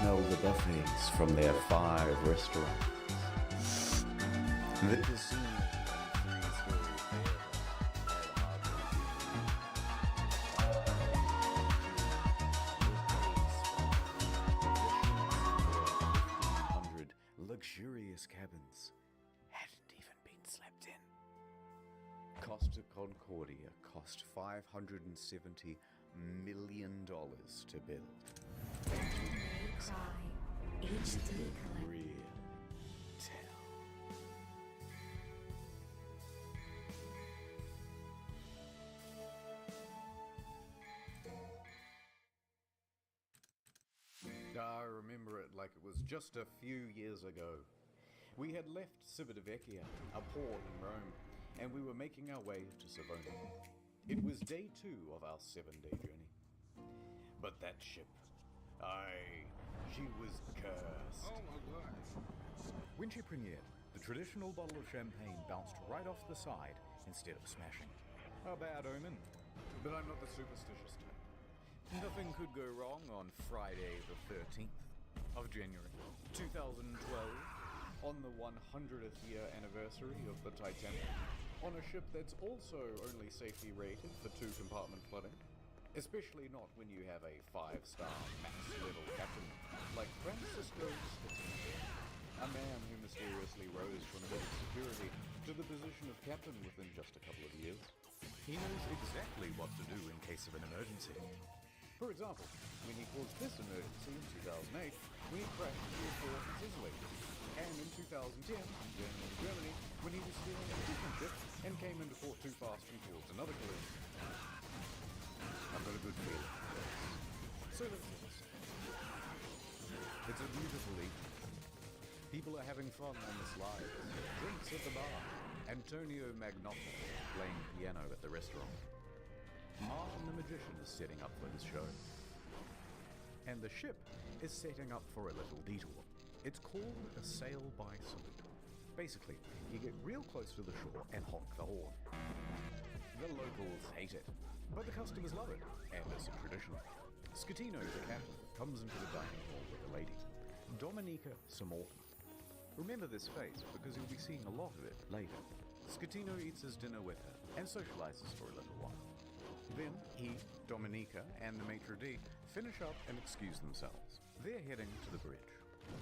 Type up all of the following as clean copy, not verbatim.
smell the buffets from their 5 restaurants. The casino and 3-story theater luxurious cabins hadn't even been slept in. Costa Concordia cost $570 million to build. Cry. HD Color. Real tell. I remember it like it was just a few years ago. We had left Civitavecchia, a port in Rome, and we were making our way to Savona. It was day 2 of our 7-day journey. But that ship, she was cursed. Oh my god. When she premiered, the traditional bottle of champagne bounced right off the side instead of smashing. A bad omen. But I'm not the superstitious type. Nothing could go wrong on Friday the 13th of January, 2012, On the 100th year anniversary of the Titanic, on a ship that's also only safety rated for 2-compartment flooding. Especially not when you have a 5-star max-level captain like Francisco Scatino, a man who mysteriously rose from head of security to the position of captain within just a couple of years. he knows exactly what to do in case of an emergency. For example, when he caused this emergency in 2008, when he crashed into a port in Sicily. And in 2010, in Germany, when he was steering a different ship and came into port too fast and caused another collision. I've got a good feeling. So let's do this. It's a beautiful evening. People are having fun on the slides, drinks at the bar, Antonio Magnotto playing piano at the restaurant. Martin the Magician is setting up for his show. And the ship is setting up for a little detour. It's called a sail-by salute. Basically, you get real close to the shore and honk the horn. The locals hate it, but the customers love it, and it's a tradition. Scatino, the captain, comes into the dining hall with a lady, Dominica Samorton. Remember this face because you'll be seeing a lot of it later. Scatino eats his dinner with her and socializes for a little while. Then he, Dominica, and the maitre d' finish up and excuse themselves. They're heading to the bridge.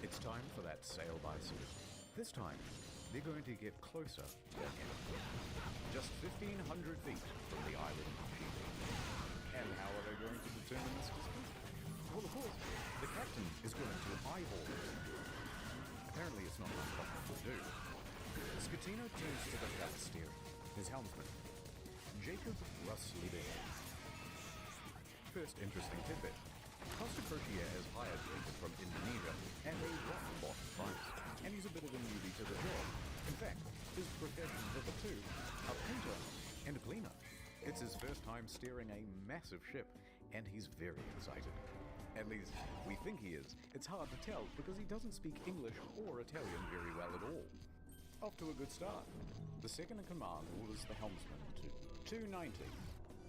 It's time for that sail-by salute. This time, they're going to get closer again. Just 1,500 feet from the island of Chile. And how are they going to determine this distance? Well, of course, the captain is going to eyeball it. Apparently it's not uncomfortable to do. Scatino turns to the flat steering, his helmsman, Jacob Russ Liebing. First interesting tidbit. Costa Crociere has hired Jacob from Indonesia at a rock bottom price, and he's a bit of a newbie to the job. In fact, his profession hitherto, a painter and a cleaner. It's his first time steering a massive ship, and he's very excited. At least, we think he is. It's hard to tell because he doesn't speak English or Italian very well at all. Off to a good start. The second in command orders the helmsman to 290.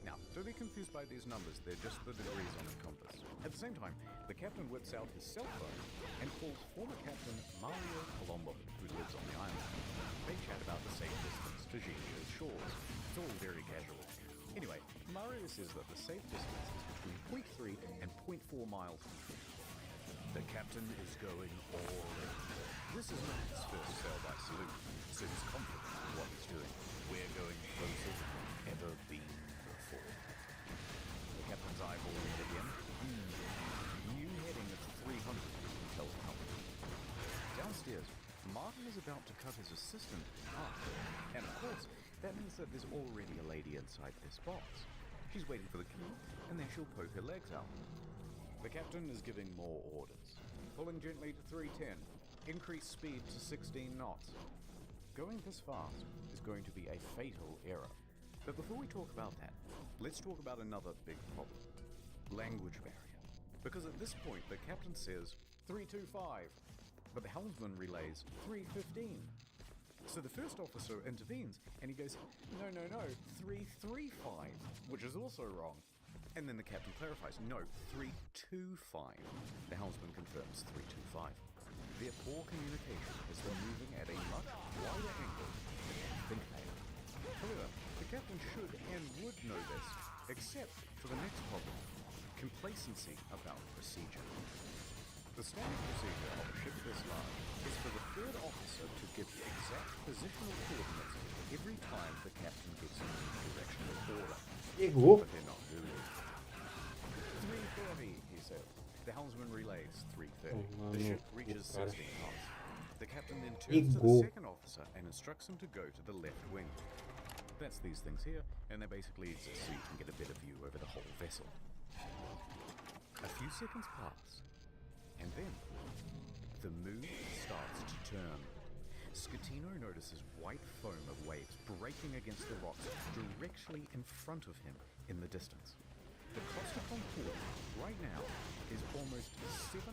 Now, don't be confused by these numbers, they're just the degrees on the compass. At the same time, the captain whips out his cell phone and calls former captain Mario Colombo, who lives on the island. They chat about the safe distance to Giglio's shores. It's all very casual. Anyway, Mario says that the safe distance is between 0.3 and 0.4 miles. The captain is going all in. This is not his first sail-by salute, so he's confident in what he's doing. We're going closer than ever been before. The captain's eyeballing it again. New heading at 300, he tells the company. Downstairs, Martin is about to cut his assistant in half. And of course, that means that there's already a lady inside this box. She's waiting for the key, and then she'll poke her legs out. The captain is giving more orders. Pulling gently to 310. Increase speed to 16 knots. Going this fast is going to be a fatal error. But before we talk about that, let's talk about another big problem. Language barrier. Because at this point, the captain says 325, but the helmsman relays 315. So the first officer intervenes, and he goes, no, 335, which is also wrong. And then the captain clarifies, no, 325. The helmsman confirms 325. Their poor communication has them moving at a much wider angle than you think they are. However, the captain should and would know this, except for the next problem, complacency about procedure. The standard procedure of a ship this large is for the third officer to give exact positional coordinates every time the captain gives a new directional order. 이거 But they're not doing it. 330, he says. The helmsman relays 330. The ship reaches 16 knots. The captain then turns to the second officer and instructs him to go to the left wing. That's these things here, and they basically exist so you can get a better view over the whole vessel. A few seconds pass, and then the moon starts to turn. Scatino notices white foam of waves breaking against the rocks directly in front of him in the distance. The Costa Concord right now is almost 700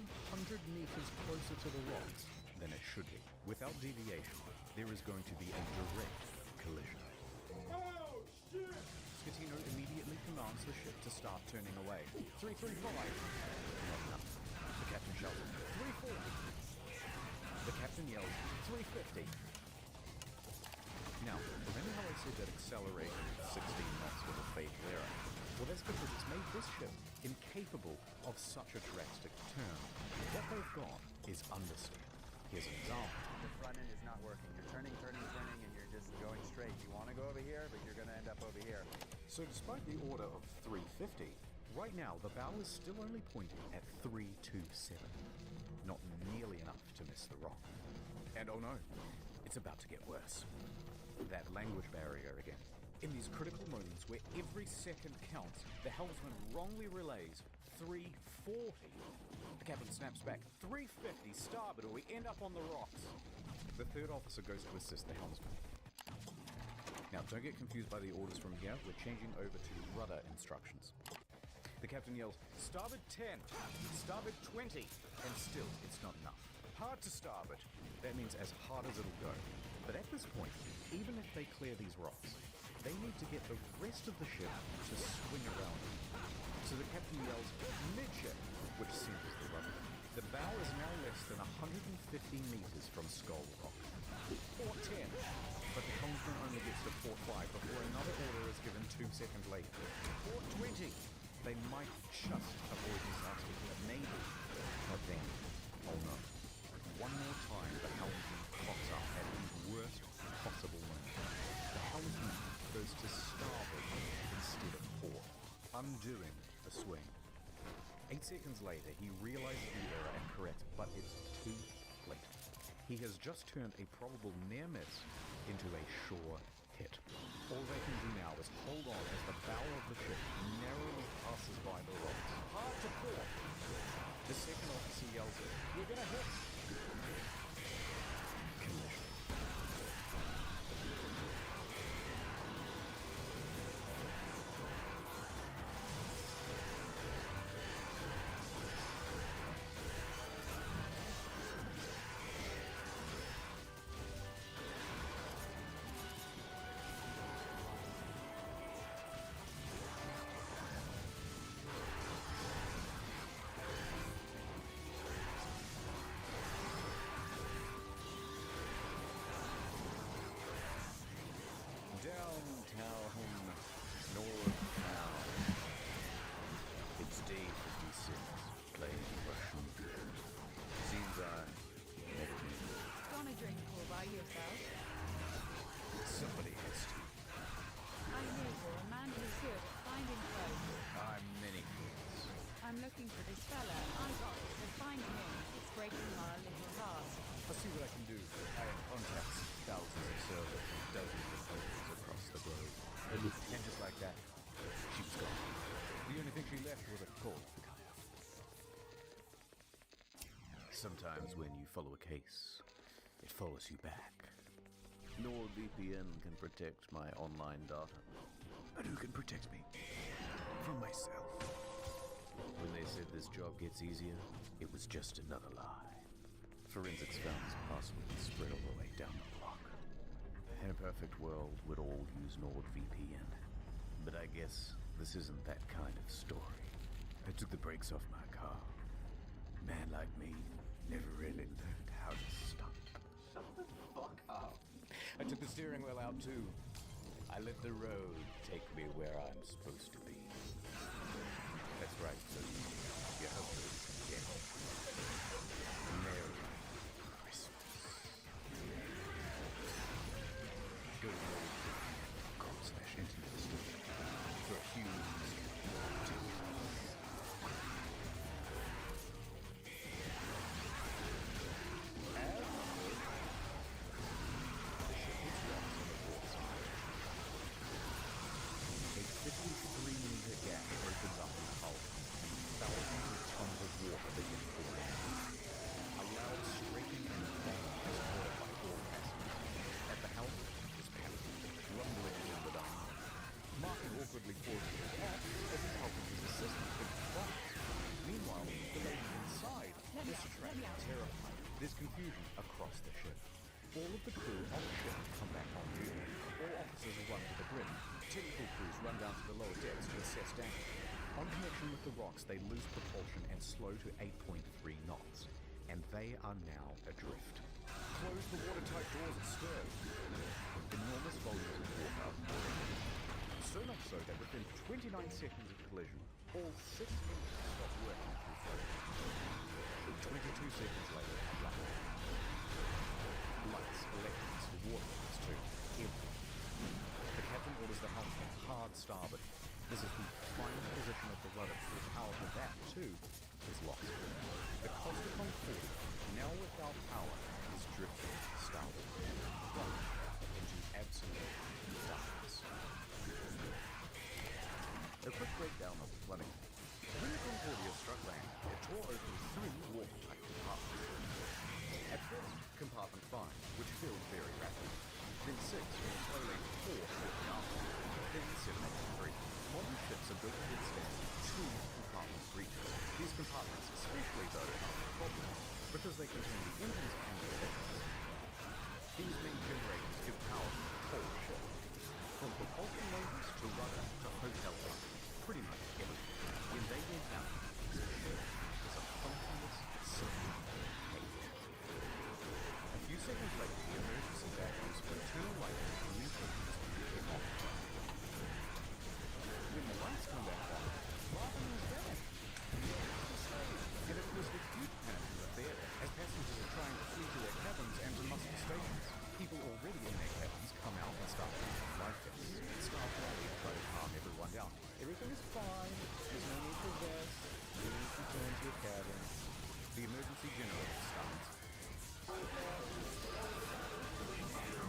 meters closer to the rocks than it should be. Without deviation, there is going to be a direct collision. Scatino immediately commands the ship to start turning away. 335. Not enough. The captain shouts, 340. The captain yells, 350. Now, remember how I said that acceleration at 16 knots was a fatal error? Well, that's because it's made this ship incapable of such a drastic turn. What they've got is understeer. Here's an example. The front end is not working. You're turning, and you're just going straight. You want to go over here, but you're going to end up over here. So despite the order of 350, right now the bow is still only pointing at 327. Not nearly enough to miss the rock. And oh no, it's about to get worse. That language barrier again. In these critical moments where every second counts, the helmsman wrongly relays 340. The captain snaps back, 350 starboard or we end up on the rocks. The third officer goes to assist the helmsman. Now, don't get confused by the orders from here. We're changing over to rudder instructions. The captain yells, starboard 10, starboard 20, and still, it's not enough. Hard to starboard. That means as hard as it'll go. But at this point, even if they clear these rocks, they need to get the rest of the ship to swing around them. So the captain yells, midship, which centers the rudder. The bow is now less than 150 meters from Skull Rock. Port 10, but the helmsman only gets to port 5 before another order is given 2 seconds later. Port 20, they might just avoid disaster here, maybe, but then, oh no. One more time, the helmsman pops up at the worst possible moment. The helmsman goes to starboard instead of port, undoing the swing. 8 seconds later, he realizes the error and corrects, but it's too late. He has just turned a probable near miss into a sure hit. All they can do now is hold on as the bow of the ship narrowly passes by the rocks. Hard to port. The second officer yells, "We're gonna hit!" Collision. Downtown, North Town. It's day 56, playing Russian. Seems I never knew. Gonna drink all by yourself? Somebody has to. I know you're a man who's good at finding clothes. I'm many things. I'm looking for this fella. I got it, but finding him, it's breaking my little heart. I'll see what I can do. I have contacts, thousands of servers, and dozens of countries across the globe. And just like that, she was gone. The only thing she left was a call. Sometimes when you follow a case, it follows you back. NordVPN can protect my online data. But who can protect me? From myself. When they said this job gets easier, it was just another lie. Forensics found this password spread all the way down the block. In a perfect world, we'd all use NordVPN. But I guess This isn't that kind of story. I took the brakes off my car. A man like me never really learned how to stop. Shut the fuck up. I took the steering wheel out too. I let the road take me where I'm supposed to be. That's right, so you hope to get Merry Christmas. Go to com/internet store for a huge A 53-meter gap opens up in the hull. Thousands of tons of water begin pouring out. A loud scraping and bang is heard by all passengers. At the helm is Paddy, rumbling down the dock. Martin awkwardly pauses his act as he's helping his assistant fix the box. Meanwhile, the ladies inside are distracted and terrified. There's confusion across the ship. All of the crew on the ship come back on duty. All officers run to the bridge. Technical crews run down to the lower decks to assess damage. On connection with the rocks, they lose propulsion and slow to 8.3 knots. And they are now adrift. Close the watertight doors and stir. Enormous volumes of water are pouring in. So much so that within 29 seconds of collision, all 6 engines stop working through floating. 22 seconds later, blackout. Lights, electrics, water lines too. Everything. The captain orders the helm to hard starboard. This is the final position of the rudder, whose power for that too is lost. The Costa Concordia, now without power, is drifting starboard. Plunged into absolute darkness. A quick breakdown of the plumbing. When the Concordia struck land, it tore open 3 watertight compartments. At first, compartment 5, which filled very rapidly. Then 6, and slowly 4 shortly after. Then 7 and 3. Modern ships are built to withstand 2 compartment breaches. These compartments especially, though, are a problem because they contain the engines and the electrics. These main generators give power to the whole ship. From propulsion motors to rudder to hotel lighting, pretty much everything. When they get out, the ship is a functionless, simple cage. A few seconds later, the emergency batteries for internal lighting and communications came off. When the lights come back on, Martin was back. And it was a huge panic in the theatre as passengers are trying to flee to their cabins and to muster stations. People already in their cabins come out and start using life vests. Staff rally to try to calm everyone down. Everything is fine. There's no need for vests. Please return to your cabins. The emergency generator starts. All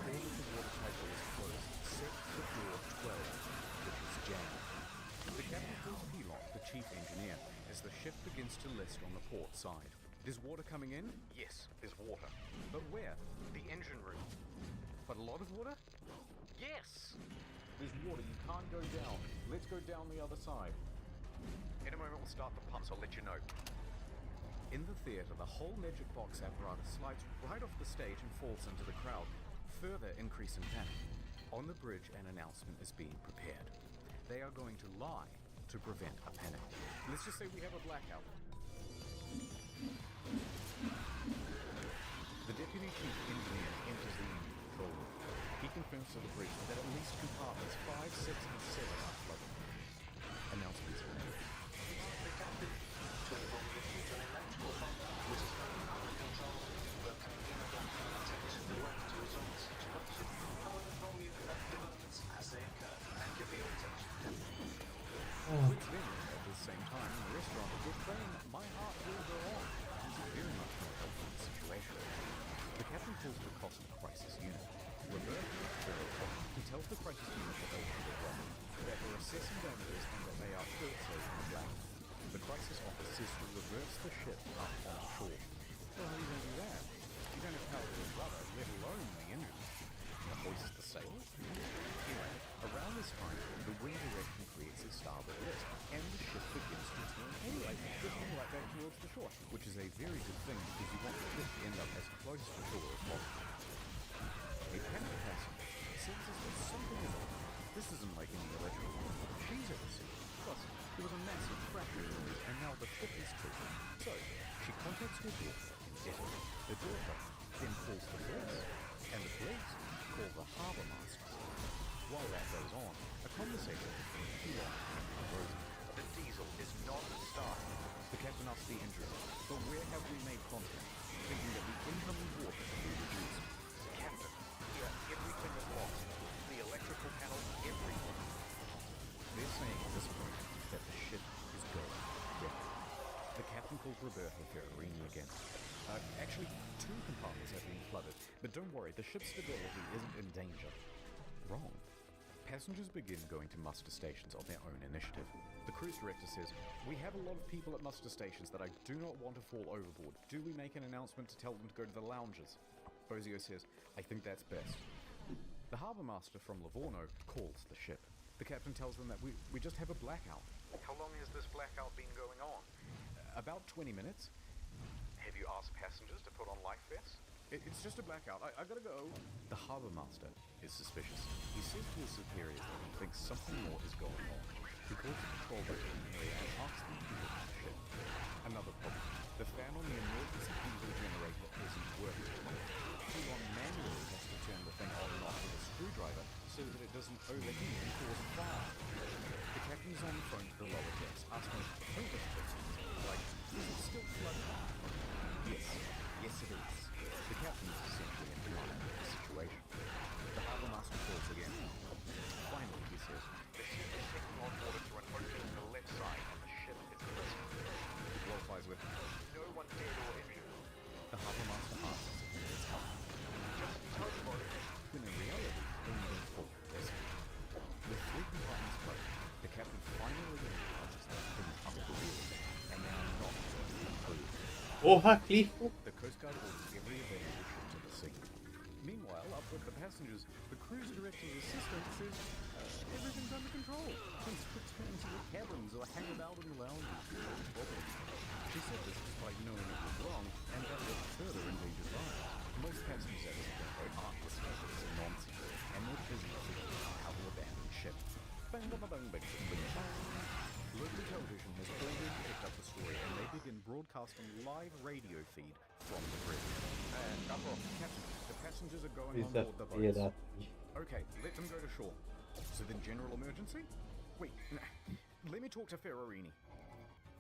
of the watertight doors closed except for door 12, which is jammed. The captain calls Pilot, the chief engineer, as the ship begins to list on the port side. There's water coming in? Yes, there's water. But where? The engine room. But a lot of water? Yes! There's water, you can't go down. Let's go down the other side. In a moment we'll start the pumps, I'll let you know. In the theatre, the whole magic box apparatus slides right off the stage and falls into the crowd, further increasing panic. On the bridge, an announcement is being prepared. They are going to lie to prevent a panic. Let's just say we have a blackout. The deputy chief engineer enters the engine control room. He confirms to the bridge that at least compartments 5, 6, and 7 are flooded. Announcements are made. The captain to inform you to an electrical fault, which is currently under control. We'll convene a blackout and technicians will work to resolve the situation. I will inform you of developments as they occur. Thank you for your attention. With them, at the same time, in the restaurant, they're playing My Heart Will Go On. It's very much more helpful situation. The captain calls the cost crisis unit. Roberto, he tells the crisis unit that they have a problem, that they're assessing damages and that they are also in the black. The crisis officer says to reverse the ship up on shore. Well, how are you going to do that? You don't have power to the rudder, let alone the engine. Hoist the sail? Anyway, around this time, the wind direction creates a starboard lift, and the ship begins to turn anyway, drifting right back towards the shore, which is a very good thing because you want the ship to end up as close to shore as possible. A panicked passenger senses that something is off. This isn't like any electrical she's ever seen. harbour master. While that goes on, a conversation between Pilon and Rosie. The diesel is not starting. The captain asks the engine, but where have we made contact? Thinking that the incoming water can be reduced. Captain, here, everything is lost. The electrical panel, everything. They're saying at this point that the ship is going. Yeah. The captain calls Roberto Ferrarini again. Actually, 2 compartments have been flooded, but don't worry, the ship's stability isn't in danger. Wrong. Passengers begin going to muster stations on their own initiative. The cruise director says, "We have a lot of people at muster stations that I do not want to fall overboard. Do we make an announcement to tell them to go to the lounges?" Bozio says, "I think that's best." The harbour master from Livorno calls the ship. The captain tells them that we just have a blackout. How long has this blackout been going on? About 20 minutes. Have you asked passengers to put on life vests? It's just a blackout. I gotta go. The harbour master is suspicious. He says to his superiors that he thinks something more is going on. He calls the control boat in the area and asks them to look at the ship. Another problem. The fan on the emergency diesel generator isn't working. Pilon manually has to turn the thing on and off with a screwdriver so that it doesn't overheat and cause a fire. The captain is on the phone to the lower decks, asking pointless questions like, "Is it still flooded?" Yes it is. The captain is essentially in command of the situation. The harbour master calls again. Finally, he says, "The ship is taking on water through an opening on the left side, and the ship is listening." He qualifies with, "No one dead or injured." The harbour master asks if he needs help. "Just towboat." When in reality, they need a full rescue. With 3 compartments closed, the captain finally realizes that things are real, and they are not going to improve. Oha, Cliffo! The Coast Guard orders every available ship to the sea. Meanwhile, up with the passengers, the cruise director's assistant says, "Everything's under control. Please return to your cabins or hang about in the lounges. No problem." She said this despite knowing it was wrong, and that would further endanger lives. Most passengers at this point aren't listening to this nonsense, and they're busy figuring out how to abandon ship. Bang, bang, bang, bang, bang, bang. Local television has already picked up the story, and they begin broadcasting live radio feed from the bridge. Captain, the passengers are going on board the boats. Okay, let them go to shore. So then general emergency? Wait, let me talk to Ferrarini.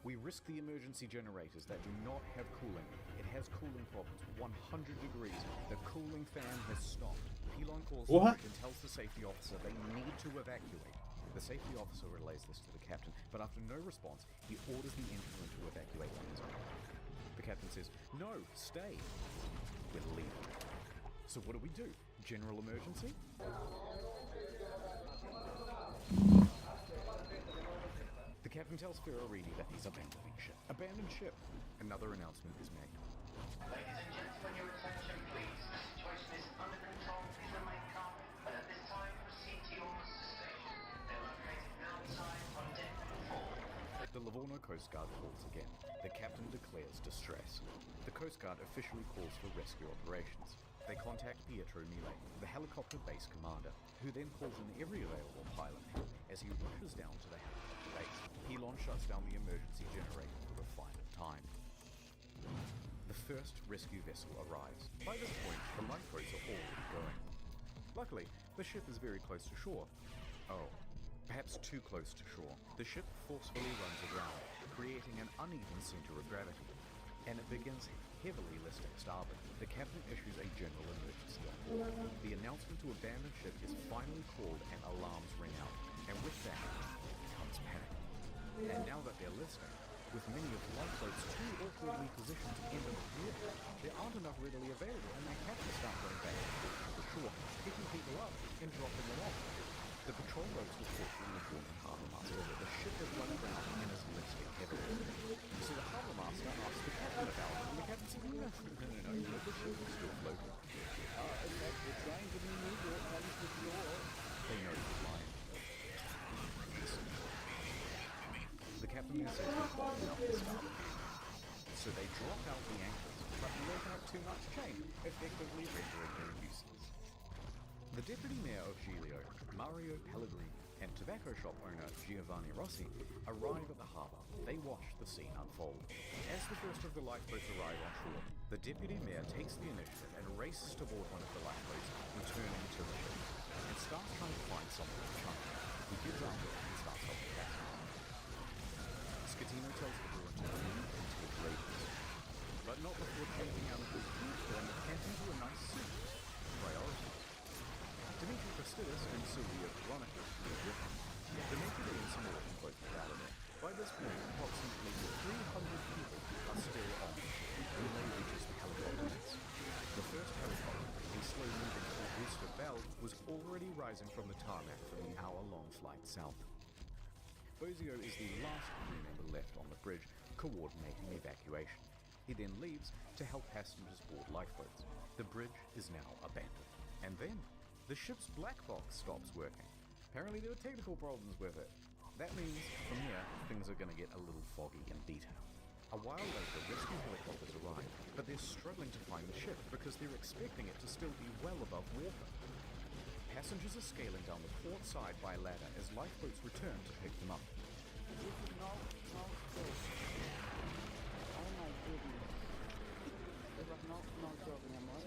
We risk the emergency generators that do not have cooling. It has cooling problems, 100 degrees. The cooling fan has stopped. Pilon calls the bridge and tells the safety officer they need to evacuate. The safety officer relays this to the captain, but after no response, he orders the engine room to evacuate on his own. The captain says, "No, stay." We're leaving. So what do? General emergency? The captain tells Ferrarini that he's abandoning ship. Abandoned ship. Another announcement is made. Ladies and gentlemen, your attention please. The situation is under control. Please remain calm. But at this time, proceed to your muster station. They're located outside on deck 4. The Livorno Coast Guard calls again. The captain declares distress. The Coast Guard officially calls for rescue operations. They contact Pietro Mille, the helicopter base commander, who then calls in every available pilot help as he rushes down to the helicopter base. Pilon shuts down the emergency generator for the final time. The first rescue vessel arrives. By this point, the lifeboats are already going. Luckily, the ship is very close to shore. Oh, perhaps too close to shore. The ship forcefully runs aground, creating an uneven center of gravity, and it begins heavily listing starboard. The captain issues a general emergency order. The announcement to abandon ship is finally called and alarms ring out, and with that comes panic. And now that they're listing, with many of the lifeboats too awkwardly positioned to enter the water, there aren't enough readily available, and their captains start going back to the shore, picking people up and dropping them off. The patrol boats report to the informing harbour master that the ship has run aground and is listing heavily. So the harbour master asks the captain about it, and the captain says, no, the ship is still floating. In fact, we're trying to move your hands to shore. They know he's lying. The captain then says he's bottoming up the starboard anchor. So they drop out the anchors, but let out too much chain, effectively rendering them useless. The deputy mayor of Giglio, Mario Pellegrini, and tobacco shop owner Giovanni Rossi arrive at the harbour. They watch the scene unfold. As the first of the lifeboats arrive on shore, the deputy mayor takes the initiative and races to board one of the lifeboats, returning to the ship and starts trying to find someone to chunk. He gives up and starts helping passengers. Scatino tells the crew to leave and take radios, but not before changing out of his uniform and into a nice suit. Priorities. Dimitri Christidis and Sylvia Veronica live with him. The naked and some more from both Valerie. By this point, approximately 300 people are still on the ship when they reaches the helicopter base. The first helicopter, a slow-moving Augusta Bell, was already rising from the tarmac for the hour-long flight south. Bozio is the last crew member left on the bridge, coordinating evacuation. He then leaves to help passengers board lifeboats. The bridge is now abandoned. And then, the ship's black box stops working. Apparently there were technical problems with it. That means, from here, things are going to get a little foggy in detail. A while later, rescue helicopters arrive, but they're struggling to find the ship because they're expecting it to still be well above water. Passengers are scaling down the port side by ladder as lifeboats return to pick them up. No, fish. Oh my goodness. There was no joke, mi amor.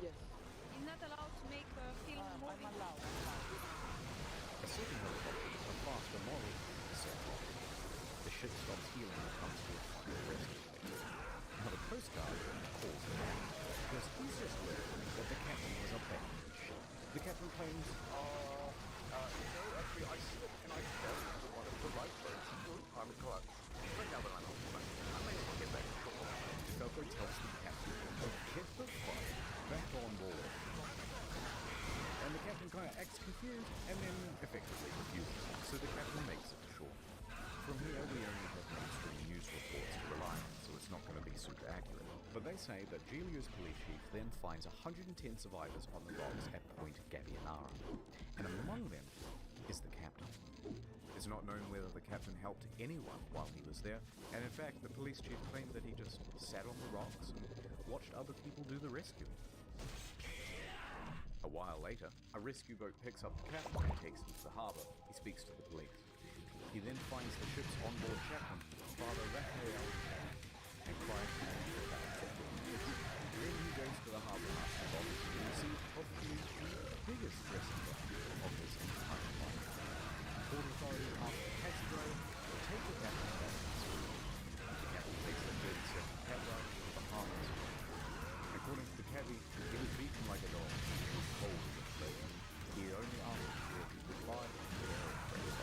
Yes. You're not allowed to make a film I'm movie. allowed. A second helicopter, a faster model, is set off. The ship stops healing and comes to a final rescue phase. Now the Coast Guard calls him out because he's just learned that the captain was abandoned the ship. The captain claims, actually I slipped and I fell into one of the lifeboats. I'm a clerk. But now that I'm on the I may as well get back to shore. Falco tells the captain to get the fuck back on board. And the captain kind of acts confused and then effectively refuses. So the captain makes it to shore. From here, we only have mainstream news reports to rely on, so it's not going to be super accurate. But they say that Giglio's police chief then finds 110 survivors on the rocks at Point Gabbianara. And among them is the captain. It's not known whether the captain helped anyone while he was there, and in fact, the police chief claimed that he just sat on the rocks and watched other people do the rescuing. A while later, a rescue boat picks up the captain and takes him to the harbour. He speaks to the police. He then finds the ship's onboard chaplain, Father Raphael, and cries for about 15 minutes. Then he goes to the harbour master's office and receives probably the biggest dressing down of his entire life. Port authorities ask the taxi driver to take the captain back to school. The captain takes the 30-second cab ride to the Bahamas. According to the cabbie, he was beaten like a dog. He was cold and afraid. He only asked to hear goodbye to the aircraft.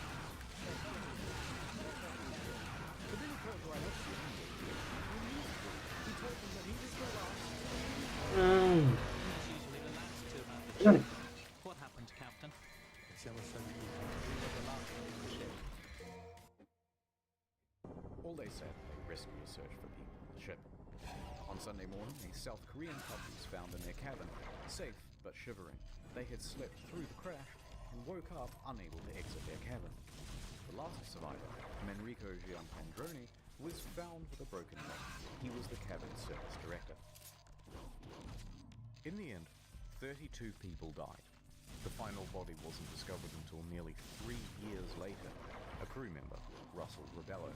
But then he called right up to him. He told them that he was the last. Usually the last to about the ship. What happened, Captain? Siamo stati We were the last on the ship. All day Saturday, rescuers search for people on the ship. On Sunday morning, a South Korean couple was found in their cabin, safe but shivering. They had slept through the crash and woke up unable to exit their cabin. The last survivor, Manrico Giampandroni, was found with a broken leg. He was the cabin service director. In the end, 32 people died. The final body wasn't discovered until nearly 3 years later. A crew member, Russell Rebello,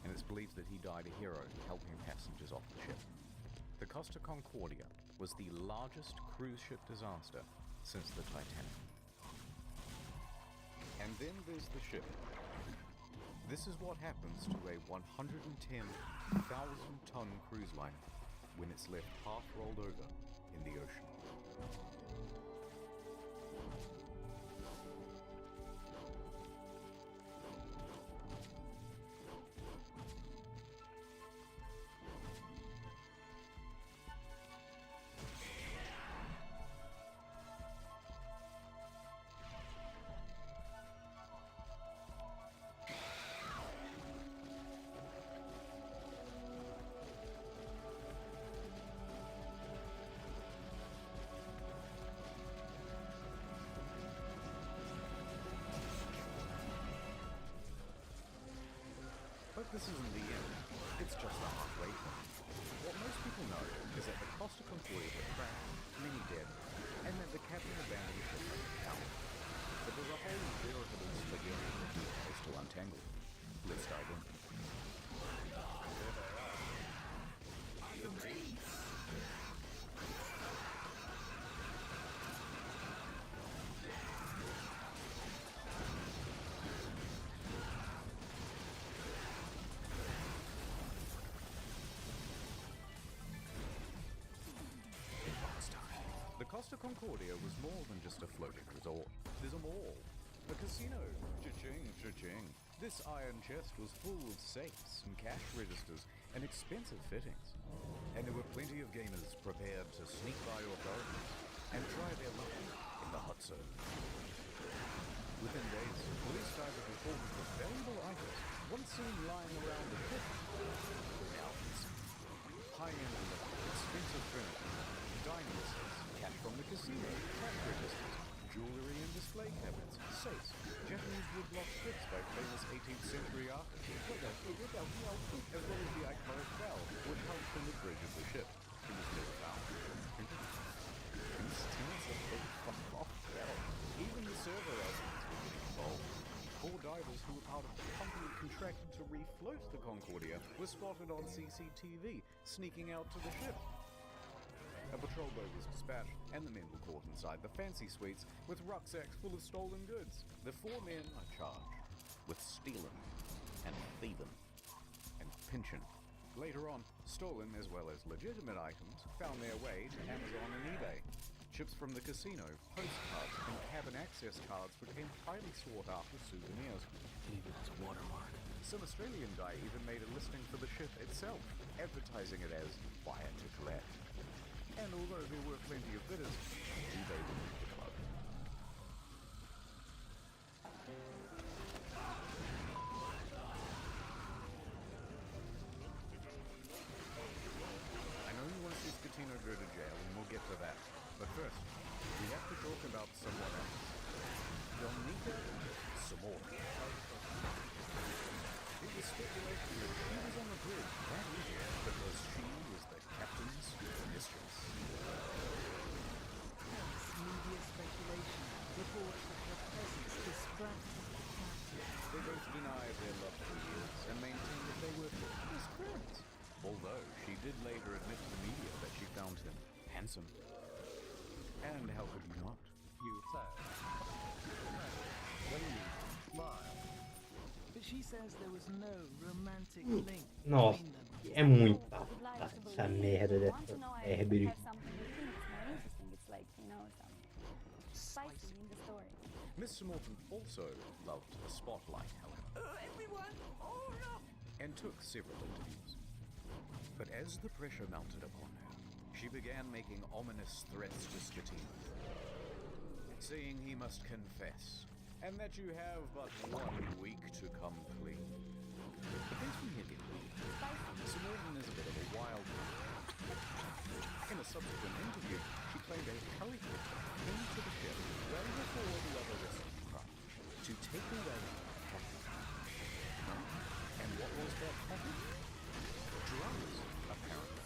and it's believed that he died a hero helping passengers off the ship. The Costa Concordia was the largest cruise ship disaster since the Titanic. And then there's the ship. This is what happens to a 110,000-ton cruise liner when it's left half rolled over in the ocean. But this isn't the end. It's just the halfway point. What most people know is that the Costa Concordia had crashed, many dead, and that the captain abandoned the ship like a coward. But there's a whole veritable spaghetti of details to untangle. Let's dive in. Costa Concordia was more than just a floating resort. There's a mall, a casino, cha-ching, cha-ching. This iron chest was full of safes and cash registers and expensive fittings. And there were plenty of gamers prepared to sneak by authorities and try their luck in the hot zone. Within days, police divers reported that valuable items once seen lying around the pit were now missing. High-end liquor, expensive furniture, dining sets, cash from the casino, cash registers, jewelry and display cabinets, safes, Japanese woodblock strips by famous 18th century artists, as well as the iconic bell would hung from the bridge of the ship. It was never found. Even the server elements were getting involved. 4 divers who were part of the company contracted to refloat the Concordia were spotted on CCTV, sneaking out to the ship. A patrol boat was dispatched, and the men were caught inside the fancy suites with rucksacks full of stolen goods. The 4 men are charged with stealing and thieving and pinching. Later on, stolen as well as legitimate items found their way to Amazon and eBay. Chips from the casino, postcards, and cabin access cards became highly sought after souvenirs. Even its watermark. Some Australian guy even made a listing for the ship itself, advertising it as fire to collect. And although there were plenty of bidders, eBay would lead the club. I know you want to see Scatino go to jail, and we'll get to that. But first, we have to talk about someone else. Dominica Samora. It was speculated that she was on the bridge that evening because she was the captain's mistress. Media speculation reports that her presence distracted the captain. They both denied their love for years and maintained that they were best friends. Although she did later admit to the media that she found him handsome. And how could you not? You said. When you smile. But she says there was no romantic link Nossa, between them. é muita Would like to essa believe. merda Want dessa to know I Fairy. have something you think it's more interesting. It's like, you know, some spicy in the story. Miss Morton also loved the spotlight, however. Everyone, oh no! And took several interviews. But as the pressure mounted upon her, she began making ominous threats to Scatino, saying he must confess, and that you have but 1 week to come clean. But things from here get weird. Morton is a bit of a wild one. In a subsequent interview, she claimed a helicopter came to the ship well before the other rescue craft to take away the captain. And what was that package? Drugs, apparently.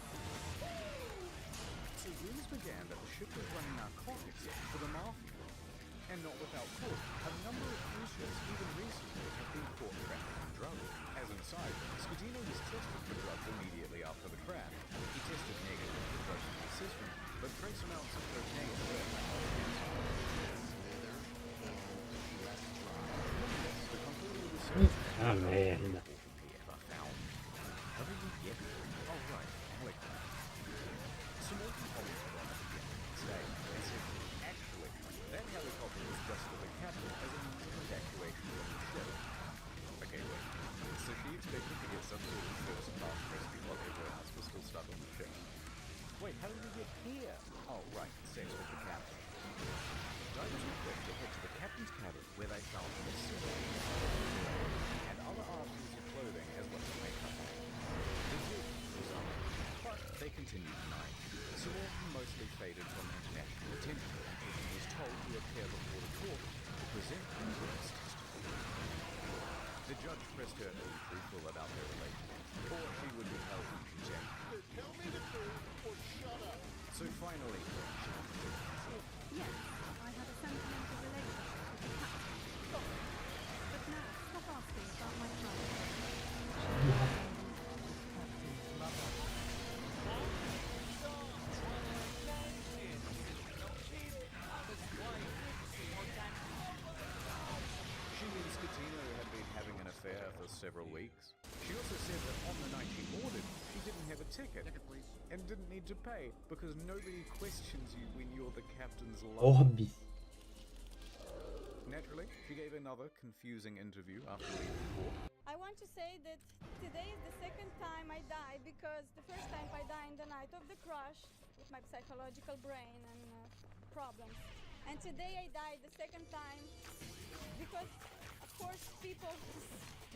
So rumors began that the ship was running narcotics for the mafia. And not without cause, a number of cruise ships even recently have been caught trafficking drugs. As an aside, Scatino was tested for drugs immediately after the crash. He tested negative for drugs in his system, but trace amounts of cocaine were Ah, merda. That helicopter was just for the captain as a means of evacuation from the ship. Okay, wait. So she expected to get some sort of first-class rescue while everyone else was still stuck on the ship. Wait, how did we get here? Oh, right, sex with the captain. Divers were quick to head to the captain's cabin where they found a suit and other articles of clothing as well as makeup. The suit was up, but they continued denying. Morton mostly faded from international attention until he was told to appear before the court to present a witness testimony. The judge pressed her to be truthful about their relationship, or she would be held in contempt. Tell me the truth or shut up. So finally, she confessed. Yes, I had a sentimental relationship with the captain. But now, stop asking about my child. She and Scatino had been having an affair for several weeks. She also said that on the night she boarded, she didn't have a ticket. Ticket, please. And didn't need to pay because nobody questions you when you're the captain's Oh, lover. bis. Naturally, she gave another confusing interview after leaving port. I want to say that today is the second time I died because the first time I died in the night of the crash with my psychological brain and problems. And today I died the second time because, of course, people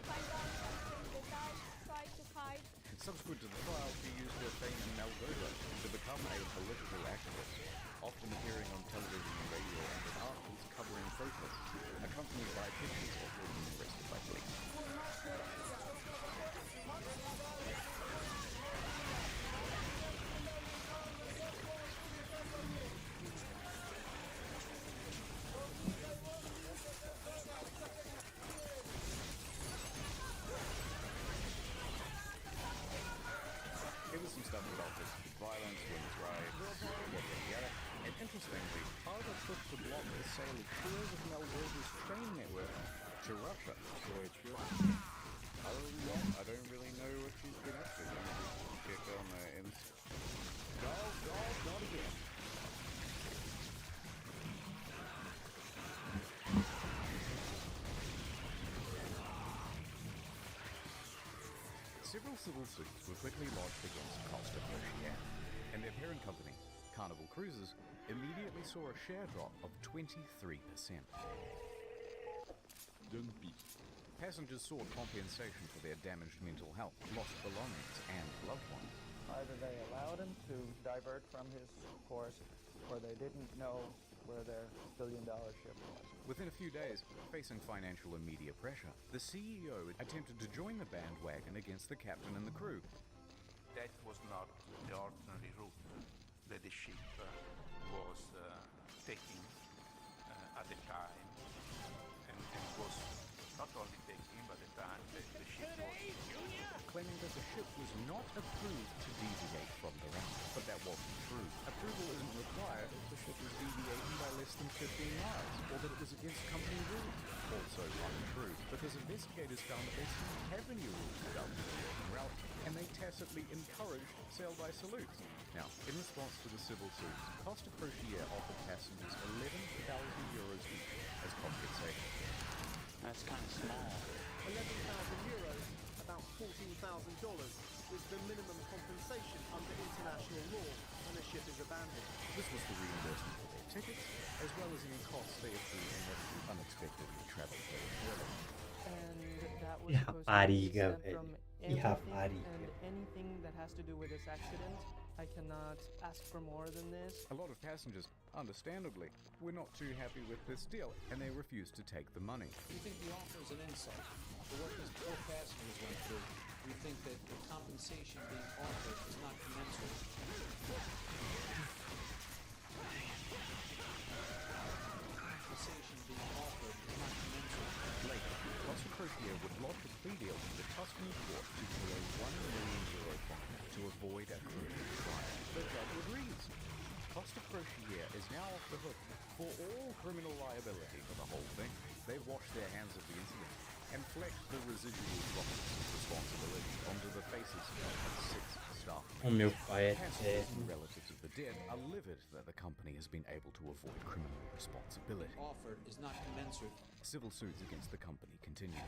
find out something that I try to hide. Subsequent to the trial, she used her fame in Moldova to become a political activist, often appearing on television and radio and in articles covering protests, accompanied by pictures of her being arrested by police. There was some stuff about this violence, women's rights, yada yada yada. And interestingly, Harvard took to block the sale of shares of Moldova's train network to Russia. I don't really know what she's been up to. Let me just check on the not again. Several civil suits were quickly lodged against Costa Ocean, and their parent company, Carnival Cruises, immediately saw a share drop of 23%. Passengers sought compensation for their damaged mental health, lost belongings, and loved ones. Either they allowed him to divert from his course, or they didn't know where their billion-dollar ship was. Within a few days, facing financial and media pressure, the CEO attempted to join the bandwagon against the captain and the crew. That was not the ordinary route that the ship was taking at the time, and was not only taking, but the time that the ship was claiming that the ship was not approved to deviate from the route. But that wasn't true. Approval isn't required if the ship is deviating by less than 15 miles, or that it was against company rules. Also untrue, because investigators found that they didn't have any rules about the deviating route, and they tacitly encouraged sail by salutes. Now, in response to the civil suits, Costa Crociere offered passengers 11,000 euros each as compensation. That's kind of small. 11,000 euros, about $14,000, is the minimum compensation under international law when a ship is abandoned. This was the reimbursement for their tickets, as well as any costs they accrued in order to unexpectedly travel early. And that was Ja, supposed to be pariga, sent from velho. Ja, everything pariga. and anything that has to do with this accident. I cannot ask for more than this. A lot of passengers, understandably, were not too happy with this deal, and they refused to take the money. We think the offer is an insult for what these poor passengers went through. We think that the compensation being offered is not commensurate. Compensation being offered is not commensurate. Later, Costa Crociere would lodge a plea deal with the Tuscany court to pay a €1 million fine to avoid a criminal trial. The judge agrees. Costa Crociere is now off the hook for all criminal liability for the whole thing. They've washed their hands of the incident and flexed the residual profits responsibility onto the faces of 6 staff. O meu pai é Passengers and relatives of the dead are livid that the company has been able to avoid criminal responsibility. Offered is not commensurate. Civil suits against the company continue.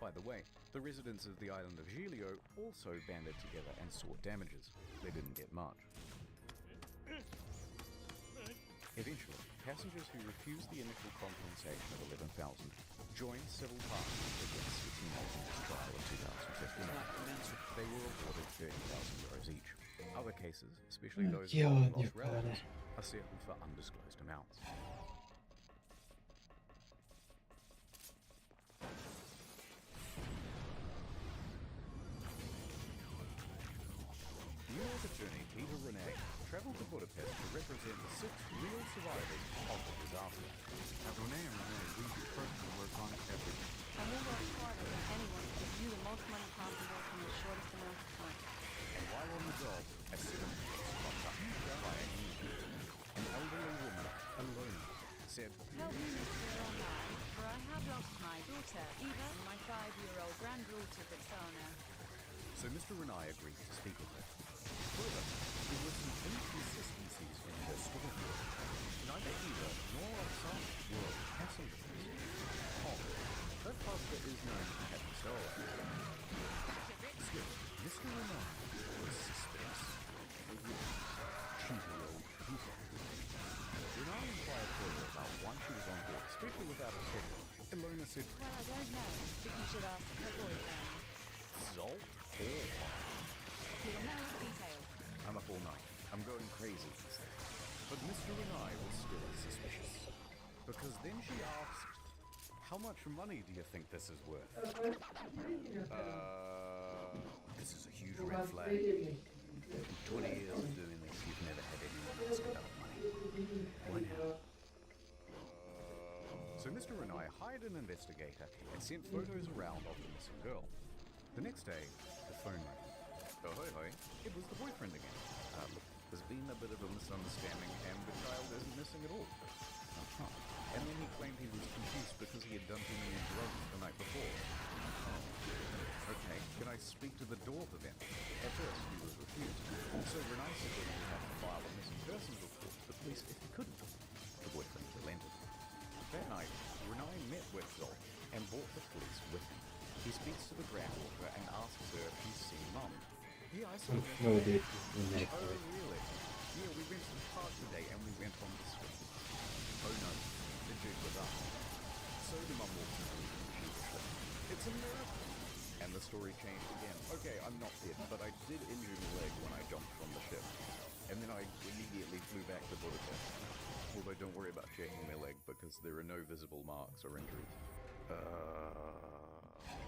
By the way, the residents of the island of Giglio also banded together and sought damages. They didn't get much. Eventually, passengers who refused the initial compensation of 11,000 joined civil parties against the tumultuous trial of 2015. They were awarded 30,000 euros each. Other cases, especially those involving lost relatives, are settled for undisclosed amounts. New York attorney Peter Renee traveled to Budapest to represent the 6 real survivors of the disaster. Now, Renee and Renee leave the person to work on everything. I will work harder than anyone to give you the most money possible in the shortest amount of time. And while on the job, a student was bumped up by a new an elderly woman, alone, said, Help me, Mr. O'Neill, for I have lost my daughter, Eva, and my 5-year-old granddaughter, Vixana. So Mr. Renai agreed to speak with her. Katerina said, Well, I don't know, but you should ask her boyfriend. Zolt or He'll know the details. I'm up all night. I'm going crazy, he said. But Mr. and I was still suspicious. Because then she asked, how much money do you think this is worth? This is a huge red flag. In 20 years of doing this, you've never had anyone ask about money. Why now? So Mr. and I hired an investigator and sent photos around of the missing girl. The next day, the phone rang. Oh, hoi. It was the boyfriend again. Look, there's been a bit of a misunderstanding and the child isn't missing at all. And then he claimed he was confused because he had done too many drugs the night before. Okay, can I speak to the daughter then? At first, he was refused. So Renee said that he would have to file a missing persons report to the police if he couldn't. The boyfriend relented. That night, Renee met with Zol and brought the police with him. He speaks to the granddaughter and asks her if she's seen Mum. Yeah, I saw her. No, dude. Oh, really? Yeah, we went to the park today and we went on the street. Oh no, the jig was up. So the mum walks into the room sheepishly. It's a miracle. And the story changed again. Okay, I'm not dead, but I did injure my leg when I jumped from the ship. And then I immediately flew back to Budapest. Although don't worry about checking my leg because there are no visible marks or injuries.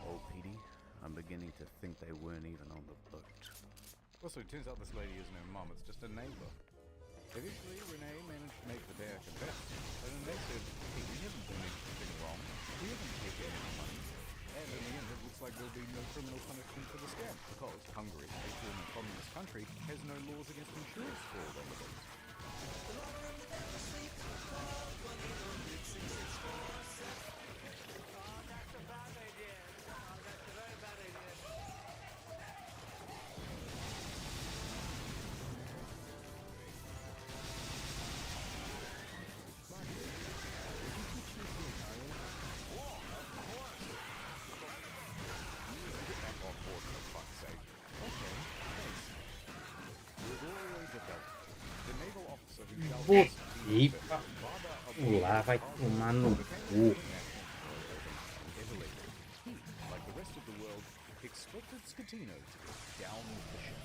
Old Petey, I'm beginning to think they weren't even on the boat. Also, it turns out this lady isn't her mum, it's just a neighbor. Eventually, Renee managed to make the dad confess, and then they said, hey, we haven't done anything wrong, we haven't taken any money, and in the end it looks like there'll be no criminal punishment for the scam, because Hungary, a former communist country, has no laws against insurance fraud on the books. Epa. Lá vai tomar no cu. Like the rest of the world, expected Scatino to go down with the ship.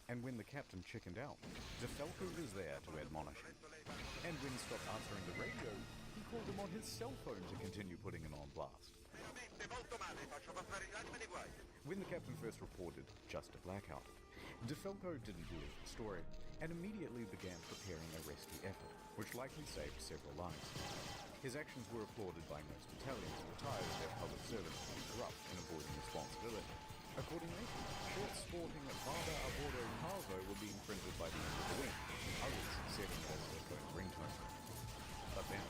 And when the captain chickened out, DeFalco was there to admonish him. And when he stopped answering the radio, he called him on his cell phone to continue putting him on blast. When the captain first reported just a blackout, DeFalco didn't believe the story and immediately began preparing a rescue effort, which likely saved several lives. His actions were applauded by most Italians who retired as their public servants to be corrupt in avoiding responsibility. Accordingly, shirts sporting Barber a bordo Carvo were being printed by the end of the week, others setting it as their phone ringtone. But then,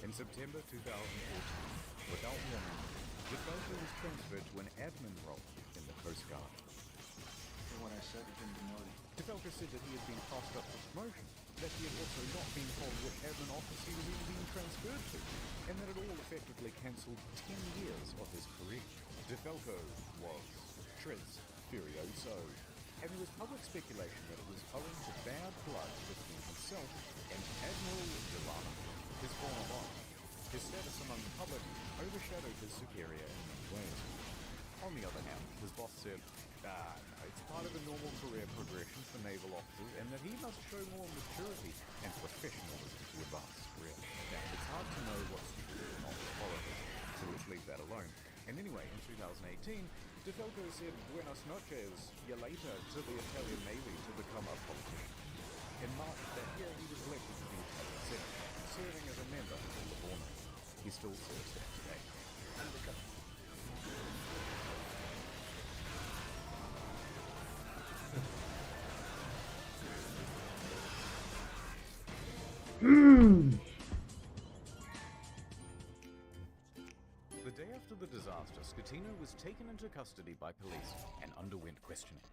in September 2014, without warning, DeFalco was transferred to an admin role in the Coast Guard. What I said, DeFalco said that he had been passed up for promotion, that he had also not been told which admin office he was even being transferred to, and that it all effectively cancelled 10 years of his career. DeFalco was Tres Furioso, and there was public speculation that it was owing to bad blood between himself and Admiral Delano, his former boss. His status among the public overshadowed his superior in many ways. On the other hand, his boss said, no, it's part of a normal career progression for naval officers and that he must show more maturity and professionalism to advance his career. Now, it's hard to know what's true and not politics, so let's leave that alone. And anyway, in 2018, DeFalco said buenas noches, see you later, to the Italian Navy to become a politician. In March that year, he was elected to the Italian Senate, serving as a member until Livorno. He still serves there today. The day after the disaster, Scatino was taken into custody by police and underwent questioning.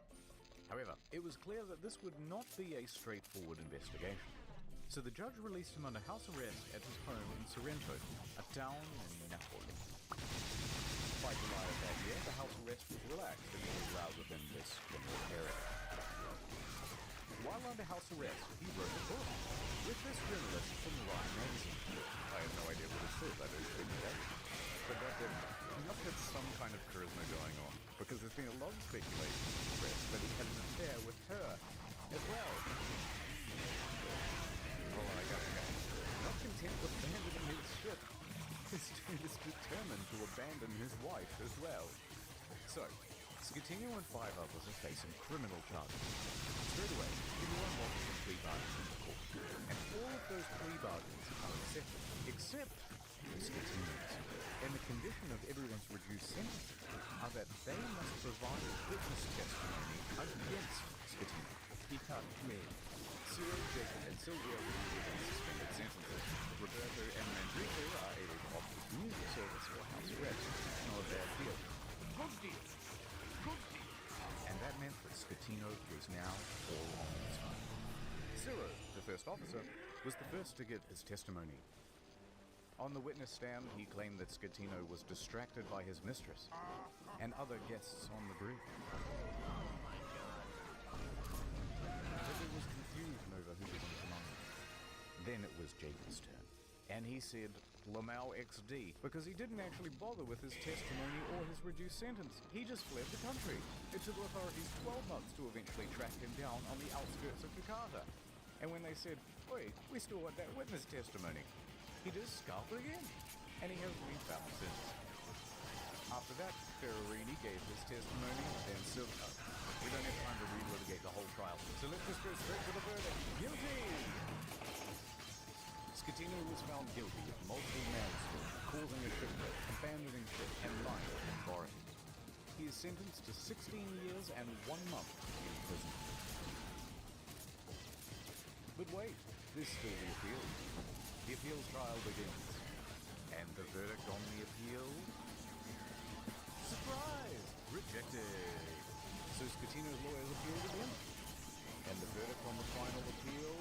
However, it was clear that this would not be a straightforward investigation. So the judge released him under house arrest at his home in Sorrento, a town in Napoli. By July of that year, the house arrest was relaxed and he was allowed within this limited area. while under house arrest, he wrote a book with this journalist from Ryan magazine. I have no idea what it says, I don't think it does. But that he must have some kind of charisma going on, because there's been a lot of speculation in the press that he had an affair with her as well. Oh, I got it. Not content with abandoning his ship, his dude is determined to abandon his wife as well. So, Scatino and 5 others are facing criminal charges. Straight away, everyone wants a plea bargain in the court. And all of those plea bargains are accepted, except Scatino's. And the condition of everyone's reduced sentence are that they must provide a witness testimony against Scatino. He can't claim. Cyril, Jacob, and Sylvia will be given suspended sentences. Roberto and Manrico are able to opt for community service or house arrest. Not a bad deal. Good deal. Good deal. And that meant that Scatino was now all on his own. Cyril, the first officer, was the first to give his testimony. On the witness stand, he claimed that Scatino was distracted by his mistress and other guests on the bridge. But there was confusion over who was in command. Then it was Jacob's turn, and he said Lamau XD, because he didn't actually bother with his testimony or his reduced sentence. He just fled the country. It took authorities 12 months to eventually track him down on the outskirts of Jakarta. And when they said, "Wait, we still want that witness testimony," he just scarfed again, and he hasn't been found since. After that, Ferrarini gave his testimony, and Silva. We don't have time to relitigate the whole trial, so let's just go straight to the verdict. Guilty! Scatino was found guilty of multiple manslaughter, causing a shipwreck, abandoning ship, and lying to authorities. He is sentenced to 16 years and 1 month in prison. But wait, there's still the appeal. The appeals trial begins. And the verdict on the appeal? Surprise! Rejected! So Scatino's lawyers appealed again. And the verdict on the final appeal?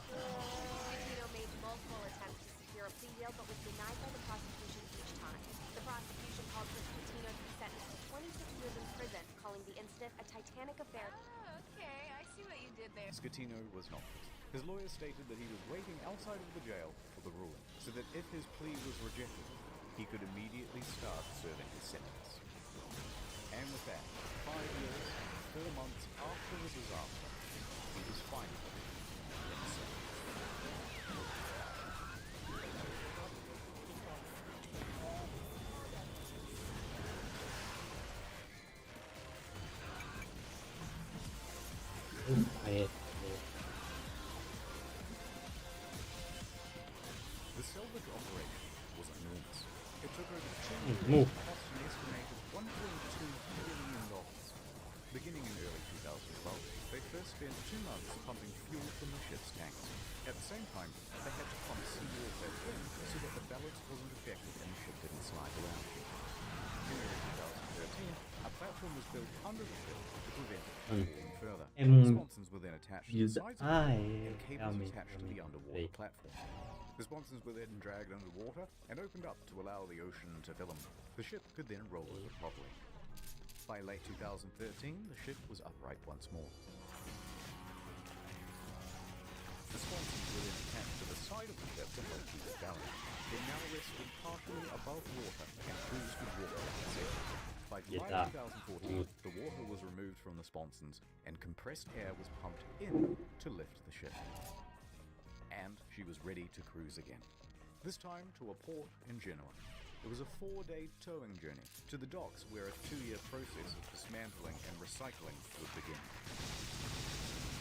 Scatino made multiple attempts to secure a plea deal, but was denied by the prosecution each time. The prosecution called for Scatino to be sentenced to 26 years in prison, calling the incident a Titanic affair. Oh, okay. I see what you did there. Scatino was not. His lawyers stated that he was waiting outside of the jail for the ruling, so that if his plea was rejected, he could immediately start serving his sentence. And with that, 5 years and 4 months after the disaster, he was finally innocent. The salvage operation was enormous. It took over 2 years and cost an estimated $1.2 billion. Beginning in early 2012, they first spent 2 months pumping fuel from the ship's tanks. At the same time, they had to pump seawater in so that the ballast wasn't affected and the ship didn't slide around. In early 2013, a platform was built under the ship to prevent it from falling further. Sponsons were then attached to the sides of the ship and cables attached to the underwater platform. The sponsons were then dragged underwater and opened up to allow the ocean to fill them. The ship could then roll over properly. By late 2013, the ship was upright once more. The sponsons were then attached to the side of the ship to help keep it balanced. It now rested partially above water and crews could walk around safely. By July 2014, the water was removed from the sponsons and compressed air was pumped in to lift the ship. And she was ready to cruise again. This time to a port in Genoa. It was a 4-day towing journey to the docks where a 2-year process of dismantling and recycling would begin.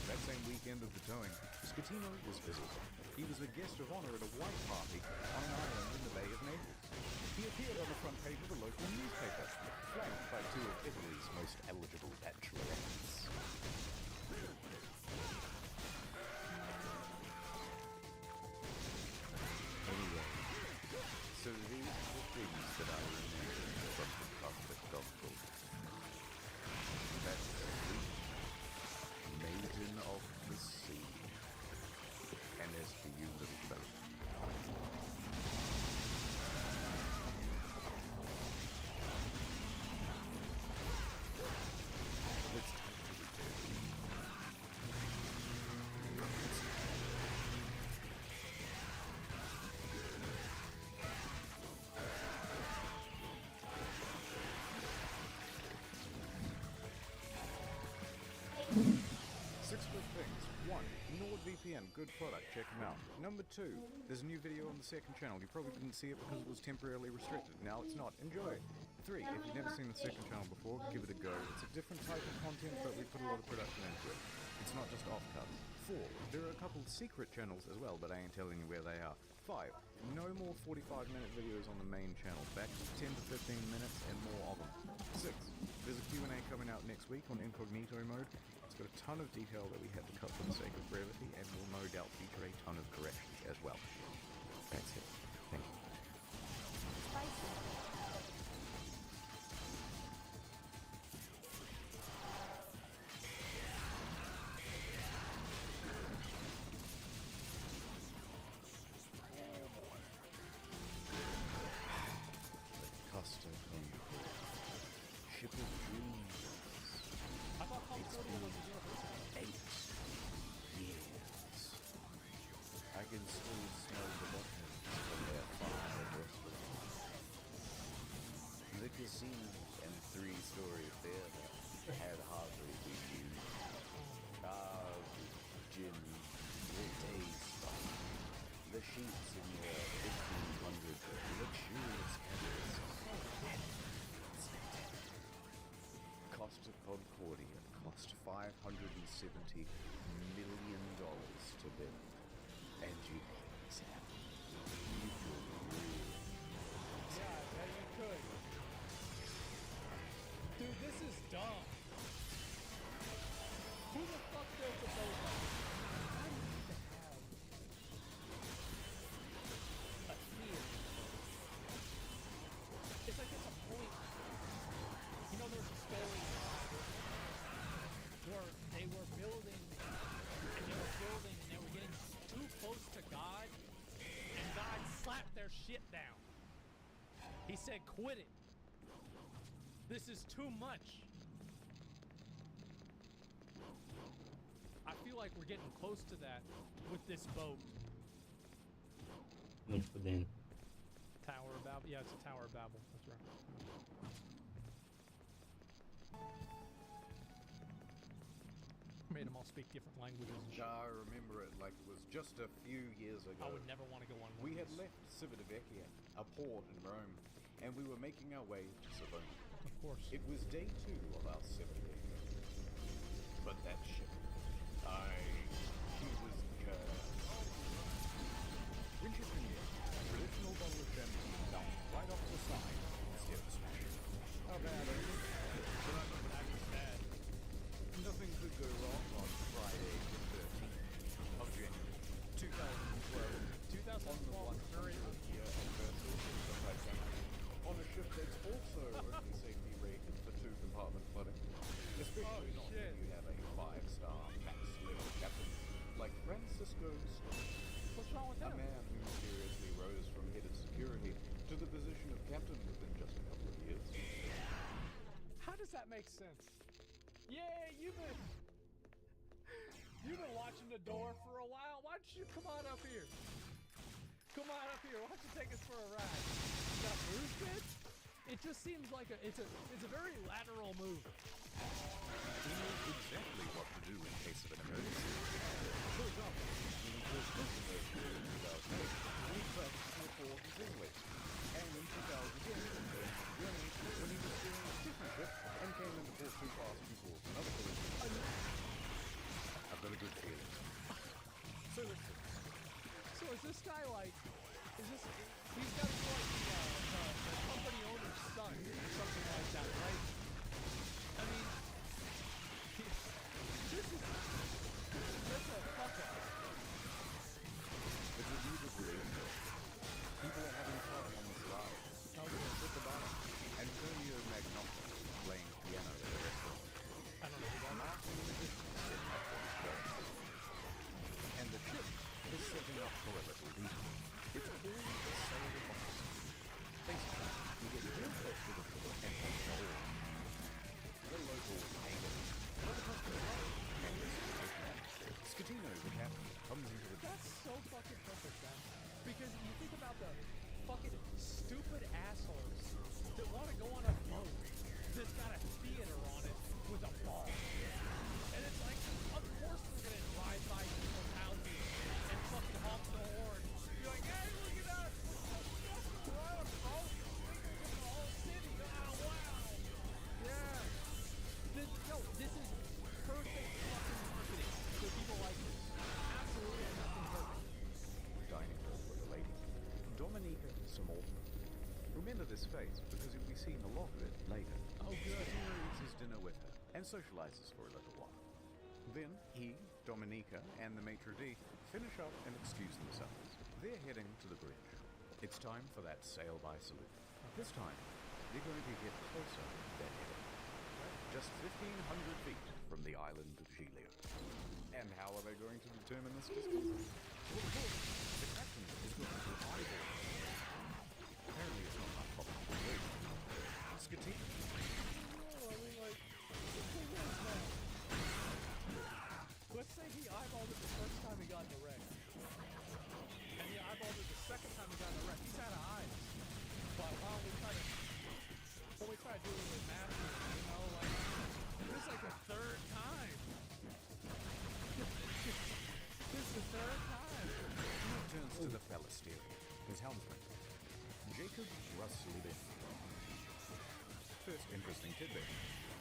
That same weekend of the towing, Scatino was visible. He was a guest of honor at a white party on an island in the Bay of Naples. He appeared on the front page of a local newspaper, flanked by 2 of Italy's most eligible bachelorettes. Anyway, so these are the things that I remember from the Catholic Gospel. That sweet maiden of the sea. And as for you, little boat. Let's VPN, good product, check them out. Number 2, there's a new video on the second channel. You probably didn't see it because it was temporarily restricted. Now it's not. Enjoy. 3, if you've never seen the second channel before, give it a go. It's a different type of content, but we put a lot of production into it. It's not just off-cut. 4, there are a couple secret channels as well, but I ain't telling you where they are. 5, no more 45-minute videos on the main channel. Back to 10 to 15 minutes and more of them. 6, there's a Q&A coming out next week on incognito mode. It's got a ton of detail that we had to cut for the sake of brevity, and will no doubt feature a ton of corrections as well. That's it. Thank you. Costa Concord. Ship of dreams. I thought Concordia was a university. 8 years. I can still smell the buttons from their 5 restaurants. The casinos and 3-story theater had hardly been used. Cars, gin, the day spa, the sheets in your 1500 luxurious cabins. Costa Concordia cost $570 million to build, and you Sam, you could really. Yeah, I bet you could. Dude, this is dumb. Who the fuck built a boat like this? I need to have a theater. It's like it's a point. You know, there's a story where they were building and they were getting too close to God, and God slapped their shit down. He said, quit it. This is too much. I feel like we're getting close to that with this boat. Muito por dentro. Tower of Babel? Yeah, it's a Tower of Babel. That's right. Made them all speak different languages and shit. I remember it like it was just a few years ago. I would never want to go on one We of had these. left Civitavecchia, a port in Rome, and we were making our way to Savona. Of course. It was day 2 of our 7-day trip. But that ship, he was cursed. Winter Premiere, traditional bottle of champagne dumped right off the side instead of smashing. How bad, eh? But I'm not that was bad. Nothing could go wrong on Friday the 13th of January, 2012. 2012 is very 100-year anniversary of the Titanic. On a ship that's also only safety rated for 2-compartment flooding. Especially not if you have a 5-star max level captain like Francisco Scott. What's wrong with A him? man who mysteriously rose from head of security to the position of captain within just a couple of years. How does that make sense? Yeah, you've been watching the door for a while. Why don't you come on up here? Come on up here. Why don't you take us for a ride? You got booze, bitch? It just seems like it's a very lateral move. He knows exactly what to do in case of an emergency. For example, when he first went to the tour in 2008, he practiced in the port in Italy. And in 2010, in Germany, when he was doing a different trip and came into port too fast before another collision. I've got a good feeling. So is this guy like? He's got to be like the company owner's son or something like that, right? I mean, that's a fuck up. It's a beautiful evening. People are having fun on this ride. Oh, place because he'll be seeing a lot of it later. Oh, good. Skatino eats his dinner with her and socializes for a little while. Then he, Dominica, and the maitre d' finish up and excuse themselves. They're heading to the bridge. It's time for that sail-by salute. This time, they're going to get closer than ever. Just 1,500 feet from the island of Giglio. And how are they going to determine this distance? Well, of course, the captain is going to eyeball. Apparently it's not my problem to do. Skatino. Let's say he eyeballed it the first time he got in the wreck. And he eyeballed it the second time he got in the wreck. He's out of eyes. But why don't we try to do it with Matthew, you know, like, this is like the third time. This is the third time. He turns to the fella steering, his helmsman, Jacob Ruslin. First interesting tidbit.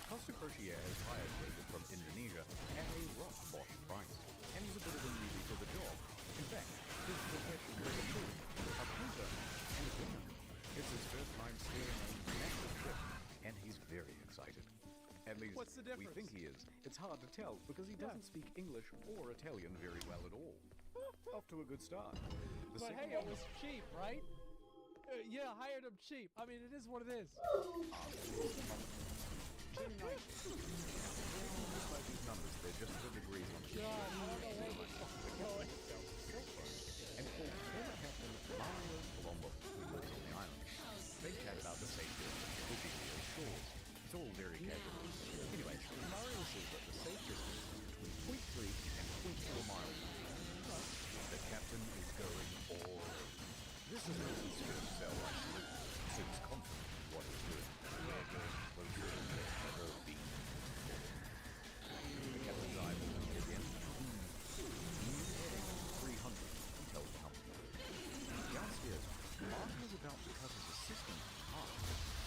Costa Crociere has hired Jacob from Indonesia at a rock bottom price, and he's a bit of a newbie for the job. In fact, his profession is a crew, a painter, and a swimmer. It's his first time steering a massive ship, and he's very excited. At least, what's the difference? We think he is. It's hard to tell because he doesn't speak English or Italian very well at all. Off to a good start. But hey, it was cheap, right? Yeah, hired him cheap. I mean, it is what it is. Despite these numbers, they're just the degrees on the God, I don't know where this is going. And for former Captain Mario Colombo, who lives on the island, they chat about the safety of the Giglio shores. It's all very casual. Anyway, Mario says that the safe distance is between 0.3 and 0.4 miles. The captain is going all in. This is not his first sail like salute, so he's confident in what he's doing. We're going closer than they've ever been. The captain's eye will look again. New heading 300, he tells the helmsman. Downstairs, Martin is about to cut his assistant in half.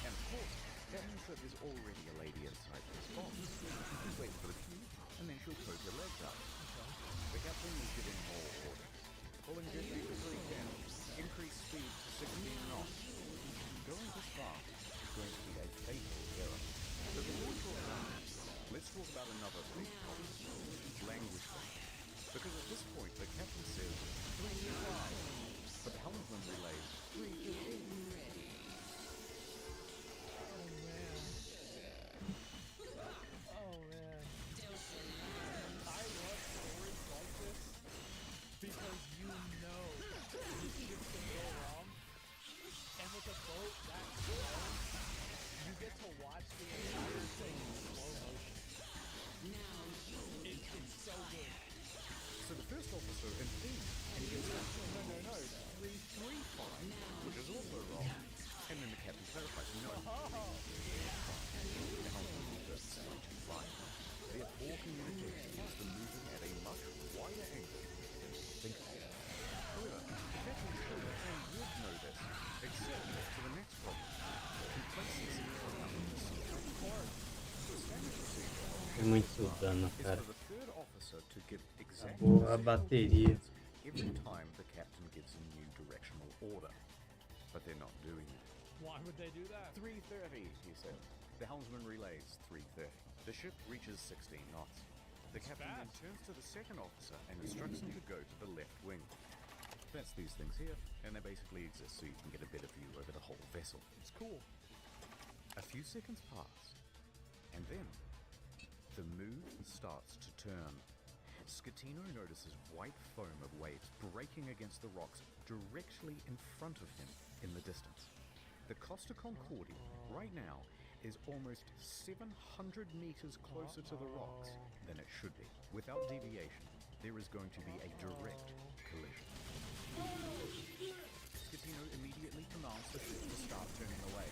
And of course, that means that there's already a lady inside this box. He's waiting for the cue, and then she'll poke her legs out. The captain is giving more orders. Pulling gently to 310. Increase speed to 16 knots. Going this fast is going to be a fatal error. So before we talk about this, let's talk about another big problem. Language thing. Because at this point, the captain says 325, but the helmsman relays 315. Oh man. I love stories like this because you know this shit's gonna go wrong. And with a boat that slow, you get to watch the entire thing in slow motion. It's so good. So the first officer in theme, and he goes, no, 335, which is also wrong. And then the captain clarifies, no. The helmsman reverts stage and flying. Their poor communication is the moving at a much wider angle. Think of it. However, the captain is sure that they would know this, except for the next problem. Complacency from numbers. Of course. So a standard procedure É muito dano, is cara. for the third officer to give exact Acabou a bateria. every time the captain gives a new directional order. But they're not doing it. Why would they do that? 330, he said. The helmsman relays 330. The ship reaches 16 knots. The captain then turns to the second officer and instructs him to go to the left wing. That's these things here, and they basically exist so you can get a better view over the whole vessel. It's cool. A few seconds pass, and then the mood starts to turn. Skatino notices white foam of waves breaking against the rocks directly in front of him in the distance. The Costa Concordia, right now, is almost 700 meters closer to the rocks than it should be. Without deviation, there is going to be a direct collision. Skatino immediately commands the ship to start turning away.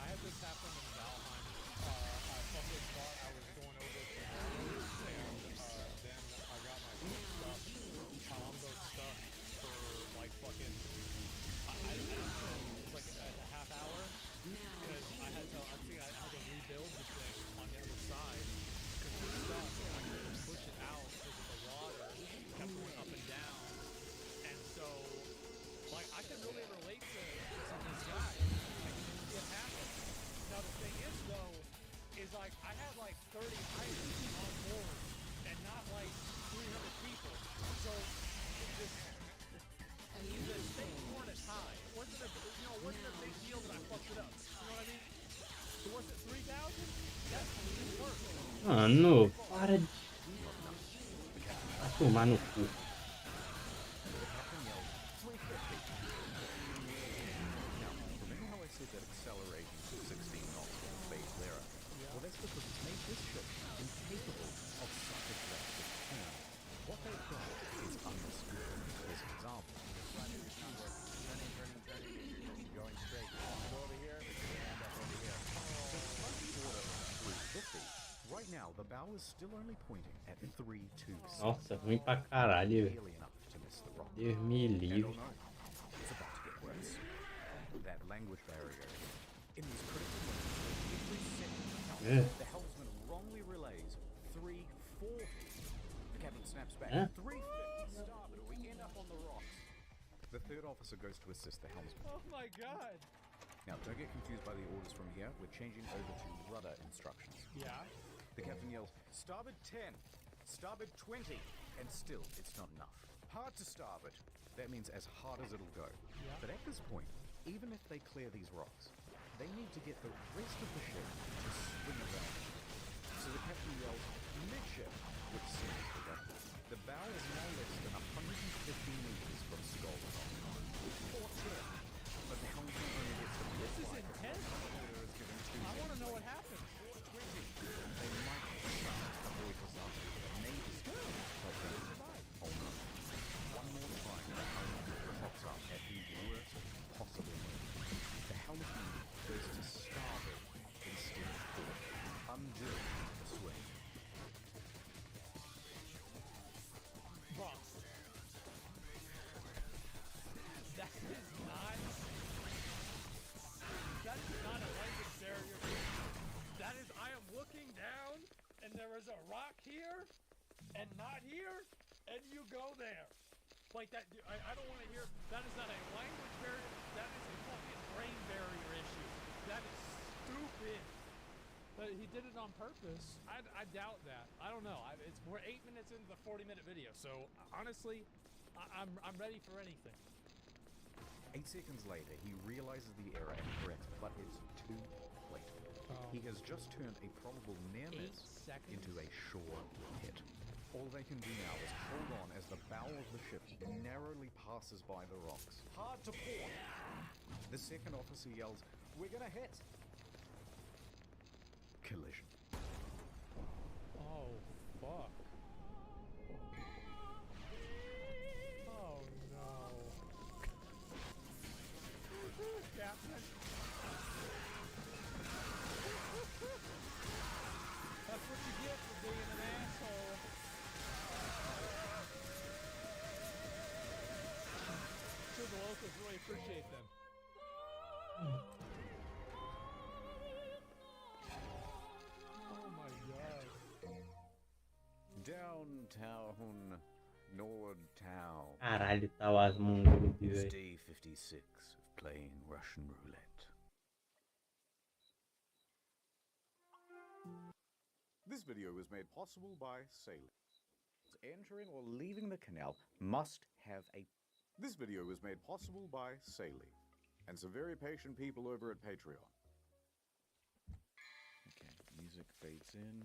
I had this happen in Valheim. I fucking thought I was going over to Norway, and then I got my boat stuck. My longboat stuck for like fucking. It was like a half hour because I had to rebuild the thing on the other side because it was stuck and I couldn't push it out because of the water kept going up and down, and so like I can really relate to this guy. Like, it Mano, para de. Vai tomar no cu. The captain yells, 350. Now, remember how I said that accelerating to 16 knots was a fake error? Well, that's because it's made this ship incapable of such a drastic turn. What they've got is understeer. Here's an example. It's not working. Turning, and you're just going straight. You want to go over here, but you're going to end up over here. Despite the order of 350, right now the bow is still only pointing at 327. Nossa, ruim pra caralho, velho. Nearly enough to miss the rock. Deus me And livre. oh no, it's about to get worse. That language barrier. In these critical moments, every second counts. Yeah. The helmsman wrongly relays 340. The captain snaps back. Yeah. 350 starboard, or we end up on the rocks. The third officer goes to assist the helmsman. Oh my god. Now, don't get confused by the orders from here. We're changing over to rudder instructions. Yeah. The captain yells, starboard 10, starboard 20, and still it's not enough. Hard to starboard. That means as hard as it'll go. Yeah. But at this point, even if they clear these rocks, they need to get the rest of the ship to swing around. So the captain yells, midship, which seems to go. The bow is now less than 150 meters from Skull Top. 410. But the helmsman only gets a This is intense. is given 2 I want to know what happened. 420. They might avoid disaster, but maybe still help them survive. Oh no. One more time, the helmsman pops up at the worst possible moment. The helmsman goes to starboard instead of port, undoing the swing. Boss. That is not a language barrier. That is, I am looking down, and there is a rock here, and not here, and you go there. Like that, I don't want to hear, that is not a language barrier, that is a fucking brain barrier issue. That is stupid. But he did it on purpose. I doubt that. I don't know. We're 8 minutes into the 40-minute video, so honestly, I'm ready for anything. 8 seconds later, he realizes the error and corrects it, but it's too late. He has just turned a probable near-miss 8 seconds? into a sure hit. All they can do now is hold on as the bow of the ship narrowly passes by the rocks. Hard to port! The second officer yells, "We're gonna hit!" Collision. Oh, fuck. Oh, no. Captain. That's what you get for being an asshole. I'm sure the locals really appreciate them. Oh my god. Downtown, Nordtown. Caralho, tá o Asmongold, It's velho. day 56 of playing Russian roulette. This video was made possible by sailors. Entering or leaving the canal must have a... This video was made possible by Sailey and some very patient people over at Patreon. Okay, music fades in.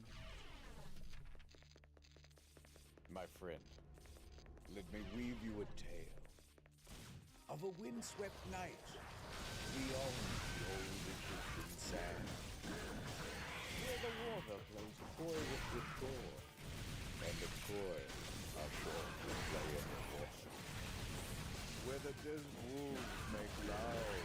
My friend, let me weave you a tale of a windswept night beyond the old Egyptian sand, where the water plays coy with the shore, and the coy are sure to play in the water, where the desert wolves make loud.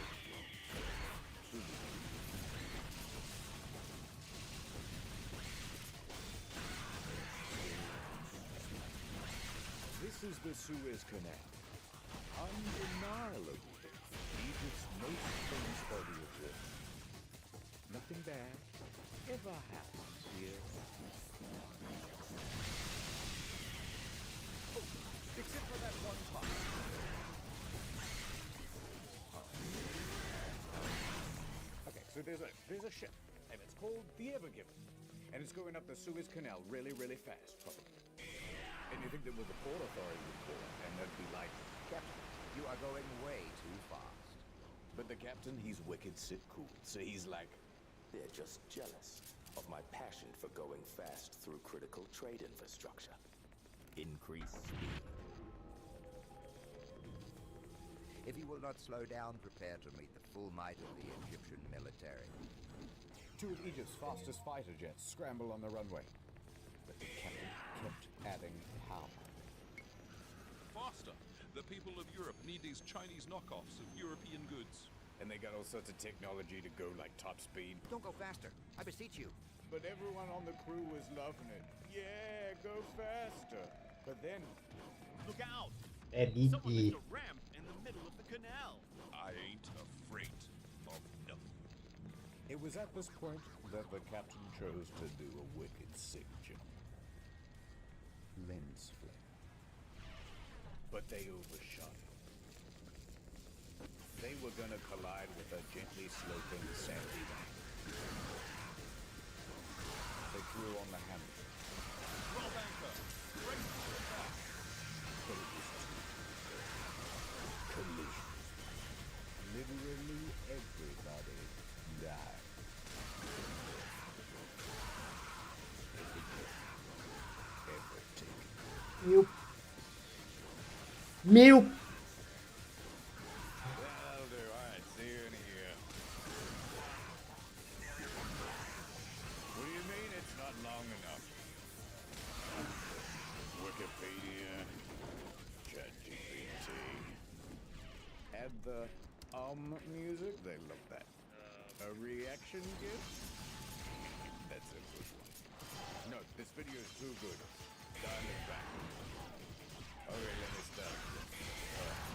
This is the Suez Canal, undeniably Egypt's most famous body of water. Nothing bad ever happens here. Oh, except for that one time. Okay, so there's a ship, and it's called the Ever Given, and it's going up the Suez Canal really, really fast, probably. And you think that with the Port Authority would call it, and they'd be like, "Captain, you are going way too fast." But the captain, he's wicked sit cool, so he's like, "They're just jealous. of my passion for going fast through critical trade infrastructure. Increase speed. If you will not slow down, prepare to meet the full might of the Egyptian military. Two of Egypt's fastest fighter jets scramble on the runway. But the captain kept adding power. Faster! The people of Europe need these Chinese knockoffs of European goods. And they got all sorts of technology to go like top speed. Don't go faster, I beseech you. But everyone on the crew was loving it. Yeah, go faster. But then... Look out! Someone left a ramp in the middle of the canal. I ain't afraid of nothing. It was at this point that the captain chose to do a wicked signature. Lens flare. But they overshot it. They were gonna collide with a gently sloping sandy bank. They threw on the hammer. Drop anchor! Brace for impact! But it was too late. Collision. Literally everybody died. Meu. Meu. That'll do. Alright, see you in here. What do you mean it's not long enough? Wikipedia, ChatGPT. Add the music. They love that. A reaction GIF? That's a good one. No, this video is too good. Dial it back. Okay, let me start.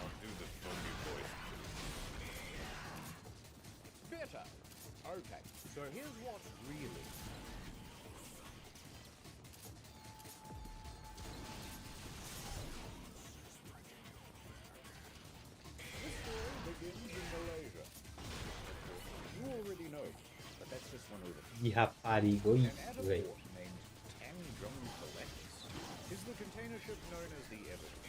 I'll do the phony voice. Better. Okay, so here's what's really... This story begins in Malaysia. You already know, but that's just one of the... Que rapariga, An isso, velho. airport named Tanjung Collects is the container ship known as the Everton.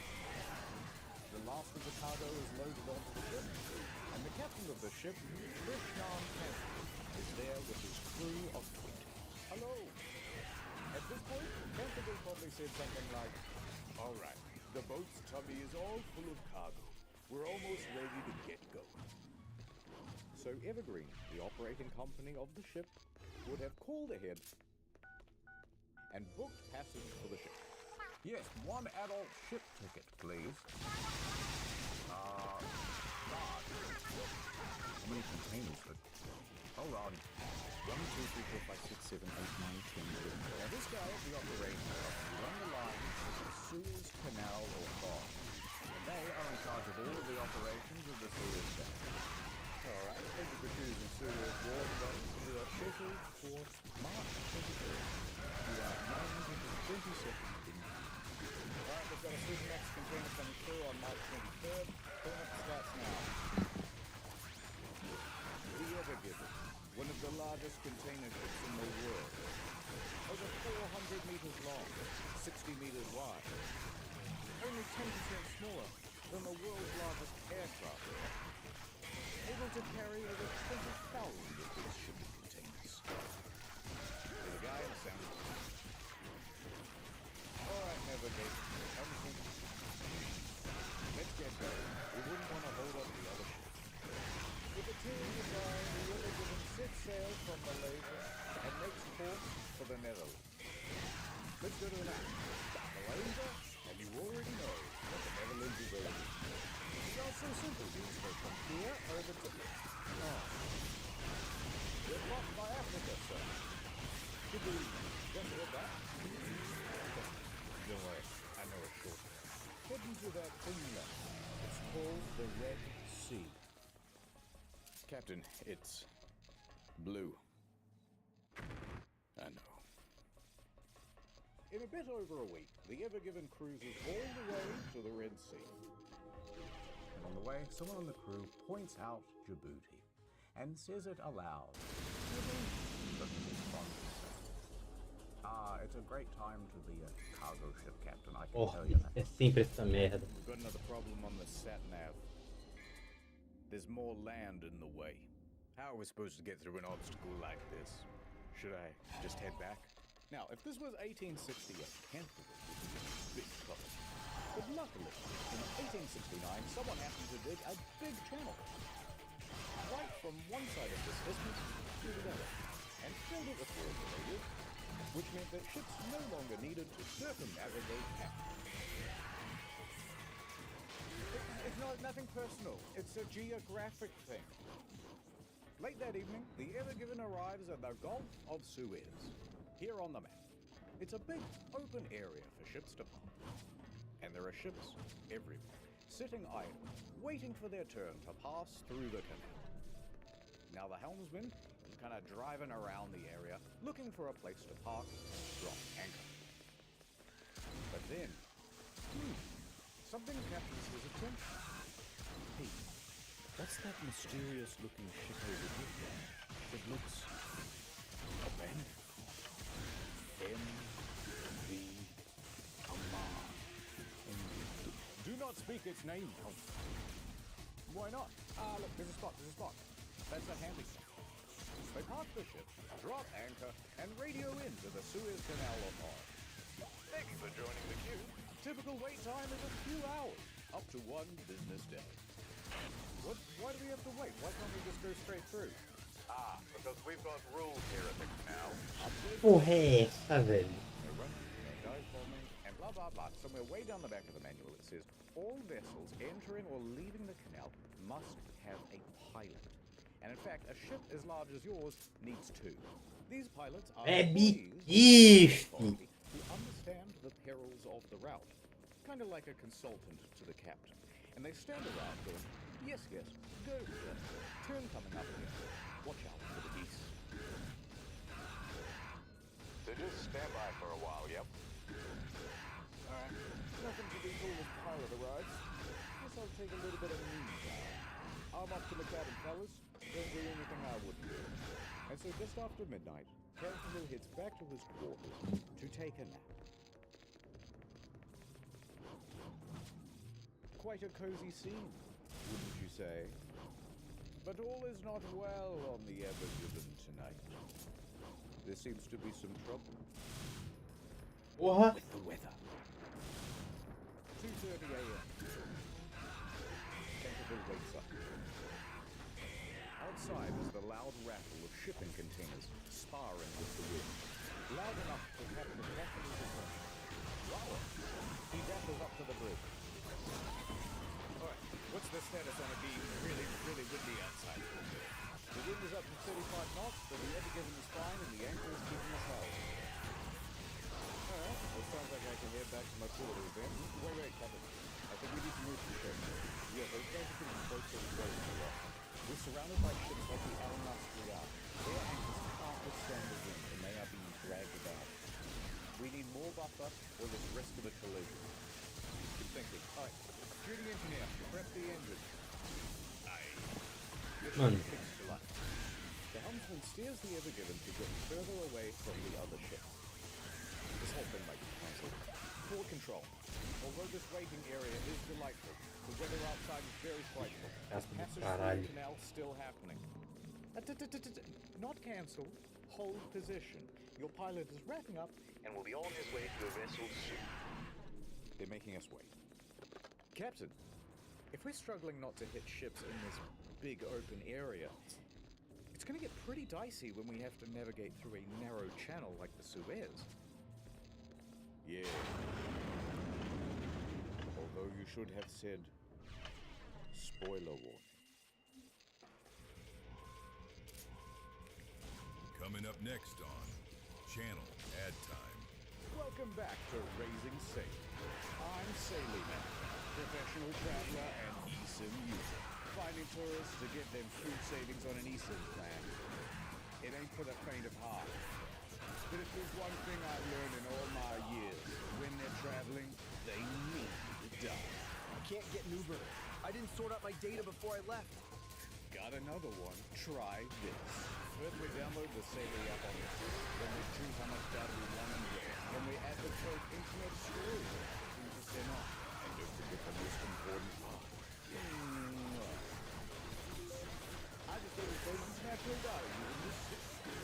The last of the cargo is loaded onto the ship, and the captain of the ship, Krishnan Kanti, is there with his crew of 20. Hello! At this point, Kanti will probably said something like, all right, the boat's tubby is all full of cargo. We're almost ready to get going. So Evergreen, the operating company of the ship, would have called ahead and booked passage for the ship. Yes, one adult ship ticket, please. God. How many containers could... Hold on. 1, 2, 3, 4, 5, 6, 7, 8, 9, 10, 11. Now this guy at the operating company run the lines of Suez Canal or Bond. And they are in charge of all of the operations of the Suez Canal. Alright, thank you for choosing Suez Wharf. We are scheduled for March 23rd. We are 922nd in. Alright, we've got a Suezmax container coming through on March 23rd. Pulling up the stats now. The Evergiven, one of the largest container ships in the world. Over 400 meters long, 60 meters wide. Only 10% smaller than the world's largest aircraft. Able to carry over 20,000 of these shipping containers. There's a guy in the sound. Alright, navigate. Let's get going. We wouldn't want to hold up the other ship. With the team designed, the Evergiven sets sail from Malaysia and makes course for the Netherlands. Let's go to an app. Malaysia, and you already know that the Netherlands is over. It's not so simple these days. From here over to... Oh. We're blocked by Africa, sir. Could we just head back? Don't worry, I know it's short. Head into that inlet. It's called the Red Sea. Captain, it's blue. I know. In a bit over a week, the Evergiven cruises all the way to the Red Sea. And on the way, someone on the crew points out Djibouti and says it aloud. It's a great time to be a cargo ship captain, I can tell you that. É sempre essa merda. We've got another problem on the sat-nav. There's more land in the way. How are we supposed to get through an obstacle like this? Should I just head back? Now, if this was 1868, Canterbury would be a big trouble. But luckily, in 1869, someone happened to dig a big channel right from one side of this isthmus to the other, and filled it with water, which meant that ships no longer needed to circumnavigate Canada. It's nothing personal. It's a geographic thing. Late that evening, the Ever Given arrives at the Gulf of Suez, here on the map. It's a big, open area for ships to park. And there are ships everywhere, sitting idle, waiting for their turn to pass through the canal. Now the helmsman is kind of driving around the area, looking for a place to park and drop anchor. But then, something captures his attention. Hey, what's that mysterious-looking ship over here? It looks abandoned. M.V. Command. Do not speak its name. Oh. Why not? Look, there's a spot. That's a handy spot. They park the ship, drop anchor, and radio into the Suez Canal of Horas. Thank you for joining the queue. Typical wait time is a few hours, up to 1 business day. Why do we have to wait? Why can't we just go straight through? Because we've got rules here at the canal. Oh, hey, Kevin. No running, no dive bombing, and blah, blah, blah. Somewhere way down the back of the manual it says, all vessels entering or leaving the canal must have a pilot. And in fact, a ship as large as yours needs 2. These pilots are employees who understand the perils of the route. Kind of like a consultant to the captain. And they stand around going, yes, go here. Turn coming up here. Watch out for the geese. So just stand by for a while, yep? Alright, nothing to be cool as pilot arrives. Guess I'll take a little bit of me time. I'm up to the cabin, fellas. Don't do anything I wouldn't do. And so just after midnight, Campbell heads back to his quarters to take a nap. Quite a cozy scene, wouldn't you say? But all is not well on the Ever Given tonight. There seems to be some trouble. What? With the weather. 2:30 a.m. Campbell wakes up. Outside is the loud rattle of shipping containers sparring with the wind. Loud enough to have the captain's attention. Wow! He dapples up to the bridge. Alright, what's the status on it being really windy outside? The wind is up to 35 knots, but the Ever Given is fine and the anchor is keeping us held. Alright, well, sounds like I can head back to my quarters then. Wait, Captain. I think we need to move the ship. Yeah, those guys are pretty close to the boat. We're surrounded by ships like the algumas. Their anchors can't withstand the wind and they are being dragged about. We need more buffer or there's risk of a collision. Good thinking. Alright, duty engineer, prep the engine. Aye. The helmsman steers the Ever Given to get further away from the other ship. This whole thing might be cancelled. Port control. Although this waiting area is delightful, the weather outside is very frightful. Passage through the canal still happening. Not cancelled. Hold position. Your pilot is wrapping up and will be on his way to your vessel soon. They're making us wait. Captain, if we're struggling not to hit ships in this big open area, it's going to get pretty dicey when we have to navigate through a narrow channel like the Suez. Yeah. Although you should have said, spoiler warning. Coming up next on Channel Ad Time. Welcome back to Raising Sail. I'm Sailor, professional traveler and eSIM user. Finding tourists to get them food savings on an eSIM plan. It ain't for the faint of heart. But if there's one thing I've learned in all my years, when they're traveling, they need to die. I can't get an Uber. I didn't sort out my data before I left. Got another one. Try this. First we download the Sailor app on your phone. Then we choose how much data we want and where. Then we add the code Internet Storage. 3% off. And don't forget the most important part. I just did a natural data using this system.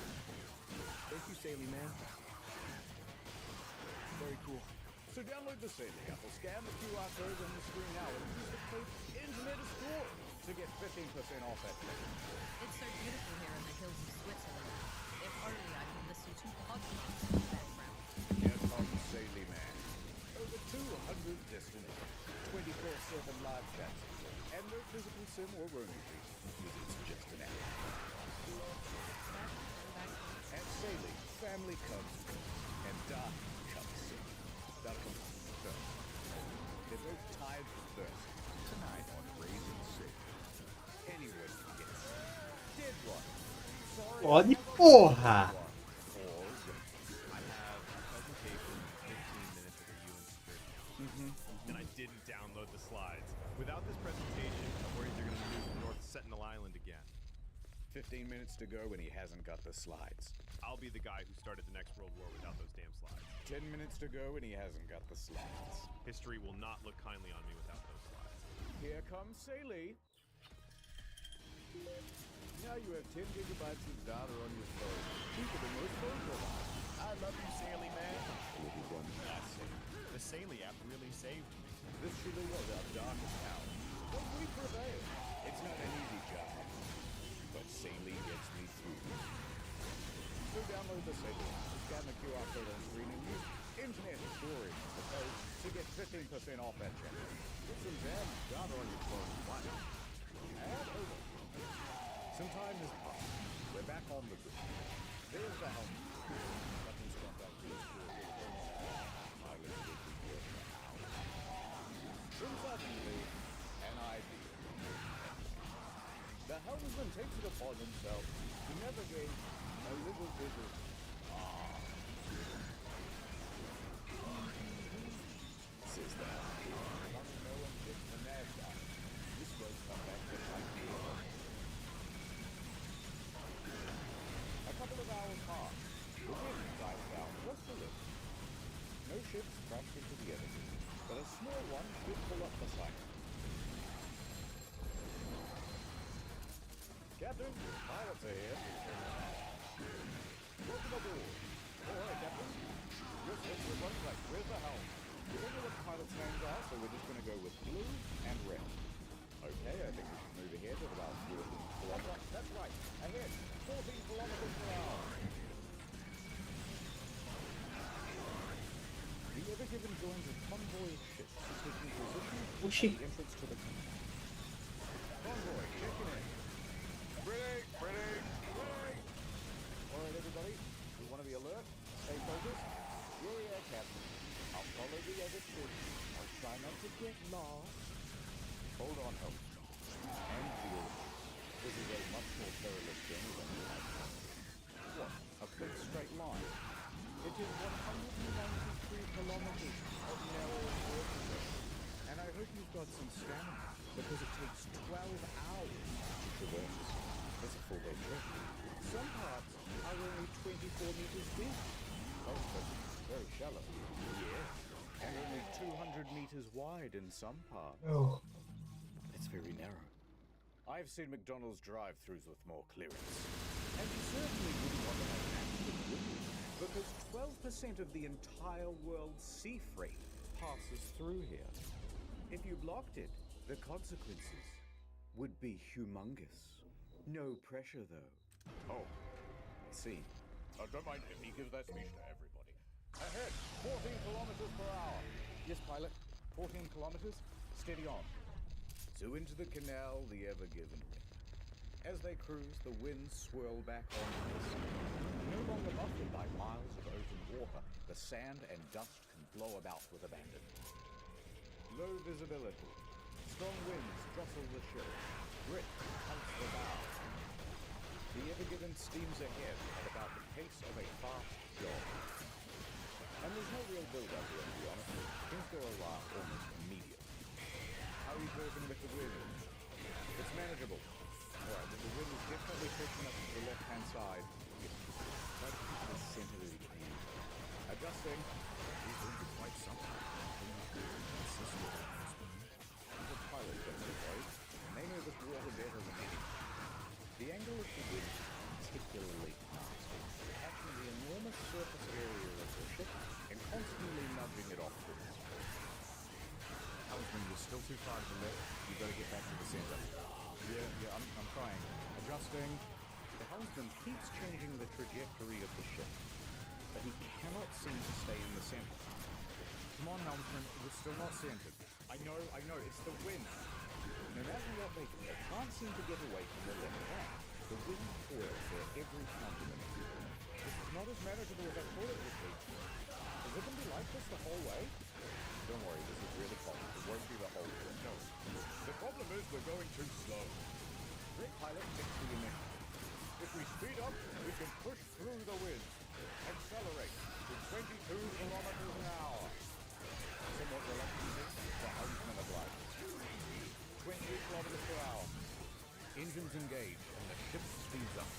very cool. So download the Sailey app or scan the QR code on the screen now and use the code INTERNETEXPLORER to get 15% off that trip. It's so beautiful here in the hills of Switzerland. If only I could listen to podcasts in the background. Here comes Sailey Man. Over 200 destinations, 24/7 live chats, and no physical sim or roaming fees, because it's just an app. At Sailey, family comes first, and dark comes second. Dark comes first. They're both tied for first. Tonight on Raising Six. Anyone can get it. Dead one. Sorry. อ๋อนี่โป้ห่า I have a presentation in 15 minutes at the UN security. And I didn't download the slides. Without this presentation, I'm worried they're going to move North Sentinel Island again. 15 minutes to go and he hasn't got the slides. I'll be the guy who started the next World War without those damn slides. 10 minutes to go and he hasn't got the slides. History will not look kindly on me without those slides. Here comes Sailey. Now you have 10 gigabytes of data on your phone. Cheaper than most phone providers. I love you, Sailey man. With one last thing. The Sailey app really saved me. This surely was our darkest hour. But we prevailed. It's not an easy job. But Sailey gets me through. So download the Sailey app, scan the QR code on screen, and use Internet Explorer as the code to get 15% off that channel. Get some damn data on your phone. Why not? And over. Some time has passed. We're back on the grid. There's the helmet. Nothing's gone back to its pilots will be here for hours. Then suddenly, an idea. The helmsman takes it upon himself to navigate a little bit of says the helmsman. No one gets the nav down. This won't come back to life. A couple of hours pass. The wind dies down just a little. No ships crashed into the enemy, but a small one did pull up beside it. Captain, pilots are here. Welcome aboard. All right, Captain. Your ships are one place. Where's the helm? We don't know what the pilots' names are, so we're just going to go with blue and red. Okay, I think we should move ahead at about 14 kilometers. That's right. Ahead. 14 kilometers per hour. The Ever Given joins a convoy of ships taking position at the entrance to the canal. Convoy, checking in. Break, break, break. All right, everybody. We want to be alert. Stay focused. You're air captain. I'll follow the other ships. I'll try not to get lost. Hold on, help. And feel. This is a much more perilous journey than you might think. What? A big straight line? It is 193 kilometers of narrow waterway. And I hope you've got some stamina, because it takes 12 hours to traverse. It's a full-day trip. Some parts are only 24 meters deep. Oh, but very shallow. Yeah. And only 200 meters wide in some parts. Oh. It's very narrow. I've seen McDonald's drive-thrus with more clearance. And you certainly wouldn't want to have an accident, would you? Because 12% of the entire world's sea freight passes through here. If you blocked it, the consequences would be humongous. No pressure, though. Oh, I see. Oh, don't mind him. He gives that speech to everybody. Ahead, 14 kilometers per hour. Yes, pilot. 14 kilometers. Steady on. So into the canal, the Ever Given went. As they cruise, the winds swirl back onto the sea. No longer muffled by miles of open water, the sand and dust can blow about with abandon. Low visibility. Strong winds jostle the ship. Grit hunts the bow. The Ever Given steams ahead at about the pace of a fast jog. And there's no real build-up here, to be honest. Things go almost immediately. How are you coping with the wind? It's manageable. Alright, but the wind is definitely pushing up to the left-hand side. Try to keep the center of the can. Adjusting. These winds are quite something. The pilot gets it right, and they know this water better than anyone. The angle of the wind is particularly nasty, catching the enormous surface area of the ship and constantly nudging helmsman keeps changing the trajectory of the ship, but he cannot seem to stay in the center. Come on, helmsman, we're still not centered. I know, it's the wind. No matter what they do, they can't seem to get away from the left bank. The wind coils their every counterminute. This is not as manageable as I thought it would be. Is it going to be like this the whole way? Don't worry, this is really cold. It won't be the whole trip. No. The problem is we're going too slow. Great pilot, fix the ignition. If we speed up, we can push through the wind. Accelerate to 22 kilometers an hour. Somewhat reluctantly, the helmsman obliges. 20 kilometers per hour. Engines engaged, and the ship speeds up.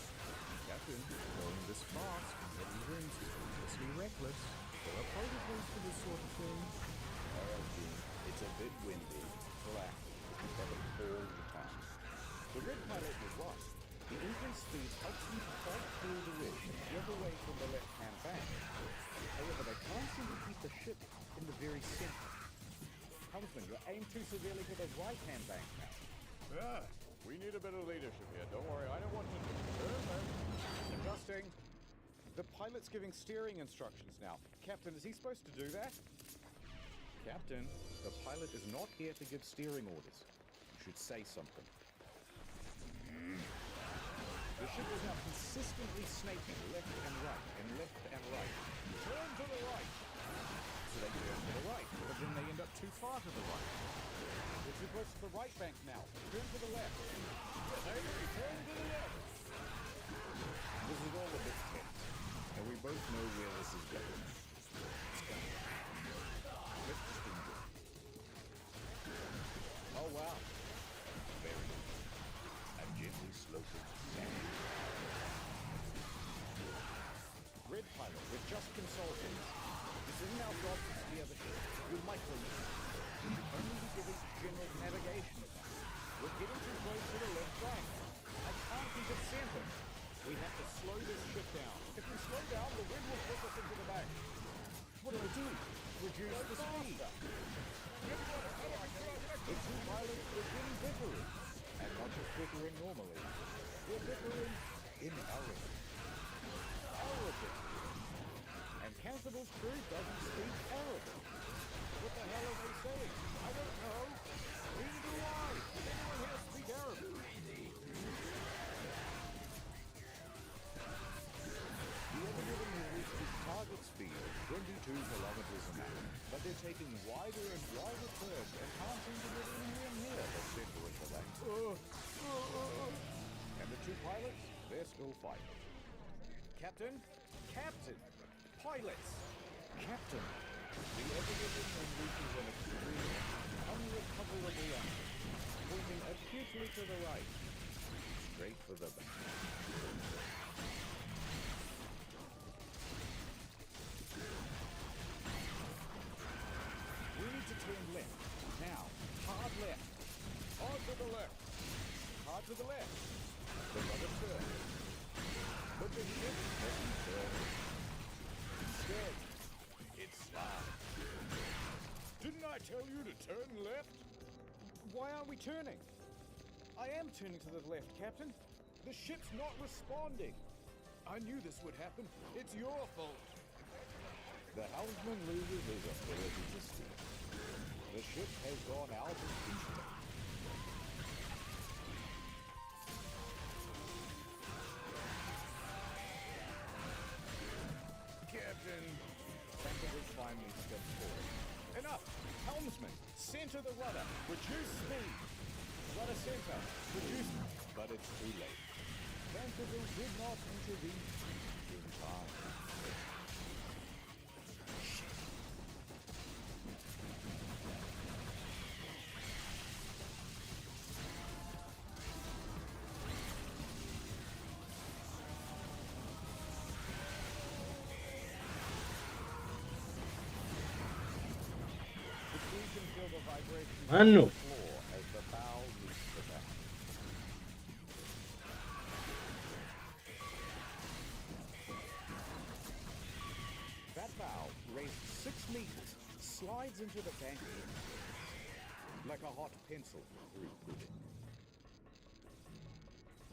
Captain, going this fast, heavy winds is obviously reckless. There are protocols for this sort of thing. It's a bit windy. Relax. It's better all the time. The red pilot was right. The increased speed helps them to fight through the ridge and get away from the left-hand bank. However, they can't seem to keep the ship in the very center. Helmsman, you're aimed too severely to the right-hand bank now. We need a bit of leadership here. Don't worry, I know what to do. Turn left. Adjusting. The pilot's giving steering instructions now. Captain, is he supposed to do that? Captain, the pilot is not here to give steering orders. You should say something. The ship is now consistently snaking left and right, and left and right. Turn to the right. So they turn to the right, but then they end up too far to the right. They're too close to the right bank now. Turn to the left. Turn to the left. This is all a bit tense, and we both know where this is going. Let's just enjoy. Oh wow. Very good. And gently sloping sand. Red pilot, we're just consulting. This isn't our job to steer the ship. You're micro-leading. We should only be giving general navigation advice. We're getting too close to the left bank. I can't keep it centered. We have to slow this ship down. If we slow down, the wind will push us into the bank. What do I do? Reduce the speed. The two pilots are getting bickering. And not just bickering normally. They're bickering in Arabic. Arabic. And Canstable's crew doesn't speak Arabic. What the hell are they saying? I don't know. Neither do I. Does anyone here speak Arabic? The Ever-Given has reached its target speed of 22 kilometers an hour, but they're taking wider and wider turns and can't seem to get anywhere near the center of the bank. And the two pilots, they're still fighting. Captain? Captain! Pilots! Captain! The Ever-Given reaches an extreme, unrecoverable angle, pointing acutely to the right, straight for the bank. We need to turn left. Now. Hard left. Hard to the left. Hard to the left. The rudder turn. But the ship doesn't turn. Instead, it slides. Didn't I tell you to turn left? Why aren't we turning? I am turning to the left, Captain. The ship's not responding. I knew this would happen. It's your fault. The helmsman loses his ability to steer. The ship has gone out of control. Captain. Canstable's finally steps forward. Enough! Helmsman, center the rudder. Reduce speed. Rudder center. Reduce... But it's too late. Canstable's did not intervene in time. Mano. As the bow meets the back. That bow, raised 6 meters, slides into the bank like a hot pencil through pudding.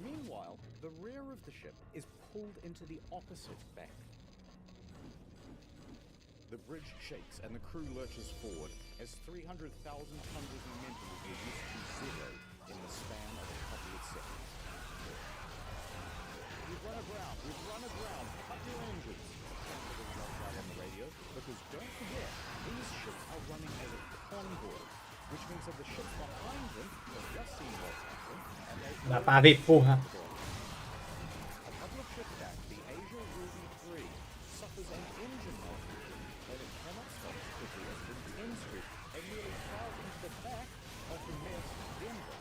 Meanwhile, the rear of the ship is pulled into the opposite bank. The bridge shakes and the crew lurches forward as 300,000 tons of momentum is reduced to zero in the span of a couple of seconds. We've run aground, cut your engines, Chancellor yells out on the radio, because don't forget, these ships are running as a convoy, which means that the ships behind them have just seen what's happening, and they... หน้าตาผิดปูฮะ A couple of ships back, the Asia Ruby 3 suffers an engine malfunction, and it cannot stop as quickly as the N-Street, and nearly flies into the back of the Maersk Denver.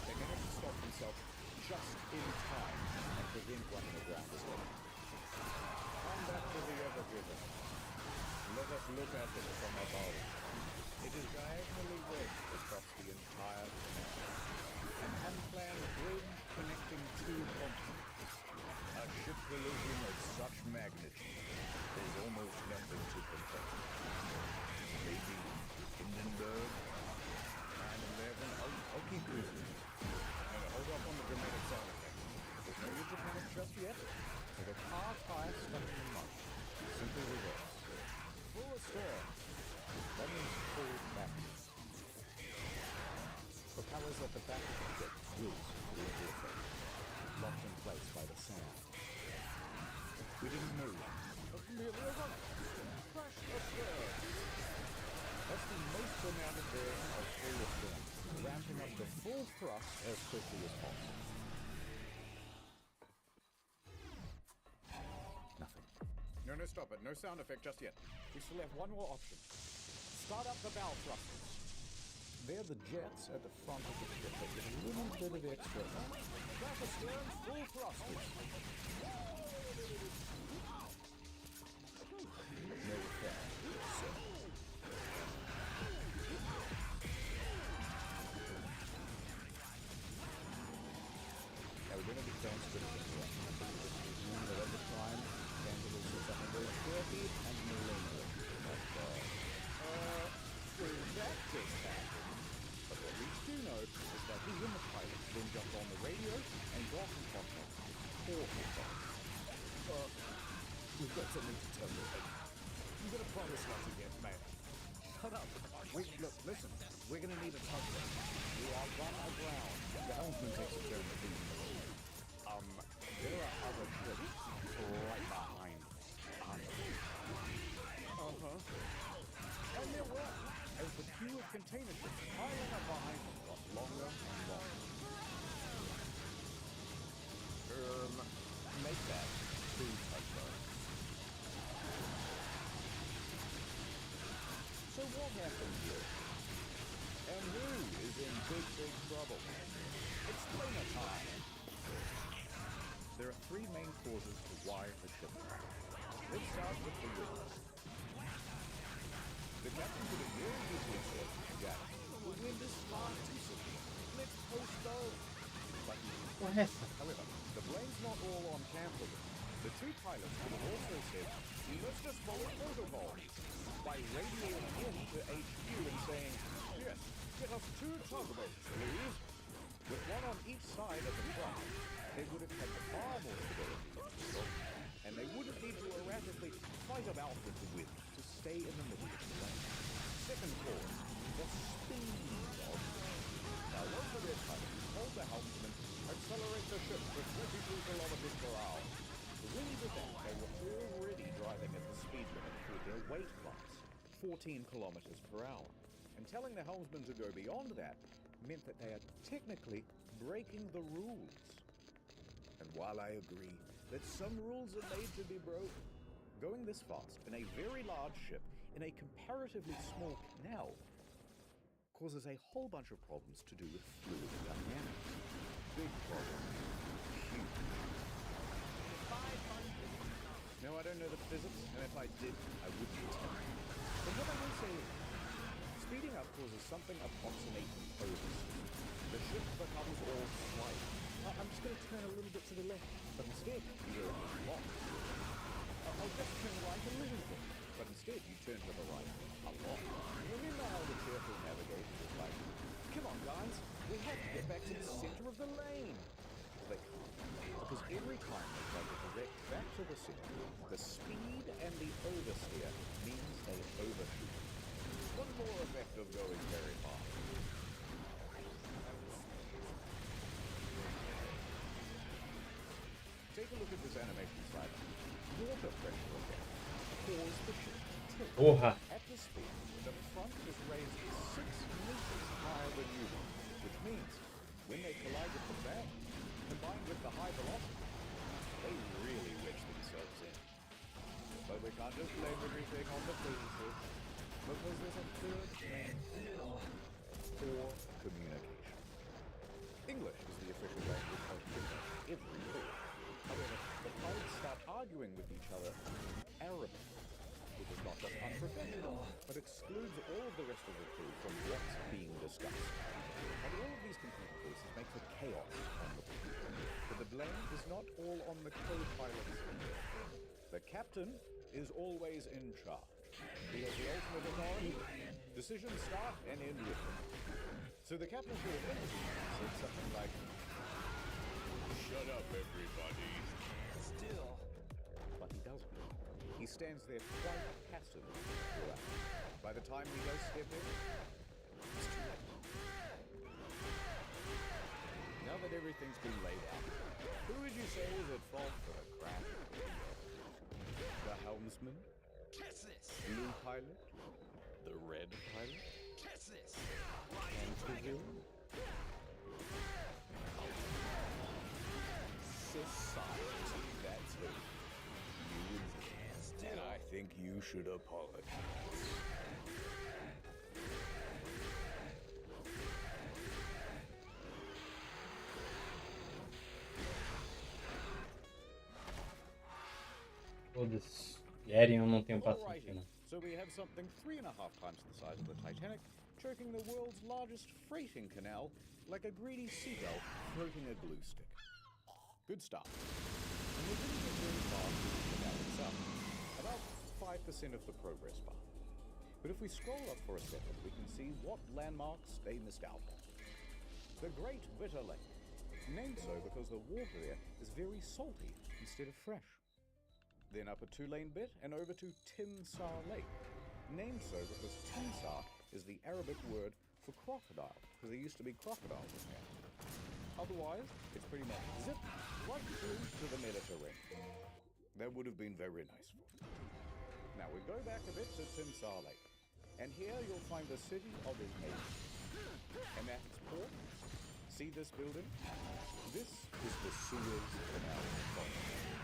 They're going to stop themselves just in time and prevent running aground as well. Come back to the other river. Let us look at it from above. It is diagonally wedged across the entire canal. An unplanned bridge connecting two continents. A ship collision of such magnitude, there's almost nothing to protect. Maybe Hindenburg, 9/11. I'll keep cruising. Now hold up on the dramatic sound effect. There's no need to panic just yet. With a car tire stuck in the mud. Simply reverse. Full astern. That means pull backwards. Propellers at the back of the ship whiz through the effect, locked in place by the sand. We didn't move. But nearly a runner. Crash astern. That's the most dramatic version of full astern, ramping up the full thrust as quickly as possible. Nothing. No, stop it. No sound effect just yet. We still have one more option. Start up the bow thrusters. They're the jets at the front of the ship that get a little bit of extra. Back astern, full thrusters. No effect. So. Now we're going to be done with it. Remember at the time, Angela said something very quirky and millennial. That just happened. But what we do know is that he and the pilot then jumped on the radio and got in contact with 4 people. We've got something to tell you. You've got to promise not to get mad. Shut up. Look, listen. We're going to need a tugboat. We are run aground. The helmsman takes a turn at being in the room. There are other ships right behind us. And there were, as the queue of container ships piling up behind them got longer and longer. Make that 2 tugboats. So what happened here? And who is in big trouble? Explainer time. There are 3 main causes to why the ship sank. Let's start with the wind. The captain did a very good research, Jack. The wind is far too severe. Let's postpone. But however, the blame's not all on Campbell. The 2 pilots could have also said, let's just follow protocol. By radioing in to HQ and saying, yes, get us 2 tugboats, please. With 1 on each side of the front, they would have had far more stability, and they wouldn't need to erratically fight about with the wind to stay in the middle of the lane. Second cause, the speed of it. Now, one of their pilots told the helmsman, accelerate the ship to 22 kilometers per hour. The wind did that. They were already driving at the speed limit for their weight class, 14 kilometers per hour. And telling the helmsman to go beyond that meant that they are technically breaking the rules. And while I agree that some rules are made to be broken, going this fast in a very large ship in a comparatively small canal causes a whole bunch of problems to do with fluid dynamics. Big problem. Huge. No, I don't know the physics, and if I did, I wouldn't tell you. But what I will say is, speeding up causes something approximating overspeed. The ship becomes all slight. I'm just going to turn a little bit to the left, but instead you go wrong. I'll just turn right a little bit, but instead you turn to the right a lot. Remember how the careful navigator is like, come on guys, we have to get back to the center of the lane. They can't. because every time they try to direct back to the center, the speed and the oversteer means they overshoot. One more effect of going very far. Take a look at this animation side. Water pressure effect. Cause the ship to tilt. Oha. At this speed, the front is raised 6 meters higher than usual, which means when they collide with the back, combined with the high velocity, they really wedge themselves in. But we can't just blame everything on the physicists, because there's a third main poor communication. English is the official language of every port. However, the pilots start arguing with each other in Arabic, which is not just unprofessional, but excludes all of the rest of the crew from what's being discussed. And all of these computer voices make for chaos on the board. But the blame is not all on the co-pilots either. The captain is always in charge. He has the ultimate authority. Decisions start and end with him. So the captain should have said something like, "Shut up, everybody." Still. But he doesn't. He stands there quite passive throughout. By the time he does step in, it's too late. Now that everything's been laid out, who would you say is at fault for the crash? The helmsman? Blue pilot? The red pilot? And the villain? Society, that's who. You win. And I think you should apologize. Foda-se. Eren eu não tenho paciência, não. So we have something 3.5 times the size of the Titanic, choking the world's largest freighting canal like a greedy seagull floating a glue stick. Good start. And we didn't get very far through the canal itself, about 5% of the progress bar. But if we scroll up for a second, we can see what landmarks they missed out on. The Great Bitter Lake, named so because the water there is very salty instead of fresh. Then up a 2-lane bit and over to Timsar Lake, named so because Timsar is the Arabic word for crocodile, because there used to be crocodiles in there. Otherwise, it's pretty much zip right through to the Mediterranean. That would have been very nice for you. Now we go back a bit to Timsar Lake, and here you'll find the city of Ilkay. And at its port, see this building? This is the Suez Canal Authority.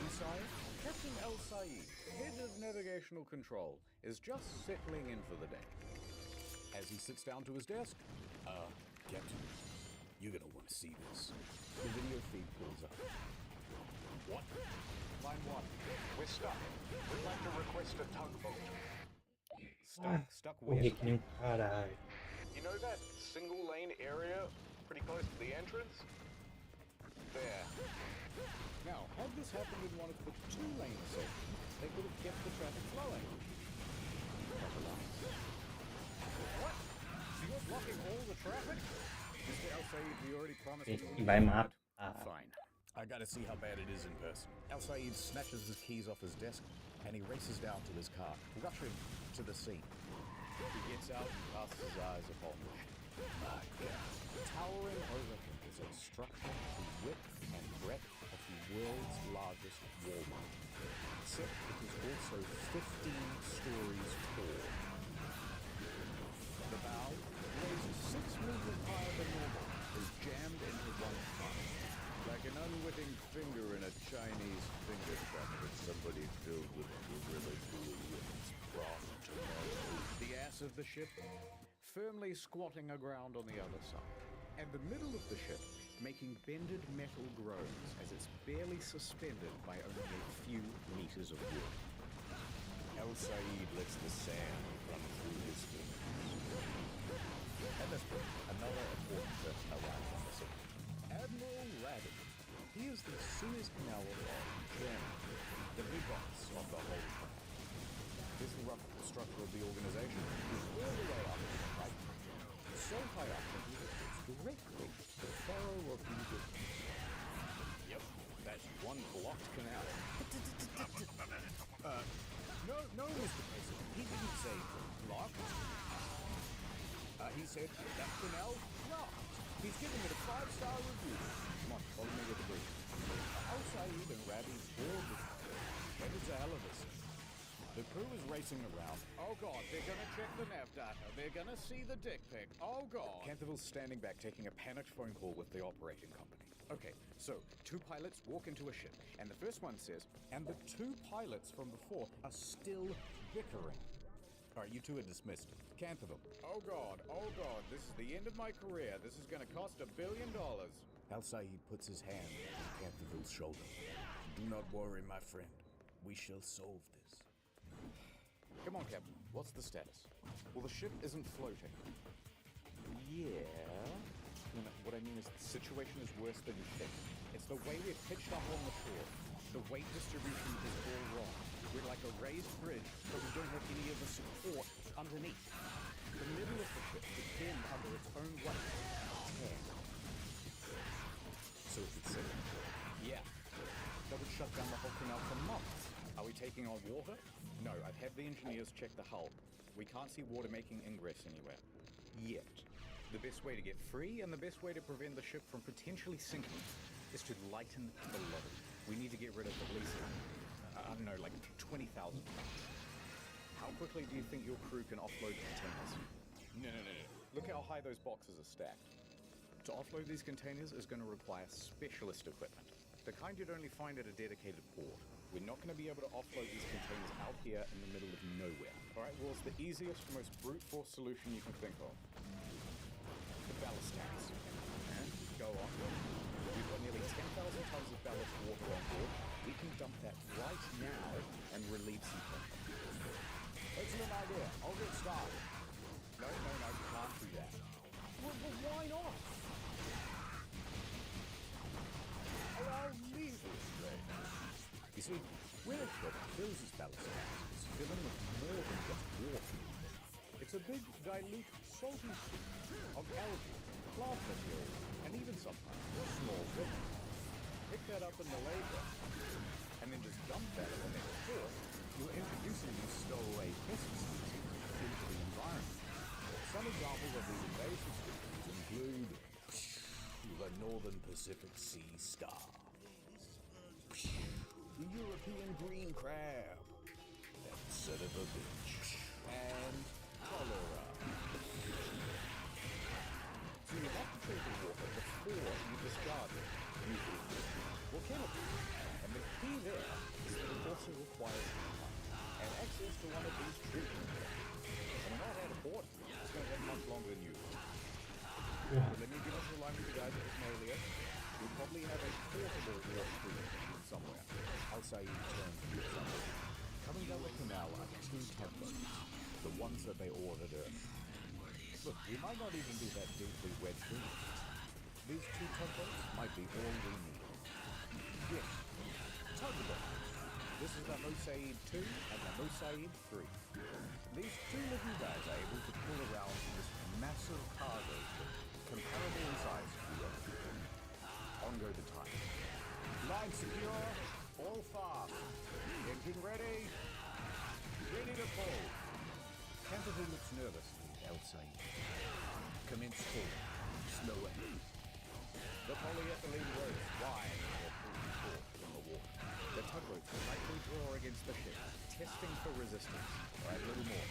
Inside, Captain El Said, head of navigational control, is just settling in for the day. As he sits down to his desk, Captain, you're gonna want to see this. The video feed pulls up. What? Line 1. We're stuck. We'd like to request a tugboat. Stuck where? Corri que nem um caralho. You know that single lane area pretty close to the entrance? There. Now, had this happened in one of the 2-lane sections, they could have kept the traffic flowing. What? So you're blocking all the traffic? Mr. El Said, we already promised you E vai matar. Fine. I gotta see how bad it is in person. El Said snatches his keys off his desk and he races down to his car, rushing to the scene. He gets out and casts his eyes upon the ship. My God. Towering over him is a structure the width and breadth of the world's largest Walmart. Except it is also 15 stories tall. The bow, raised 6 meters higher than normal, is jammed into one front. Like an unwitting finger in a Chinese finger trap that somebody filled with gorilla glue with its prompt tomorrow. The ass of the ship firmly squatting aground on the other side. And the middle of the ship making bended metal groans as it's barely suspended by only a few meters of wood. El Said lets the sand run through his fingers. At this point, another important person arrives on the scene. Admiral Radin. He is the Suez Canal Authority chairman, the big boss of the whole thing. This rough structure of the organization is all the way up to the right. So high up that he reports directly to the Pharaoh of Egypt. That's one blocked canal. No, Mr. President. He didn't say blocked. He said that canal blocked. He's giving it a 5-star review. Come on, follow me with the brief. Outside, and Rabbi's board with that was a hell of a scene. The crew is racing around. Oh God, they're gonna check the nav data. They're gonna see the dick pic. Oh God. Canterville's standing back taking a panicked phone call with the operating company. Okay, so 2 pilots walk into a ship, and the first one says, and the 2 pilots from before are still bickering. All right, you 2 are dismissed. Canterville. Oh God, this is the end of my career. This is gonna cost $1 billion. Al-Said puts his hand on Canterville's shoulder. Do not worry, my friend. We shall solve this. Come on, Captain. What's the status? Well, the ship isn't floating. Yeah. No, what I mean is the situation is worse than you think. It's the way we're pitched up on the shore. The weight distribution is all wrong. We're like a raised bridge, but we don't have any of the support underneath. The middle of the ship could bend under its own weight. So if it's sitting, yeah, that would shut down the whole canal for months. Are we taking on water? No, I've had the engineers check the hull. We can't see water making ingress anywhere. Yet. The best way to get free and the best way to prevent the ship from potentially sinking is to lighten the load. We need to get rid of at least, I don't know, like 20,000 tons. How quickly do you think your crew can offload the containers? No. Look how high those boxes are stacked. To offload these containers is going to require specialist equipment. The kind you'd only find at a dedicated port. We're not going to be able to offload these containers out here in the middle of nowhere. All right, well, it's the easiest, most brute force solution you can think of. The ballast tanks. And go on. We've got nearly 10,000 tons of ballast water on board. We can dump that right now and relieve some pressure. Excellent idea. I'll get started. No, you can't do that. Well, why not? I'll leave this straight. You see, when a ship fills its ballast tanks, it's filling with more than just water. It's a big, dilute, salty soup of algae, plant material, and even sometimes a small fish. Pick that up in the labor, and then just dump that in the next port. You're introducing these stowaway pesticides into the environment. Some examples of these invasive species include the Northern Pacific Sea star, the European green crab, that son of a bitch, and cholera. So you have to treat the water before you discharge it, usually or chemicals. And the key there is that it also requires and access to one of these treatment plants. And not at a port, it's going to take much longer than usual. But let me get off the line with the guys at Ismailia. We probably have a portable water treatment machine somewhere. Al-Said turned to you somewhere. Coming down the canal are 2 tugboats, the ones that they ordered earlier. Look, we might not even be that deeply wedged in. These 2 tugboats might be all we need. Yes, tugboats. This is the Mosaid 2 and the Mosaid 3. These 2 little guys are able to pull around this massive cargo ship, comparable in size to the Earth. On go the time. Line secure, all fast. Engine ready. Ready to pull. Canterville looks nervous, Al-Said. Commence pull. Slow ahead. The polyethylene ropes wide or pulled taut from the water. The tugboats lightly draw against the ship, testing for resistance. All right, a little more.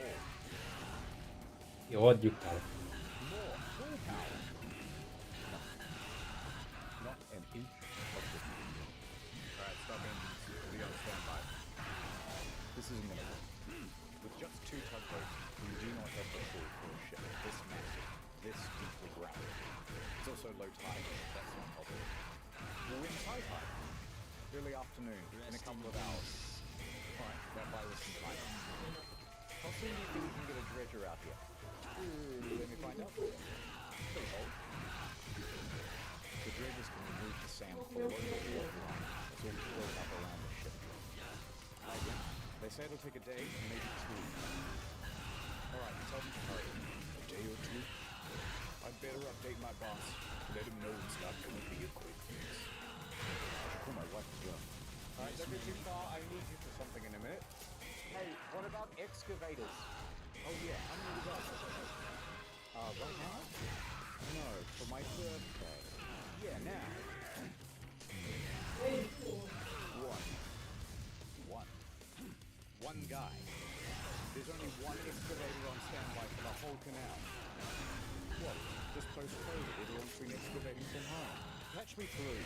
More. Ódio, cara. More. Full power. Not an inch of distance. All right, stop engines. We'll be on standby. This isn't going to work. With just 2 tugboats, we do not have the full for a ship this massive, this deeply grounded. It's also low tide. That's not possible. We'll win high tide. Early afternoon, in a couple of hours. Alright, that buys us some time. How soon do you think we can get a dredger out here? Let me find out. Pretty old. The dredgers can remove the sand below the water line as all built up around the ship. They say it'll take a day, maybe 2. Alright, tell them to hurry. A day or 2? I I'd better update my boss. Let him know it's not going to be a quick fix. I should call my wife as well. Alright, don't go too far. I need you for something in a minute. Hey, what about excavators? Oh yeah, how many we got? Right now? No, for my birthday. Yeah, now. One guy. There's only one excavator on standby for the whole canal. What? Just post-COVID, everyone's been excavating from home. Patch me through.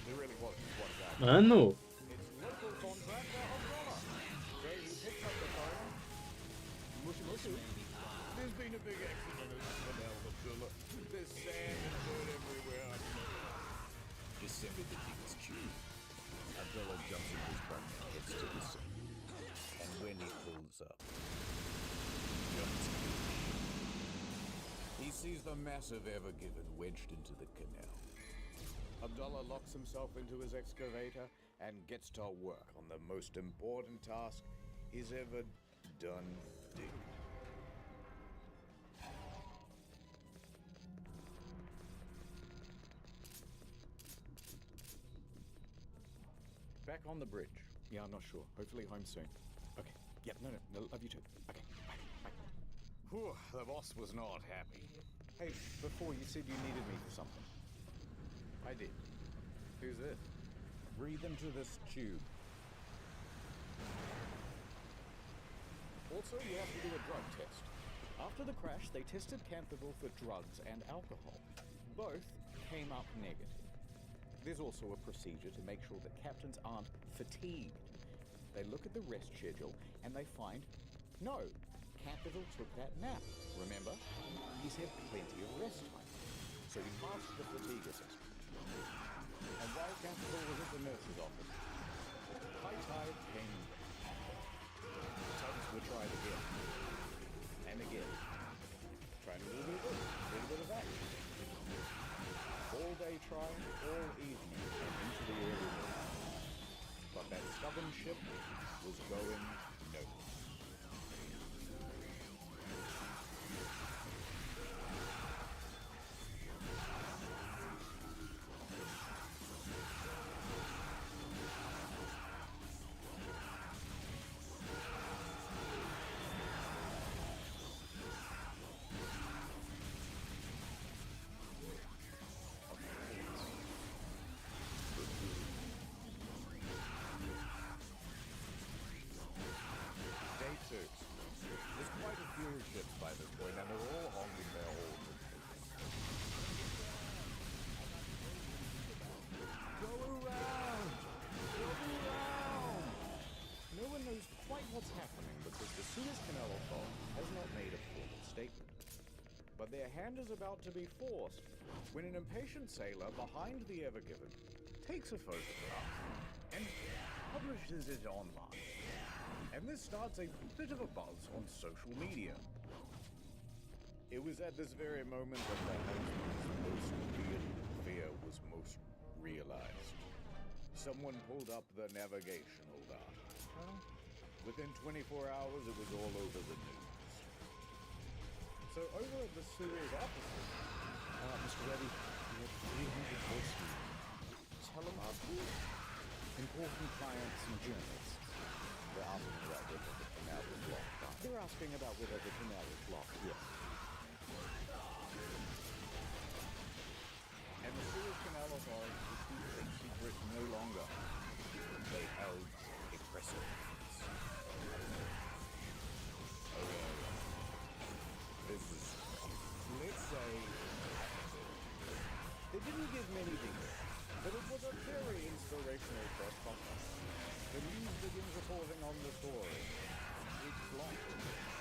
There really was just one guy. Mano. It's local contractor Abdullah. So he picks up the phone. Mushy mushy. There's been a big accident at the canal, Abdullah. There's sand and dirt everywhere. December the biggest tube. Abdullah jumps in his truck and heads to the scene. And when he pulls up, he sees the massive Ever Given wedged into the canal. Abdullah locks himself into his excavator and gets to work on the most important task he's ever done digging. Back on the bridge. Yeah, I'm not sure. Hopefully home soon. Okay. Yeah, no, love you too. Okay, bye. Whew, the boss was not happy. Hey, before you said you needed me for something. I did. Who's this? Breathe into this tube. Also, you have to do a drug test. After the crash, they tested Canterville for drugs and alcohol. Both came up negative. There's also a procedure to make sure that captains aren't fatigued. They look at the rest schedule and they find, no, Canterville took that nap. Remember? He's had plenty of rest time. So he passed the fatigue assessment. And while Canterville was at the nurse's office, high tide came in. Tugs were tried again. And again. Trying a little bit of this, a little bit of that. All day trying, all evening, and into the early morning. But that stubborn ship was going nowhere. There's quite a few ships by this point, and they're all honking their horns. Go around! Go around! No one knows quite what's happening because the Suez Canal Authority has not made a formal statement. But their hand is about to be forced when an impatient sailor behind the Ever Given takes a photograph and publishes it online. And this starts a bit of a buzz on social media. It was at this very moment that the husband's most real fear was most realized. Someone pulled up the navigational data. Within 24 hours, it was all over the news. So over at the Suez offices, Mr. Reddy, we have 300 voicemails. Telemarketers, important clients and journalists. They're asking about whether the canal was blocked. They're asking about whether the canal was blocked, yes. And the Suez Canal Authority would keep a secret no longer. They held a press conference. This is, let's say, they didn't give many details, but it was a very inspirational press conference. The news begins reporting on the story. It's blocked.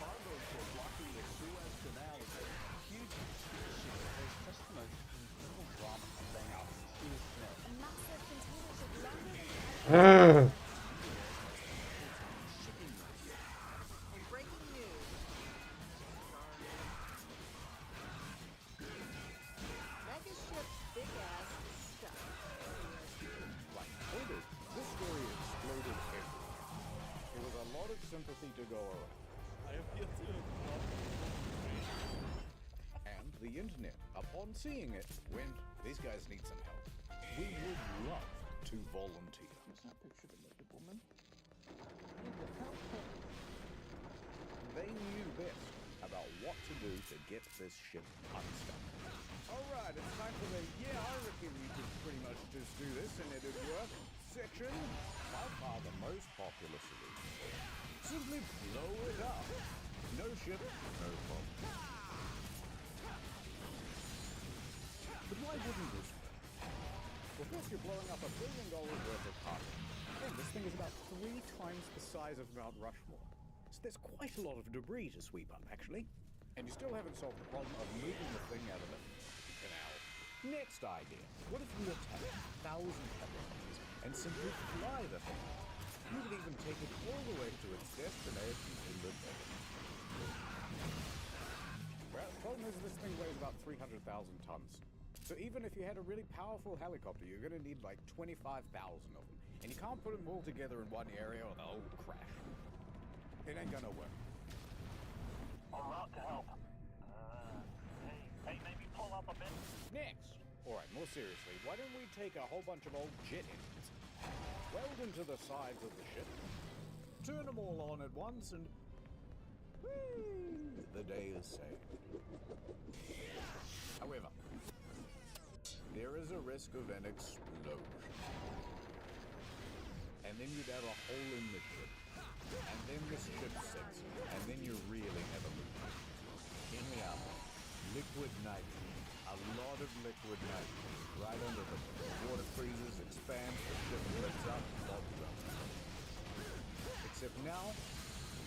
Cargoes were blocking the Suez Canal. It's a huge conspiracy. There's just the most incredible drama playing out in the Suez Canal. A massive container ship longer than And breaking news. Mega ship Big Ass is stuck. Right. Hold it. This story exploded everywhere. There was a lot of sympathy to go around. I appeal to And the internet, upon seeing it, went, these guys need some help. We would love to volunteer. What's that picture of the woman? They knew best about what to do to get this ship unstuck. Alright, it's time for the, yeah, I reckon you could pretty much just do this and it'd work section. By far the most popular solution. Simply blow it up. No ship, no problem. But why wouldn't this work? Well, first you're blowing up $1 billion worth of cargo. And this thing is about 3 times the size of Mount Rushmore. So there's quite a lot of debris to sweep up, actually. And you still haven't solved the problem of moving the thing out of the canal. Next idea. What if we attack 1,000 helicopters and simply fly the thing? You could even take it all the way to its destination in the desert. Well, the problem is this thing weighs about 300,000 tons. So even if you had a really powerful helicopter, you're going to need like 25,000 of them. And you can't put them all together in one area or they'll all crash. It ain't gonna work. I'm out to help. Hey, maybe pull up a bit. Next! Alright, more seriously, why don't we take a whole bunch of old jet engines, weld into the sides of the ship, turn them all on at once, and whee, the day is saved. However, there is a risk of an explosion. And then you'd have a hole in the ship. And then the ship sinks. And then you really have a loop. In the album, liquid nitrogen. A lot of liquid nitrogen. Right under the water freezes, expands, the ship lifts up, bobs up. Except now,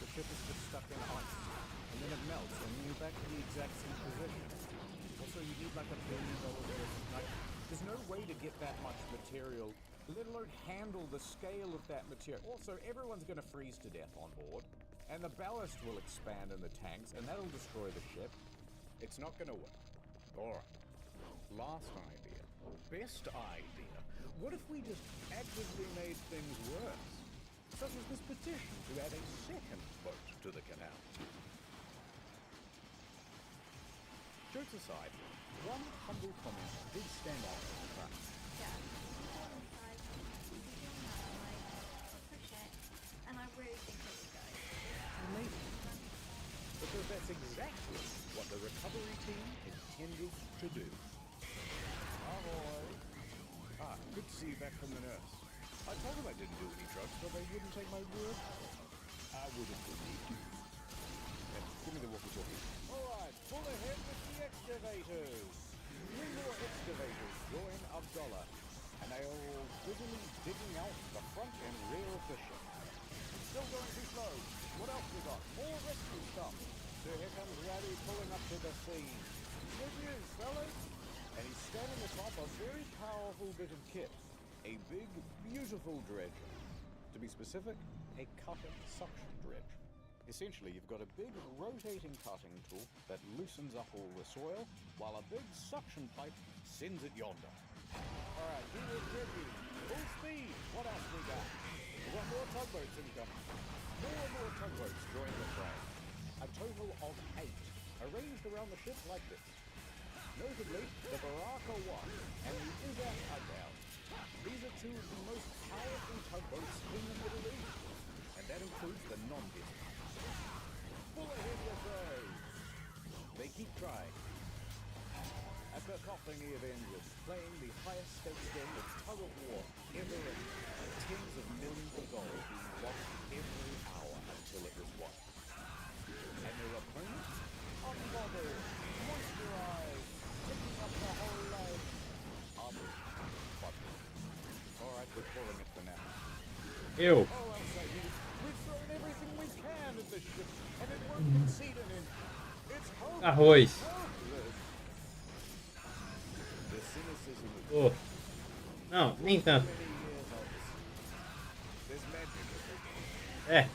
the ship is just stuck in ice. And then it melts, and then you're back to the exact same position. Also, you need like $1 billion worth of nitrogen. There's no way to get that much material, let alone handle the scale of that material. Also, everyone's going to freeze to death on board, and the ballast will expand in the tanks, and that'll destroy the ship. It's not going to work. Alright. Last idea. Best idea. What if we just actively made things worse? Such as this petition to add a second boat to the canal. Jokes aside, one humble comment did stand out in the front. And I really think that you guys. Amazing. Because that's exactly what the recovery team intended to do. Ahoy! Ah, good to see you back from the nurse. I told them I didn't do any drugs, but they wouldn't take my word. I would have believed you. Give me the walkie-talkie. Alright, full ahead with the excavators. 3 more excavators join Abdullah, and they are all busily digging out the front and rear of the ship. Still going too slow. What else we got? More rescue stuff. So here comes Ratty pulling up to the scene. Good news, fellas. And he's standing atop a very powerful bit of kit. A big, beautiful dredger. To be specific, a cutting suction dredge. Essentially, you've got a big rotating cutting tool that loosens up all the soil, while a big suction pipe sends it yonder. Alright, do it, dredging. Full speed. What else we got? We've got more tugboats incoming. More tugboats join the fray. A total of 8, arranged around the ship like this. Notably, the Baraka 1 and the Uga Tugboat. These are 2 of the most powerful tugboats in the Middle East, and that includes the non-business. Full ahead with those. They keep trying. A cacophony of engines playing the highest stakes game of tug-of-war ever written. Tens of millions of dollars being lost every hour until it was won. And their opponent? Unbothered, moisturized, picking up the whole leg. Alright, we're calling it for now. Ew. Oh, I'll say we've thrown everything we can at this ship, and it won't concede an inch. It's hopeless. Arroz. Hopeless. The cynicism of Oh. Não, nem tanto. There's magic. É.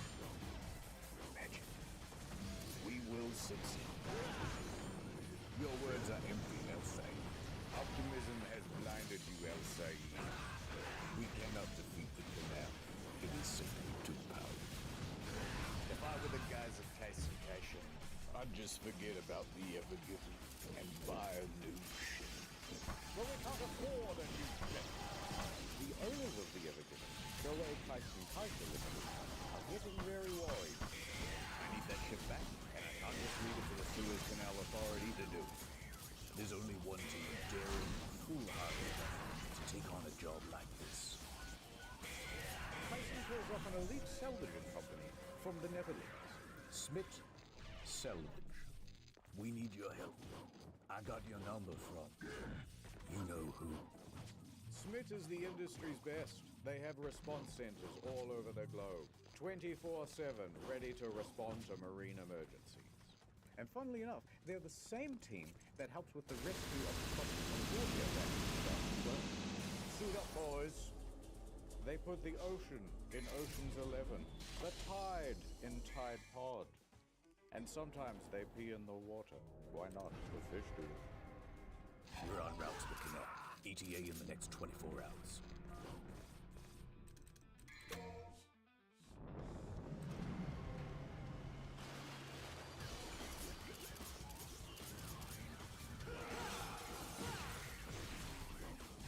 Magic. We will succeed. Your words are empty, Elsay. Optimism has blinded you, Elsay. We cannot defeat the canal. It is simply too powerful. If I were the guys of classification, I'd just forget about the ever-giving. and buy a new ship. Well, we can't afford a new ship. The owners of the Evergiven, Joe Tyson Kaiser Limited, are getting very worried. I need that ship back, and I can't just leave it to the Suez Canal Authority to do. There's only one team daring, foolhardy enough to take on a job like this. Tyson calls up an elite salvaging company from the Netherlands. Smit Salvage. We need your help. I got your number from you know who. Smit is the industry's best. They have response centers all over the globe, 24/7, ready to respond to marine emergencies. And funnily enough, they're the same team that helps with the rescue of the Tropical Concordia back in 2012. Suit up, boys. They put the ocean in Ocean's 11, the tide in Tide Pod. And sometimes they pee in the water. Why not? The fish do. We're en route to the canal. ETA in the next 24 hours.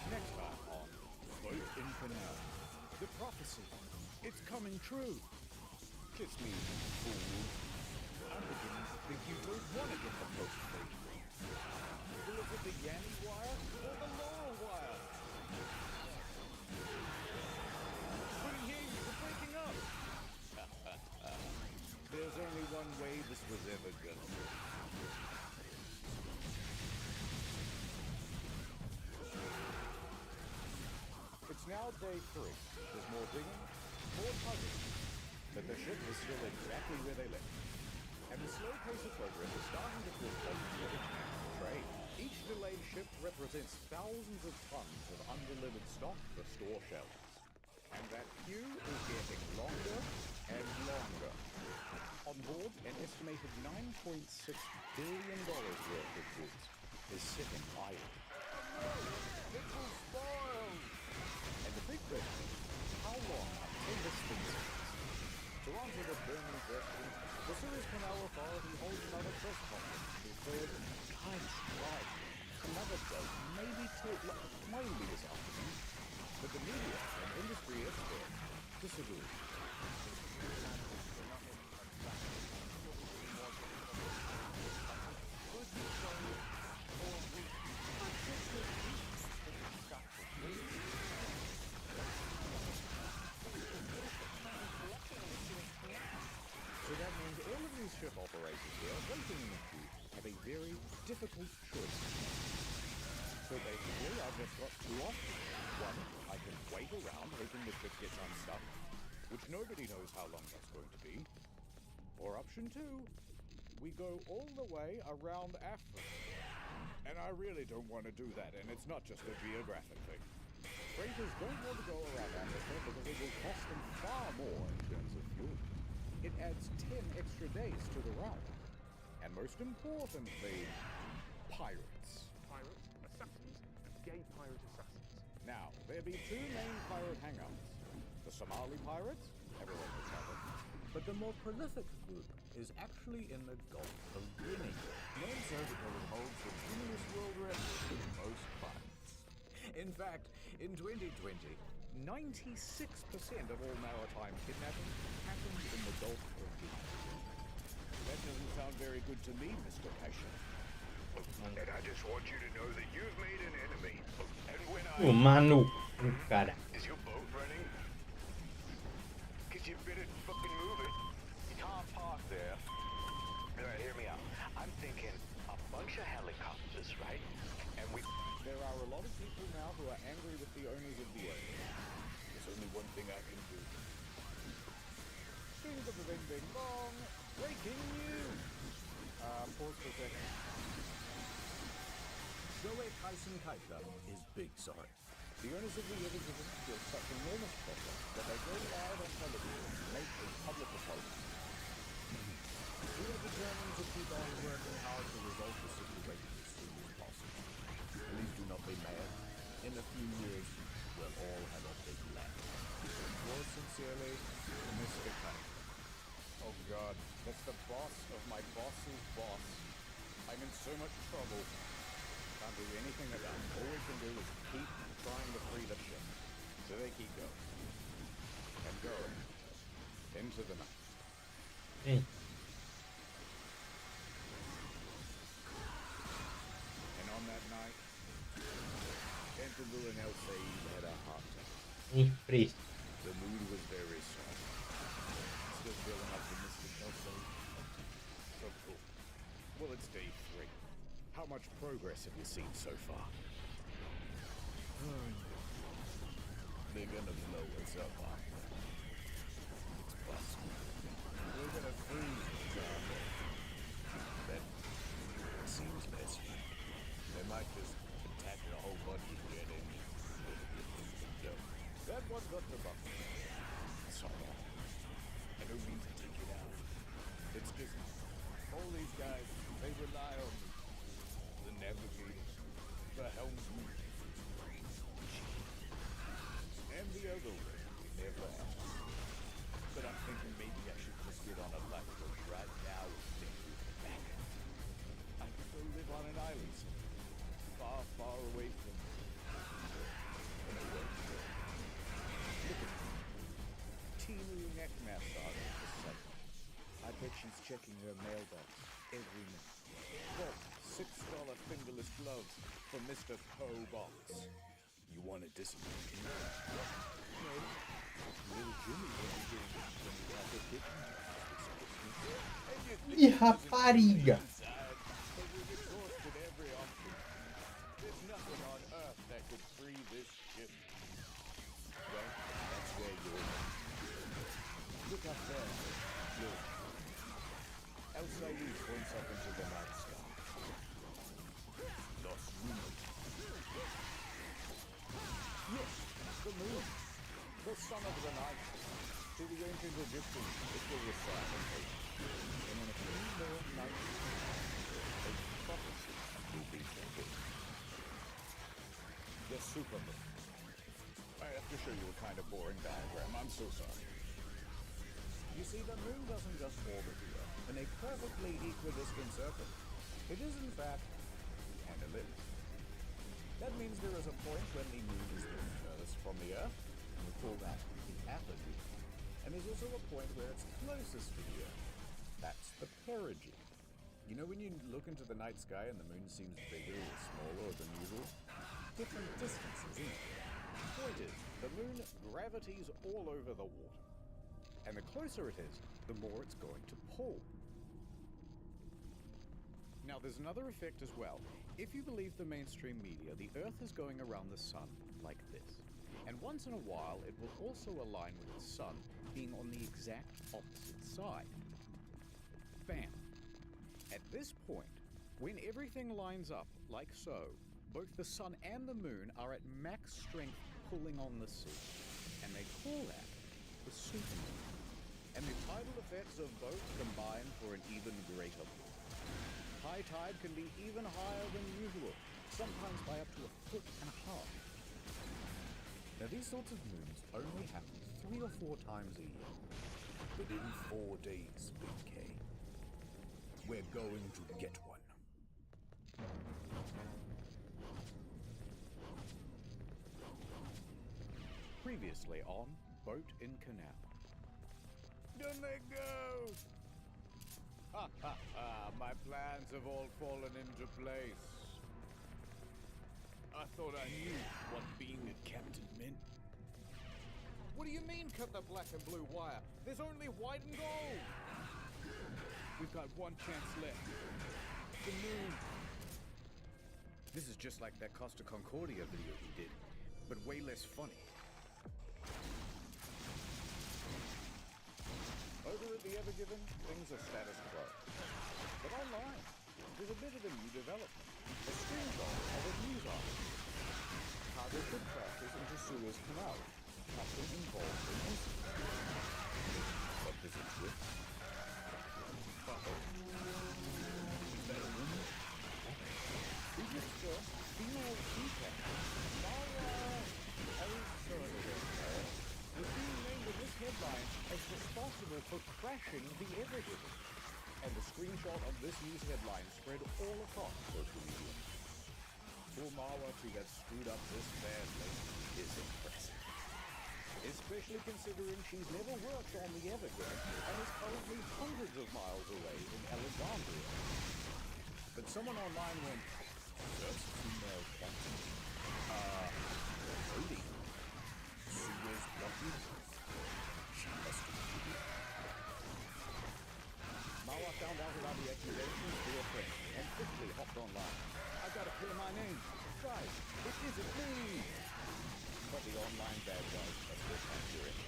Next time on Boat in Canal. The prophecy. It's coming true. Kiss me, fool. I'm beginning to think you don't want to get the post fake. Will it the Yanny wire or the Laurel wire? Couldn't hear you. We're breaking up. There's only one way this was ever gonna be. It's now day 3. There's more digging, more tugging, but the ship is still exactly where they left. And the slow pace of progress is starting to push closer to international trade. Each delayed ship represents thousands of tons of undelivered stock for store shelves. And that queue is getting longer and longer. On board, an estimated $9.6 billion worth of goods is sitting idle. It will spoil! And the big question is, how long until this thing sits? To answer the burning question, the Suez Canal Authority holds another press conference to declare, guys, right, another boat, maybe this afternoon. But the media and industry experts disagree. So that means all of these ship operators here, waiting in the queue, have a very difficult choice. So basically, I've just got 2 options. One, I can wait around hoping the ship gets unstuck, which nobody knows how long that's going to be. Or option 2, we go all the way around Africa. And I really don't want to do that, and it's not just a geographic thing. Freighters don't want to go around Africa because it will cost them far more in terms of fuel. It adds 10 extra days to the route. And most importantly, pirates. Pirates, assassins, and gay pirate assassins. Now, there be 2 main pirate hangouts. The Somali pirates, everyone knows about them. But the more prolific group is actually in the Gulf of Guinea, known so because it holds the Guinness World Record for most pirates. In fact, in 2020, 96% of all maritime kidnapping happened in the Gulf of Guinea. That doesn't sound very good to me, Mr. Cashin. And I just want you to know that you've made an enemy. And when โอ้มาหนุกกันอะ Is your boat running? Cause you better fucking move it. You can't park there. Alright, hear me out. I'm thinking a bunch of helicopters, right? And There are a lot of people now who are angry with the owners of the area. There's only one thing I can do. Bing bing bing bing bong! Breaking news! Pause for a second. Joe Tyson Kaiser is big sorry. The owners of the Evergiven feel such enormous pressure that they go live on television and make a public apology. We are determined to keep on working hard to resolve the situation as soon as possible. Please do not be mad. In a few years, we'll all have a big laugh. Yours sincerely, Mr. Kaiser. Oh God, that's the boss of my boss's boss. I'm in so much trouble. Can't do anything about it. All we can do is keep trying to free the ship. So they keep going. And going. Into the night. Hey. And on that night, Canterbury and Elsaid had a heart attack. Freeze. The mood was very soft. Still feeling up the mystic Elsaid. So cool. Well, it's day 3. How much progress have you seen so far? They're gonna blow us up, aren't they? It's possible. We're gonna freeze the target. That seems less like. They might just attack the whole bunch again and no. That one got the buck. Sorry. I don't mean to take it out. It's just all these guys, they rely on me. The navigators, the helmsman, and the other way we never have. But I'm thinking maybe I should just get on a lifeboat right now and then move back. I could go live on an island far, far away from and away. Look at me. Teeny neck massage at the site. I bet she's checking her mailbox every minute. Well, $6 fingerless gloves from Mr. Poe Box. You want to disappoint me? No. Little Jimmy will be doing it when you got the kitchen. Ih, rapariga! But we've exhausted every option. There's nothing on Earth that could free this ship. Well, that's where you're. Look up there. Look. Elsaid points up into the night sky. Los Lunas. Yes, the moon. The son of the night. To the ancient Egyptians, it will recite a fate. And in a few more nights, a prophecy will be fulfilled. The supermoon. I have to show you a kind of boring diagram. I'm so sorry. You see, the moon doesn't just orbit the Earth in a perfectly equidistant circle. It is, in fact, an ellipse. That means there is a point when the moon is the furthest from the Earth, and we call that the apogee. And there's also a point where it's closest to the Earth. That's the perigee. You know when you look into the night sky and the moon seems bigger or smaller than usual? Different distances, isn't it? The point is, the moon gravities all over the water. And the closer it is, the more it's going to pull. Now, there's another effect as well. If you believe the mainstream media, the Earth is going around the sun like this. And once in a while, it will also align with the sun being on the exact opposite side. Bam! At this point, when everything lines up like so, both the sun and the moon are at max strength pulling on the sea. And they call that the supermoon. And the tidal effects of both combine for an even greater pull. High tide can be even higher than usual, sometimes by up to 1.5 feet. Now these sorts of moons only happen 3 or 4 times a year. But in 4 days, Big K, we're going to get one. Previously on Boat in Canal. Done they go? Ha ha ha, my plans have all fallen into place. I thought I knew what being a captain meant. What do you mean cut the black and blue wire? There's only white and gold! We've got one chance left. The moon. This is just like that Costa Concordia video he did, but way less funny. Over at the Evergiven, things are status quo. But online, there's a bit of a new development. A screenshot of a news article. Cargo ship crashes into Suez Canal. Captain involved in incident. What does it do? Uh-oh. Is that a woman? Egypt's first female sea captain, Mara was being named in this headline as responsible for crashing the Evergiven. and the screenshot of this news headline spread all across social media. For Marwa to have screwed up this badly is impressive. Especially considering she's never worked on the Evergreen and is currently hundreds of miles away in Alexandria. But someone online went, "First female captain? Lady. She wears lucky. She must be beautiful." Marwa found out about the accusations through a friend and quickly hopped online. "I've got to clear my name. Guys, it isn't me." But the online bad guys are still accurate,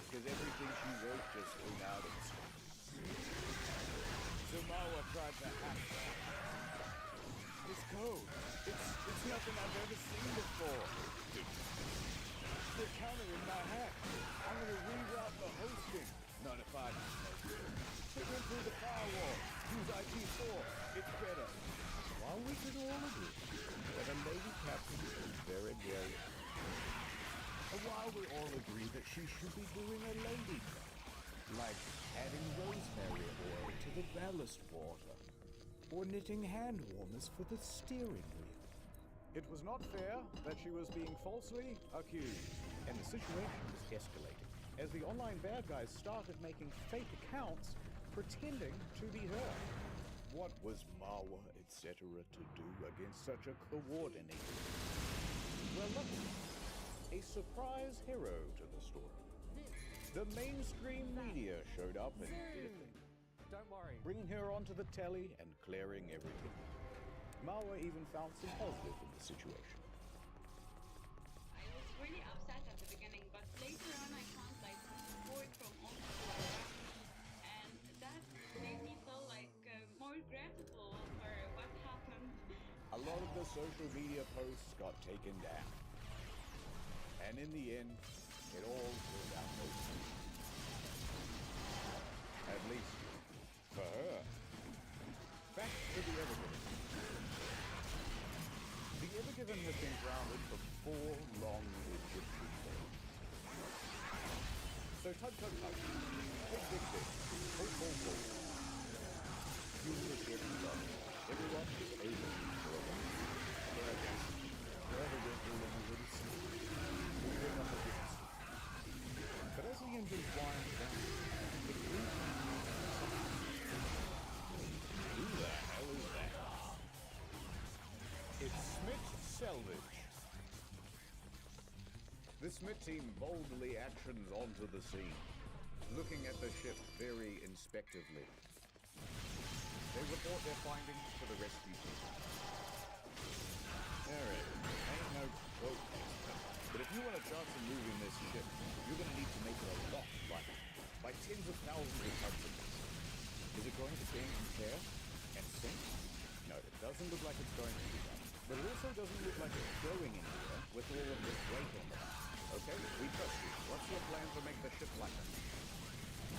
because everything she wrote just came out of So Marwa tried to hack that. This code, it's nothing I've ever seen before. The counter in my hack. I'm going to reroute the hosting. Not if I It went through the firewall. Use IP4. It's better. While we can all agree that a lady captain is very, very... While we all agree that she should be doing a lady job, like adding rosemary oil to the ballast water, or knitting hand warmers for the steering wheel. It was not fair that she was being falsely accused, and the situation was escalating as the online bad guys started making fake accounts pretending to be her. What was Marwa, etc. to do against such a coordinator? Well, luckily, a surprise hero to the story. The mainstream media showed up and did a thing. Don't worry. Bringing her onto the telly and clearing everything. Marwa even found some positive in the situation. I was really upset at the beginning, but later on I found like support from all people around me, and that made me feel like more grateful for what happened. A lot of the social media posts got taken down. And in the end, it all turned out okay. At least, for her. Back to the Evergiven. The Evergiven has been grounded for 4 long Egyptian days. So tug tug tug, big big big, pull pull pull. Humorous everyone. Everyone is over for a while. Forever went through a little sleep. Moving up against. But as the engine winds down, it brings Who the hell is that? It's Smith Selvage. The Smith team boldly actions onto the scene, looking at the ship very inspectively. They report their findings to the rescue team. Alright, ain't no quote expert, but if you want a chance of moving this ship, you're going to need to make it a lot lighter, by tens of thousands of tons of this. Is it going to gain in care and sink? No, it doesn't look like it's going to do that. But it also doesn't look like it's going anywhere with all of this weight on the back. Okay, we trust you. What's your plan to make the ship lighter?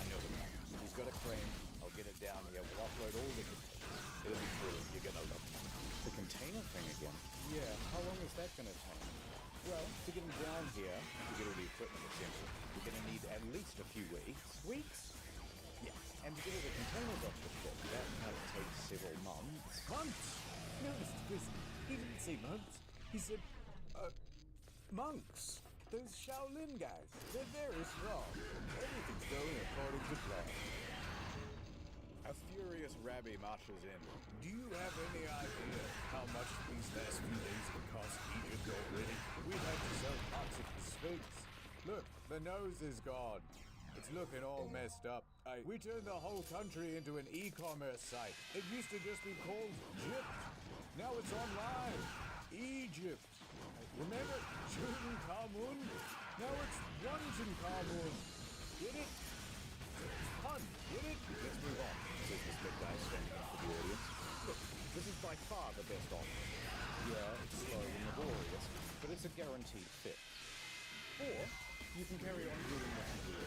I know the plan. He's got a crane. I'll get it down here. We'll offload all the containers. It'll be cool. You're gonna love it. The container thing again? Yeah, how long is that gonna take? Well, to get them down here, to get all the equipment essential, we're gonna need at least a few weeks. Weeks? Yeah, and to get all the containers off the ship, that might take several months. Months? No, Mr. Prison. He didn't say months. He said, monks. Those Shaolin guys. They're very strong. Everything's going according to plan. A furious rabbi marches in. Do you have any idea how much these last few days have cost Egypt already? We've had to sell parts of the Sphinx. Look, the nose is gone. It's looking all messed up. We turned the whole country into an e-commerce site. It used to just be called Egypt. Now it's online. Egypt. Remember Tutankhamun? Now it's Tutankhamun. Get it? Fun, get it? Let's move on, says the split guy standing up for the audience. Look, this is by far the best offer. Yeah, it's slow and laborious, but it's a guaranteed fix. Or you can carry on doing what you do.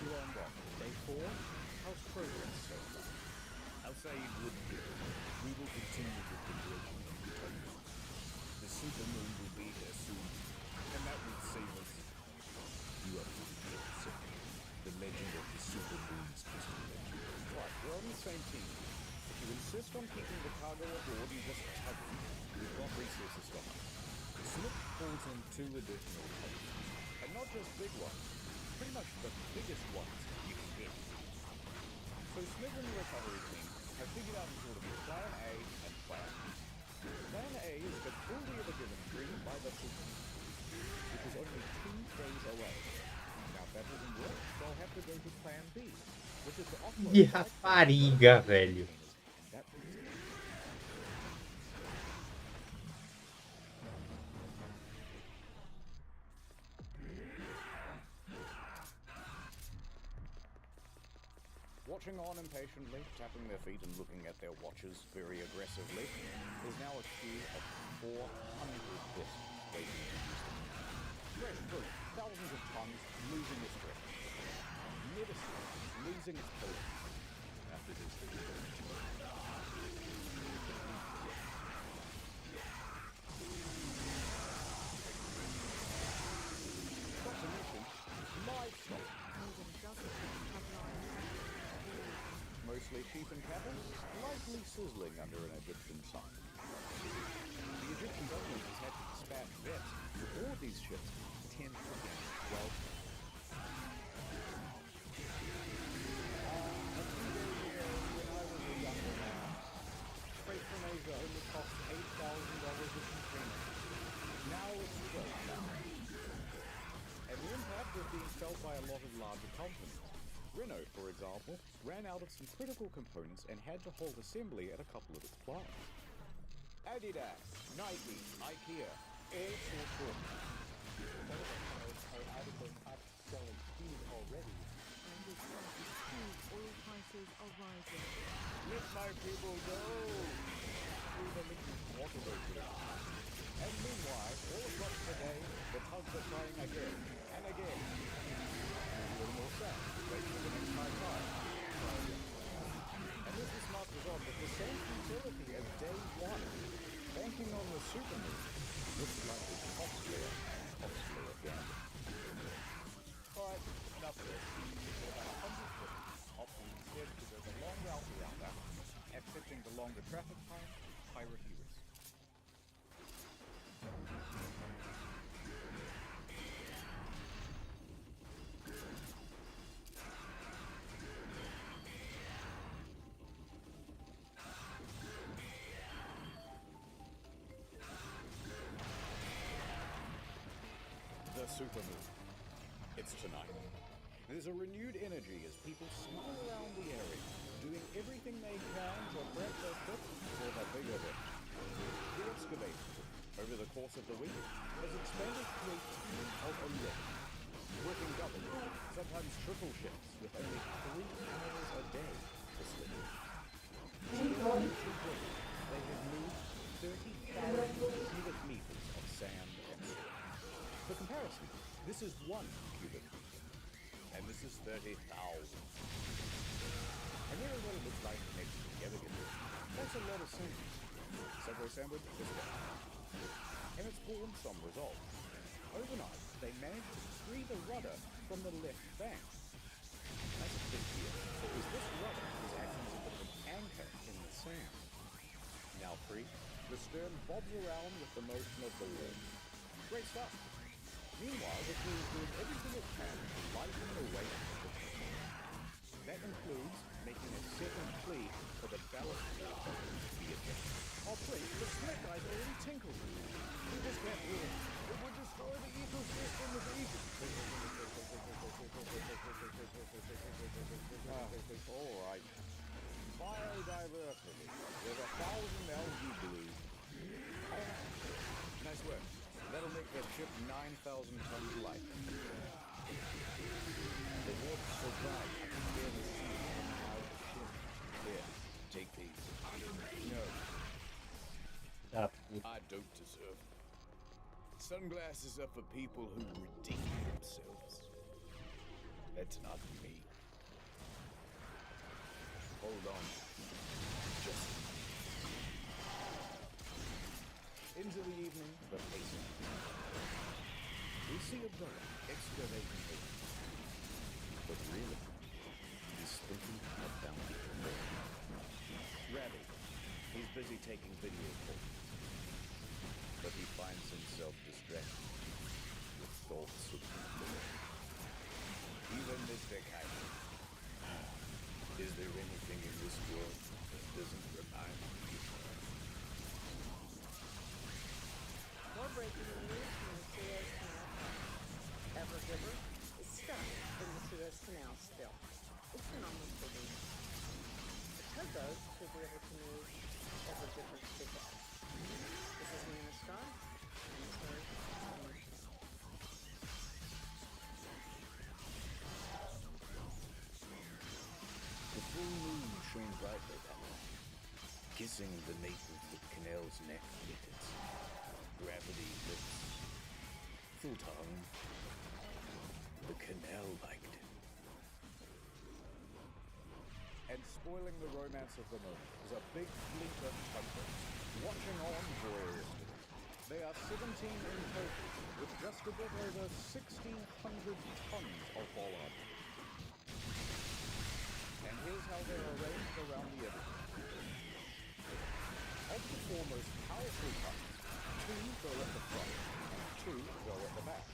You're on what? Day 4? How's progress so far? I'll say it wouldn't do. We will continue with the dredging of the tunnel. The supermoon will be here soon, and that will save us. You have to be sir. The legend of the supermoon's crystal legend. What, we're on in the same team. If you insist on keeping the cargo aboard and just tugging, we've got resources to help. Smith pulls in 2 additional posts, and not just big ones, pretty much the biggest ones you can get. So Smith and the recovery team have figured out sort of Plan A and Plan B. Plan A is the fully of a given tree by the super, which is only 2 days away. Now if that doesn't work, they'll have to go to Plan B, which is the offload. Que rapariga, velho. That brings it. Watching on impatiently, tapping their feet and looking at their watches very aggressively, is now a queue of 400 discs waiting to be used. Fresh fruit, thousands of tons, losing its grip. Medicine, losing its potency. After this, not to mention, livestock. Mostly sheep and cattle, lightly sizzling under an Egyptian sun. The Egyptian government has had to dispatch vets to board these ships 10 again. Well, a few days ago, when I was a younger man, freight from Asia only cost $8,000 a container. Now it's $12,000. And the impact is being felt by a lot of larger companies. Renault, for example, ran out of some critical components and had to halt assembly at a couple of its plants. Adidas, Nike, IKEA, all saw shortages. Are adequate at selling feed already. And with prices too, oil prices are rising. Let my people go! Through the liquid water roses. And meanwhile, all across the day, the tugs are trying again and again. A little more sand, wait for the next high tide. Try again. And this is marked on with the same futility as day 1. Banking on the super move looks like it's costly again. But enough of this. With about 100 foot, opting instead to go the long route around that, accepting the longer traffic time, piracy risk. The super move. It's tonight. There's a renewed energy as people smile around the area, doing everything they can to prep their foot for the bigger hit. The excavator, over the course of the week, has expanded to a team of 11, working double, sometimes triple shifts with only 3 hours a day to sleep. Together with 2 days, they have moved 30,000 cubic meters of sand and soil. For comparison, this is 1 cubic meter, and this is 30,000. And here is what it looks like next to the other gift. That's a lot of sand. Subway sandwich, this way. And it's borne some results. Overnight, they managed to free the rudder from the left bank. That's a big deal, because this rudder is acting as a bit of an anchor in the sand. Now free, the stern bobs around with the motion of the wind. Great stuff. Meanwhile, the crew is doing everything it can to lighten the weight of the ship. That includes making a second plea for the ballast water to be ejected. Oh please, the snake guy's already tinkled with it. We just can't do it. It would destroy the ecosystem of Egypt. Alright. Biodiversity. There's 1,000 algae blooms. Nice work. That'll make that ship 9,000 tons light. The water's so dry, I can barely see it coming out of the ship. Here, take these. No. I don't deserve them. Sunglasses are for people who redeem themselves. That's not me. Hold on. Just into the evening, the pacing. We see a boat excavating it. But really, he's thinking about the more. Mordecai. Is there anything in this world that doesn't remind you? More breaking news from the Suez Canal. Ever Giver is stuck in the Suez Canal still. It's been almost a week. The tugboat should be able to move Ever Giver's big ass. This is Nina Scott, and this is Summer Show. The full moon shone brightly that night, kissing the nape of the canal's neck with its gravity lips. Full tongue. The canal liked it. And spoiling the romance of the moment was a big fleet of tugboats, watching on voyeuristically. They are 17 in total, with just a bit over 1,600 tons of bollard. And here's how they're arranged around the edge. Of the four most powerful tons, 2 go at the front and 2 go at the back.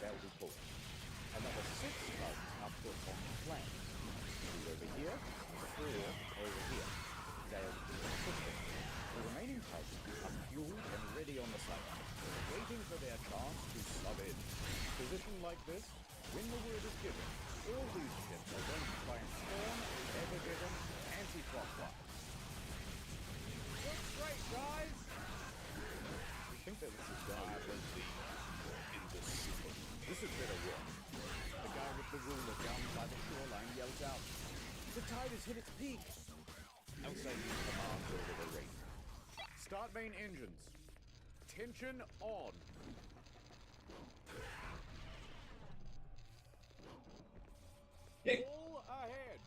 They'll be pulling. Another 6 tons are put on the flanks. 2 over here, 4 over here. They'll be pushing. The remaining tons are fueled and ready on the side, waiting for their chance to sub in. Positioned like this, when the word is given, all these ships are going to try and form a ever-given anti-clockwise. Look straight, guys! We think that this is going to be in the super. This is better work. The guy with the ruler down by the shoreline yells out, "The tide has hit its peak!" Elsa commands over the rate. Start main engines. Tension on. All ahead.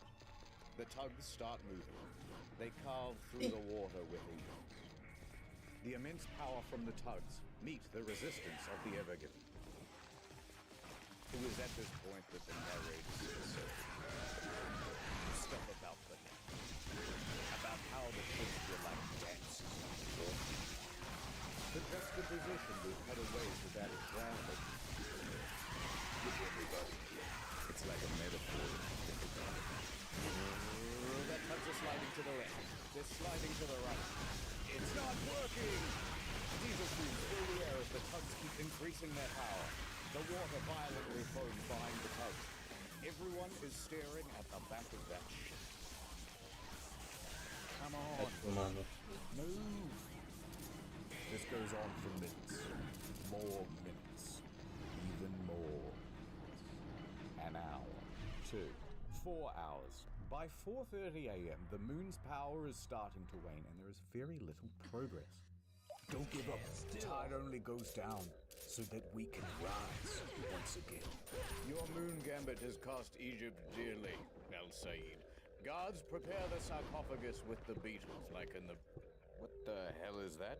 The tugs start moving. They carve through the water with ease. The immense power from the tugs meet the resistance of the Evergiven. It was at this point that the narrator said stuff about the net, about how the ships were like cats. The juxtaposition was cut away to that example. With everybody, it's like a metaphor. That tugs are sliding to the left. They're sliding to the right. It's not working! Diesel fumes fill the air as the tugs keep increasing their power. The water violently foams behind the tugs. Everyone is staring at the back of that ship. Come on. Move. This goes on for minutes. More minutes. Even more. An hour. 2. 4 hours. By 4:30 a.m., the moon's power is starting to wane and there is very little progress. Don't give up. The tide only goes down so that we can rise once again. Your moon gambit has cost Egypt dearly, El Said. Guards, prepare the sarcophagus with the beetles, like in the... What the hell is that?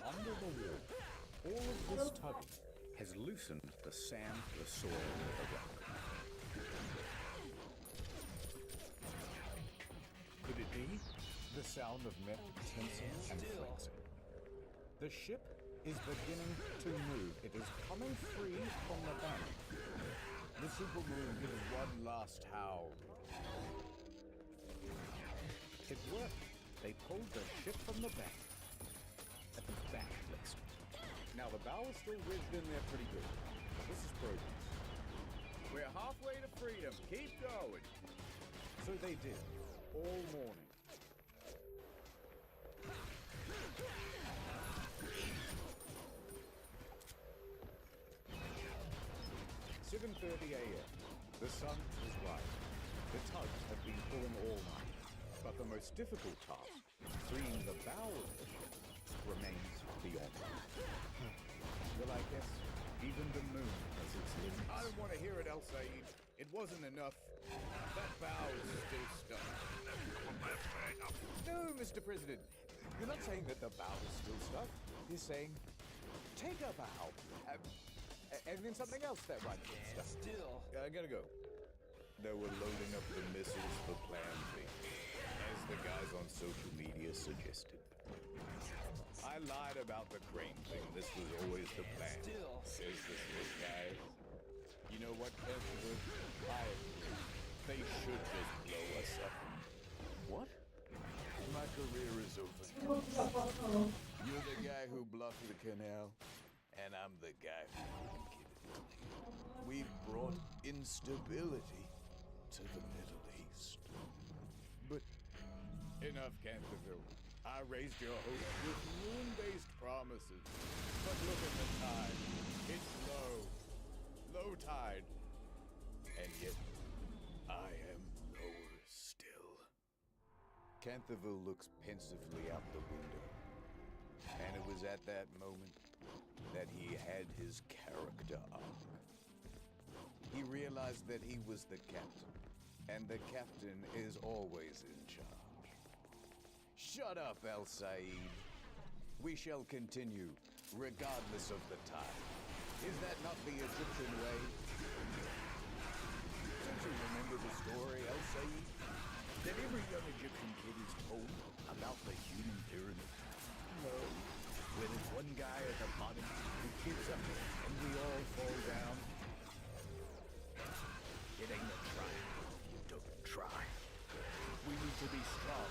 Under the wall, all of this tugging has loosened the sand, the soil, and the rock. Could it be the sound of metal tensing and flexing? The ship is beginning to move. It is coming free from the bank. The supermoon gives one last howl. It worked. They pulled the ship from the bank. At the back flexed. Now the bow is still ridged in there pretty good. This is progress. We're halfway to freedom. Keep going. So they did. All morning. 7:30 a.m. The sun is rising. The tugs have been pulling all night. But the most difficult task, freeing the bow of the ship, remains beyond them. Well, I guess even the moon has its limits. I don't want to hear it, El Said. It wasn't enough. That bow is still stuck. No, Mr. President. You're not saying that the bow is still stuck. You're saying, take a bow. And then something else that might get stuck. Still. I gotta go. They were loading up the missiles for Plan B, as the guys on social media suggested. I lied about the crane thing. This was always the plan. Still. Says this little guy know what, Kevin? They should just blow us up. What? My career is over. You're the guy who blocked the canal, and I'm the guy who couldn't keep it clean. We've brought instability to the Middle East. But enough, Canterville. I raised your hopes with moon-based promises. But look at the tide. It's low. Low tide. And yet, I am lower still. Canterville looks pensively out the window. And it was at that moment that he had his character arc. He realized that he was the captain, and the captain is always in charge. Shut up, El Said. We shall continue, regardless of the tide. Is that not the Egyptian way? Don't you remember the story, El Said? That every young Egyptian kid is told about the human pyramid? No. Where there's one guy at the bottom who keeps up and we all fall down. It ain't a try if you don't try. We need to be strong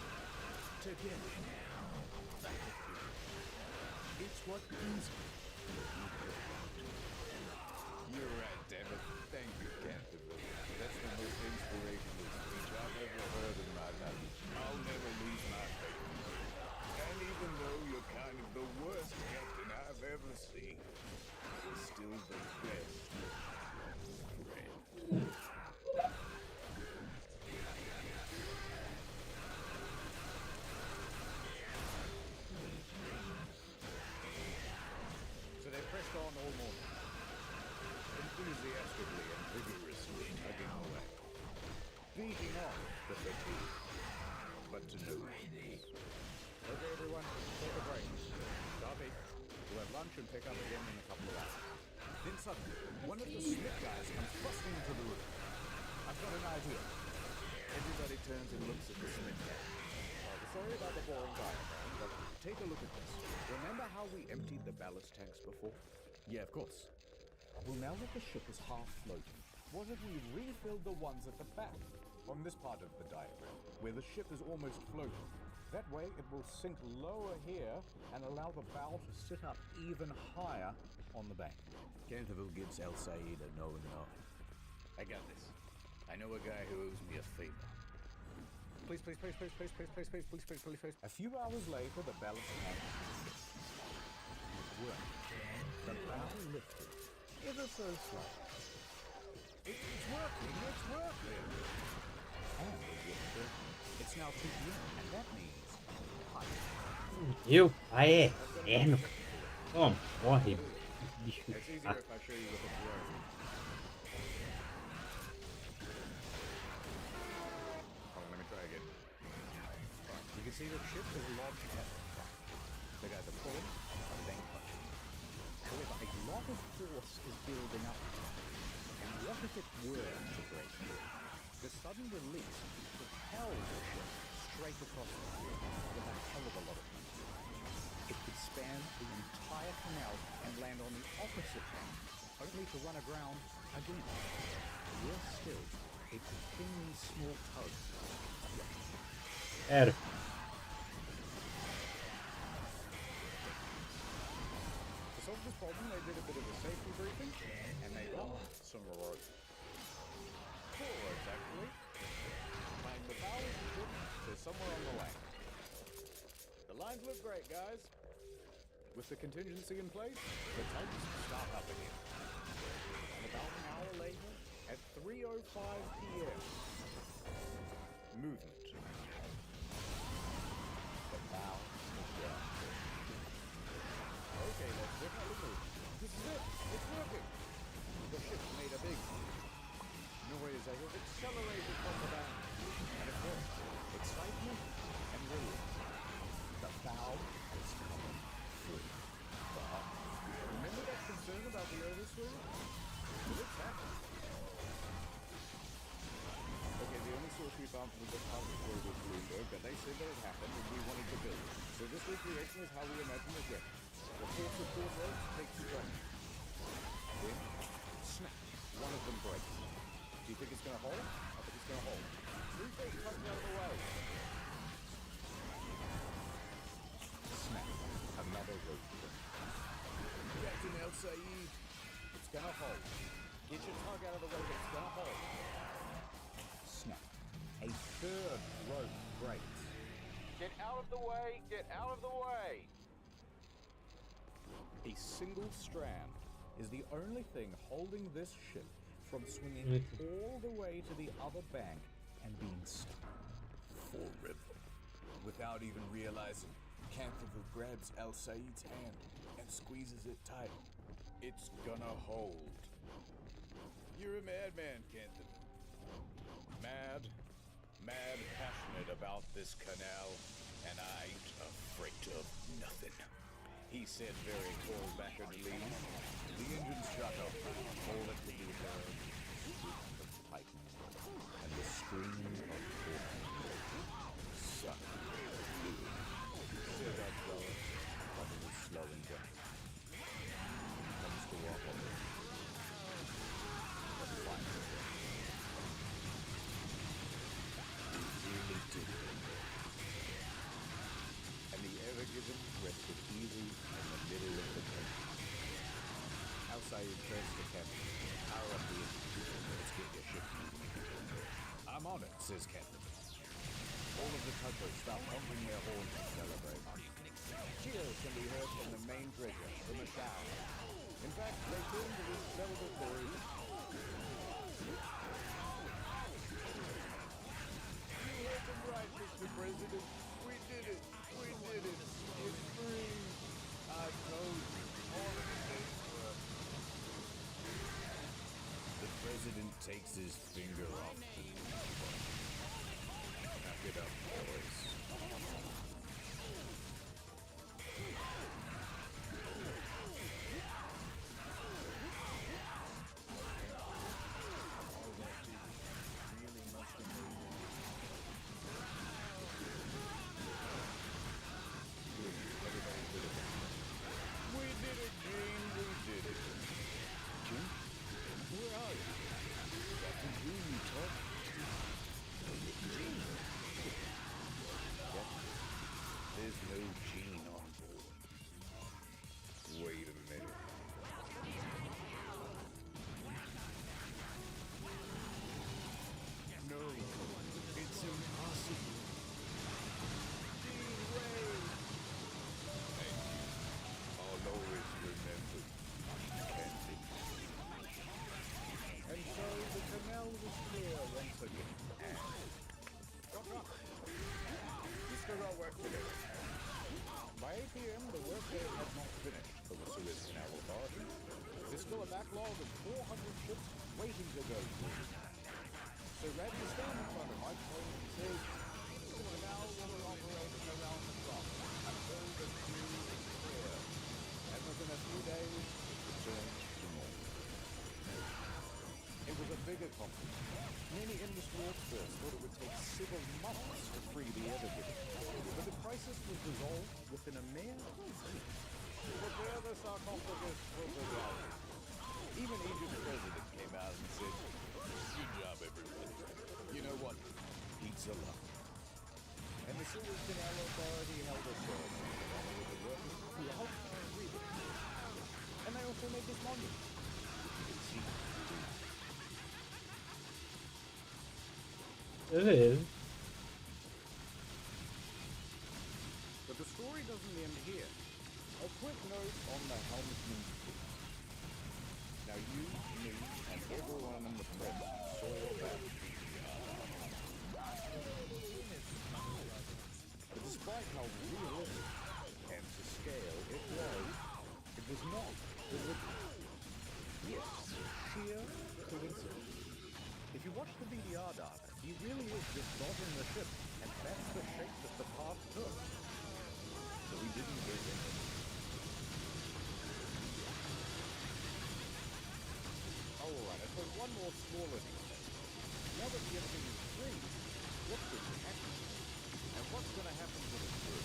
together. It's what is. You're right, damn it. Thank you, Canterville. That's the most inspirational speech I've ever heard in my life. I'll never lose my faith. And even though you're kind of the worst captain I've ever seen, you're still the best friend. So they pressed on all morning, enthusiastically and vigorously tugging away, beating off the fatigue, but to no end. Okay, everyone, take a break. Copy. We'll have lunch and pick up again in a couple of hours. Then suddenly, one of the Smith guys comes busting into the room. I've got an idea. Everybody turns and looks at the Smith guy. Sorry about the boring diagram, but take a look at this. Remember how we emptied the ballast tanks before? Yeah, of course. Well, now that the ship is half floating, what if we refilled the ones at the back, on this part of the diagram, where the ship is almost floating? That way, it will sink lower here and allow the bow to sit up even higher on the bank. Canterville gives El Said a knowing nod. I got this. I know a guy who owes me a favor. Please. A few hours later, the ballast tank worked. The bow lifted, ever so slightly. It's working. And it's now 2 p.m. and that means high. หิวไปแอนก้อมว่าเห็นดิชู It's easier if I show you with a drone. Hold on, let me try again. You can see the ship is lodged at the front. The guys are pulling, and then clutching. However, a lot of force is building up. And what if it were to break through? The sudden release propels the ship straight across the field with a hell of a lot of punch. It could span the entire canal and land on the opposite bank, only to run aground again. Worse still, it could pin these small tugs. Ed. To solve this problem, they did a bit of a safety briefing, and they got some rope. 4 ropes, actually. Tying the bow of the ship to somewhere on the land. The lines look great, guys. With the contingency in place, the tugs start up again. And about an hour later, at 3:05 p.m., movement. The bow is down. Okay, let's definitely move. This is it. It's working. The ship made a big noise as it accelerated from the bank. And of course, excitement and relief. The bow is coming through. But remember that concern about the overswing? Well, it's happening. Okay, the only source we found from this part was Bloomberg, but they said that it happened and we wanted to build it. So this recreation is how we imagine it went. The force of 4 ropes takes you down. Then, snap, one of them breaks. gonna hold? I think it's gonna hold. 3 feet, tugged out of the way. Snap. Another rope break. Captain El Sayed. It's gonna hold. Get your tug out of the way, but it's gonna hold. Snap. A third rope breaks. Get out of the way! Get out of the way! A single strand is the only thing holding this ship from swinging all the way to the other bank and being stuck. Forever. Without even realizing, Canthavu grabs El Sayed's hand and squeezes it tight. It's gonna hold. You're a madman, Canthavu. Mad passionate about this canal, and I ain't afraid of nothing. He said very cold-backedly. The engines shut up. All that could be heard was the piping and the scream of torment. Suck. Said that fellow, but it was slowing down. Comes to walk on it. But finally, he really did. And the Ever-Given rested easy in the middle of the boat. El Sayed turns to Captain. Power up the engine. Let's get your ship moving. I'm on it, says Captain. All of the tugboats start pumping their horns to celebrate. Cheers can be heard from the main dredger, from the shower. In fact, they turn to this celebratory. You heard them right, Mr. President. We did it. We did it. It's free. I told you. All of the paperwork. The president takes his finger off the button. Pack it up, boys. We did it, Gene. We did it. Gene? Where are you? Captain Gene, you talk? Gene? Captain, there's no Gene on board. Wait a minute. No, it's impossible. Gene Ray. Thank you. I'll always remember Captain. And so the canal was clear once again. And... We still got work to do. By 8 p.m., the workday had not finished for the Suez Canal Authority. There's still a backlog of 400 ships waiting to go through. So Radley stands in front of Mike Payne and says, the canal will be operating around the clock until the queue is clear. And within a few days, return to normal. It was a big accomplishment. Many industry experts thought it would take several months to free the Ever-Given. But the crisis was resolved within a mere week. Prepare the sarcophagus for the reality. Even Egypt's president came out and said, good job, everybody. You know what? Pizza love. And the Suez Canal Authority held a ceremony to honor the workers who helped free it. And they also made this monument. You can see it. Evet. But the story doesn't end here. A quick note on the helmsman's tip. Now you, me, and everyone in the press saw that. But despite how realistic and to scale it was not deliberate. Yes, sheer coincidence. If you watch the VDR data, he really is just dodging the ship, and that's the shape that the path took. So he didn't get in. Alright, I suppose one more smaller detail. Now that the engine is free, what's going to happen? And what's going to happen to the crew?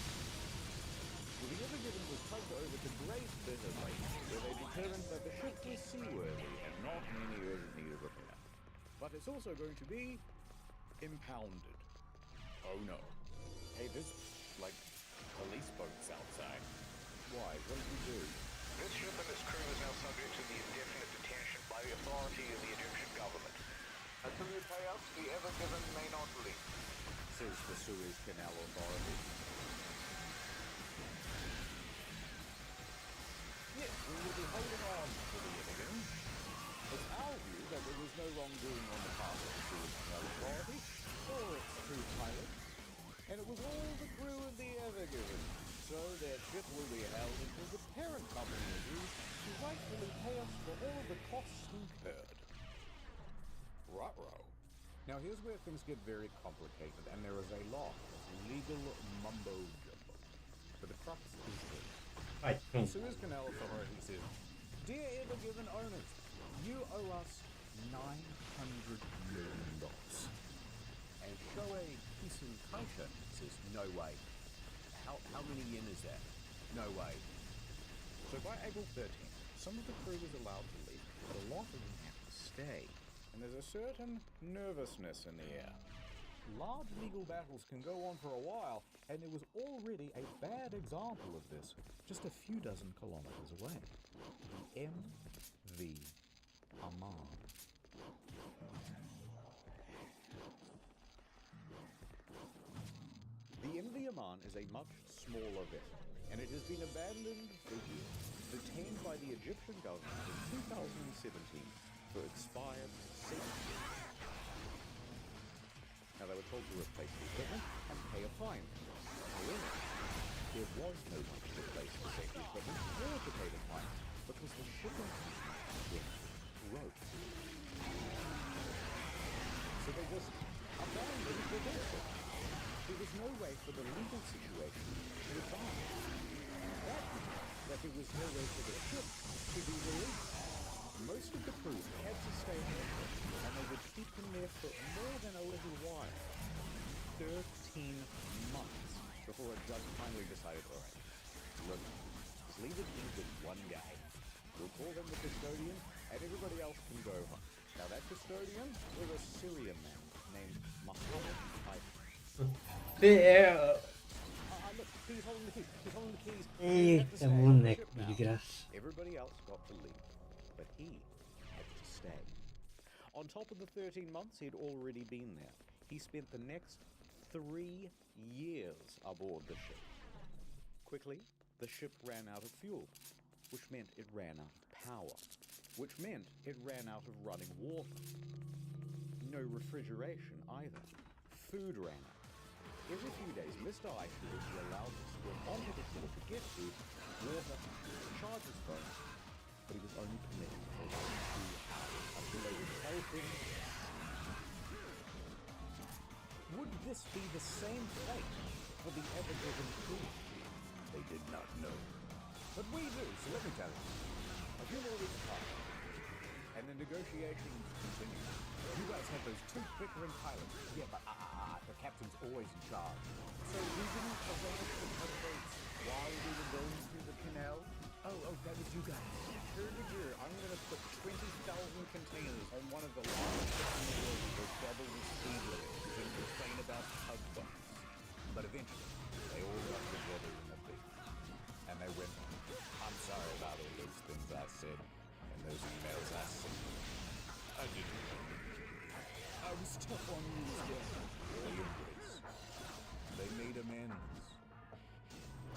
Well, the Ever-Given was tugged over to Great Bitter Lake, where they determined that the ship was seaworthy and not in any urgent need of repair. But but it's also going to be impounded. Oh no. Hey, there's, like, police boats outside. Why? What did we do? This ship and its crew is now subject to the indefinite detention by the authority of the Egyptian government. Until you pay us, the Ever Given may not leave. Says the Suez Canal Authority. Yes, we will be holding on to the Ever-Given. It's our view that there was no wrongdoing on the part of the Suez Canal Authority or its crew pilots, and it was all the crew of the Ever-Given. So their ship will be held until the parent company agrees to rightfully pay us for all of the costs incurred. Ruh-roh. Now here's where things get very complicated, and there is a lot of legal mumbo-jumbo. But the crux is this. The Suez Canal Authority says, "Dear Ever-Given owners, you owe us $900 million." And Shoei Kisukaisha says, "No way. How many yen is that? No way." So by April 13th, some of the crew was allowed to leave, but a lot of them have to stay. And there's a certain nervousness in the air. Large legal battles can go on for a while, and there was already a bad example of this just a few dozen kilometers away. The MV Aman. The MV Aman is a much smaller vessel, and it has been abandoned for years, detained by the Egyptian government in 2017 for expired safety. Now they were told to replace the equipment and pay a fine. However, there was no one to replace the safety equipment or to pay the fine because the shipping company went broke. So they just abandoned the vessel. There was no way for the legal situation to advance. That meant that there was no way for the ship to be released. Most of the crew had to stay home, and they would keep them there for more than a little while. 13 months before a judge finally decided, all right, look, just leave it in with one guy. We'll call him the custodian, and everybody else can go home. Now that custodian was a Syrian man named Mohammed Haifa. Look, he's holding the keys. He's holding the keys. Everybody else got to leave, but he had to stay. On top of the 13 months he'd already been there, he spent the next 3 years aboard the ship. Quickly, the ship ran out of fuel, which meant it ran out of power, which meant it ran out of running water. No refrigeration either. Food ran out. Every few days, Mr. Aisha would be allowed to swim onto the shore to get food, water, charge his phone, but he was only permitted for 2 hours until they would tell him. Would this be the same fate for the Ever-Given crew? They did not know. But we do, so let me tell you. A few more weeks passed, and the negotiations continued. You guys had those 2 bickering pilots. Yeah, but the captain's always in charge. So we didn't arrange for tugboats while we were going through the canal? Oh, that was you guys. Third year, I'm going to put 20,000 containers on one of the largest ships in the world with double the speed limit and complain about tugboats. But eventually, they all got together in a big. And they went, I'm sorry about all those things I said and those emails I sent. I didn't know. I was tough on you as well. Early embrace. They made amends.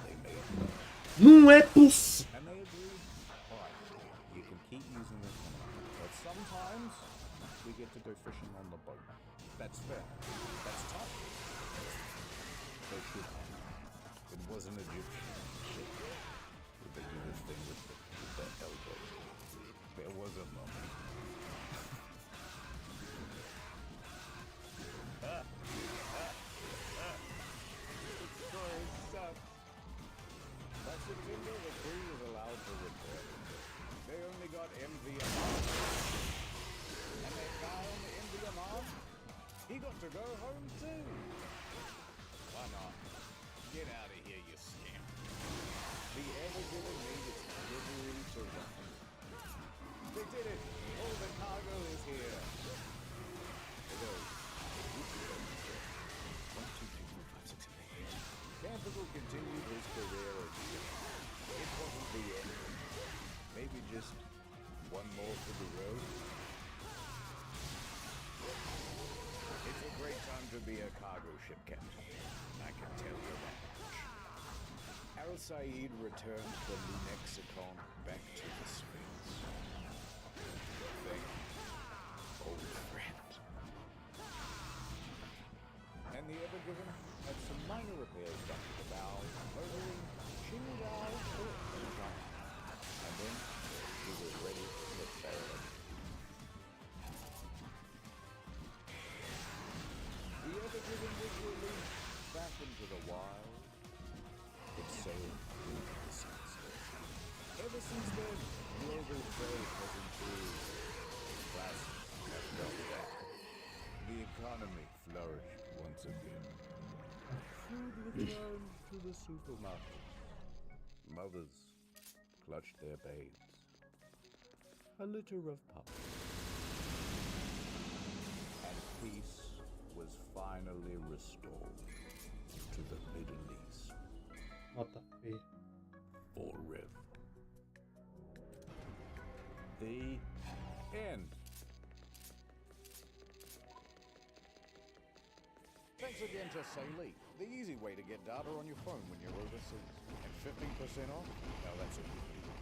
They made love. Não é possível. And they agreed, alright, you can keep using this one, but sometimes we get to go fishing on the boat. That's fair. That's tough. They should have. It was an Egyptian ship. They do this thing with the elbow. There was a mummy. By September, the crew was allowed to return. They only got MV Aman. And that guy on the MV Aman, he got to go home too. Why not? Get out of here, you scamp. The Ever-Given made its delivery to Russia. They did it! All the cargo is here. Campbell continued his career as it wasn't the end. Maybe just one more for the road. It's a great time to be a cargo ship captain. I can tell you that much. Al Said returned the Lunexicon back to the Sphinx. Thank you, old friend. And the Evergiven had some minor repairs done to the bow, totally chilled out and then she was ready to sail. The Evergiven was released back into the wild. It sailed through the sunset. Ever since then, global trade has improved. Classes have gone back. The economy flourished once again. Food returned to the supermarket. Mothers clutched their babes. A litter of puppies. And peace was finally restored to the Middle East. What the fuck? Forever. The end. Thanks again to Salee, the easy way to get data on your phone when you're overseas. And 15% off? Now that's a good deal.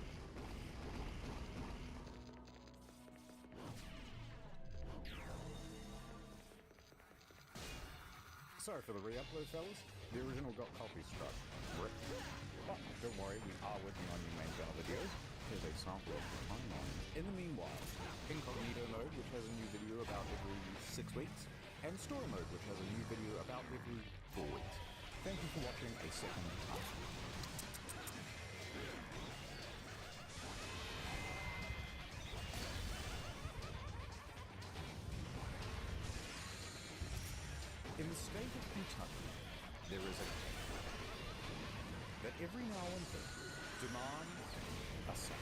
Sorry for the re-upload, fellas. The original got copy struck. But don't worry, we are working on new main channel videos. Here's a sample of the timeline. In the meanwhile, Incognito mode, which has a new video about every 6 weeks, and Story mode, which has a new video about every 4 weeks. Thank you for watching a second time. In the state of Kentucky, there is a case that every now and then demands a sack.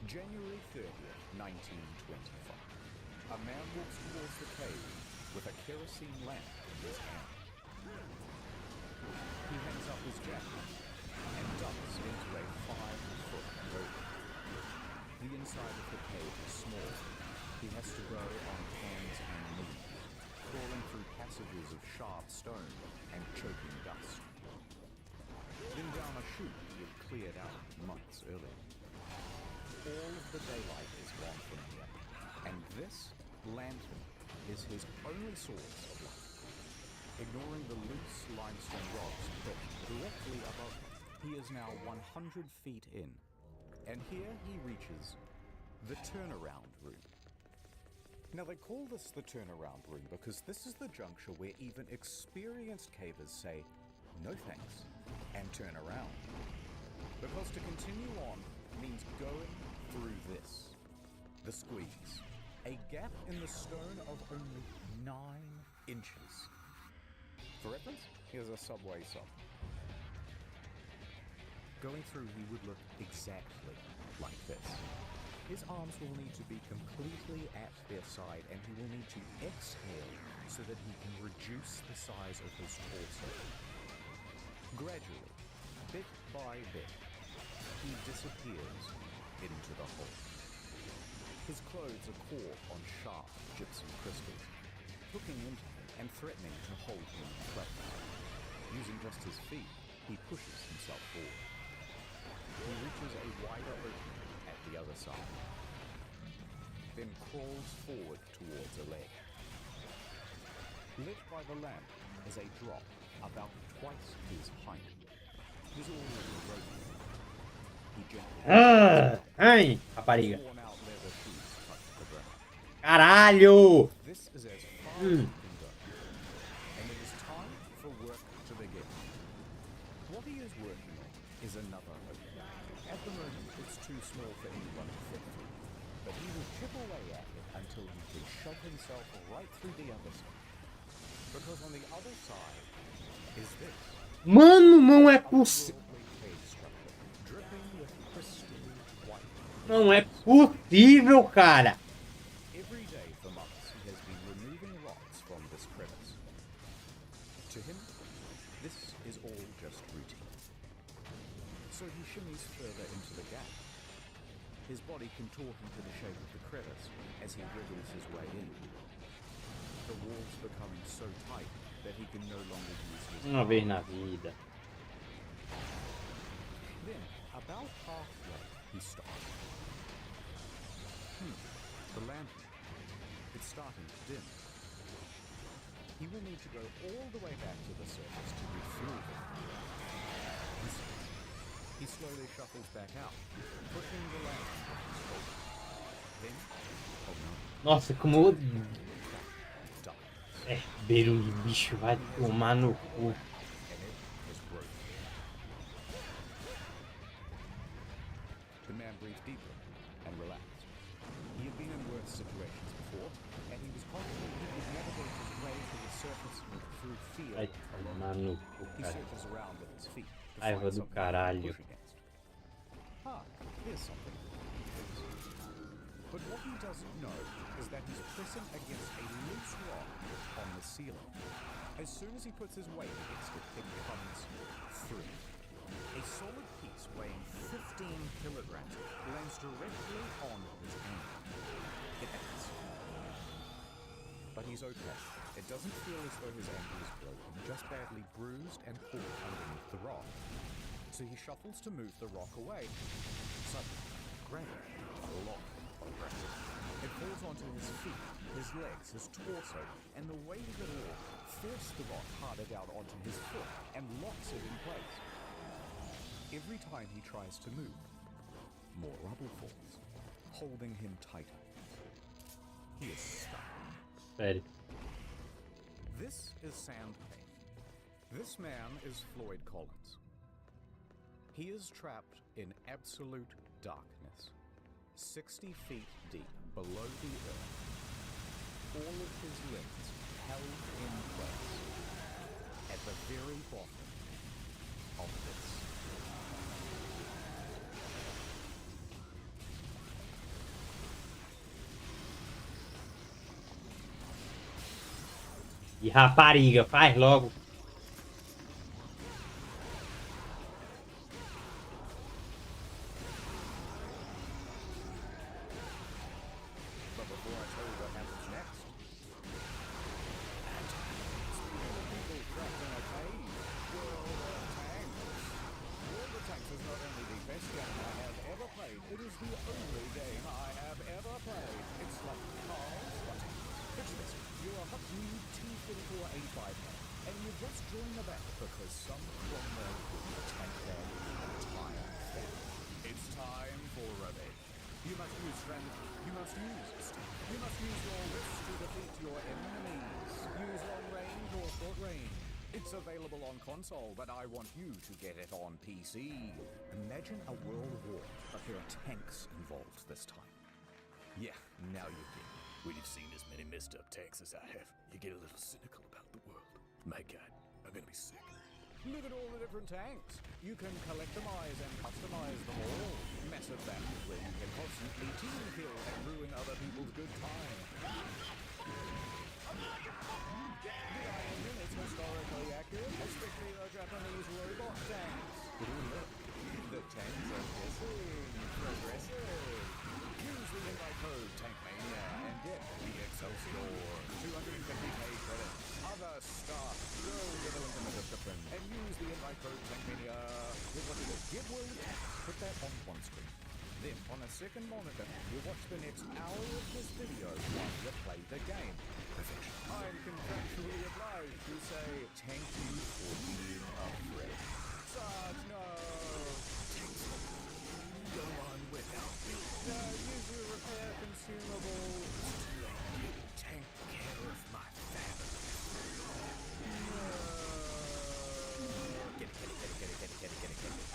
January 30th, 1925. A man walks towards the cave with a kerosene lamp in his hand. He hangs up his jacket and ducks into a 5-foot hole. The inside of the cave is small. He has to go on hands and knees, crawling through passages of sharp stone and choking dust. Then down a chute he had cleared out months earlier. All of the daylight is gone from here, and this lantern is his only source of light. Ignoring the loose limestone rocks perched directly above him, he is now 100 feet in, and here he reaches the turnaround room. Now they call this the turnaround room because this is the juncture where even experienced cavers say, no thanks, and turn around. Because to continue on means going through this, the squeeze, a gap in the stone of only 9 inches. For reference, here's a subway song. Going through, he would look exactly like this. His arms will need to be completely at their side, and he will need to exhale so that he can reduce the size of his torso. Gradually, bit by bit, he disappears into the hole. His clothes are caught on sharp gypsum crystals, hooking into him and threatening to hold him in place. Using just his feet, he pushes himself forward. He reaches a wider opening at the other side, then crawls forward towards a ledge. Lit by the lamp is a drop about twice his height. He's already roped. He gently Ai, rapariga. Caralho! This is as far as he can go, and it is time for work to begin. What he is working on is another opening. At the moment, it's too small for anyone to fit through, but he will chip away at it until he can shove himself right through the other side. Because on the other side is this. Mano, não é possível. Dripping with crystal white. Não é possível, cara. his body contorting to the shape of the crevice as he wriggles his way in. The walls becoming so tight that he can no longer use his Uma vez na vida. Then, about halfway, he stops. The lantern. It's starting to dim. He will need to go all the way back to the surface to refuel it. He slowly shuffles back out, pushing the lantern off his shoulder. Then, oh no. Nossa, como é, beiro de bicho vai tomar no cu. The man breathed deeply and relaxed. He had been in worse situations before, and he was confident he would navigate his way to the surface through fear. Vai tomar no cu, He cara. searches around with his feet to Raiva find do something caralho. to push against. Here's something. But what he doesn't know is that he's pressing against a loose rock on the ceiling. As soon as he puts his weight against it, it comes free. A solid piece weighing 15 kilograms lands directly on his ankle. It ends. But he's okay. It doesn't feel as though his ankle is broken, just badly bruised and caught underneath the rock. So he shuffles to move the rock away. Suddenly, gravity, a lot of gravity. It falls onto his feet, his legs, his torso, and the weight of it all forces the rock harder down onto his foot and locks it in place. Every time he tries to move, more rubble falls, holding him tighter. He is stuck. Sério. This is Sand Pain. This man is Floyd Collins. He is trapped in absolute darkness, 60 feet deep below the earth. All of his limbs held in place at the very bottom of this. E rapariga, faz logo. But before I tell you what happens next, people trapped in a cave. World of Tanks. World of Tanks is not only the best game I have ever played, it is the only game I have ever played. It's like cars, but picture this. You're a hot new T-34-85 man, and you just joined the battle because some criminal couldn't attack their entire family. It's time for revenge. You must use strategy. You must use stick. You must use your wrist to defeat your enemies. Use long range or short range. It's available on console, but I want you to get it on PC. Imagine a world war, but there are tanks involved this time. Yeah, now you get it. When you've seen as many messed up tanks as I have, you get a little cynical about the world. My God, I'm gonna be sick. Look at all the different tanks. You can collectivize and customize them all. Massive battles where you can constantly team kill and ruin other people's good time. The Iron Unit's historically accurate, especially the Japanese robot tanks. The tanks are progressive. Use the invite code TANKMANIA and get the Excelsior 250k credits. Other stuff, go to the link in the description and use the invite code TANKMANIA. Here's what you do. Get World of Tanks, put that on one screen. Then, on a second monitor, you watch the next hour of this video while you play the game. Perfection. I'm contractually obliged to say thank you for being a friend. Such no. Go on without me. Use your repair consumable. Take care of my family. Get it.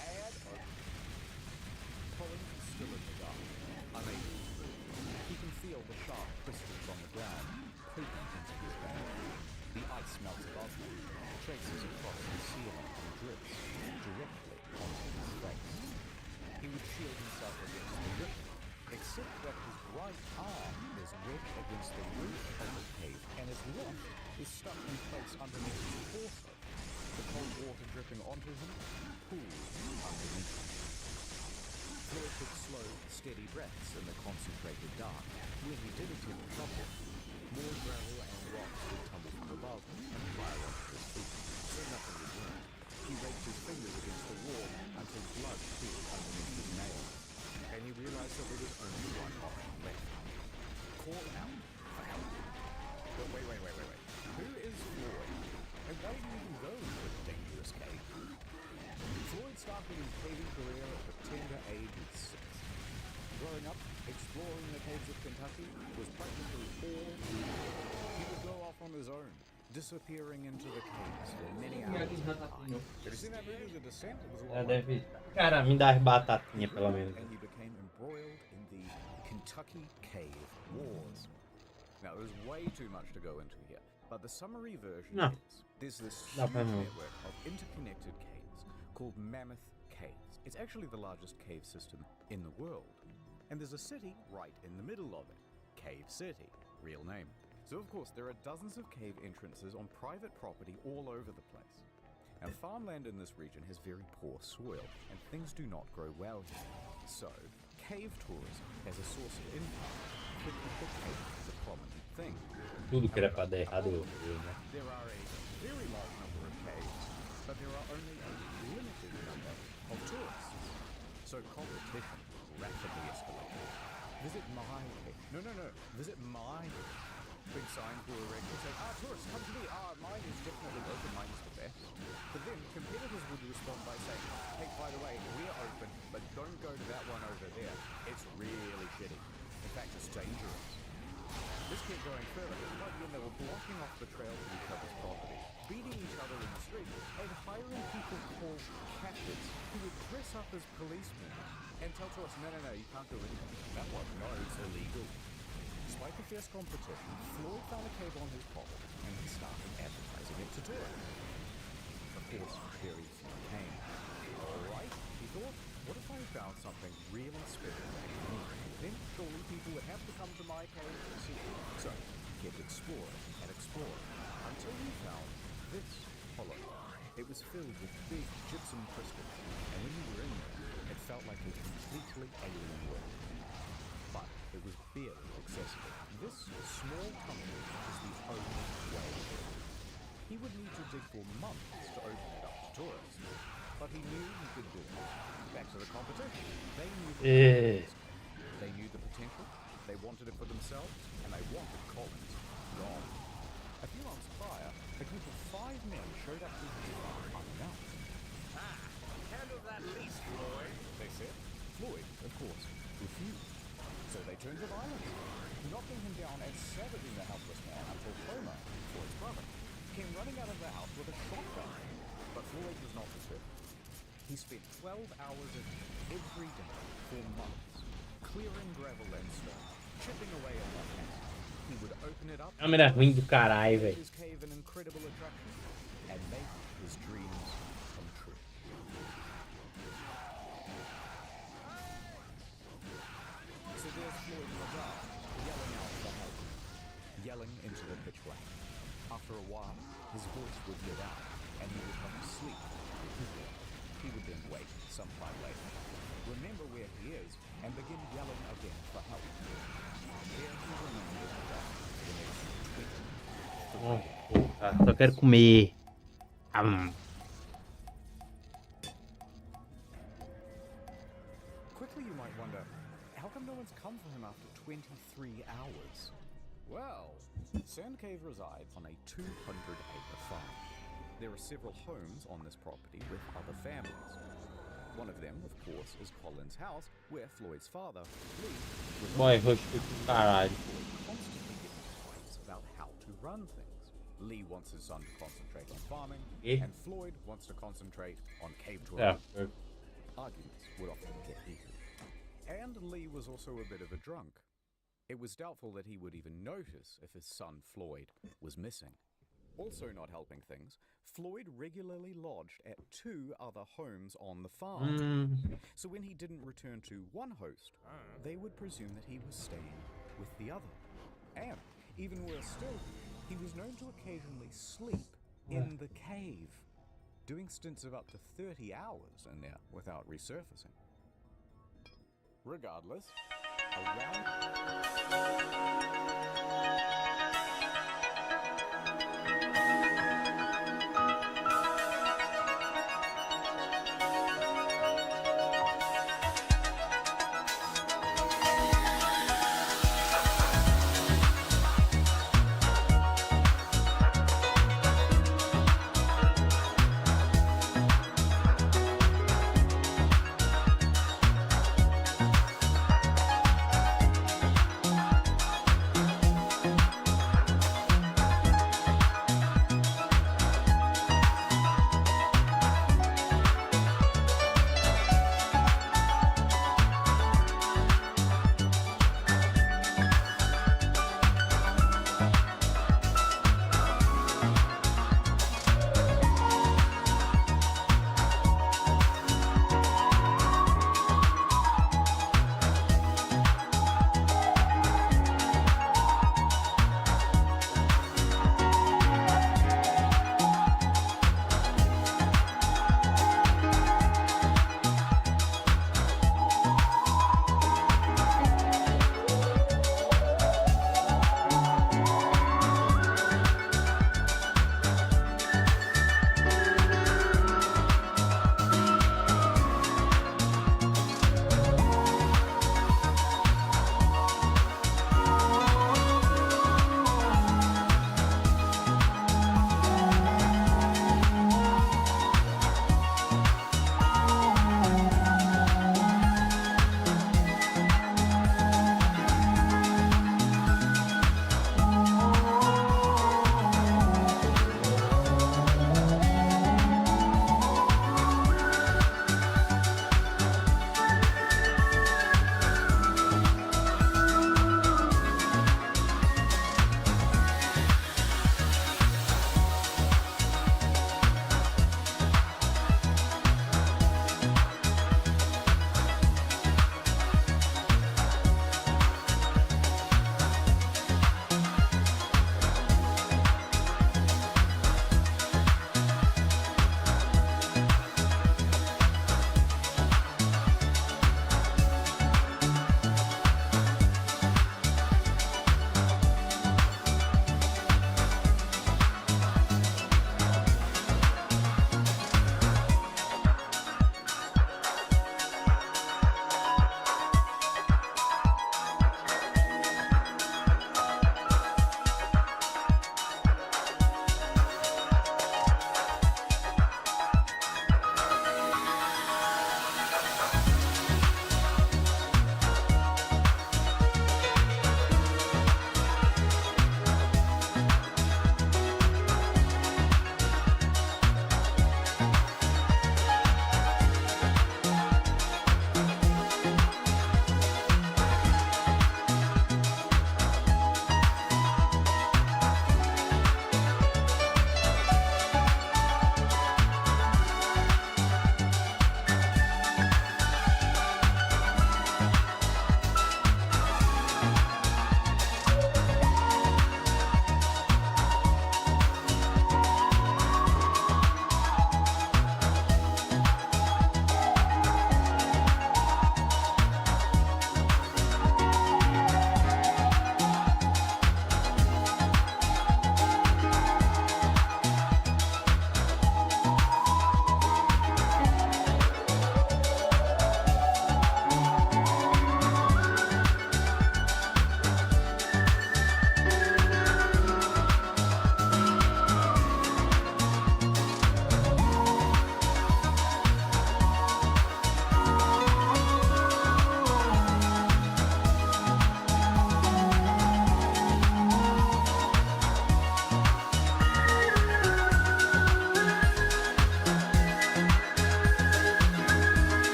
Add up. Collins is still in the dark. Unable to move. He can feel the sharp crystals on the ground creeping into his back. The ice melts above him, traces across the ceiling and drips directly onto his face. He would shield himself against the rip, except that his right arm is wedged against the roof of the cave, and his left is stuck in place underneath his torso. The cold water dripping onto him pools underneath him. Floyd took slow, steady breaths in the concentrated dark. When he did attempt to drop it, more gravel and rocks would tumble from above and fly onto his feet, so nothing would work. He raked his fingers against the wall until blood peeled underneath his nails, and he realized that there was only one option left. Call out for help. But wait. Who is Floyd? And why did he even go to a dangerous cave? Floyd started his caving career at the tender age of 6. Growing up, exploring the caves of Kentucky was practically all he did. He would go off on his own, disappearing into the caves for many hours at a time. Have you seen that movie, The Descent? It was a lot like that. Cara, me dá as batatinhas pelo menos. And he became embroiled in the Kentucky Cave Wars. Now, there's way too much to go into here, but the summary version is there's this huge network of interconnected caves called Mammoth Caves. It's actually the largest cave system in the world. And there's a city right in the middle of it. Cave City, real name. So of course there are dozens of cave entrances on private property all over the place. Now farmland in this region has very poor soil and things do not grow well here. So cave tourism as a source of income quickly became a prominent thing. Tudo que era pra dar errado, né? There are a very large number of caves, but there are only a limited number of tourists. So competition rapidly escalated. Visit my cave. No. Visit my cave. Big signs were erected saying, tourists, come to me. Mine is definitely open. Mine is the best. But then competitors would respond by saying, hey, by the way, we're open, but don't go to that one over there. It's really shitty. In fact, it's dangerous. This kept going further. By the end, they were blocking off the trail to each other's property, beating each other in the street, and hiring people called captives who would dress up as policemen and tell tourists, no, you can't go in there. That one, no, it's illegal. Despite the fierce competition, Floyd found a cave on his property and he started advertising it to tourists. Of course, very few came. Alright, he thought, what if I found something really special and unique? Then surely people would have to come to my cave to see it. So he kept exploring until he found this hollow. It was filled with big gypsum crystals, and when you were in there, it felt like a completely alien world. But it was barely accessible. This small tunnel was the only way in. He would need to dig for months to open it up to tourists, but he knew he could do it. Back to the competition. They knew they knew the potential, they wanted it for themselves, and they wanted Collins gone. A few months prior, a group of 5 men showed up to his farm unannounced. Handle that lease, Floyd, they said. Floyd, of course, refused. So they turned to violence, knocking him down and savaging the helpless man until Homer, Floyd's brother, came running out of the house with a shotgun. But Floyd was not disturbed. He spent 12 hours a day, every day, for months, clearing gravel and stone, chipping away at the house. He would open it up, Câmera ruim do caralho, velho. his cave an incredible attraction, and make his dreams come true. So there's Floyd in the dark, yelling out for help, yelling into the pitch black. After a while, his voice would give out, and he would come to sleep. He would then wake sometime later, remember where he is, and begin yelling again for help. There he remained in the dark for the next 20. Porra, só quero comer. Quickly you might wonder, how come no one's come for him after 23 hours? Well, Sand Cave resides on a 200-acre farm. There are several homes on this property with other families. One of them, of course, is Colin's house, where Floyd's father, Lee, constantly getting fights about how to run things. Lee wants his son to concentrate on farming, and Floyd wants to concentrate on cave tourism. Arguments would often get heated. And Lee was also a bit of a drunk. It was doubtful that he would even notice if his son, Floyd, was missing. Also not helping things, Floyd regularly lodged at 2 other homes on the farm. So when he didn't return to one host, they would presume that he was staying with the other. And, even worse still, he was known to occasionally sleep in the cave, doing stints of up to 30 hours in there without resurfacing. Regardless, around...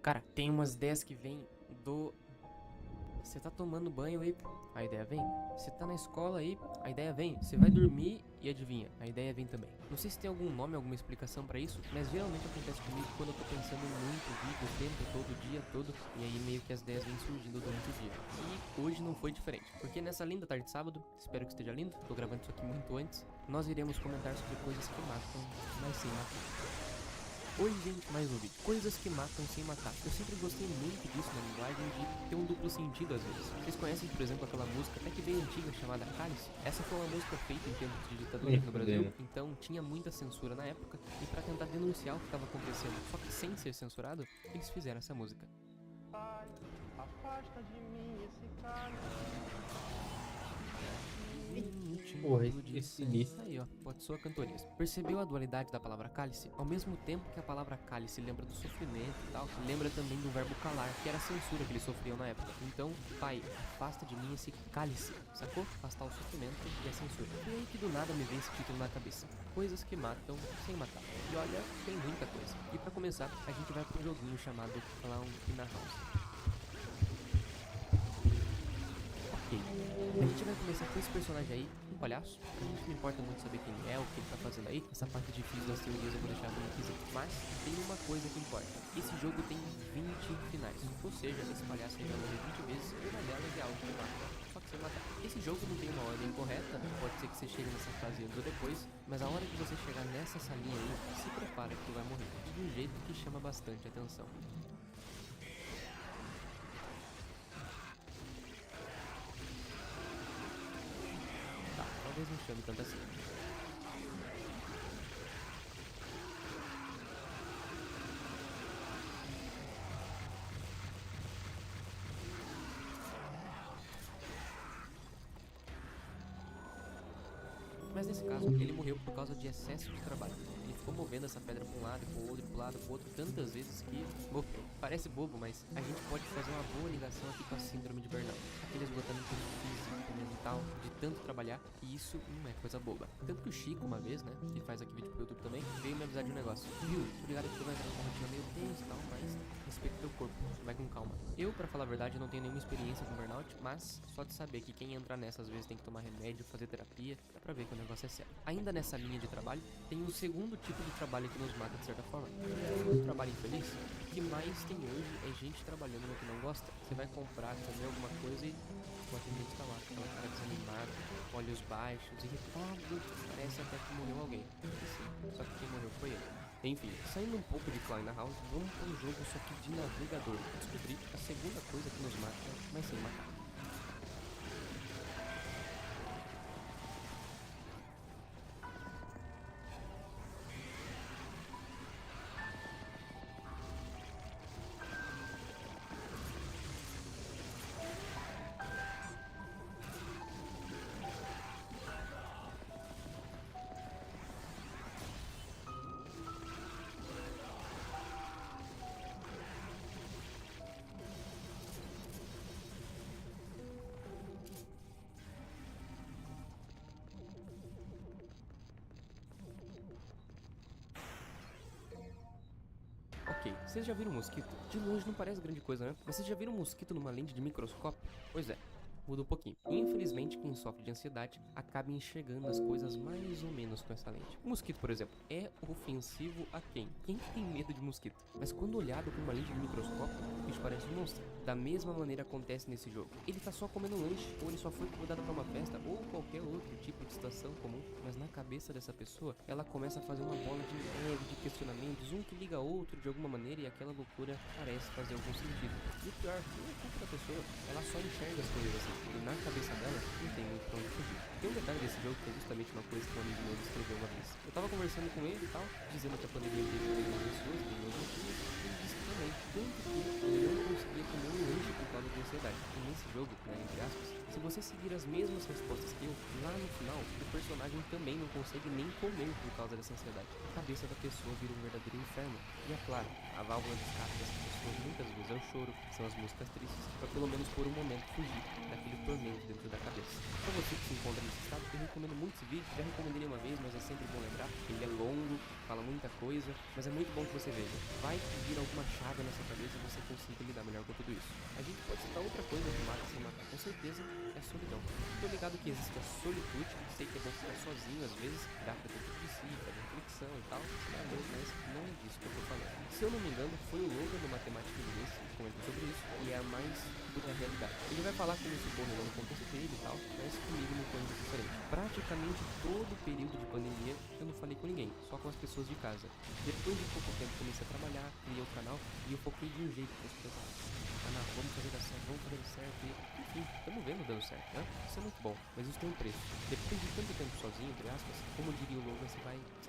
Cara, tem umas ideias que vêm do... Você tá tomando banho aí, a ideia vem. Você tá na escola aí, a ideia vem. Você vai dormir e adivinha, a ideia vem também. Não sei se tem algum nome, alguma explicação pra isso, mas geralmente acontece comigo quando eu tô pensando muito vídeo, o tempo todo, o dia todo, e aí meio que as ideias vêm surgindo durante o dia. E hoje não foi diferente, porque nessa linda tarde de sábado, espero que esteja lindo, tô gravando isso aqui muito antes, nós iremos comentar sobre coisas que matam, mas sem matar. Oi gente, mais um vídeo. Coisas que matam sem matar. Eu sempre gostei muito disso na linguagem de ter um duplo sentido às vezes. Vocês conhecem, por exemplo, aquela música até que bem antiga chamada Cálice? Essa foi uma música feita em tempos de ditadura no Brasil, então tinha muita censura na época, e pra tentar denunciar o que estava acontecendo, só que sem ser censurado, eles fizeram essa música. Pai, afasta de mim esse cálice. Porra, esse lixo. Aí ó, pode soar cantorias. Percebeu a dualidade da palavra cálice? Ao mesmo tempo que a palavra cálice lembra do sofrimento e tal, lembra também do verbo calar, que era a censura que eles sofriam na época. Então, pai, afasta de mim esse cálice, sacou? Afastar o sofrimento e a censura. E aí que do nada me veio esse título na cabeça. Coisas que matam sem matar. E olha, tem muita coisa. E pra começar, a gente vai pro joguinho chamado Clown in a House. A gente vai começar com esse personagem aí, um palhaço. A gente não importa muito saber quem é, o que ele tá fazendo aí. Essa parte difícil das teorias eu vou deixar bem aqui. Mas tem uma coisa que importa. Esse jogo tem 20 finais. Ou seja, esse palhaço aí vai morrer 20 vezes. Uma delas é algo que mata. Só que você matar. Esse jogo não tem uma ordem correta. Pode ser que você chegue nessa fase antes ou depois. Mas a hora que você chegar nessa salinha aí, se prepara que tu vai morrer. De um jeito que chama bastante atenção. Talvez não chame tanto assim. Mas nesse caso, ele morreu por causa de excesso de trabalho. Ele ficou movendo essa pedra pra um lado, pro outro, pro lado, pro outro, tantas vezes que morreu. Parece bobo, mas a gente pode fazer uma boa ligação aqui com a síndrome de burnout. Aquele esgotamento físico, mental, de tanto trabalhar, e isso não é coisa boba. Tanto que o Chico, uma vez, né, que faz aqui vídeo pro YouTube também, veio me avisar de um negócio. Viu, obrigado que tu vai entrar numa rotina meio tenso e tal, mas respeita teu corpo, vai com calma. Eu, pra falar a verdade, não tenho nenhuma experiência com burnout, mas só de saber que quem entra nessa às vezes tem que tomar remédio, fazer terapia, dá pra ver que o negócio é sério. Ainda nessa linha de trabalho, tem um segundo tipo de trabalho que nos mata de certa forma. O trabalho infeliz. O que mais tem hoje é gente trabalhando no que não gosta. Você vai comprar, comer alguma coisa e o atendente tá lá, aquela cara desanimada, olhos baixos, irritado, parece até que morreu alguém. E sim, só que quem morreu foi ele. Enfim, saindo um pouco de Clown in a House, vamos para um jogo só que de navegador. Descobrir a segunda coisa que nos mata, mas sem matar. Ok, vocês já viram um mosquito? De longe não parece grande coisa, né? Mas vocês já viram um mosquito numa lente de microscópio? Pois é, muda um pouquinho. Infelizmente, quem sofre de ansiedade acaba enxergando as coisas mais ou menos com essa lente. O mosquito, por exemplo, é ofensivo a quem? Quem tem medo de mosquito? Mas quando olhado com uma lente de microscópio, o bicho parece um monstro. Da mesma maneira acontece nesse jogo. Ele tá só comendo lanche, ou ele só foi convidado pra uma festa, ou qualquer outro tipo de situação comum. Mas na cabeça dessa pessoa, ela começa a fazer uma bola de neve, de questionamentos, um que liga outro de alguma maneira, e aquela loucura parece fazer algum sentido. E o pior, não é culpa da pessoa, ela só enxerga as coisas assim. E na cabeça dela, não tem muito pra onde fugir. Tem um detalhe desse jogo que é justamente uma coisa que um amigo meu escreveu uma vez. Eu tava conversando com ele e tal, dizendo que a pandemia fez bem nas pessoas, bem nas notícias, e ele disse que também, tanto que ele não conseguia comer um lanche porque causa de ansiedade. E nesse jogo, né, entre aspas, se você seguir as mesmas respostas que eu, lá no final, o personagem também não consegue nem comer por causa dessa ansiedade. A cabeça da pessoa vira um verdadeiro inferno. E é claro, a válvula de escape dessa pessoa muitas vezes é o choro, são as músicas tristes, pra pelo menos por um momento fugir daquele tormento dentro da cabeça. Pra você que se encontra nesse estado, eu recomendo muito esse vídeo, já recomendei uma vez, mas é sempre bom lembrar. Ele é longo, fala muita coisa, mas é muito bom que você veja. Vai que vira alguma chave na sua cabeça e você consiga lidar melhor com tudo isso. A gente pode citar outra coisa que mata sem matar, com certeza, é a solidão. Tô ligado que existe a solitude, sei que é bom ficar sozinho às vezes, dá pra ter tudo de si, fazer reflexão e tal, mas não é disso que eu tô falando. Se eu não me engano, foi o Logan do Matemática Inglês que comentou sobre isso, e é a mais pura realidade. Ele vai falar como isso ocorreu no contexto dele e tal, mas comigo não foi muito diferente. Praticamente todo o período de pandemia eu não falei com ninguém, só com as pessoas de casa. Depois de pouco tempo comecei a trabalhar, criei o canal e eu foquei de um jeito com os pessoas. Vamos fazer dar certo, vamos fazer dar certo e enfim, estamos vendo dando certo, né? Isso é muito bom, mas isso tem um preço. Depois de tanto tempo sozinho, entre aspas, como diria o Logan, você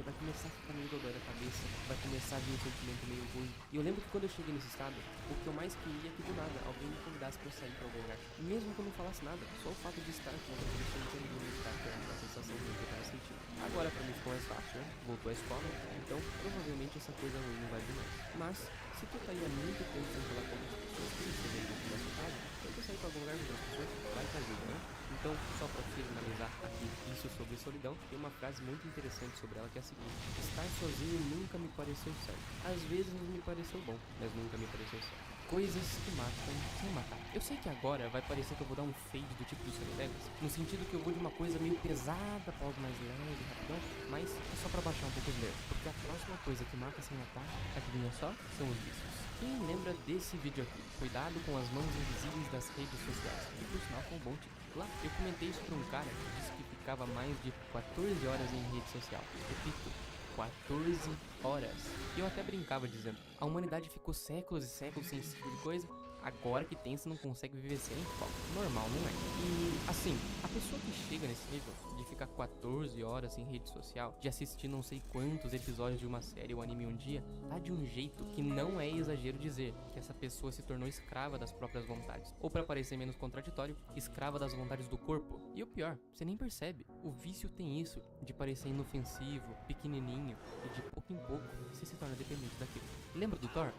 vai começar a ficar meio dodói da cabeça, vai começar a vir um sentimento meio ruim. E eu lembro que quando eu cheguei nesse estado, o que eu mais queria é que do nada alguém me convidasse pra eu sair pra algum lugar. Mesmo que eu não falasse nada, só o fato de estar com outra pessoa não tinha ninguém me estar, que era uma sensação ruim que eu tava sentindo. Agora pra mim ficou mais fácil, né? Voltou à escola, então provavelmente essa coisa ruim não vai vir mais. Mas, se tu tá aí há muito tempo sem falar com outras pessoas, que você vem dentro da sua casa, tenta sair pra algum lugar com outras pessoas, vai te ajuda, né? Então, só pra finalizar aqui isso sobre solidão, tem uma frase muito interessante sobre ela que é a seguinte: estar sozinho nunca me pareceu certo. Às vezes me pareceu bom, mas nunca me pareceu certo. Coisas que matam sem matar. Eu sei que agora vai parecer que eu vou dar um fade do tipo do Vegas, no sentido que eu vou de uma coisa meio pesada pra algo mais leve, rapidão, mas é só pra baixar um pouco os nervos, porque a próxima coisa que mata sem matar, adivinha só, são os vícios. Quem lembra desse vídeo aqui? Cuidado com as mãos invisíveis das redes sociais. E por sinal foi um bom título. Lá, eu comentei isso pra um cara que disse que ficava mais de 14 horas em rede social. Repito, 14 horas. E eu até brincava dizendo, a humanidade ficou séculos e séculos sem esse tipo de coisa, agora que tem você não consegue viver sem? Bom, normal, não é? E, assim, a pessoa que chega nesse nível de ficar 14 horas em rede social, de assistir não sei quantos episódios de uma série ou anime um dia, tá de um jeito que não é exagero dizer que essa pessoa se tornou escrava das próprias vontades. Ou pra parecer menos contraditório, escrava das vontades do corpo. E o pior, você nem percebe. O vício tem isso, de parecer inofensivo, pequenininho, e de pouco em pouco você se torna dependente daquilo. Lembra do Thor?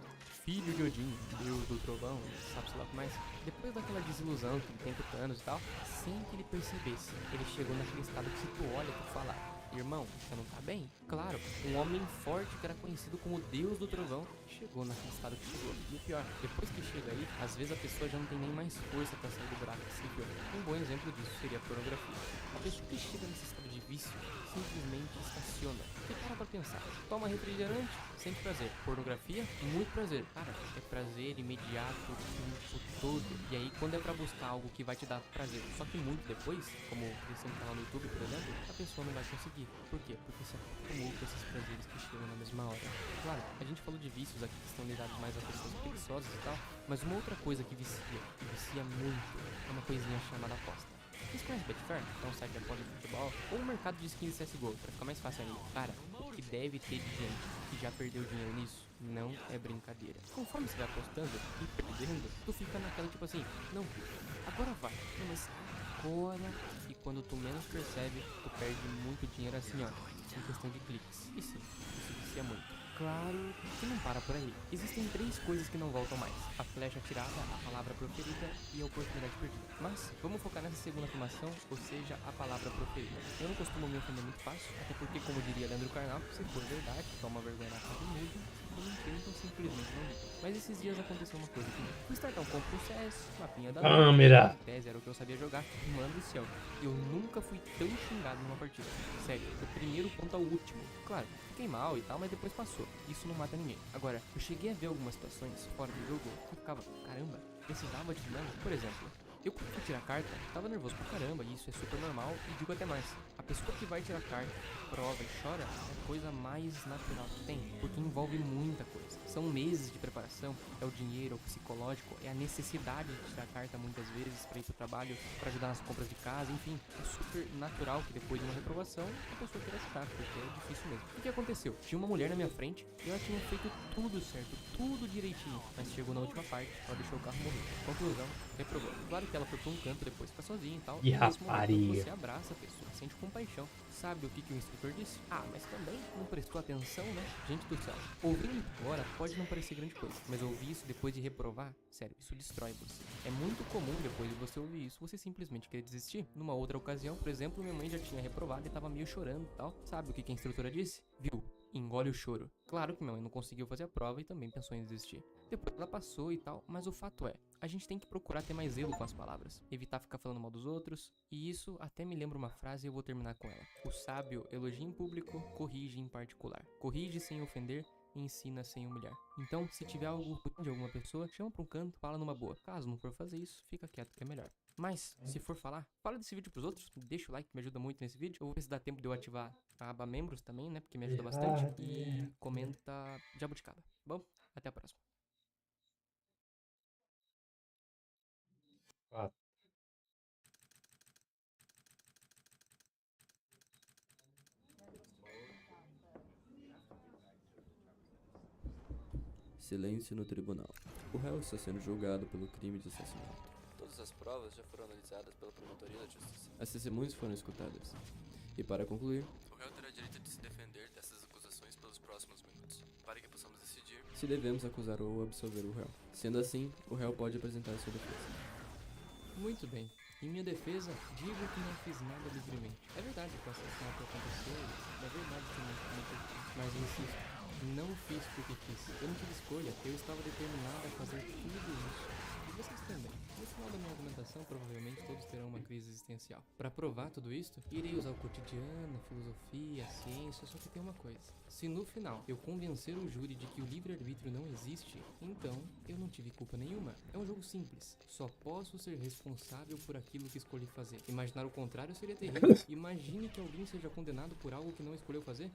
Filho de Odin, deus do trovão, sabe-se lá o que mais. Depois daquela desilusão que ele tem com Thanos e tal, sem que ele percebesse, ele chegou naquele estado que se tu olha, tu fala, irmão, você não tá bem? Claro, um homem forte que era conhecido como Deus do Trovão chegou naquele estado que chegou. E o pior, depois que chega aí, às vezes a pessoa já não tem nem mais força pra sair do buraco que se enfiou. Um bom exemplo disso seria a pornografia. A pessoa que chega nesse estado de vício simplesmente estaciona. Você para pra pensar, toma refrigerante, sente prazer. Pornografia, muito prazer. Cara, é prazer imediato o tempo todo. E aí, quando é pra buscar algo que vai te dar prazer, só que muito depois, como crescer um canal no YouTube, por exemplo, a pessoa não vai conseguir. Por quê? Porque se acostumou com esses prazeres que chegam na mesma hora. Claro, a gente falou de vícios aqui que estão ligados mais a pessoas preguiçosas e tal, mas uma outra coisa que vicia, e vicia muito, é uma coisinha chamada aposta. Vocês conhecem Betfair? É um site de aposta de futebol, ou o mercado de skins CSGO, pra ficar mais fácil ainda. Cara, o que deve ter de gente que já perdeu dinheiro nisso não é brincadeira. Conforme você vai apostando e perdendo, tu fica naquela tipo assim, não, agora vai, não, mas agora, e quando tu menos percebe, tu perde muito dinheiro assim, ó, em questão de cliques. E sim, isso vicia muito. Claro que não para por aí. Existem 3 coisas que não voltam mais: a flecha atirada, a palavra proferida e a oportunidade perdida. Mas vamos focar nessa segunda afirmação, ou seja, a palavra proferida. Eu não costumo me ofender muito fácil, até porque, como diria Leandro Carnal, se for verdade, toma vergonha na cara e muda. Se não tem, então simplesmente não liga. Mas esses dias aconteceu uma coisa comigo. Fui startar um pouco pro CS, mapinha da Câmera. em tese era o que eu sabia jogar, mano do céu. Eu nunca fui tão xingado numa partida. Sério, do primeiro ponto ao último. Claro, fiquei mal e tal, mas depois passou. Isso não mata ninguém. Agora, eu cheguei a ver algumas situações fora do jogo que eu ficava, caramba, precisava de dinâmica. Por exemplo, Eu, quando fui tirar carta, tava nervoso pra caramba, e isso é super normal, e digo até mais. A pessoa que vai tirar carta, prova e chora é a coisa mais natural que tem, porque envolve muita coisa. São meses de preparação, é o dinheiro, é o psicológico, é a necessidade de tirar carta muitas vezes pra ir pro trabalho, pra ajudar nas compras de casa, enfim. É super natural que depois de uma reprovação, a pessoa queira tirar, porque é difícil mesmo. O que aconteceu? Tinha uma mulher na minha frente, e ela tinha feito tudo certo, tudo direitinho, mas chegou na última parte, ela deixou o carro morrer. Conclusão, reprovou. Claro que ela foi pra um canto depois, fica sozinha e tal. E nesse momento rapariga. você abraça a pessoa, sente compaixão. Sabe o que o instrutor disse? Ah, mas também não prestou atenção, né? Gente do céu, ouvindo agora pode não parecer grande coisa, mas ouvir isso depois de reprovar, sério, isso destrói você. É muito comum depois de você ouvir isso, você simplesmente querer desistir. Numa outra ocasião, por exemplo, minha mãe já tinha reprovado e tava meio chorando e tal. Sabe o que a instrutora disse? Viu? Engole o choro. Claro que minha mãe não conseguiu fazer a prova e também pensou em desistir. Depois ela passou e tal, mas o fato é, a gente tem que procurar ter mais zelo com as palavras, evitar ficar falando mal dos outros, e isso até me lembra uma frase e eu vou terminar com ela. O sábio elogia em público, corrige em particular. Corrige sem ofender, ensina sem humilhar. Então, se tiver algo ruim de alguma pessoa, chama pra um canto, fala numa boa. Caso não for fazer isso, fica quieto que é melhor. Mas, se for falar, fala desse vídeo pros outros, deixa o like que me ajuda muito nesse vídeo. Eu vou ver se dá tempo de eu ativar a aba membros também, né, porque me ajuda bastante. E comenta jabuticaba. Bom, até a próxima. Silêncio no tribunal. O réu está sendo julgado pelo crime de assassinato. Todas as provas já foram analisadas pela Promotoria da Justiça. As testemunhas foram escutadas. E para concluir, O réu terá direito de se defender dessas acusações pelos próximos minutos, para que possamos decidir. se devemos acusar ou absolver o réu. Sendo assim, o réu pode apresentar sua defesa. Muito bem. Em minha defesa, digo que não fiz nada livremente. É verdade que o assassinato aconteceu, é verdade que não cometi, mas eu insisto, não fiz porque quis. Eu não tive escolha, eu estava determinado a fazer tudo isso. E vocês também. No final da minha argumentação, provavelmente todos terão uma crise existencial. Para provar tudo isto, irei usar o cotidiano, a filosofia, a ciência, só que tem uma coisa. Se no final eu convencer o júri de que o livre-arbítrio não existe, então eu não tive culpa nenhuma. É um jogo simples. Só posso ser responsável por aquilo que escolhi fazer. Imaginar o contrário seria terrível. Imagine que alguém seja condenado por algo que não escolheu fazer.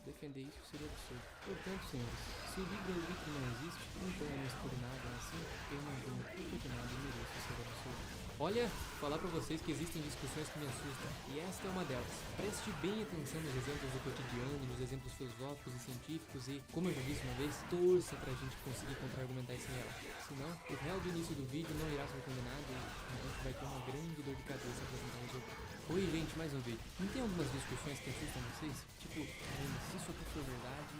Defender isso seria absurdo. Portanto, senhores, se o livre-arbítrio não existe, então eu não escolhi nada assim, eu não tenho culpa de nada e mereço ser absurdo. Olha, falar pra vocês que existem discussões que me assustam, e esta é uma delas. Preste bem atenção nos exemplos do cotidiano, nos exemplos filosóficos e científicos e, como eu já disse uma vez, torça pra gente conseguir contra-argumentar sem ela. Senão, o réu do início do vídeo não irá ser condenado e a gente vai ter uma grande dor de cabeça pra tentar resolver. Oi, gente, mais um vídeo. Não tem algumas discussões que assustam vocês? Tipo, se isso aqui for verdade...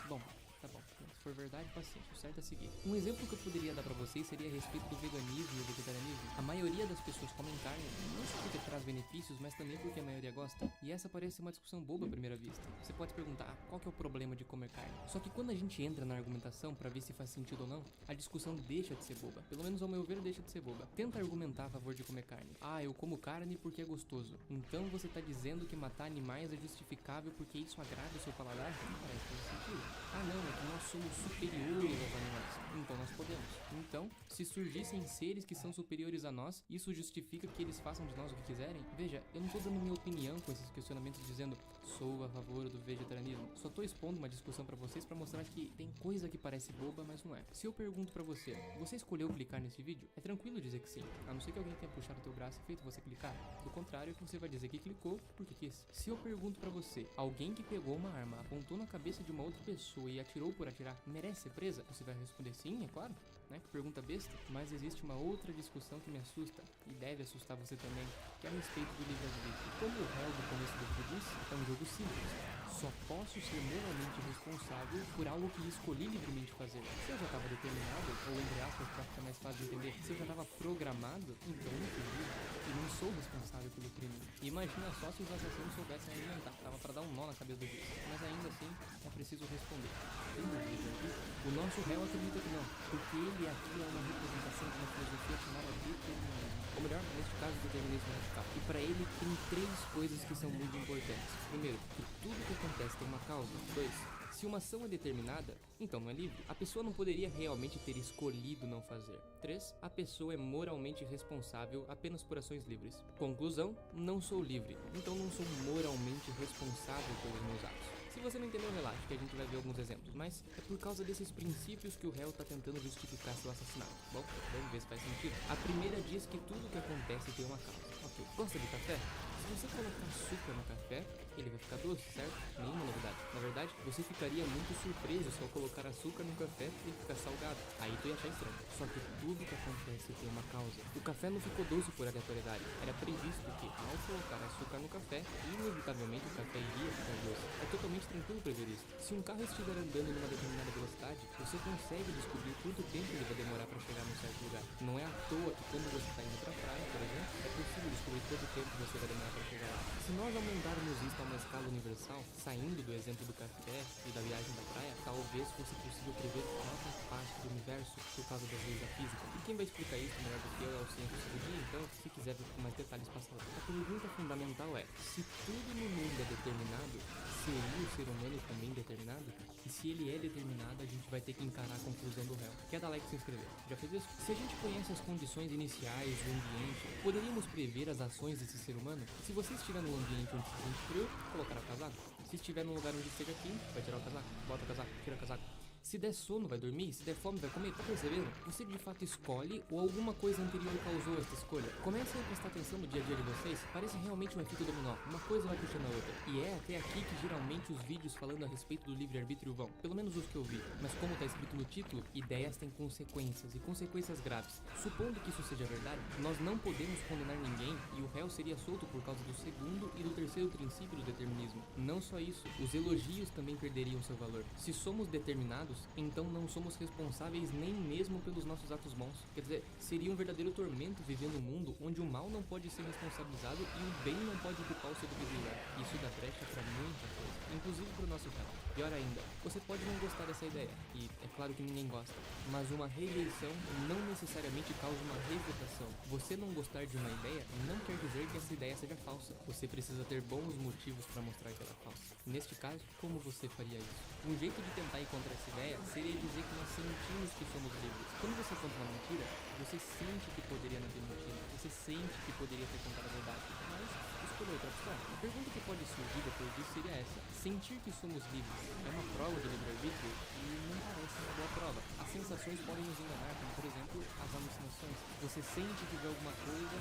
Bom, tá bom. Se for verdade, paciência, o certo é seguir. Um exemplo que eu poderia dar pra vocês seria a respeito do veganismo e o vegetarianismo. A maioria das pessoas comem carne, não só porque traz benefícios, mas também porque a maioria gosta. E essa parece uma discussão boba à primeira vista. Você pode se perguntar, qual que é o problema de comer carne? Só que quando a gente entra na argumentação pra ver se faz sentido ou não, a discussão deixa de ser boba. Pelo menos ao meu ver, deixa de ser boba. Tenta argumentar a favor de comer carne. Ah, eu como carne porque é gostoso. Então você tá dizendo que matar animais é justificável porque isso agrada o seu paladar? Não parece fazer sentido. Ah não, é que nós somos superiores aos animais. Então nós podemos. Então, se surgissem seres que são superiores a nós, isso justifica que eles façam de nós o que quiserem? Veja, eu não tô dando minha opinião com esses questionamentos dizendo sou a favor do vegetarianismo. Só tô expondo uma discussão pra vocês pra mostrar que tem coisa que parece boba, mas não é. Se eu pergunto pra você, você escolheu clicar nesse vídeo? É tranquilo dizer que sim, a não ser que alguém tenha puxado o teu braço e feito você clicar. Do contrário, você vai dizer que clicou porque quis. Se eu pergunto pra você, alguém que pegou uma arma, apontou na cabeça de uma outra pessoa e atirou por atirar, merece ser presa? Você vai responder sim, é claro, né? Que pergunta besta. Mas existe uma outra discussão que me assusta, e deve assustar você também, que é a respeito do livre-arbítrio. Como o réu do começo do vídeo disse, é um jogo simples. Só posso ser moralmente responsável por algo que escolhi livremente fazer. Se eu já estava determinado, ou entre aspas, pra ficar mais fácil de entender, se eu já estava programado, então eu não fiz livre, e não sou responsável pelo crime. E imagina só se os assassinos soubessem argumentar, tava pra dar um nó na cabeça do juiz. Mas ainda assim, é preciso responder. Tem um livre-arbítrio? O nosso réu acredita que não, porque ele aqui é uma representação de uma filosofia chamada determinismo. Ou melhor, neste caso, determinismo radical. E para ele tem três coisas que são muito importantes. Primeiro, que tudo que acontece tem uma causa. 2, Se uma ação é determinada, então não é livre. A pessoa não poderia realmente ter escolhido não fazer. 3. A pessoa é moralmente responsável apenas por ações livres. Conclusão, não sou livre, então não sou moralmente responsável pelos meus atos. Se você não entendeu, relaxe, que a gente vai ver alguns exemplos, mas é por causa desses princípios que o réu está tentando justificar seu assassinato. Bom, vamos ver se faz sentido. A primeira diz que tudo que acontece tem uma causa. Ok, gosta de café? Se você colocar açúcar no café, ele vai ficar doce, certo? Nenhuma novidade. Na verdade, você ficaria muito surpreso se ao colocar açúcar no café ele ficar salgado. Aí tu ia achar estranho. Só que tudo que acontece tem uma causa. O café não ficou doce por aleatoriedade. Era previsto que, ao colocar açúcar no café, inevitavelmente o café iria ficar doce. É totalmente tranquilo prever isso. Se um carro estiver andando numa determinada velocidade, você consegue descobrir quanto tempo ele vai demorar para chegar num certo lugar. Não é à toa que quando você está indo pra praia, por exemplo, é possível descobrir quanto tempo você vai demorar para chegar lá. Se nós aumentarmos isso a uma escala universal, saindo do exemplo do café e da viagem da praia, talvez fosse possível prever cada parte do universo por causa das leis da física. E quem vai explicar isso melhor do que eu é o cientista do dia, então, se quiser ver com mais detalhes, passa lá. A pergunta fundamental é, se tudo no mundo é determinado, seria o ser humano também determinado? E se ele é determinado, a gente vai ter que encarar a conclusão do réu. Quer dar like e se inscrever? Já fez isso? Se a gente conhece as condições iniciais do ambiente, poderíamos prever as ações desse ser humano? Se você estiver num ambiente onde se sente frio, colocará o casaco. Se estiver num lugar onde esteja quente, vai tirar o casaco. Bota o casaco, tira o casaco. Se der sono, vai dormir. Se der fome, vai comer. Tá percebendo? Você de fato escolhe ou alguma coisa anterior causou esta escolha? Comecem a prestar atenção no dia a dia de vocês. Parece realmente um efeito dominó. Uma coisa vai puxando a outra. E é até aqui que geralmente os vídeos falando a respeito do livre-arbítrio vão. Pelo menos os que eu vi. Mas como tá escrito no título, ideias têm consequências, e consequências graves. Supondo que isso seja verdade, nós não podemos condenar ninguém e o réu seria solto por causa do segundo e do terceiro princípio do determinismo. Não só isso, os elogios também perderiam seu valor. Se somos determinados, então não somos responsáveis nem mesmo pelos nossos atos bons. Quer dizer, seria um verdadeiro tormento viver num mundo onde o mal não pode ser responsabilizado e o bem não pode ocupar o seu devido lugar. Isso dá brecha pra muita coisa, inclusive pro nosso caso. Pior ainda, você pode não gostar dessa ideia, e é claro que ninguém gosta, mas uma rejeição não necessariamente causa uma refutação. Você não gostar de uma ideia não quer dizer que essa ideia seja falsa. Você precisa ter bons motivos para mostrar que ela é falsa. Neste caso, como você faria isso? Um jeito de tentar encontrar essa ideia seria dizer que nós sentimos que somos livres. Quando você conta uma mentira, você sente que poderia não ter mentido, você sente que poderia ter contado a verdade, mas escolheu outra opção. A pergunta que pode surgir depois disso seria essa: sentir que somos livres é uma prova de livre-arbítrio? E não parece uma boa prova. As sensações podem nos enganar, como por exemplo as alucinações. Você sente que vê alguma coisa,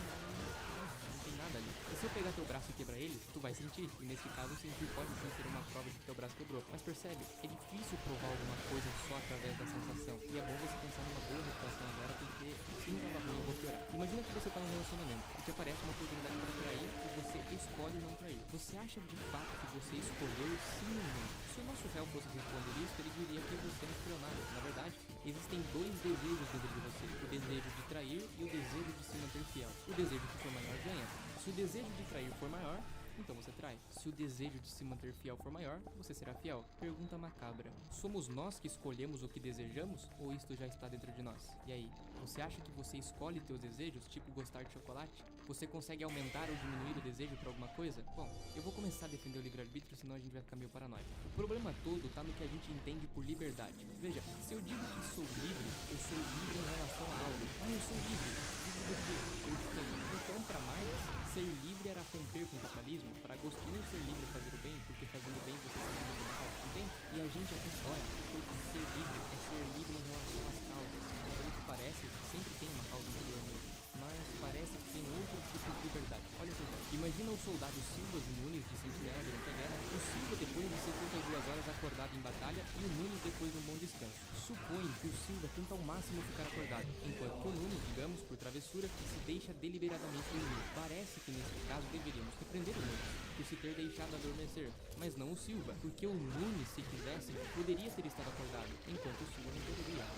mas não tem nada ali. E se eu pegar teu braço e quebrar ele, tu vai sentir. E nesse caso, sentir pode sim ser uma prova de que teu braço quebrou. Mas percebe, é difícil provar alguma coisa só através da sensação. E é bom você pensar numa boa reputação agora, porque se não tava ruim, eu vou piorar. Imagina que você tá num relacionamento e te aparece uma oportunidade para trair e você escolhe não trair. Você acha de fato que você escolheu sim ou não? Se o nosso réu fosse responder isso, ele diria que você não escolheu nada. Na verdade, existem dois desejos dentro de você: o desejo de trair e o desejo de se manter fiel. O desejo que for maior ganha. Se o desejo de trair for maior, então você trai. Se o desejo de se manter fiel for maior, você será fiel. Pergunta macabra: somos nós que escolhemos o que desejamos ou isto já está dentro de nós? E aí, você acha que você escolhe teus desejos, tipo gostar de chocolate? Você consegue aumentar ou diminuir o desejo por alguma coisa? Bom, eu vou começar a defender o livre-arbítrio, senão a gente vai ficar meio paranoico. O problema todo tá no que a gente entende por liberdade. Veja, se eu digo que sou livre, eu sou livre em relação a algo. Eu sou livre. Livre do quê? Eu tenho. Então, pra Marx, ser livre era romper com o capitalismo. Para Agostinho, ser livre é fazer o bem, porque fazendo o bem você se livre do mal. Entende? E a gente aqui fora, porque ser livre é ser livre em relação às causas. Então, pelo que parece, sempre tem uma causa anterior mesmo. Mas parece que tem outro tipo de liberdade. Olha só, imagina o soldado Silvas e Nunes de Sentinela durante a guerra, o Silva depois de 72 horas acordado em batalha e o Nunes depois de um bom descanso. Supõe que o Silva tenta ao máximo ficar acordado, enquanto que o Nunes, digamos, por travessura, se deixa deliberadamente dormir. Parece que nesse caso deveríamos repreender o Nunes por se ter deixado adormecer, mas não o Silva, porque o Nunes, se quisesse, poderia ter estado acordado, enquanto o Silva não poderia,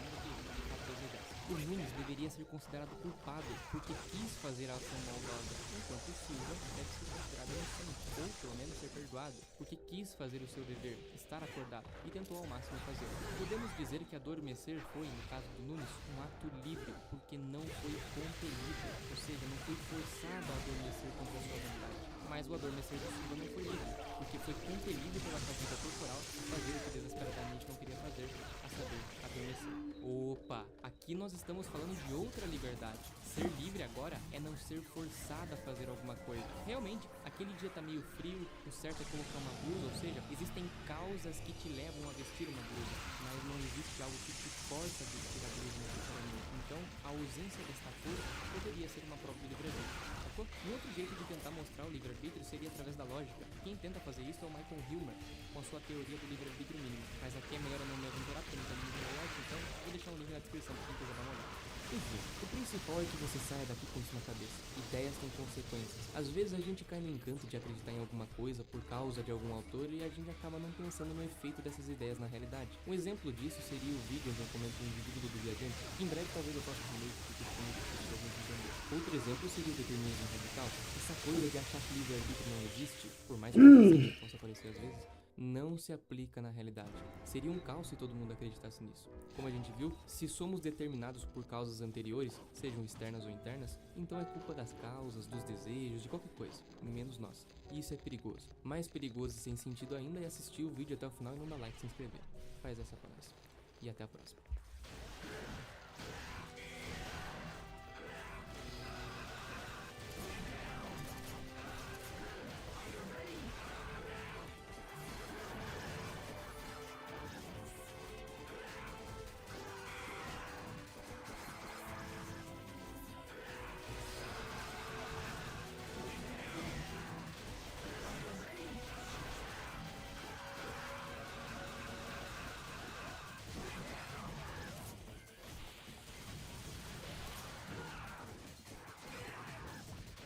O Nunes deveria ser considerado culpado porque quis fazer a ação maldosa, enquanto o Silva deve ser considerado inocente, ou pelo menos ser perdoado, porque quis fazer o seu dever, estar acordado, e tentou ao máximo fazer. Podemos dizer que adormecer foi, no caso do Nunes, um ato livre, porque não foi compelido, ou seja, não foi forçado a adormecer contra a sua vontade. mas o adormecer de Simba não foi livre, porque foi compelido pela fadiga corporal a fazer o que desesperadamente não queria fazer, a saber, adormecer. Opa, aqui nós estamos falando de outra liberdade. Ser livre agora é não ser forçado a fazer alguma coisa. Realmente, aquele dia tá meio frio, o certo é colocar uma blusa, ou seja, existem causas que te levam a vestir uma blusa, mas não existe algo que te força a vestir a blusa necessariamente. Então, a ausência desta força poderia ser uma prova de livre-arbítrio. Um outro jeito de tentar mostrar o livre-arbítrio seria através da lógica. Quem tenta fazer isso é o Michael Hilmer, com a sua teoria do livre-arbítrio mínimo. Mas aqui é melhor eu não me aventurar, porque não tem muito layout, então vou deixar um link na descrição para quem quiser dar uma olhada. Enfim, o principal é que você saia daqui com isso na cabeça. Ideias têm consequências. Às vezes a gente cai no encanto de acreditar em alguma coisa por causa de algum autor e a gente acaba não pensando no efeito dessas ideias na realidade. Um exemplo disso seria o vídeo onde eu comento um indivíduo do viajante, que em breve talvez eu possa comer, porque tem muito difícil de entender. Outro exemplo seria o determinismo radical. Essa coisa de achar que livre-arbítrio não existe, por mais que possa parecer às vezes, não se aplica na realidade. Seria um caos se todo mundo acreditasse nisso. Como a gente viu, se somos determinados por causas anteriores, sejam externas ou internas, então é culpa das causas, dos desejos, de qualquer coisa, menos nós. E isso é perigoso. Mais perigoso e sem sentido ainda é assistir o vídeo até o final e não dar like e se inscrever. Faz essa pra nós. E até a próxima.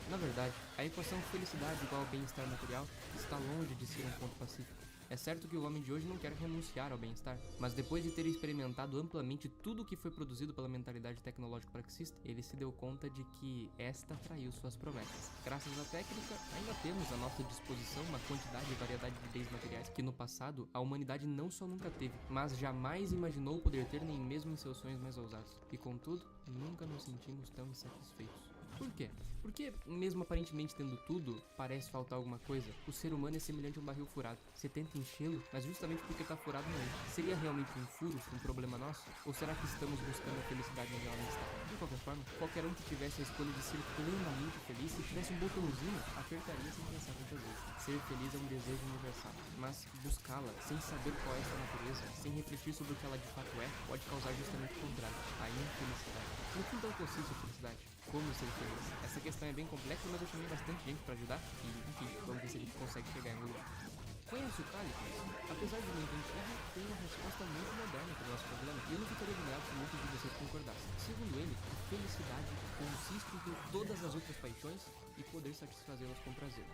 Na verdade, a equação felicidade igual ao bem-estar material está longe de ser um ponto pacífico. É certo que o homem de hoje não quer renunciar ao bem-estar, mas depois de ter experimentado amplamente tudo o que foi produzido pela mentalidade tecnológica marxista, ele se deu conta de que esta traiu suas promessas. Graças à técnica, ainda temos à nossa disposição uma quantidade e variedade de bens materiais que no passado a humanidade não só nunca teve, mas jamais imaginou poder ter nem mesmo em seus sonhos mais ousados. E contudo, nunca nos sentimos tão insatisfeitos. Por quê? Porque, mesmo aparentemente tendo tudo, parece faltar alguma coisa. O ser humano é semelhante a um barril furado. Você tenta enchê-lo, mas justamente porque tá furado não enche. Seria realmente um furo, um problema nosso? Ou será que estamos buscando a felicidade onde ela não está? De qualquer forma, qualquer um que tivesse a escolha de ser plenamente feliz, se tivesse um botãozinho, apertaria sem pensar muitas vezes. Ser feliz é um desejo universal, mas buscá-la sem saber qual é sua natureza, sem refletir sobre o que ela de fato é, pode causar justamente o contrário, a infelicidade. No que então consiste a felicidade? Como ser feliz? Essa questão é bem complexa, mas eu chamei bastante gente para ajudar e, enfim, vamos ver se a gente consegue chegar em algum lugar. Conhece o Cálico? Apesar de muito antigo, tem uma resposta muito moderna para o nosso problema, e eu não ficaria admirado se muitos de vocês concordassem. Segundo ele, a felicidade consiste em ter todas as outras paixões e poder satisfazê-las com prazer.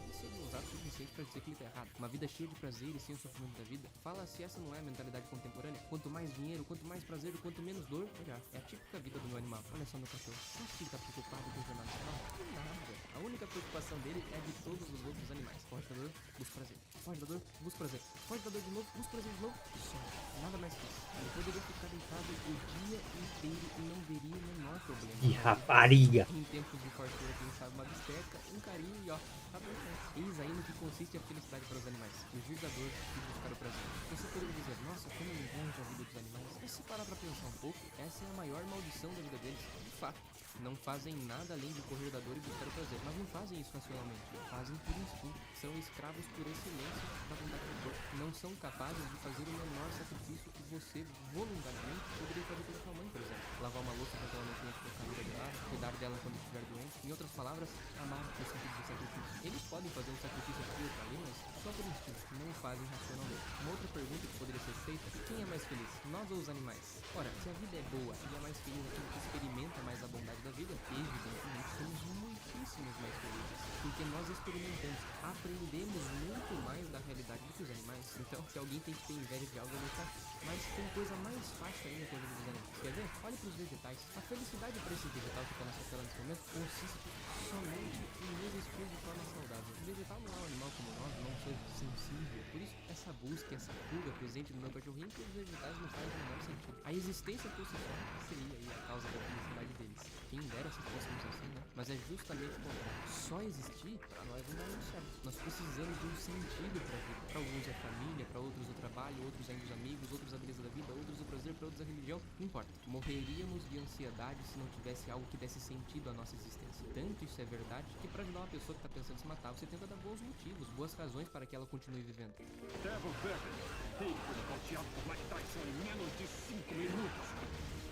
Isso seria usado o suficiente para dizer que ele está errado. Uma vida cheia de prazer e sem o sofrimento da vida. Fala se essa não é a mentalidade contemporânea. Quanto mais dinheiro, quanto mais prazer, quanto menos dor, melhor. É a típica vida do meu animal. Olha só meu cachorro. Acho que ele está preocupado com o jornal nacional? Nada. A única preocupação dele é de todos os outros animais. Foge da dor, busca prazer. Foge da dor, busca prazer. Foge da dor de novo, busca prazer de novo. Só. Nada mais que isso. Ele poderia ficar deitado o dia inteiro e não veria o menor problema. Que rapariga! Em tempos de fartura, quem sabe uma bisteca, um carinho e ó, tá bom. Eis aí no que consiste a felicidade para os animais. Fugir da dor e buscar o prazer. Você poderia dizer, nossa, como eu invejo a vida dos animais. Mas se parar pra pensar um pouco, essa é a maior maldição da vida deles. De fato. Não fazem nada além de correr da dor e buscar o prazer. Mas não fazem isso racionalmente. Fazem por instinto. São escravos por excelência da vontade do corpo. Não são capazes de fazer o menor sacrifício que você, voluntariamente, poderia fazer pela sua mãe, por exemplo. Lavar uma louça quando ela não tem a sua comida de lado, cuidar dela quando estiver doente. Em outras palavras, amar no sentido de sacrifício. Eles podem fazer um sacrifício aqui ou ali, mas só por instinto. Não fazem racionalmente. Uma outra pergunta que poderia ser feita: quem é mais feliz? Nós ou os animais? Ora, se a vida é boa e é mais feliz aquele que experimenta mais a bondade da vida, evidentemente somos muitíssimos mais felizes, porque nós experimentamos, aprendemos muito mais da realidade do que os animais. Então, se alguém tem que ter inveja de algo, eu vou estar. Mas tem coisa mais fácil ainda que a vida dos animais. Quer ver? Olhe para os vegetais. A felicidade para esse vegetal que está na sua tela nesse momento consiste somente em existir de forma saudável. O vegetal não é um animal como nós, não seja sem sensível. Por isso, essa busca, essa fuga presente no meu cachorrinho pelos vegetais não faz o menor sentido. A existência por si só seria aí a causa da felicidade deles. Quem dera se fôssemos assim, né? Mas é justamente o contrário. Só existir, pra nós não dá muito certo. Nós precisamos de um sentido pra vida. Pra alguns é família, pra outros o trabalho, outros ainda os amigos, outros a beleza da vida, outros o prazer, pra outros a religião. Não importa. Morreríamos de ansiedade se não tivesse algo que desse sentido à nossa existência. Tanto isso é verdade que pra ajudar uma pessoa que tá pensando em se matar, você tenta dar bons motivos, boas razões para que ela continue vivendo. Devil Burger, ele foi nocauteado por Mike Tyson em menos de 5 minutos.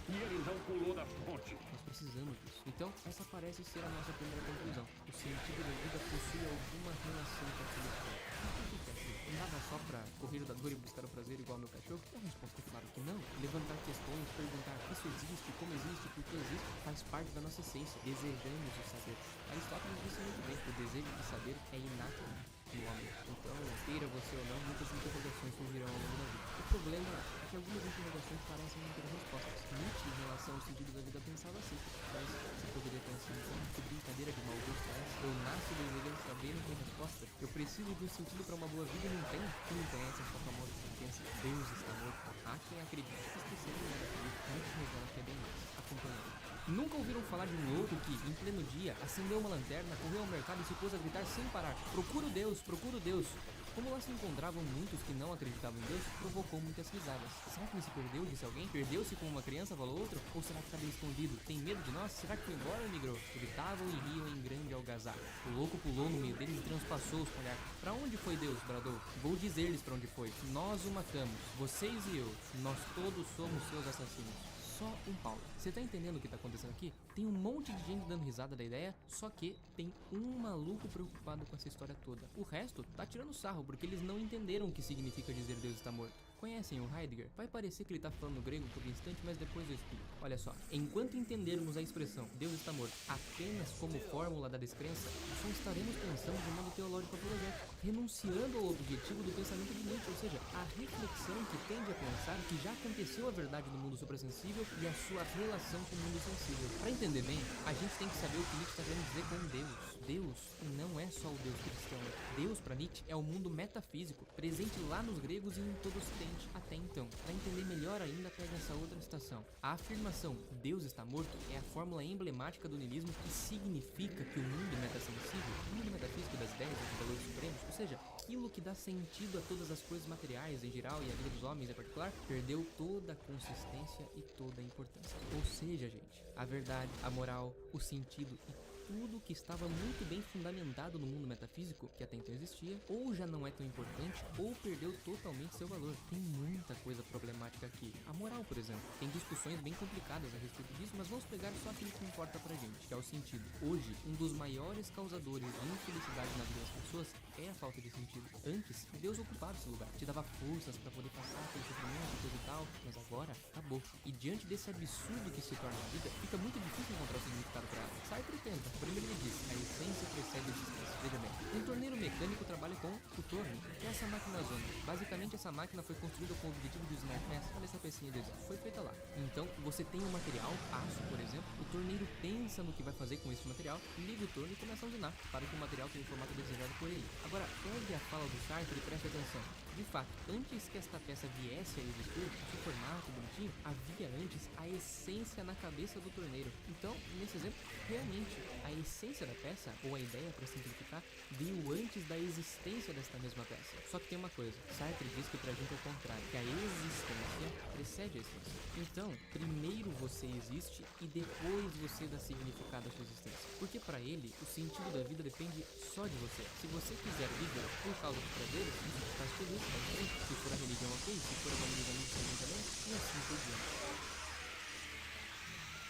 E ele não pulou da ponte. Nós precisamos disso. Então, essa parece ser a nossa primeira conclusão. O sentido da vida possui alguma relação com a felicidade. Por que é assim? Não dava só pra correr da dor e buscar o prazer igual meu cachorro? A resposta é claro que não. Levantar questões, perguntar isso existe, como existe, por que existe, faz parte da nossa essência. Desejamos o saber. Aristóteles disse muito bem, o desejo de saber é inato no homem. Então, queira você ou não, muitas interrogações surgirão ao longo da vida. O problema é que algumas interrogações parecem não ter respostas. Nietzsche, em relação ao sentido da vida, pensava assim: mas você poderia pensar então, que brincadeira de mau gosto é essa? Eu nasço desejando saber e não tem resposta. Eu preciso de um sentido para uma boa vida e não tem? Quem não conhece essa famosa sentença? Deus está morto. Há quem acredite que esquecendo o negativo, antes revela que é bem mais. Acompanhando. Nunca ouviram falar de um louco que, em pleno dia, acendeu uma lanterna, correu ao mercado e se pôs a gritar sem parar: procura o Deus, procura o Deus. Como lá se encontravam muitos que não acreditavam em Deus, provocou muitas risadas. Será que ele se perdeu, disse alguém? Perdeu-se como uma criança, falou outro? Ou será que estava escondido? Tem medo de nós? Será que foi embora ou migrou? Gritavam e riam em grande algazarra. O louco pulou no meio deles e transpassou os palhaços. Pra onde foi Deus? Bradou. Vou dizer-lhes pra onde foi. Nós o matamos, vocês e eu. Nós todos somos seus assassinos. Só um Paulo. Você tá entendendo o que tá acontecendo aqui? Tem um monte de gente dando risada da ideia, só que tem um maluco preocupado com essa história toda. O resto tá tirando sarro porque eles não entenderam o que significa dizer Deus está morto. Conhecem o Heidegger? Vai parecer que ele tá falando grego por um instante, mas depois eu explico. Olha só, enquanto entendermos a expressão Deus está morto apenas como fórmula da descrença, só estaremos pensando de modo teológico apologético, renunciando ao objetivo do pensamento de Nietzsche, ou seja, a reflexão que tende a pensar que já aconteceu a verdade no mundo suprassensível e a sua relação com o mundo sensível. Para entender bem, a gente tem que saber o que Nietzsche está querendo dizer com Deus. Deus não é só o Deus cristão. Deus, para Nietzsche, é o mundo metafísico, presente lá nos gregos e em todo o ocidente. Até então, para entender melhor ainda, pega essa outra citação. A afirmação Deus está morto é a fórmula emblemática do niilismo que significa que o mundo metasensível, o mundo metafísico das ideias e dos valores supremos, ou seja, aquilo que dá sentido a todas as coisas materiais em geral e a vida dos homens em particular, perdeu toda a consistência e toda a importância. Ou seja, gente, a verdade, a moral, o sentido e tudo que estava muito bem fundamentado no mundo metafísico, que até então existia, ou já não é tão importante, ou perdeu totalmente seu valor. Tem muita coisa problemática aqui. A moral, por exemplo, tem discussões bem complicadas a respeito disso, mas vamos pegar só aquilo que importa pra gente, que é o sentido. Hoje, um dos maiores causadores de infelicidade na vida das pessoas é a falta de sentido. Antes, Deus ocupava esse lugar, te dava forças pra poder passar pelo sofrimento e coisa e tal, mas agora acabou. E diante desse absurdo que se torna a vida, fica muito difícil encontrar o significado pra ela. Sartre tenta. Primeiro ele diz, a essência precede a existência. Veja bem, um torneiro mecânico trabalha com o torno, que é essa máquina zona. Basicamente essa máquina foi construída com o objetivo de usinar peças. Olha essa pecinha de exemplo, foi feita lá. Então, você tem um material, aço por exemplo, o torneiro pensa no que vai fazer com esse material, liga o torno e começa a usinar, para que o material tenha o formato desejado por ele. Agora, pegue a fala do Sartre e preste atenção. De fato, antes que esta peça viesse a existir, seu formato bonitinho, havia antes a essência na cabeça do torneiro. Então, nesse exemplo, realmente, a essência da peça, ou a ideia para simplificar, veio antes da existência desta mesma peça. Só que tem uma coisa, Sartre diz que pra gente é o contrário, que a existência precede a essência. Então, primeiro você existe e depois você dá significado à sua existência. Porque pra ele, o sentido da vida depende só de você. Se você quiser viver por causa dos prazeres, isso te faz feliz. Se for a religião, ok. Se for a família dos amigos, também. E assim por diante.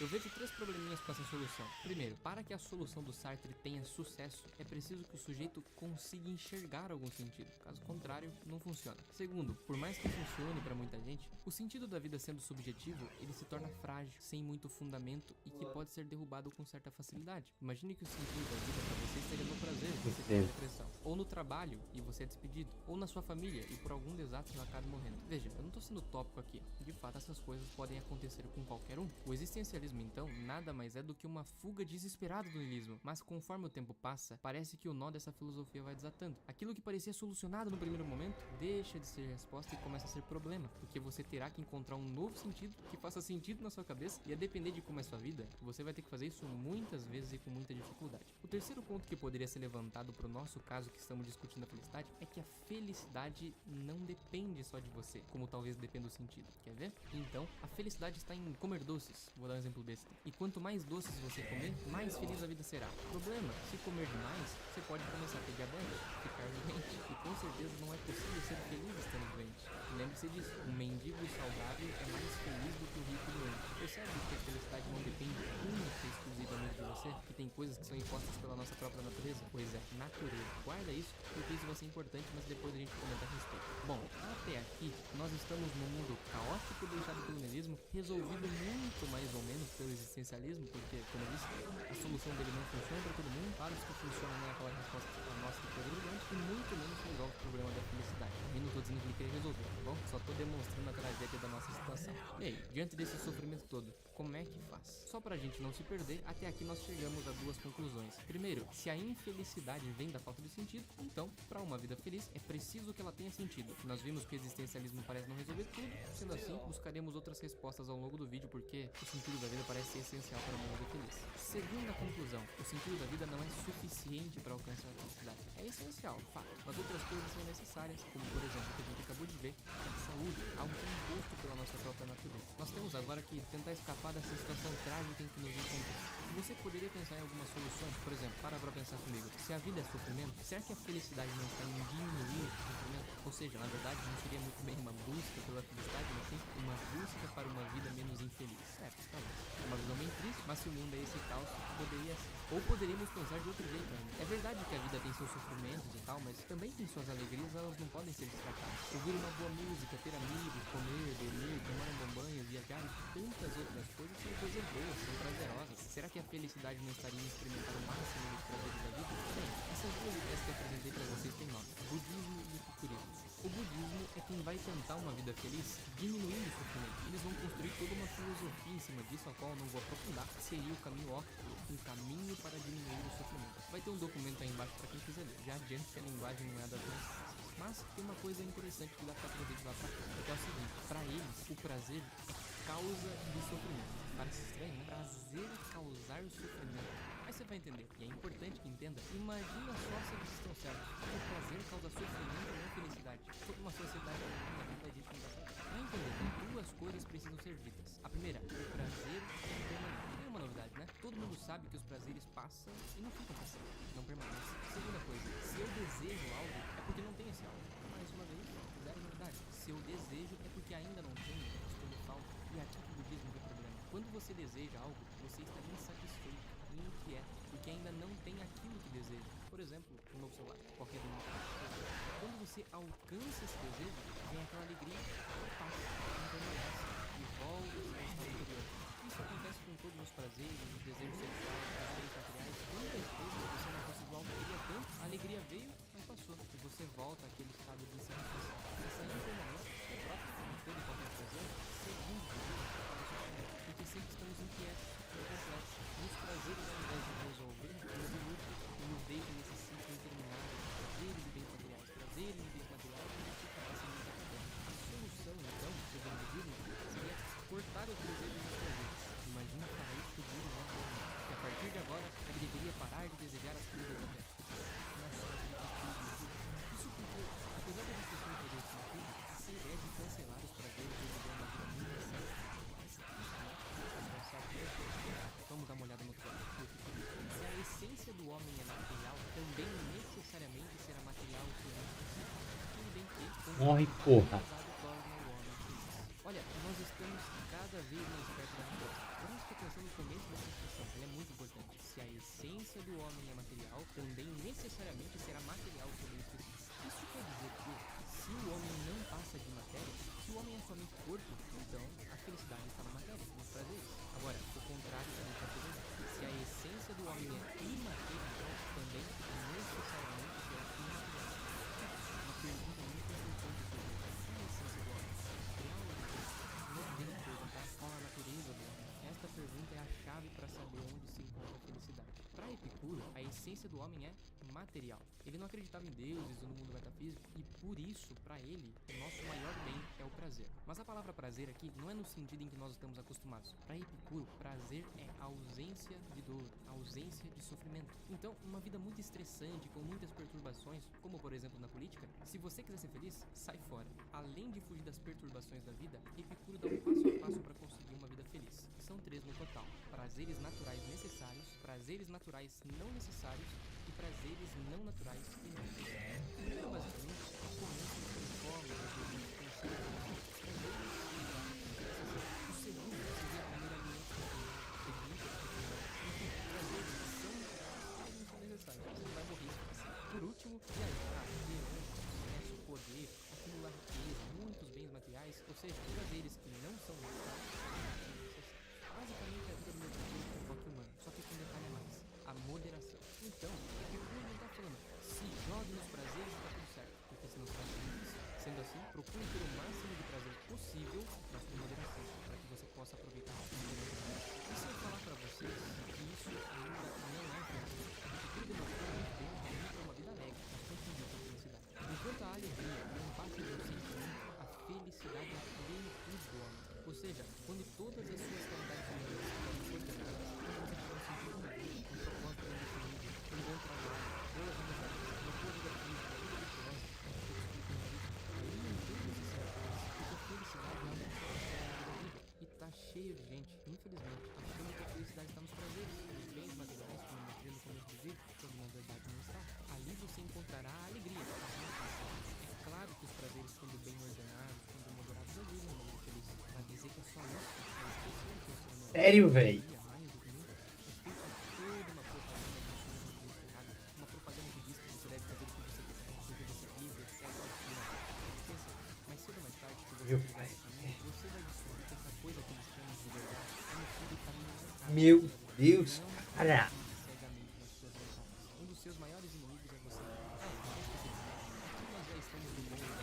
Eu vejo 3 probleminhas com essa solução. Primeiro, para que a solução do Sartre tenha sucesso, é preciso que o sujeito consiga enxergar algum sentido. Caso contrário, não funciona. Segundo, por mais que funcione para muita gente, o sentido da vida sendo subjetivo, ele se torna frágil, sem muito fundamento e que pode ser derrubado com certa facilidade. Imagine que o sentido da vida para você esteja no prazer, você tem depressão, ou no trabalho e você é despedido, ou na sua família e por algum desastre ela acabe morrendo. Veja, eu não tô sendo tópico aqui. De fato, essas coisas podem acontecer com qualquer um. O existencialismo niilismo, então, nada mais é do que uma fuga desesperada do niilismo. Mas conforme o tempo passa, parece que o nó dessa filosofia vai desatando. Aquilo que parecia solucionado no primeiro momento, deixa de ser resposta e começa a ser problema, porque você terá que encontrar um novo sentido que faça sentido na sua cabeça, e a depender de como é sua vida, você vai ter que fazer isso muitas vezes e com muita dificuldade. O terceiro ponto que poderia ser levantado para o nosso caso que estamos discutindo a felicidade é que a felicidade não depende só de você, como talvez dependa do sentido. Quer ver? Então, a felicidade está em comer doces. Vou dar um exemplo besta. E quanto mais doces você comer, mais feliz a vida será. Problema, se comer demais, você pode começar a ter diabetes, ficar doente, e com certeza não é possível ser feliz estando doente. Lembre-se disso, um mendigo saudável é mais feliz do que o rico doente. Percebe que a felicidade não depende única e exclusivamente de você? Que tem coisas que são impostas pela nossa própria natureza? Pois é, natureza. Guarda isso, porque isso vai ser importante, mas depois a gente comenta a respeito. Bom, até aqui, nós estamos num mundo caótico deixado pelo niilismo, resolvido muito mais ou menos pelo existencialismo, porque, como eu disse, a solução dele não funciona para todo mundo, para os que funcionam não é aquela resposta para nossa que é brilhante, e muito menos resolve o problema da felicidade. Eu não tô dizendo que ele queria resolver, tá bom? Só tô demonstrando a tragédia da nossa situação. E aí, diante desse sofrimento todo, como é que faz? Só pra gente não se perder, até aqui nós chegamos a duas conclusões. Primeiro, se a infelicidade vem da falta de sentido, então, para uma vida feliz, é preciso que ela tenha sentido. Nós vimos que o existencialismo parece não resolver tudo, sendo assim, buscaremos outras respostas ao longo do vídeo, porque o sentido da vida parece ser essencial para uma vida feliz. Segunda conclusão, o sentido da vida não é suficiente para alcançar a felicidade. É essencial, fato, mas outras coisas são necessárias, como por exemplo o que a gente acabou de ver, a saúde, algo que é imposto pela nossa própria natureza. Nós temos agora que tentar escapar dessa situação trágica em que nos encontramos. Você poderia pensar em algumas soluções, por exemplo, para pensar comigo, se a vida é sofrimento, será que a felicidade não está em diminuir o sofrimento? Ou seja, na verdade não seria muito bem uma busca pela felicidade, mas sim uma busca para uma vida menos infeliz. Certo, talvez. É uma visão bem triste, mas se o mundo é esse caos, poderia ser. Ou poderíamos pensar de outro jeito ainda. É verdade que a vida tem seus sofrimentos e tal, mas também tem suas alegrias, elas não podem ser descartadas. Ouvir uma boa música, ter amigos, comer, dormir, tomar um bom banho, viajar e tantas outras coisas são coisas boas, são prazerosas. Será que a felicidade não estaria em experimentar o máximo dos prazeres da vida? Bem, essas duas ideias que eu apresentei para vocês têm nome: budismo e epicurismo. O budismo é quem vai tentar uma vida feliz diminuindo o sofrimento. Eles vão construir toda uma filosofia em cima disso, a qual eu não vou aprofundar, que seria o caminho óptimo, um caminho para diminuir o sofrimento. Vai ter um documento aí embaixo para quem quiser ler. Já adianto que a linguagem não é das mais fáceis. Mas tem uma coisa interessante que dá para trazer de lá para cá, que é o seguinte: para eles, o prazer é causa de sofrimento. Parece estranho, né? Prazer é causar sofrimento. Mas você vai entender, e é importante que entenda. Imagina só se eles estão certos. O prazer causa sofrimento e não felicidade. Toda uma sociedade nada disso não dá certo. Para entender, duas coisas precisam ser ditas. A primeira, o prazer é impermanente. Não é uma novidade, né? Todo mundo sabe que os prazeres passam e não ficam para sempre, não permanecem. Segunda coisa, se eu desejo algo, é porque não tem esse algo. Mais uma vez, zero novidade. Se eu desejo, é porque ainda não tenho, estou em falta. E aqui que o budismo vê problema. Quando você deseja algo, você está insatisfeito, inquieto, porque ainda não tem aquilo que deseja. Por exemplo, um novo celular, qualquer um. Quando você alcança esse desejo, vem aquela alegria que passa, não permanece, e volta ao seu estado anterior. Isso acontece com todos os prazeres, os desejos sexuais, os prazeres materiais. Quantas vezes você não conseguiu algo que queria tanto, a alegria veio, mas passou, e você volta àquele estado de insatisfação. Essa impermanência é própria de todo e qualquer prazer, segundo o budismo, porque sempre estamos inquietos, incomplexos. E os prazeres, ao invés de resolver, nos iludem e nos deixam nesse ciclo interminável de prazeres e bens materiais, prazeres e bens materiais, e isso acaba sendo decadente. A solução, então, segundo o budismo, seria cortar os desejos dos prazeres. Imagina para isso duro, né? Que a partir de agora, ele deveria parar de desejar as coisas da terra. Isso porque, apesar de você não poder isso tudo, essa ideia de cancelar os prazeres e viver uma vida muito séria, vamos dar uma olhada no plano. Se a essência do homem é material, também necessariamente será material o seu homem. Tudo bem que, Morre, porra. Olha, nós estamos cada vez mais perto da resposta. Por isso que eu pensando no começo dessa discussão, ela é muito importante. Se a essência do homem é material, também necessariamente será material o seu bem específico. Isso quer dizer que, se o homem não passa de matéria, se o homem é somente corpo, então a felicidade está na matéria, nos prazeres. Agora, o contrário também pode ser verdade. Se a essência do homem é imaterial, também necessariamente será imaterial. Uma pergunta muito importante sobre a essência do homem. Não tem que perguntar qual a natureza do homem. Esta pergunta é a A essência do homem é material. Ele não acreditava em deuses ou no mundo metafísico e por isso, para ele, o nosso maior bem é o prazer. Mas a palavra prazer aqui não é no sentido em que nós estamos acostumados. Para Epicuro, prazer é a ausência de dor, a ausência de sofrimento. Então, uma vida muito estressante, com muitas perturbações, como por exemplo na política, se você quiser ser feliz, sai fora. Além de fugir das perturbações da vida, Epicuro dá um passo a passo para conseguir uma vida feliz. São 3 no total: prazeres naturais necessários, prazeres naturais não necessários e prazeres não naturais e não necessários. O primeiro, basicamente, é começo de forma das coisas pensando. O segundo seria comer alimentos refinados, bebidas refinadas, enfim, prazeres que são naturais, mas não são necessários. Você não vai morrer se fizer assim. Por último, viajar, ter honra, sucesso, poder, acumular riqueza, muitos bens materiais, ou seja, prazeres que não são necessários, mas não são necessários. Basicamente, a vida do meu prazer é um toque humano, só que com um detalhe a mais: a moderação. Então, Epicuro não está falando se jogue nos prazeres e está tudo certo, porque senão você vai ser difícil. Sendo assim, procure ter o máximo de prazer possível, mas com moderação, para que você possa aproveitar a vida. E se eu falar para vocês que isso ainda não é felicidade, Epicuro demonstrou muito bem o caminho para uma vida alegre, mas confundiu com felicidade. Enquanto a alegria não passa de um sentimento, a felicidade é a plenitude do homem. Ou seja, quando todas as suas qualidades humanas estiverem coordenadas, quando você tiver um sentido de vida, um propósito bem definido, um bom trabalho, boas amizades, uma boa vida física, uma vida virtuosa, aí em todos esses setores, porque felicidade é algo que você consegue na vida. E tá cheio de gente, infelizmente, achando que a felicidade está nos prazeres, nos bens materiais, como eu mostrei no começo do vídeo, quando na verdade não está. Ali você encontrará a alegria, mas não a paz. É claro que os prazeres, quando bem ordenados, quando moderados, ajudam uma vida feliz. Mas dizer que é só isso, é esquecer que você não é. Sério, véi? Mais do que nunca, é feita toda uma propaganda de consumo errado, uma propaganda que diz que você deve fazer o que você quer, porque você quis, etc. Esqueça, mas cedo ou mais tarde, se você trilhar esse caminho, você vai descobrir que essa coisa que eles chamam de verdade é no fundo o caminho errado. Meu Deus, cara. Cegamente nas suas vontades. Um dos seus maiores inimigos é você. Aqui nós já estamos no bom lugar.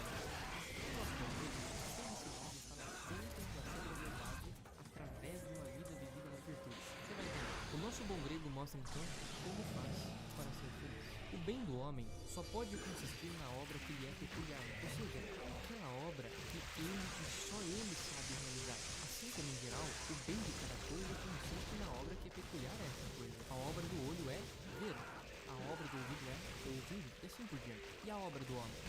O nosso convite é decidido para a contemplação da verdade através de uma vida vivida nas virtudes. Você vai entender. O nosso bom grego mostra então como faz para ser feliz. O bem do homem só pode consistir na obra que lhe é peculiar, ou seja, aquela obra que ele e só ele sabe realizar. Assim como em geral, o bem de cada coisa consiste na obra que é peculiar a essa coisa. A obra do olho é ver, a obra do ouvido é ouvir, e assim por diante. E a obra do homem?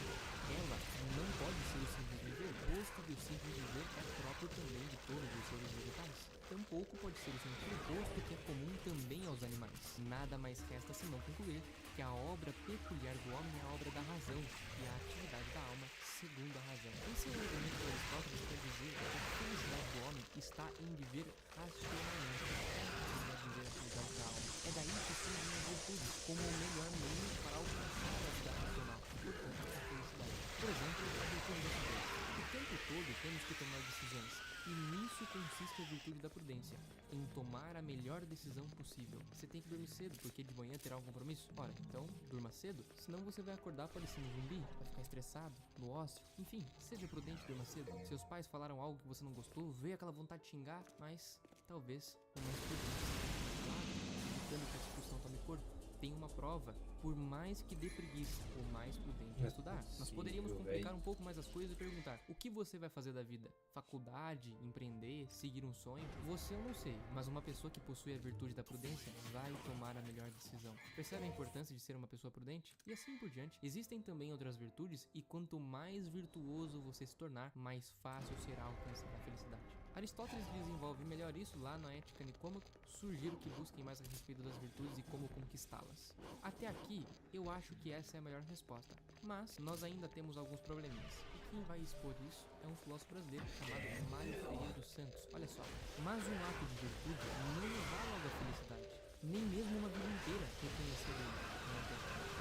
Ela não pode ser o simples viver, posto que o simples viver é próprio também de todos os seres vegetais. Tampouco pode ser o sentido, posto que é comum também aos animais. Nada mais resta senão concluir que a obra peculiar do homem é a obra da razão e a atividade da alma segundo a razão. Esse é o argumento de Aristóteles quer dizer que a felicidade do homem está em viver racionalmente, a viver a felicidade da alma. É daí que surgem as virtudes como o melhor meio para alcançar a vida racional e, portanto, a felicidade. Por exemplo, a virtude da prudência. O tempo todo temos que tomar decisões. E nisso consiste a virtude da prudência, em tomar a melhor decisão possível. Você tem que dormir cedo, porque de manhã terá um compromisso? Ora, então, durma cedo, senão você vai acordar parecendo um zumbi, vai ficar estressado, no ócio. Enfim, seja prudente e durma cedo. Seus pais falaram algo que você não gostou, veio aquela vontade de xingar, mas talvez o mais prudente seja. Claro, evitando que a discussão tome corpo. Tem uma prova, por mais que dê preguiça, o mais prudente é estudar. Nós poderíamos complicar um pouco mais as coisas e perguntar: o que você vai fazer da vida? Faculdade? Empreender? Seguir um sonho? Você eu não sei, mas uma pessoa que possui a virtude da prudência vai tomar a melhor decisão. Percebe a importância de ser uma pessoa prudente? E assim por diante. Existem também outras virtudes e quanto mais virtuoso você se tornar, mais fácil será alcançar a felicidade. Aristóteles desenvolve melhor isso lá na Ética Nicômaco. Sugiro que busquem mais a respeito das virtudes e como conquistá-las. Até aqui, eu acho que essa é a melhor resposta, mas nós ainda temos alguns probleminhas. E quem vai expor isso é um filósofo brasileiro chamado Mário Ferreira dos Santos. Olha só, mas um ato de virtude não leva logo à felicidade, nem mesmo uma vida inteira reconhecer ele.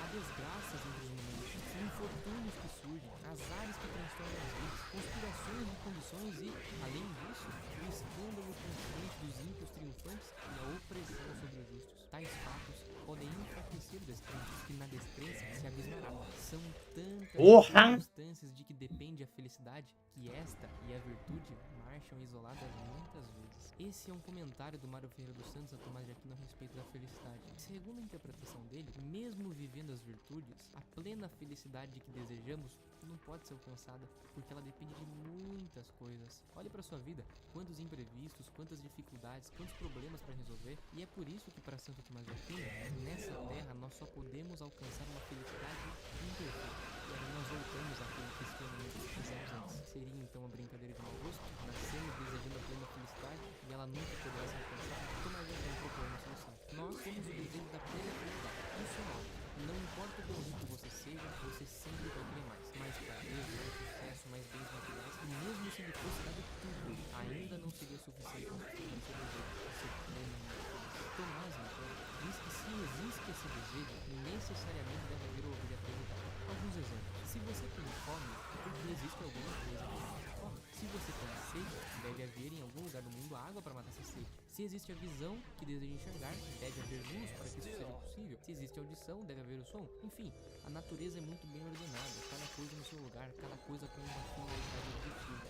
Há desgraças entre os momentos, infortúnios que surgem, azares que transtornam as vidas, conspirações de condições e, além disso, o escândalo constante dos ímpios triunfantes e a opressão sobre os justos. Tais fatos podem enfraquecer descrentes que que na descrença se abismará. São tantas Porra! circunstâncias de que depende a felicidade que esta e a virtude marcham isoladas muitas vezes. Esse é um comentário do Mário Ferreira dos Santos a Tomás de Aquino a respeito da felicidade. Segundo a interpretação dele, mesmo vivendo as virtudes, a plena felicidade que desejamos não pode ser alcançada, porque ela depende de muitas coisas. Olhe para sua vida, quantos imprevistos, quantas dificuldades, quantos problemas para resolver, e é por isso que para Santo Tomás de Aquino, nessa terra nós só podemos alcançar uma felicidade imperfeita. E aí nós voltamos àquele questionamento que fizemos antes. Seria então a brincadeira de mau gosto? Nascemos desejando a plena felicidade e ela nunca poderá ser alcançada? Tomás de Aquino propõe uma solução. Nós temos o desejo da plena felicidade. Isso é algo. Não importa o quão rico você seja, você sempre vai querer mais. Mais prazer, mais sucesso, mais bens materiais. E mesmo se lhe fosse dado tudo, ainda não seria suficiente para suprir seu desejo de ser plenamente feliz. Tomás, então, diz que se existe esse desejo, necessariamente deve haver obrigatoriedade. Alguns exemplos. Se você tem fome, porque existe alguma coisa que mata fome. Se você tem sede, deve haver em algum lugar do mundo água para matar essa sede. Se existe a visão que deseja enxergar, deve haver luz para que isso seja possível. Se existe a audição, deve haver o som. Enfim, a natureza é muito bem ordenada, cada coisa no seu lugar, cada coisa com uma finalidade objetiva.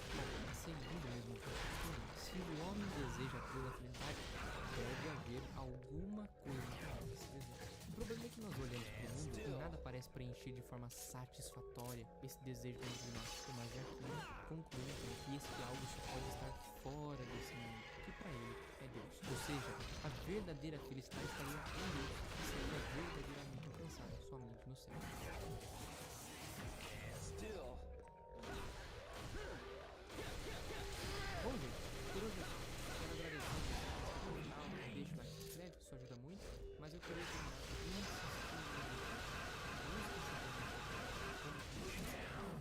A segundo mesmo se o homem deseja a plena felicidade, deve haver alguma coisa que mata esse desejo. O problema é que nós olhamos para o mundo e nada parece preencher de forma satisfatória esse desejo dentro de nós. Tomás de Aquino conclui que esse algo só pode estar fora desse mundo, que para ele é Deus. Ou seja, a verdadeira felicidade estaria em Deus e seria verdadeiramente alcançada somente no céu. Bom, gente, por hoje quero agradecer vocês que deixa o like, se inscreve, isso ajuda muito, mas eu queria terminar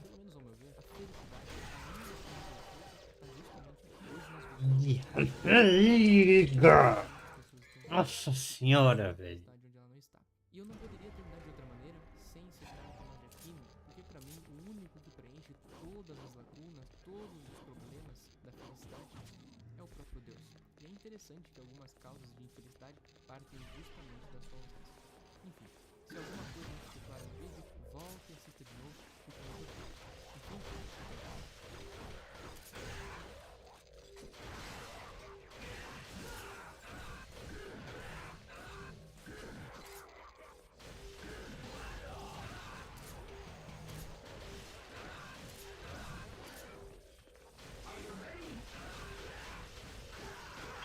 pelo menos ao meu ver, a felicidade Nossa senhora, velho. E eu não poderia terminar de outra maneira sem citar Tomás de Aquino, porque para mim o único que preenche todas as lacunas, todos os problemas da felicidade é o próprio Deus. E é interessante que algumas causas de infelicidade partem justamente da sua ausência. Enfim, se alguma coisa não ficou clara no vídeo, volte e assista de novo, porque não gostou.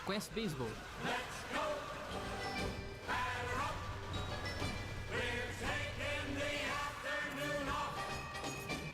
Conhece beisebol?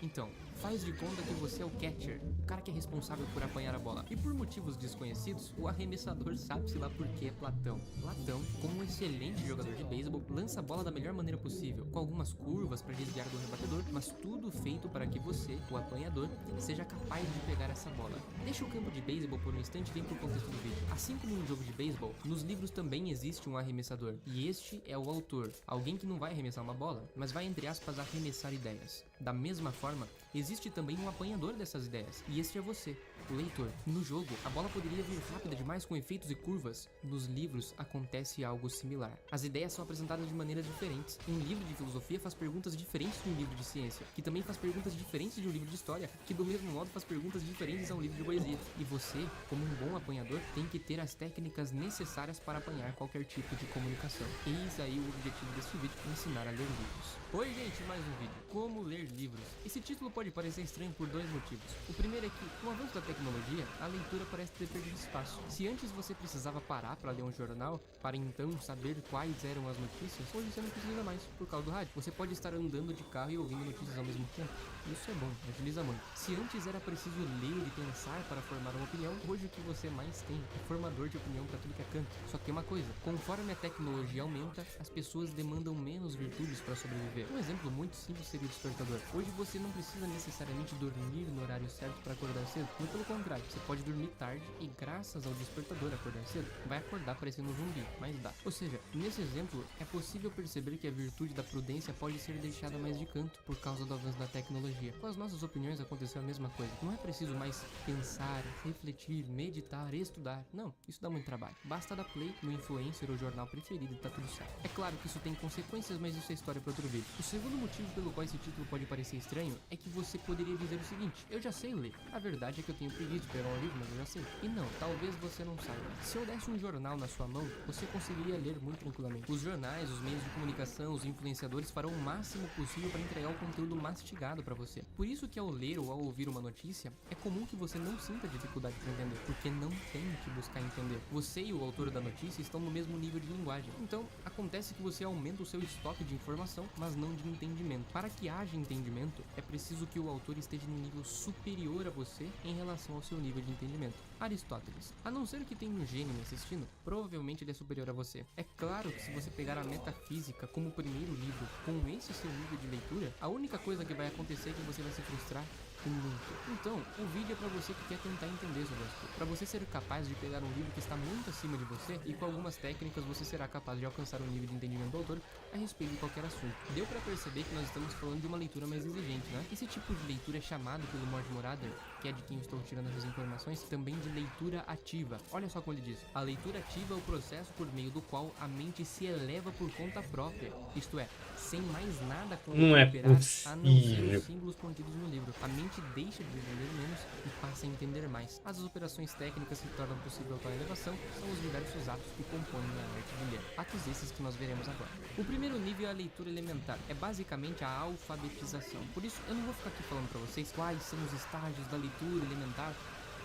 Então, faz de conta que você é o catcher, o cara que é responsável por apanhar a bola. E por motivos desconhecidos, o arremessador sabe-se lá por que é Platão. Platão, como um excelente jogador de beisebol, lança a bola da melhor maneira possível, com algumas curvas para desviar do rebatedor, mas tudo feito para que você, o apanhador, seja capaz de pegar essa bola. Deixa o campo de beisebol por um instante e vem pro contexto do vídeo. Assim como no jogo de beisebol, nos livros também existe um arremessador, e este é o autor, alguém que não vai arremessar uma bola, mas vai, entre aspas, arremessar ideias. Da mesma forma, existe também um apanhador dessas ideias, e este é você, o leitor. No jogo, a bola poderia vir rápida demais com efeitos e curvas. Nos livros, acontece algo similar. As ideias são apresentadas de maneiras diferentes. Um livro de filosofia faz perguntas diferentes de um livro de ciência, que também faz perguntas diferentes de um livro de história, que do mesmo modo faz perguntas diferentes a um livro de poesia. E você, como um bom apanhador, tem que ter as técnicas necessárias para apanhar qualquer tipo de comunicação. Eis aí o objetivo deste vídeo, ensinar a ler livros. Oi gente, mais um vídeo. Como ler livros? Esse título pode parecer estranho por dois motivos. O primeiro é que, com o avanço da tecnologia, a leitura parece ter perdido espaço. Se antes você precisava parar para ler um jornal, para então saber quais eram as notícias, hoje você não precisa mais, por causa do rádio. Você pode estar andando de carro e ouvindo notícias ao mesmo tempo. Isso é bom, agiliza muito. Se antes era preciso ler e pensar para formar uma opinião, hoje o que você mais tem é formador de opinião para tudo que é canto. Só que tem uma coisa, conforme a tecnologia aumenta, as pessoas demandam menos virtudes para sobreviver. Um exemplo muito simples seria o despertador. Hoje você não precisa necessariamente necessariamente dormir no horário certo para acordar cedo. Muito pelo contrário, você pode dormir tarde e graças ao despertador acordar cedo, vai acordar parecendo um zumbi, mas dá. Ou seja, nesse exemplo, é possível perceber que a virtude da prudência pode ser deixada mais de canto por causa do avanço da tecnologia. Com as nossas opiniões aconteceu a mesma coisa. Não é preciso mais pensar, refletir, meditar, estudar. Não, isso dá muito trabalho. Basta dar play no influencer ou jornal preferido e tá tudo certo. É claro que isso tem consequências, mas isso é história para outro vídeo. O segundo motivo pelo qual esse título pode parecer estranho é que você poderia dizer o seguinte: eu já sei ler. A verdade é que eu tenho preguiça de pegar um livro, mas eu já sei. E não, talvez você não saiba. Se eu desse um jornal na sua mão, você conseguiria ler muito tranquilamente. Os jornais, os meios de comunicação, os influenciadores farão o máximo possível para entregar o conteúdo mastigado para você. Por isso que ao ler ou ao ouvir uma notícia, é comum que você não sinta dificuldade para entender, porque não tem que buscar entender. Você e o autor da notícia estão no mesmo nível de linguagem. Então, acontece que você aumenta o seu estoque de informação, mas não de entendimento. Para que haja entendimento, é preciso que o autor esteja num nível superior a você em relação ao seu nível de entendimento. Aristóteles. A não ser que tenha um gênio me assistindo, provavelmente ele é superior a você. É claro que se você pegar a metafísica como primeiro livro, com esse seu nível de leitura, a única coisa que vai acontecer é que você vai se frustrar muito. Então, o vídeo é pra você que quer tentar entender sobre as coisas. Pra você ser capaz de pegar um livro que está muito acima de você e com algumas técnicas você será capaz de alcançar um nível de entendimento do autor a respeito de qualquer assunto. Deu pra perceber que nós estamos falando de uma leitura mais exigente, né? Esse tipo de leitura é chamado pelo Mortimer Adler, que é de quem eu estou tirando essas informações, também de leitura ativa. Olha só como ele diz: a leitura ativa é o processo por meio do qual a mente se eleva por conta própria, isto é, sem mais nada com Não é operar a não ser possível. os símbolos contidos no livro. A mente deixa de entender menos e passa a entender mais. As operações técnicas que tornam possível tal elevação são os diversos atos que compõem a arte de ler. Atos esses que nós veremos agora. O primeiro nível é a leitura elementar. É basicamente a alfabetização. Por isso, eu não vou ficar aqui falando pra vocês quais são os estágios da leitura elementar,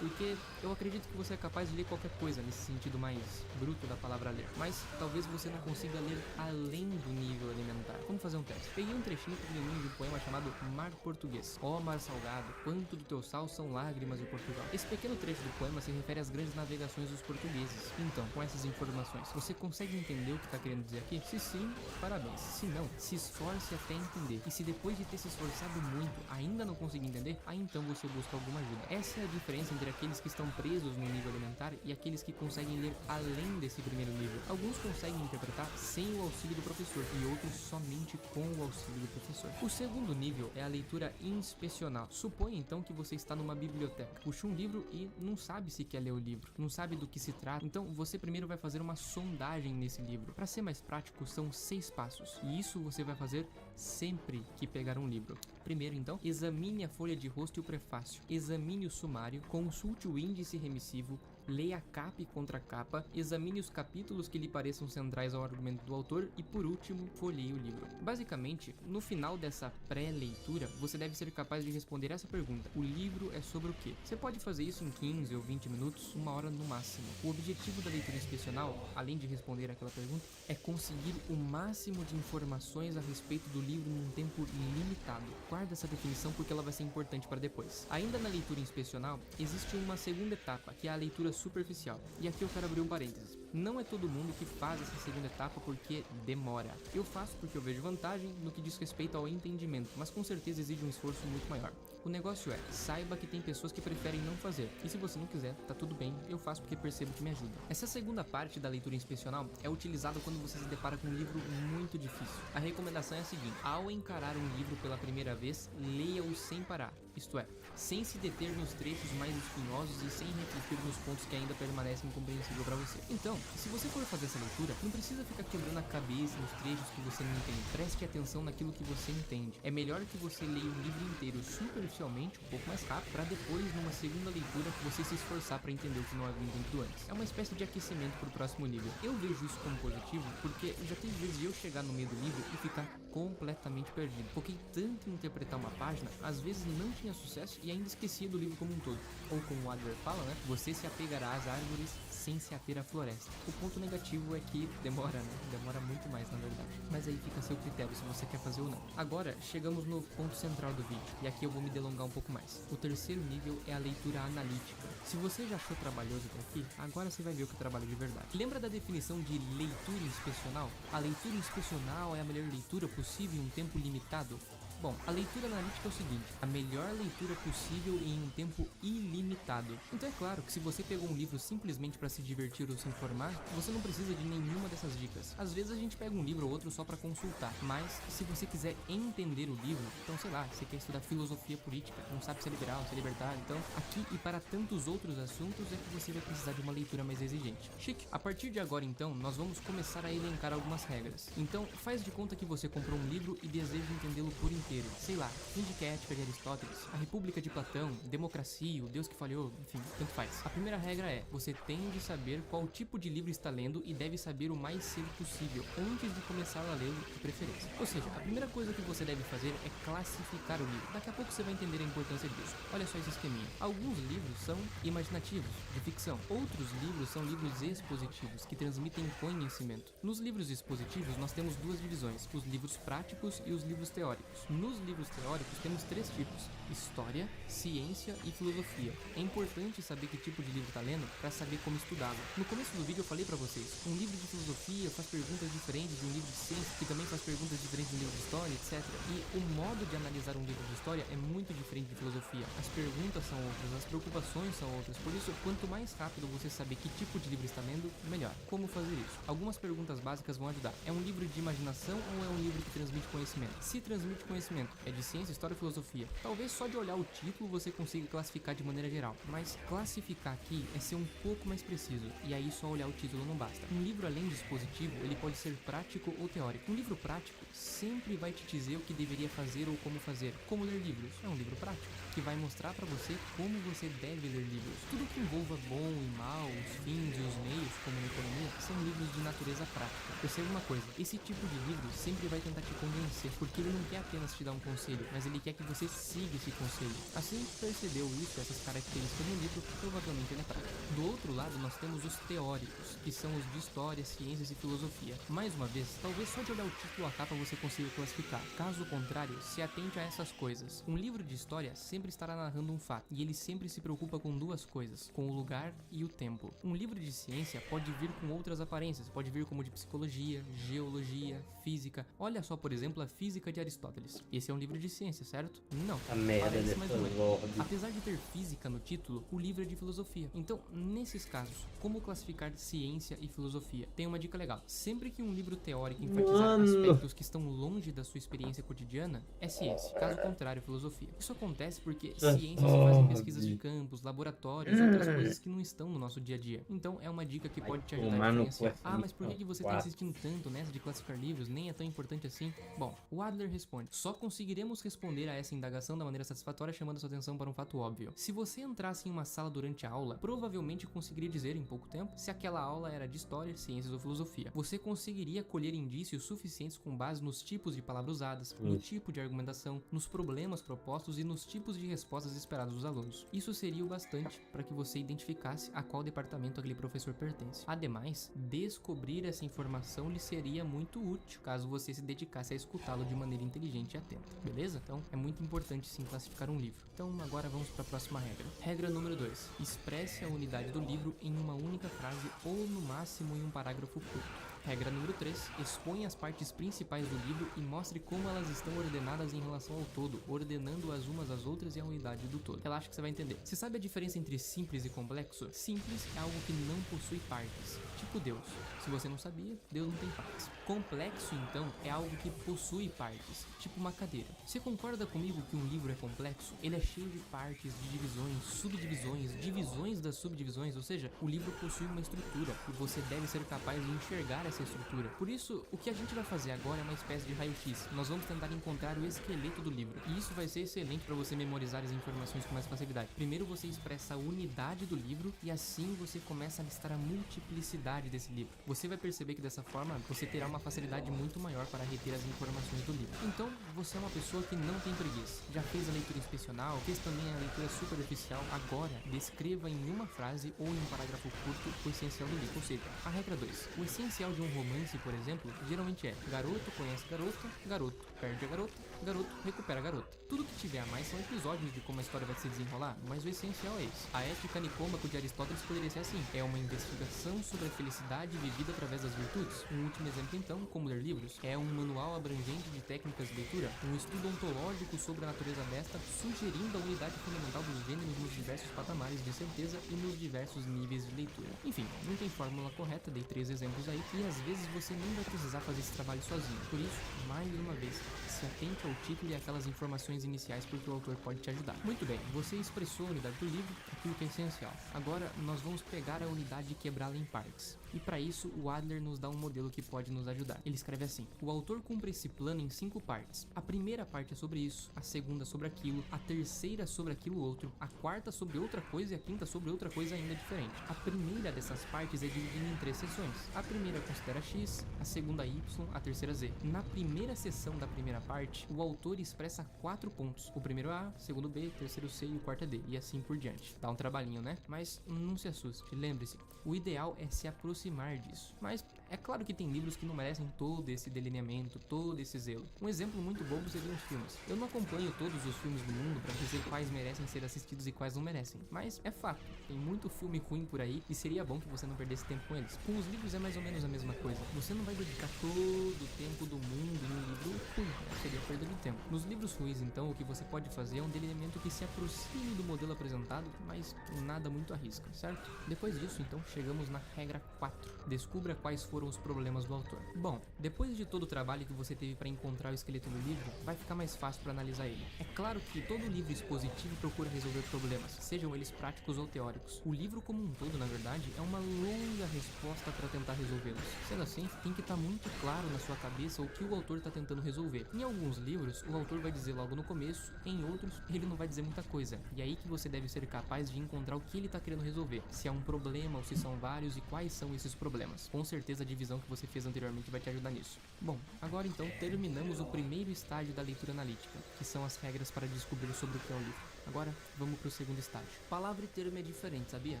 porque eu acredito que você é capaz de ler qualquer coisa nesse sentido mais bruto da palavra ler, mas talvez você não consiga ler além do nível elementar. Vamos fazer um teste. Peguei um trechinho pequenininho de um poema chamado Mar Português. Ó mar salgado, quanto do teu sal são lágrimas de Portugal. Esse pequeno trecho do poema se refere às grandes navegações dos portugueses. Então, com essas informações, você consegue entender o que está querendo dizer aqui? Se sim, parabéns. Se não, se esforce até entender. E se depois de ter se esforçado muito ainda não conseguir entender, aí então você busca alguma ajuda. Essa é a diferença entre aqueles que estão presos no nível elementar e aqueles que conseguem ler além desse primeiro nível. Alguns conseguem interpretar sem o auxílio do professor e outros somente com o auxílio do professor. O segundo nível é a leitura inspecional. Suponha então que você está numa biblioteca, puxa um livro e não sabe se quer ler o livro, não sabe do que se trata, então você primeiro vai fazer uma sondagem nesse livro. Para ser mais prático, são 6 passos, e isso você vai fazer sempre que pegar um livro. Primeiro então, examine a folha de rosto e o prefácio, examine o sumário, consulte o índice remissivo, leia a capa e contracapa, examine os capítulos que lhe pareçam centrais ao argumento do autor e, por último, folheie o livro. Basicamente, no final dessa pré-leitura, você deve ser capaz de responder essa pergunta: o livro é sobre o quê? Você pode fazer isso em 15 ou 20 minutos, 1 hora no máximo. O objetivo da leitura inspecional, além de responder aquela pergunta, é conseguir o máximo de informações a respeito do livro num tempo limitado. Guarda essa definição porque ela vai ser importante para depois. Ainda na leitura inspecional, existe uma segunda etapa, que é a leitura superficial. E aqui eu quero abrir um parênteses. Não é todo mundo que faz essa segunda etapa porque demora. Eu faço porque eu vejo vantagem no que diz respeito ao entendimento, mas com certeza exige um esforço muito maior. O negócio é, saiba que tem pessoas que preferem não fazer. E se você não quiser, tá tudo bem, eu faço porque percebo que me ajuda. Essa segunda parte da leitura inspecional é utilizada quando você se depara com um livro muito difícil. A recomendação é a seguinte: ao encarar um livro pela primeira vez, leia-o sem parar. Isto é, sem se deter nos trechos mais espinhosos e sem refletir nos pontos que ainda permanecem incompreensíveis para você. Então, se você for fazer essa leitura, não precisa ficar quebrando a cabeça nos trechos que você não entende. Preste atenção naquilo que você entende. É melhor que você leia o livro inteiro superficialmente, um pouco mais rápido, para depois, numa segunda leitura, você se esforçar para entender o que não havia entendido antes. É uma espécie de aquecimento para o próximo nível. Eu vejo isso como positivo porque já teve vezes de eu chegar no meio do livro e ficar completamente perdido. Foquei tanto em interpretar uma página, às vezes não tinha sucesso e ainda esquecia do livro como um todo. Ou como o Adler fala, né? Você se apegará às árvores sem se ater à floresta. O ponto negativo é que demora, né? Demora muito mais, na verdade. Mas aí fica a seu critério se você quer fazer ou não. Agora, chegamos no ponto central do vídeo, e aqui eu vou me delongar um pouco mais. O terceiro nível é a leitura analítica. Se você já achou trabalhoso até aqui, agora você vai ver o que é trabalho de verdade. Lembra da definição de leitura inspecional? A leitura inspecional é a melhor leitura possível em um tempo limitado? Bom, a leitura analítica é o seguinte: a melhor leitura possível em um tempo ilimitado. Então é claro que se você pegou um livro simplesmente para se divertir ou se informar, você não precisa de nenhuma dessas dicas. Às vezes a gente pega um livro ou outro só para consultar, mas se você quiser entender o livro, então sei lá, você quer estudar filosofia política, não sabe se é liberal, se é libertário, então aqui e para tantos outros assuntos é que você vai precisar de uma leitura mais exigente. Chique. A partir de agora então, nós vamos começar a elencar algumas regras. Então faz de conta que você comprou um livro e deseja entendê-lo por inteiro. Sei lá, Fim de Ética de Aristóteles, A República de Platão, Democracia, O Deus que Falhou, enfim, tanto faz. A primeira regra é: você tem de saber qual tipo de livro está lendo e deve saber o mais cedo possível, antes de começar a lê-lo, de preferência. Ou seja, a primeira coisa que você deve fazer é classificar o livro. Daqui a pouco você vai entender a importância disso. Olha só esse esqueminha. Alguns livros são imaginativos, de ficção. Outros livros são livros expositivos, que transmitem conhecimento. Nos livros expositivos, nós temos duas divisões: os livros práticos e os livros teóricos. Nos livros teóricos, temos três tipos: história, ciência e filosofia. É importante saber que tipo de livro está lendo para saber como estudá-lo. No começo do vídeo eu falei para vocês, um livro de filosofia faz perguntas diferentes de um livro de ciência, que também faz perguntas diferentes de um livro de história, etc. E o modo de analisar um livro de história é muito diferente de filosofia. As perguntas são outras, as preocupações são outras. Por isso, quanto mais rápido você saber que tipo de livro está lendo, melhor. Como fazer isso? Algumas perguntas básicas vão ajudar. É um livro de imaginação ou é um livro que transmite conhecimento? Se transmite conhecimento, é de ciência, história ou filosofia? Talvez só de olhar o título você consiga classificar de maneira geral, mas classificar aqui é ser um pouco mais preciso, e aí só olhar o título não basta. Um livro além de expositivo, ele pode ser prático ou teórico. Um livro prático sempre vai te dizer o que deveria fazer ou como fazer. Como ler livros? É um livro prático, que vai mostrar pra você como você deve ler livros. Tudo que envolva bom e mal, os fins e os meios, como na economia, são livros de natureza prática. Perceba uma coisa: esse tipo de livro sempre vai tentar te convencer, porque ele não quer apenas te dar um conselho, mas ele quer que você siga esse conselho. Assim, percebeu isso, essas características no livro, provavelmente ele é prático. Do outro lado, nós temos os teóricos, que são os de história, ciências e filosofia. Mais uma vez, talvez só de olhar o título ou a capa você consiga classificar. Caso contrário, se atente a essas coisas. Um livro de história sempre estará narrando um fato, e ele sempre se preocupa com duas coisas: com o lugar e o tempo. Um livro de ciência pode vir com outras aparências, pode vir como de psicologia, geologia, física. Olha só, por exemplo, a Física de Aristóteles. Esse é um livro de ciência, certo? Não. A merda Parece dessas mais ou menos. ordens. Apesar de ter física no título, o livro é de filosofia. Então, nesses casos, como classificar ciência e filosofia? Tem uma dica legal: sempre que um livro teórico enfatizar aspectos que estão longe da sua experiência cotidiana, é ciência. Caso contrário, filosofia. Isso acontece porque ciência se faz em pesquisas de campos, laboratórios e outras coisas que não estão no nosso dia a dia. Então, é uma dica que pode te ajudar a diferenciar. Ah, mas por que você está insistindo tanto nessa de classificar livros? Nem é tão importante assim? Bom, o Adler responde: só conseguiremos responder a essa indagação da maneira satisfatória chamando sua atenção para um fato óbvio. Se você entrasse em uma sala durante a aula, provavelmente conseguiria dizer em pouco tempo se aquela aula era de história, ciências ou filosofia. Você conseguiria colher indícios suficientes com base nos tipos de palavras usadas, no tipo de argumentação, nos problemas propostos e nos tipos de respostas esperados dos alunos. Isso seria o bastante para que você identificasse a qual departamento aquele professor pertence. Ademais, descobrir essa informação lhe seria muito útil caso você se dedicasse a escutá-lo de maneira inteligente e atenta, beleza? Então, é muito importante sim classificar um livro. Então, agora vamos para a próxima regra. Regra número 2. Expresse a unidade do livro em uma única frase ou no máximo em um parágrafo curto. Regra número 3. Exponha as partes principais do livro e mostre como elas estão ordenadas em relação ao todo, ordenando-as umas às outras e a unidade do todo. Relaxa que você vai entender. Você sabe a diferença entre simples e complexo? Simples é algo que não possui partes, tipo Deus. Se você não sabia, Deus não tem partes. Complexo, então, é algo que possui partes, tipo uma cadeira. Você concorda comigo que um livro é complexo? Ele é cheio de partes, de divisões, subdivisões, divisões das subdivisões, ou seja, o livro possui uma estrutura e você deve ser capaz de enxergar essa estrutura. Por isso, o que a gente vai fazer agora é uma espécie de raio-x. Nós vamos tentar encontrar o esqueleto do livro, e isso vai ser excelente para você memorizar as informações com mais facilidade. Primeiro você expressa a unidade do livro e assim você começa a listar a multiplicidade desse livro. Você vai perceber que dessa forma você terá uma facilidade muito maior para reter as informações do livro. Então, você é uma pessoa que não tem preguiça. Já fez a leitura inspecional, fez também a leitura superficial. Agora, descreva em uma frase ou em um parágrafo curto o essencial do livro. Ou seja, a regra 2. O essencial de um um romance, por exemplo, geralmente é garoto conhece garota, garoto perde a garota, garoto recupera a garota. Tudo que tiver a mais são episódios de como a história vai se desenrolar, mas o essencial é esse. A ética nicômaco de Aristóteles poderia ser assim: é uma investigação sobre a felicidade vivida através das virtudes. Um último exemplo então, como ler livros, é um manual abrangente de técnicas de leitura, um estudo ontológico sobre a natureza desta, sugerindo a unidade fundamental dos gêneros nos diversos patamares de certeza e nos diversos níveis de leitura. Enfim, não tem fórmula correta, dei 3 exemplos aí, e às vezes você nem vai precisar fazer esse trabalho sozinho. Por isso, mais uma vez, se atente ao título e aquelas informações iniciais, porque o autor pode te ajudar. Muito bem, você expressou a unidade do livro, aquilo que é essencial. Agora, nós vamos pegar a unidade e quebrá-la em partes. E para isso, o Adler nos dá um modelo que pode nos ajudar. Ele escreve assim: o autor cumpre esse plano em 5 partes. A primeira parte é sobre isso, a segunda sobre aquilo, a terceira sobre aquilo outro, a quarta sobre outra coisa e a quinta sobre outra coisa ainda diferente. A primeira dessas partes é dividida em 3 seções. A primeira considera X, a segunda Y, a terceira Z. Na primeira seção da primeira parte, o autor expressa 4 pontos. O primeiro A, o segundo B, o terceiro C e o quarto é D, e assim por diante. Dá um trabalhinho, né? Mas não se assuste, lembre-se, o ideal é se aproximar disso. Mas é claro que tem livros que não merecem todo esse delineamento, todo esse zelo. Um exemplo muito bobo seriam os filmes. Eu não acompanho todos os filmes do mundo para dizer quais merecem ser assistidos e quais não merecem, mas é fato, tem muito filme ruim por aí e seria bom que você não perdesse tempo com eles. Com os livros é mais ou menos a mesma coisa. Você não vai dedicar todo o tempo do mundo em um livro ruim, seria perda de tempo. Nos livros ruins, então, o que você pode fazer é um delineamento que se aproxime do modelo apresentado, mas nada muito arrisca, certo? Depois disso, então, chegamos na regra 4. Descubra quais foram os problemas do autor. Bom, depois de todo o trabalho que você teve para encontrar o esqueleto do livro, vai ficar mais fácil para analisar ele. É claro que todo livro expositivo procura resolver problemas, sejam eles práticos ou teóricos. O livro como um todo, na verdade, é uma longa resposta para tentar resolvê-los. Sendo assim, tem que estar muito claro na sua cabeça o que o autor está tentando resolver. Em alguns livros, o autor vai dizer logo no começo, em outros, ele não vai dizer muita coisa. E é aí que você deve ser capaz de encontrar o que ele está querendo resolver, se é um problema ou se são vários e quais são esses problemas. Com certeza a divisão que você fez anteriormente vai te ajudar nisso. Bom, agora então terminamos o primeiro estágio da leitura analítica, que são as regras para descobrir sobre o que é o livro. Agora, vamos pro segundo estágio. Palavra e termo é diferente, sabia?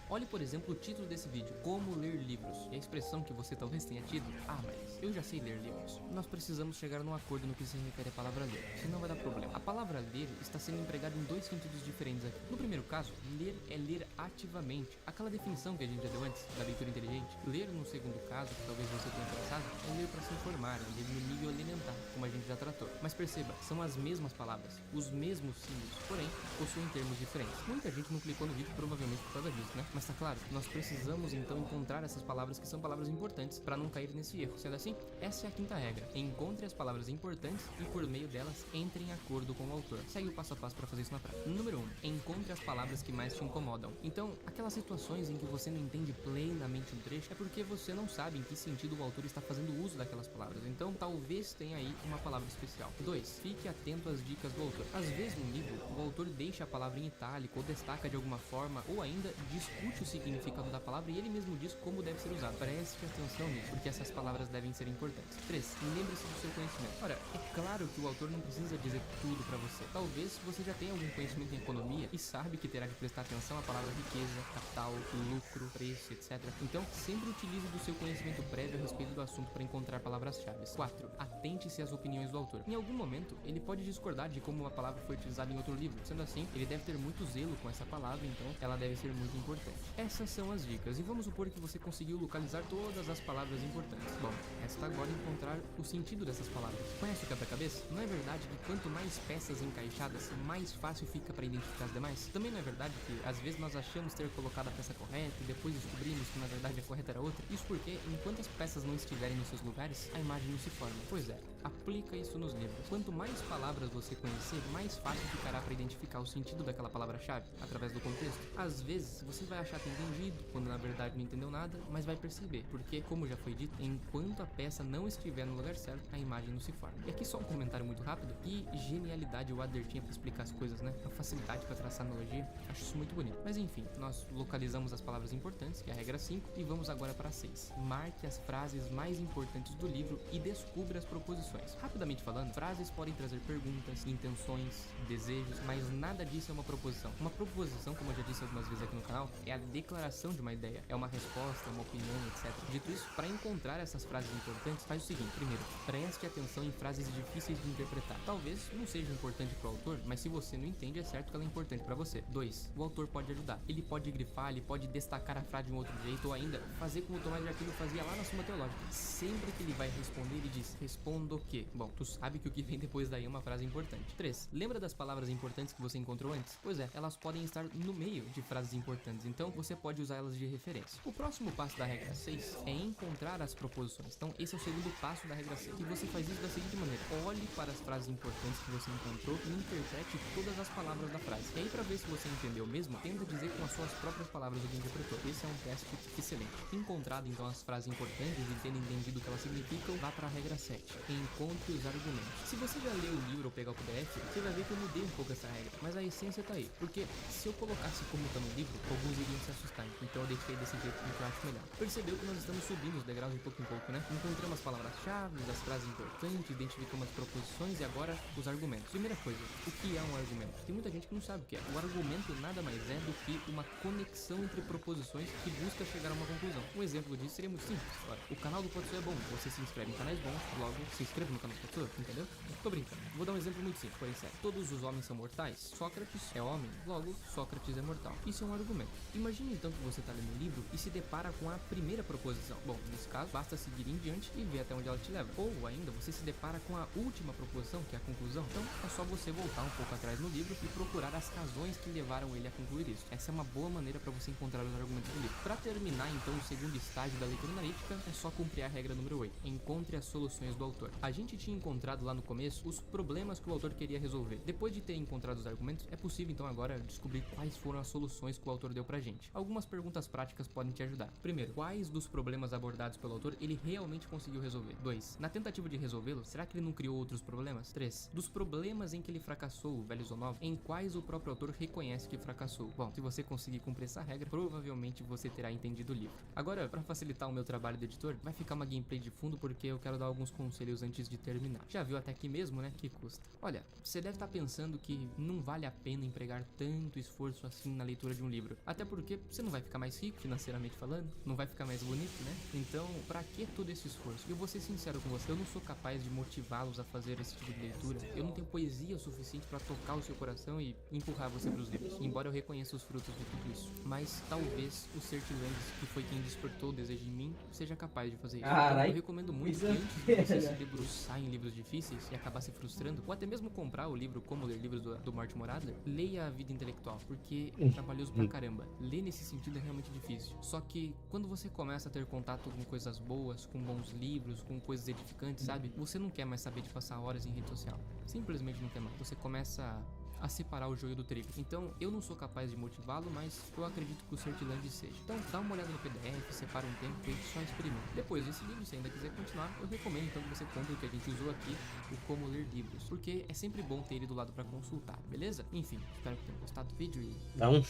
Olhe, por exemplo, o título desse vídeo, Como Ler Livros. E a expressão que você talvez tenha tido, mas eu já sei ler livros. Nós precisamos chegar num acordo no que se refere à palavra ler, senão vai dar problema. A palavra ler está sendo empregada em 2 sentidos diferentes aqui. No primeiro caso, ler é ler ativamente. Aquela definição que a gente já deu antes, da leitura inteligente. Ler, no segundo caso, que talvez você tenha pensado, é ler para se informar, ler no nível elementar, como a gente já tratou. Mas perceba, são as mesmas palavras, os mesmos símbolos, porém, possuem termos diferentes. Muita gente não clicou no vídeo provavelmente por causa disso, né? Mas tá claro, nós precisamos então encontrar essas palavras que são palavras importantes para não cair nesse erro. Sendo assim, essa é a quinta regra. Encontre as palavras importantes e por meio delas entre em acordo com o autor. Segue o passo a passo para fazer isso na prática. Número 1. Encontre as palavras que mais te incomodam. Então, aquelas situações em que você não entende plenamente um trecho é porque você não sabe em que sentido o autor está fazendo uso daquelas palavras. Então, talvez tenha aí uma palavra especial. 2. Fique atento às dicas do autor. Às vezes no livro, o autor deixa a palavra em itálico ou destaca de alguma forma ou ainda discute o significado da palavra e ele mesmo diz como deve ser usado. Preste atenção nisso, porque essas palavras devem ser importantes. 3. Lembre-se do seu conhecimento. Ora, é claro que o autor não precisa dizer tudo para você. Talvez você já tenha algum conhecimento em economia e sabe que terá de prestar atenção à palavra riqueza, capital, lucro, preço, etc. Então, sempre utilize do seu conhecimento prévio a respeito do assunto para encontrar palavras-chave. 4. Atente-se às opiniões do autor. Em algum momento, ele pode discordar de como uma palavra foi utilizada em outro livro. Sendo assim, ele deve ter muito zelo com essa palavra, então ela deve ser muito importante. Essas são as dicas, e vamos supor que você conseguiu localizar todas as palavras importantes. Bom, resta agora encontrar o sentido dessas palavras. Conhece o quebra-cabeça? Não é verdade que quanto mais peças encaixadas, mais fácil fica para identificar as demais? Também não é verdade que às vezes nós achamos ter colocado a peça correta e depois descobrimos que na verdade a correta era outra? Isso porque, enquanto as peças não estiverem nos seus lugares, a imagem não se forma. Pois é, aplica isso nos livros. Quanto mais palavras você conhecer, mais fácil ficará para identificar o sentido daquela palavra-chave, através do contexto. Às vezes, você vai achar ter entendido, quando na verdade não entendeu nada, mas vai perceber, porque, como já foi dito, enquanto a peça não estiver no lugar certo, a imagem não se forma. E aqui só um comentário muito rápido, que genialidade o Adler tinha para explicar as coisas, né? A facilidade para traçar analogia, acho isso muito bonito. Mas enfim, nós localizamos as palavras importantes, que é a regra 5, e vamos agora para 6. Marque as frases mais importantes do livro e descubra as proposições. proposições. Rapidamente falando, frases podem trazer perguntas, intenções, desejos, mas nada disso é uma proposição. Uma proposição, como eu já disse algumas vezes aqui no canal, é a declaração de uma ideia, é uma resposta, uma opinião, etc. Dito isso, para encontrar essas frases importantes, faz o seguinte: primeiro, preste atenção em frases difíceis de interpretar. Talvez não seja importante para o autor, mas se você não entende, é certo que ela é importante para você. 2. O autor pode ajudar. Ele pode grifar, ele pode destacar a frase de um outro jeito, ou ainda fazer como o Tomás de Aquino fazia lá na Suma Teológica. Sempre que ele vai responder, ele diz: responda o quê? Bom, tu sabe que o que vem depois daí é uma frase importante. 3. Lembra das palavras importantes que você encontrou antes? Pois é, elas podem estar no meio de frases importantes, então você pode usar elas de referência. O próximo passo da regra 6 é encontrar as proposições. Então esse é o segundo passo da regra 6. E você faz isso da seguinte maneira: olhe para as frases importantes que você encontrou e interprete todas as palavras da frase. E aí, para ver se você entendeu mesmo, tenta dizer com as suas próprias palavras o que interpretou. Esse é um teste excelente. Encontrado então as frases importantes e tendo entendido o que elas significam, vá para a regra 7. Encontre os argumentos. Se você já leu o livro ou pegar o PDF, você vai ver que eu mudei um pouco essa regra, mas a essência tá aí. Porque se eu colocasse como tá no livro, alguns iriam se assustar. Então eu deixei desse jeito que eu acho melhor. Percebeu que nós estamos subindo os degraus de pouco em pouco, né? Encontramos as palavras-chave, as frases importantes, identificamos as proposições e agora os argumentos. Primeira coisa, o que é um argumento? Tem muita gente que não sabe o que é. O argumento nada mais é do que uma conexão entre proposições que busca chegar a uma conclusão. Um exemplo disso seria muito simples. Ora, o canal do Potsu é bom, você se inscreve em canais bons, logo se inscreva no canal do Potsu, entendeu? Tô brincando. Vou dar um exemplo muito simples, porém sério. Todos os homens são mortais? Sócrates é homem, logo Sócrates é mortal. Isso é um argumento. Imagine então que você tá lendo um livro e se depara com a primeira proposição. Bom, nesse caso, basta seguir em diante e ver até onde ela te leva. Ou ainda, você se depara com a última proposição, que é a conclusão. Então, é só você voltar um pouco atrás no livro e procurar as razões que levaram ele a concluir isso. Essa é uma boa maneira para você encontrar os argumentos do livro. Para terminar, então, o segundo estágio da leitura analítica, é só cumprir a regra número 8. Encontre as soluções do autor. A gente tinha encontrado lá no começo os problemas que o autor queria resolver. Depois de ter encontrado os argumentos, é possível então agora descobrir quais foram as soluções que o autor deu pra gente. Algumas perguntas práticas podem te ajudar. Primeiro, quais dos problemas abordados pelo autor ele realmente conseguiu resolver? 2. Na tentativa de resolvê-los, será que ele não criou outros problemas? 3. Dos problemas em que ele fracassou, velhos ou novos, em quais o próprio autor reconhece que fracassou? Bom, se você conseguir cumprir essa regra, provavelmente você terá entendido o livro. Agora, para facilitar o meu trabalho de editor, vai ficar uma gameplay de fundo porque eu quero dar alguns conselhos antes de terminar. Já viu até aqui mesmo, né? Que custa. Olha, você deve estar pensando que não vale a pena empregar tanto esforço assim na leitura de um livro. Até porque você não vai ficar mais rico, financeiramente falando, não vai ficar mais bonito, né? Então, pra que todo esse esforço? E eu vou ser sincero com você, eu não sou capaz de motivá-los a fazer esse tipo de leitura. Eu não tenho poesia o suficiente pra tocar o seu coração e empurrar você pros livros. Embora eu reconheça os frutos de tudo isso. Mas talvez o Sertilandes, que foi quem despertou o desejo em mim, seja capaz de fazer isso. Então, eu recomendo muito que antes de você se debruçar em livros difíceis e acabar se frustrando, ou até mesmo comprar o livro Como Ler Livros do Martin Moradler, leia A Vida Intelectual, porque é trabalhoso pra caramba. Ler nesse sentido é realmente difícil. Só que quando você começa a ter contato com coisas boas, com bons livros, com coisas edificantes, sabe? Você não quer mais saber de passar horas em rede social. Simplesmente não quer mais. Você começa a separar o joio do trigo. Então, eu não sou capaz de motivá-lo, mas eu acredito que o Sertilandes seja. Então, dá uma olhada no PDF, separa um tempo e só experimenta. Depois desse livro, se ainda quiser continuar, eu recomendo então que você compre o que a gente usou aqui, o Como Ler Livros, porque é sempre bom ter ele do lado pra consultar, beleza? Enfim, espero que tenham gostado do vídeo e... Dá um... De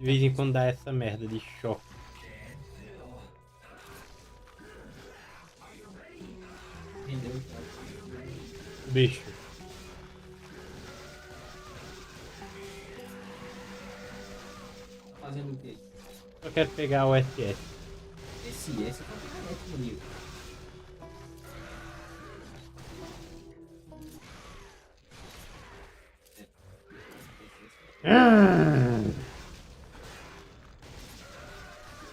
vez em quando dá essa merda de choque. Bicho. Fazendo o quê? Eu quero pegar o SS. SS é pra pegar net no livro.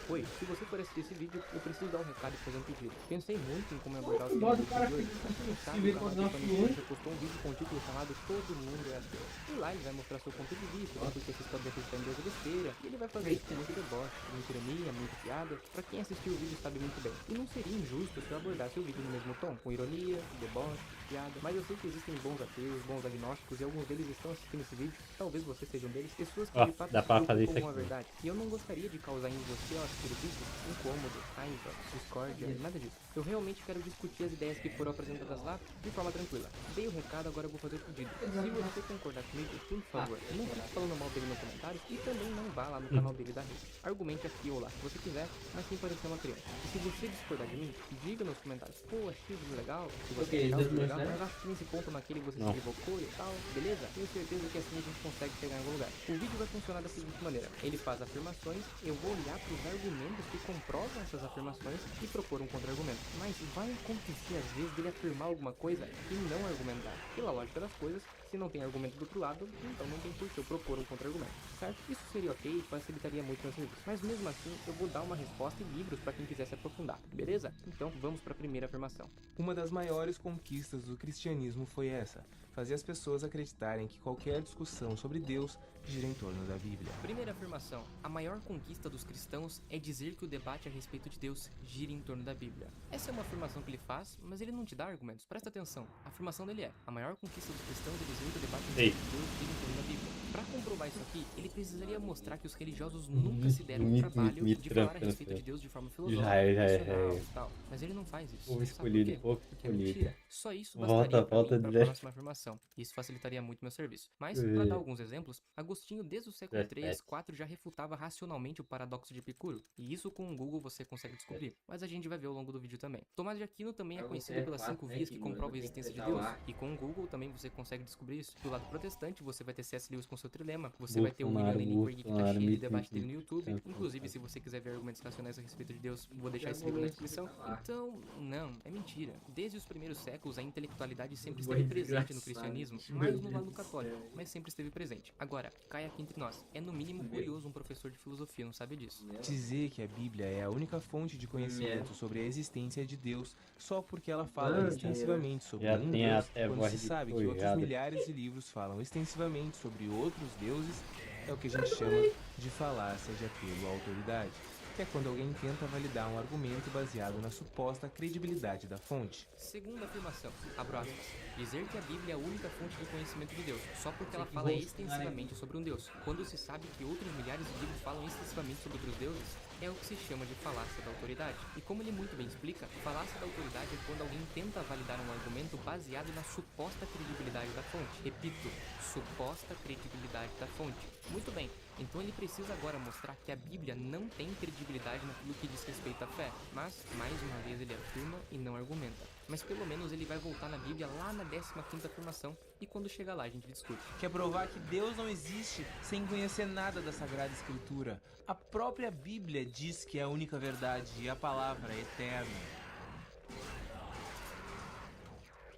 Oi, se você for assistir esse vídeo, eu preciso dar um recado e fazer um pedido. Pensei muito em como abordar o tema do vídeo. Você não sabe, o canal do Tony já postou um vídeo com um título chamado Todo Mundo é Ateu. E lá ele vai mostrar seu ponto de vista, porque vocês podem acreditar em Deus é besteira. E ele vai fazer isso com muito deboche, muita ironia, muita piada. Pra quem assistiu o vídeo sabe muito bem. E não seria injusto se eu abordasse o vídeo no mesmo tom, com ironia, deboche, piada. Mas eu sei que existem bons ateus, bons agnósticos, e alguns deles estão assistindo esse vídeo. Talvez você seja um deles. Pessoas que de fato dá pra fazer isso com aqui. a verdade. E eu não gostaria de causar em você, ó, espiritismo, incômodo, raiva, discórdia, nada disso. Eu realmente quero discutir as ideias que foram apresentadas lá de forma tranquila. Dei o recado, agora eu vou fazer o pedido. Se você concordar comigo, por favor, não fique falando mal dele no comentário e também não vá lá no canal dele da rede. Argumente aqui ou lá se você quiser, mas sem parecer uma criança. E se você discordar de mim, diga nos comentários, pô, achei o vídeo legal, se você achar o vídeo legal, mas acho que nesse ponto naquele você se equivocou e tal, beleza? Tenho certeza que assim a gente consegue chegar em algum lugar. O vídeo vai funcionar da seguinte maneira: ele faz afirmações, eu vou olhar para os argumentos que comprovam essas afirmações e propor um contra-argumento. Mas vai acontecer às vezes dele afirmar alguma coisa e não argumentar. Pela lógica das coisas, se não tem argumento do outro lado, então não tem por que eu propor um contra-argumento, certo? Isso seria ok e facilitaria muito meu serviço. Mas mesmo assim, eu vou dar uma resposta e livros para quem quiser se aprofundar, beleza? Então vamos para a primeira afirmação. Uma das maiores conquistas do cristianismo foi essa: fazer as pessoas acreditarem que qualquer discussão sobre Deus gira em torno da Bíblia. Primeira afirmação: a maior conquista dos cristãos é dizer que o debate a respeito de Deus gira em torno da Bíblia. Essa é uma afirmação que ele faz, mas ele não te dá argumentos. Presta atenção. A afirmação dele é: a maior conquista dos cristãos é dizer que o debate a respeito de Deus gira em torno da Bíblia. Para comprovar isso aqui, ele precisaria mostrar que os religiosos nunca se deram o trabalho de falar a respeito de Deus de forma filosófica, racional e tal. Mas ele não faz isso. Povo escolhido, povo Porque é escolhido. mentira. Só isso bastaria para Volta mim para a próxima afirmação. Isso facilitaria muito meu serviço. Mas, para dar alguns exemplos, Agostinho, desde o século 3, 4 já refutava racionalmente o paradoxo de Epicuro. E isso com o Google você consegue descobrir. Mas a gente vai ver ao longo do vídeo também. Tomás de Aquino também é conhecido pelas 5 vias que comprovam a existência de Deus. E com o Google também você consegue descobrir isso. Do lado protestante, você vai ter C.S. Lewis com seu trilema. Você vai ter o William Lane Craig que tá cheio de debate dele no YouTube. Inclusive, se você quiser ver argumentos racionais a respeito de Deus, vou deixar esse livro na descrição. Então, não, é mentira. Desde os primeiros séculos, a intelectualidade sempre esteve presente no cristianismo, mais no lado católico, mas sempre esteve presente. Agora, cai aqui entre nós. É no mínimo curioso um professor de filosofia não sabe disso. Dizer que a Bíblia é a única fonte de conhecimento sobre a existência de Deus só porque ela fala extensivamente sobre um Deus, quando se sabe que outros milhares de livros falam extensivamente sobre outros deuses, é o que a gente chama de falácia de apelo à autoridade, que é quando alguém tenta validar um argumento baseado na suposta credibilidade da fonte. Segunda afirmação, abro aspas, dizer que a Bíblia é a única fonte de conhecimento de Deus, só porque ela fala extensivamente sobre um Deus, quando se sabe que outros milhares de livros falam extensivamente sobre outros deuses, é o que se chama de falácia da autoridade. E como ele muito bem explica, falácia da autoridade é quando alguém tenta validar um argumento baseado na suposta credibilidade da fonte. Repito, suposta credibilidade da fonte. Muito bem, então ele precisa agora mostrar que a Bíblia não tem credibilidade naquilo que diz respeito à fé, mas, mais uma vez, ele afirma e não argumenta. Mas pelo menos ele vai voltar na Bíblia lá na 15ª afirmação, e quando chegar lá a gente discute. Quer provar que Deus não existe sem conhecer nada da Sagrada Escritura. A própria Bíblia diz que é a única verdade e a palavra é eterna.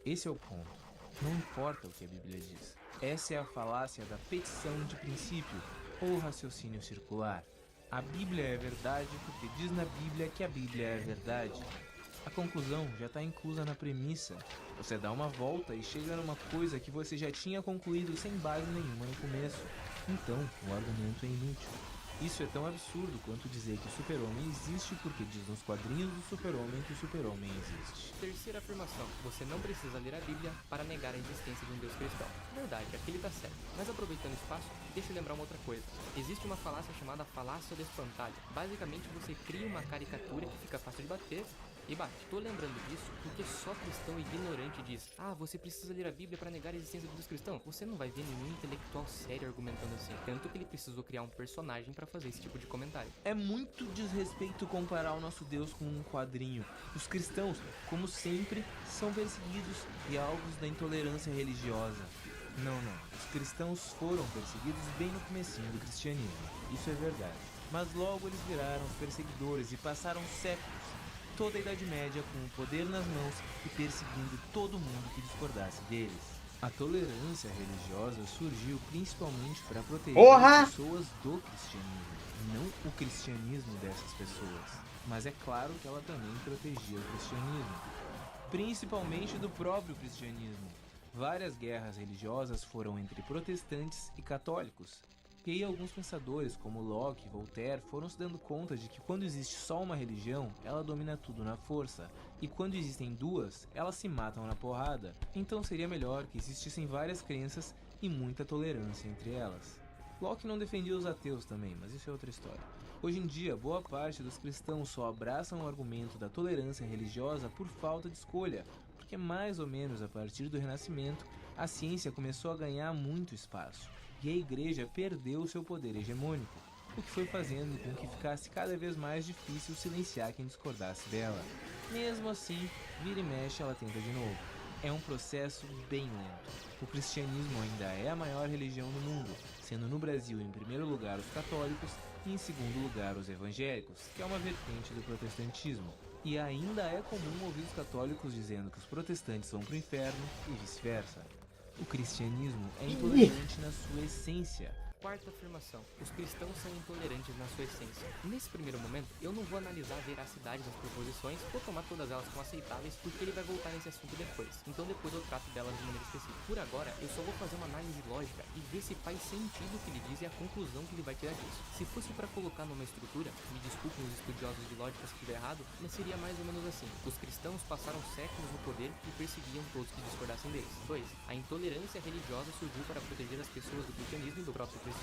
Esse é o ponto. Não importa o que a Bíblia diz. Essa é a falácia da petição de princípio, ou raciocínio circular. A Bíblia é verdade porque diz na Bíblia que a Bíblia é verdade. A conclusão já está inclusa na premissa. Você dá uma volta e chega numa coisa que você já tinha concluído sem base nenhuma no começo. Então, o argumento é inútil. Isso é tão absurdo quanto dizer que o super-homem existe porque diz nos quadrinhos do super-homem que o super-homem existe. Terceira afirmação, você não precisa ler a Bíblia para negar a existência de um Deus cristão. Verdade, aqui ele tá certo. Mas aproveitando o espaço, deixa eu lembrar uma outra coisa. Existe uma falácia chamada falácia do espantalho. Basicamente, você cria uma caricatura que fica fácil de bater e bate. Tô lembrando disso porque só cristão ignorante diz: ah, você precisa ler a Bíblia para negar a existência de Deus cristão. Você não vai ver nenhum intelectual sério argumentando assim. Tanto que ele precisou criar um personagem para fazer esse tipo de comentário. É muito desrespeito comparar o nosso Deus com um quadrinho. Os cristãos, como sempre, são perseguidos e alvos da intolerância religiosa. Não. Os cristãos foram perseguidos bem no comecinho do cristianismo. Isso é verdade. Mas logo eles viraram os perseguidores e passaram séculos, toda a Idade Média, com o poder nas mãos e perseguindo todo mundo que discordasse deles. A tolerância religiosa surgiu principalmente para proteger as pessoas do cristianismo, não o cristianismo dessas pessoas. Mas é claro que ela também protegia o cristianismo, principalmente do próprio cristianismo. Várias guerras religiosas foram entre protestantes e católicos. E aí alguns pensadores, como Locke e Voltaire, foram se dando conta de que quando existe só uma religião, ela domina tudo na força, e quando existem duas, elas se matam na porrada. Então seria melhor que existissem várias crenças e muita tolerância entre elas. Locke não defendia os ateus também, mas isso é outra história. Hoje em dia, boa parte dos cristãos só abraçam o argumento da tolerância religiosa por falta de escolha, porque mais ou menos a partir do Renascimento, a ciência começou a ganhar muito espaço, e a igreja perdeu seu poder hegemônico, o que foi fazendo com que ficasse cada vez mais difícil silenciar quem discordasse dela. Mesmo assim, vira e mexe ela tenta de novo. É um processo bem lento. O cristianismo ainda é a maior religião do mundo, sendo no Brasil em primeiro lugar os católicos e em segundo lugar os evangélicos, que é uma vertente do protestantismo. E ainda é comum ouvir os católicos dizendo que os protestantes vão para o inferno e vice-versa. O cristianismo é intolerante na sua essência. Quarta afirmação. Os cristãos são intolerantes na sua essência. Nesse primeiro momento, eu não vou analisar a veracidade das proposições ou tomar todas elas como aceitáveis, porque ele vai voltar nesse assunto depois. Então depois eu trato delas de maneira específica. Por agora, eu só vou fazer uma análise lógica e ver se faz sentido o que ele diz e a conclusão que ele vai tirar disso. Se fosse para colocar numa estrutura, me desculpem os estudiosos de lógica se estiver errado, mas seria mais ou menos assim. Os cristãos passaram séculos no poder e perseguiam todos que discordassem deles. 2. A intolerância religiosa surgiu para proteger as pessoas do cristianismo e do próprio cristianismo.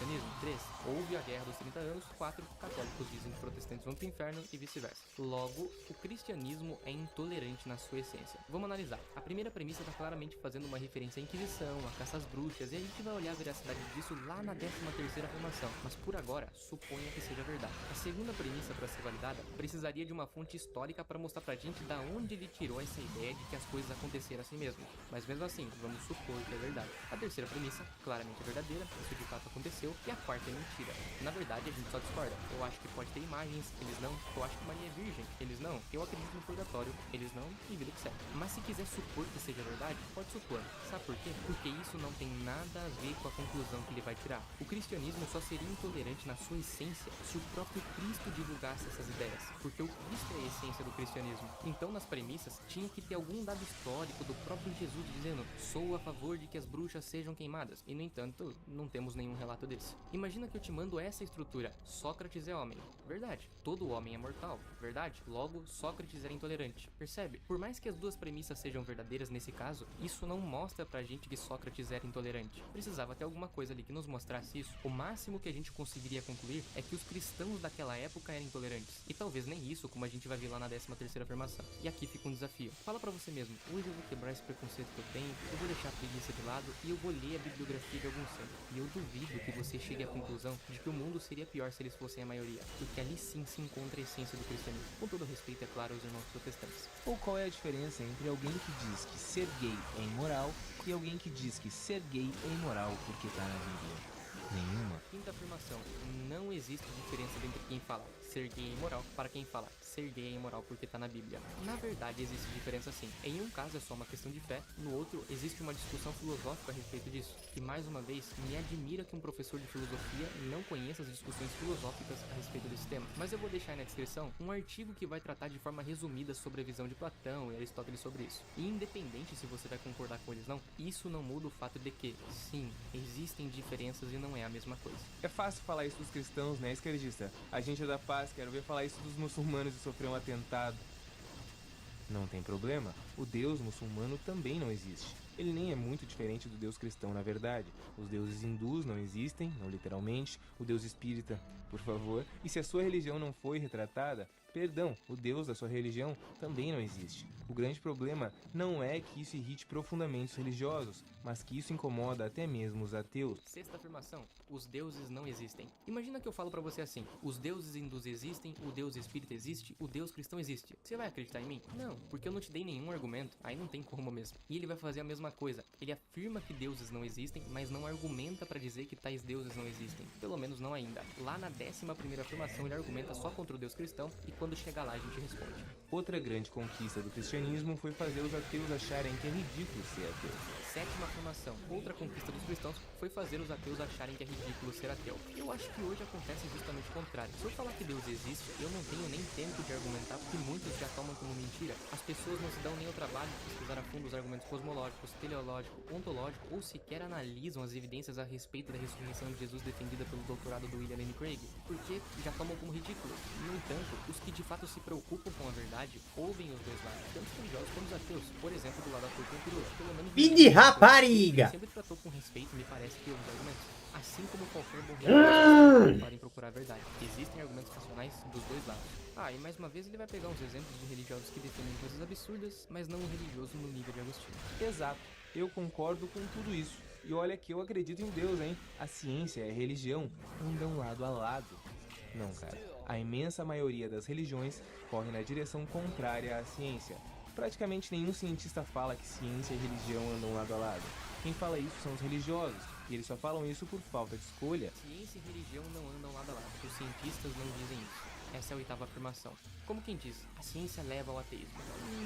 3. Houve a Guerra dos 30 Anos. 4. Católicos dizem que protestantes vão para o inferno e vice-versa. Logo, o cristianismo é intolerante na sua essência. Vamos analisar. A primeira premissa está claramente fazendo uma referência à Inquisição, à caça às bruxas, e a gente vai olhar a veracidade disso lá na 13ª afirmação, mas por agora, suponha que seja verdade. A segunda premissa, para ser validada, precisaria de uma fonte histórica para mostrar pra gente da onde ele tirou essa ideia de que as coisas aconteceram assim mesmo. Mas mesmo assim, vamos supor que é verdade. A terceira premissa, claramente é verdadeira, isso de fato aconteceu, e a quarta é mentira. Na verdade, a gente só discorda. Eu acho que pode ter imagens, eles não. Eu acho que Maria é virgem, eles não. Eu acredito no purgatório, eles não, e vida que segue. Mas se quiser supor que seja verdade, pode supor. Sabe por quê? Porque isso não tem nada a ver com a conclusão que ele vai tirar. O cristianismo só seria intolerante na sua essência se o próprio Cristo divulgasse essas ideias, porque o Cristo é a essência do cristianismo. Então, nas premissas, tinha que ter algum dado histórico do próprio Jesus dizendo: sou a favor de que as bruxas sejam queimadas. E, no entanto, não temos nenhum relato desse. Imagina que eu te mando essa estrutura: Sócrates é homem. Verdade. Todo homem é mortal. Verdade. Logo, Sócrates era intolerante. Percebe? Por mais que as duas premissas sejam verdadeiras nesse caso, isso não mostra pra gente que Sócrates era intolerante. Precisava ter alguma coisa ali que nos mostrasse isso. O máximo que a gente conseguiria concluir é que os cristãos daquela época eram intolerantes. E talvez nem isso, como a gente vai ver lá na 13ª afirmação. E aqui fica um desafio. Fala pra você mesmo: hoje eu vou quebrar esse preconceito que eu tenho, eu vou deixar a preguiça de lado e eu vou ler a bibliografia de algum santo. E eu duvido que você chegue à conclusão de que o mundo seria pior se eles fossem a maioria, porque ali sim se encontra a essência do cristianismo. Com todo respeito, é claro, aos irmãos protestantes. Ou qual é a diferença entre alguém que diz que ser gay é imoral e alguém que diz que ser gay é imoral porque tá na Bíblia? Nenhuma. Quinta afirmação: não existe diferença entre quem fala ser gay é imoral para quem fala ser gay é imoral porque tá na Bíblia. Na verdade, existe diferença sim. Em um caso é só uma questão de fé, no outro existe uma discussão filosófica a respeito disso. E mais uma vez, me admira que um professor de filosofia não conheça as discussões filosóficas a respeito desse tema. Mas eu vou deixar aí na descrição um artigo que vai tratar de forma resumida sobre a visão de Platão e Aristóteles sobre isso. E independente se você vai concordar com eles não, isso não muda o fato de que, sim, existem diferenças e não é a mesma coisa. É fácil falar isso dos cristãos, né, esquerdista? A gente é da paz, quero ver falar isso dos muçulmanos e sofrer um atentado. Não tem problema, o Deus muçulmano também não existe. Ele nem é muito diferente do Deus cristão, na verdade. Os deuses hindus não existem, não literalmente. O Deus espírita, por favor. E se a sua religião não foi retratada, perdão, o Deus da sua religião também não existe. O grande problema não é que isso irrite profundamente os religiosos, mas que isso incomoda até mesmo os ateus. Sexta afirmação: os deuses não existem. Imagina que eu falo pra você assim: os deuses hindus existem, o Deus espírita existe, o Deus cristão existe. Você vai acreditar em mim? Não, porque eu não te dei nenhum argumento. Aí não tem como mesmo. E ele vai fazer a mesma coisa. Ele afirma que deuses não existem, mas não argumenta pra dizer que tais deuses não existem. Pelo menos não ainda. Lá na 11ª afirmação ele argumenta só contra o Deus cristão, e quando chegar lá a gente responde. Outra grande conquista do cristianismo foi fazer os ateus acharem que é ridículo ser ateu. Sétima afirmação: outra conquista dos cristãos foi fazer os ateus acharem que é ridículo ser ateu. Eu acho que hoje acontece justamente o contrário. Se eu falar que Deus existe, eu não tenho nem tempo de argumentar, porque muitos já tomam como mentira. As pessoas não se dão nem o trabalho de pesquisar a fundo os argumentos cosmológicos, teleológico, ontológico, ou sequer analisam as evidências a respeito da ressurreição de Jesus defendida pelo doutorado do William Lane Craig, porque já tomam como ridículo. No entanto, os que de fato se preocupam com a verdade ouvem os dois lados, tanto os religiosos como os ateus. Por exemplo, do lado ateu tem pelo menos Rapariga! sempre tratou com respeito, me parece, que ouve os argumentos. A assim como qualquer bom religioso podem procurar a verdade. Existem argumentos racionais dos dois lados. E mais uma vez ele vai pegar uns exemplos de religiosos que defendem coisas absurdas, mas não um religioso no nível de Agostinho. Exato, eu concordo com tudo isso. E olha que eu acredito em Deus, hein? A ciência e a religião andam lado a lado. Não, cara. A imensa maioria das religiões corre na direção contrária à ciência. Praticamente nenhum cientista fala que ciência e religião andam lado a lado. Quem fala isso são os religiosos, e eles só falam isso por falta de escolha. Ciência e religião não andam lado a lado. Os cientistas não dizem isso. Essa é a oitava afirmação. Como quem diz, a ciência leva ao ateísmo.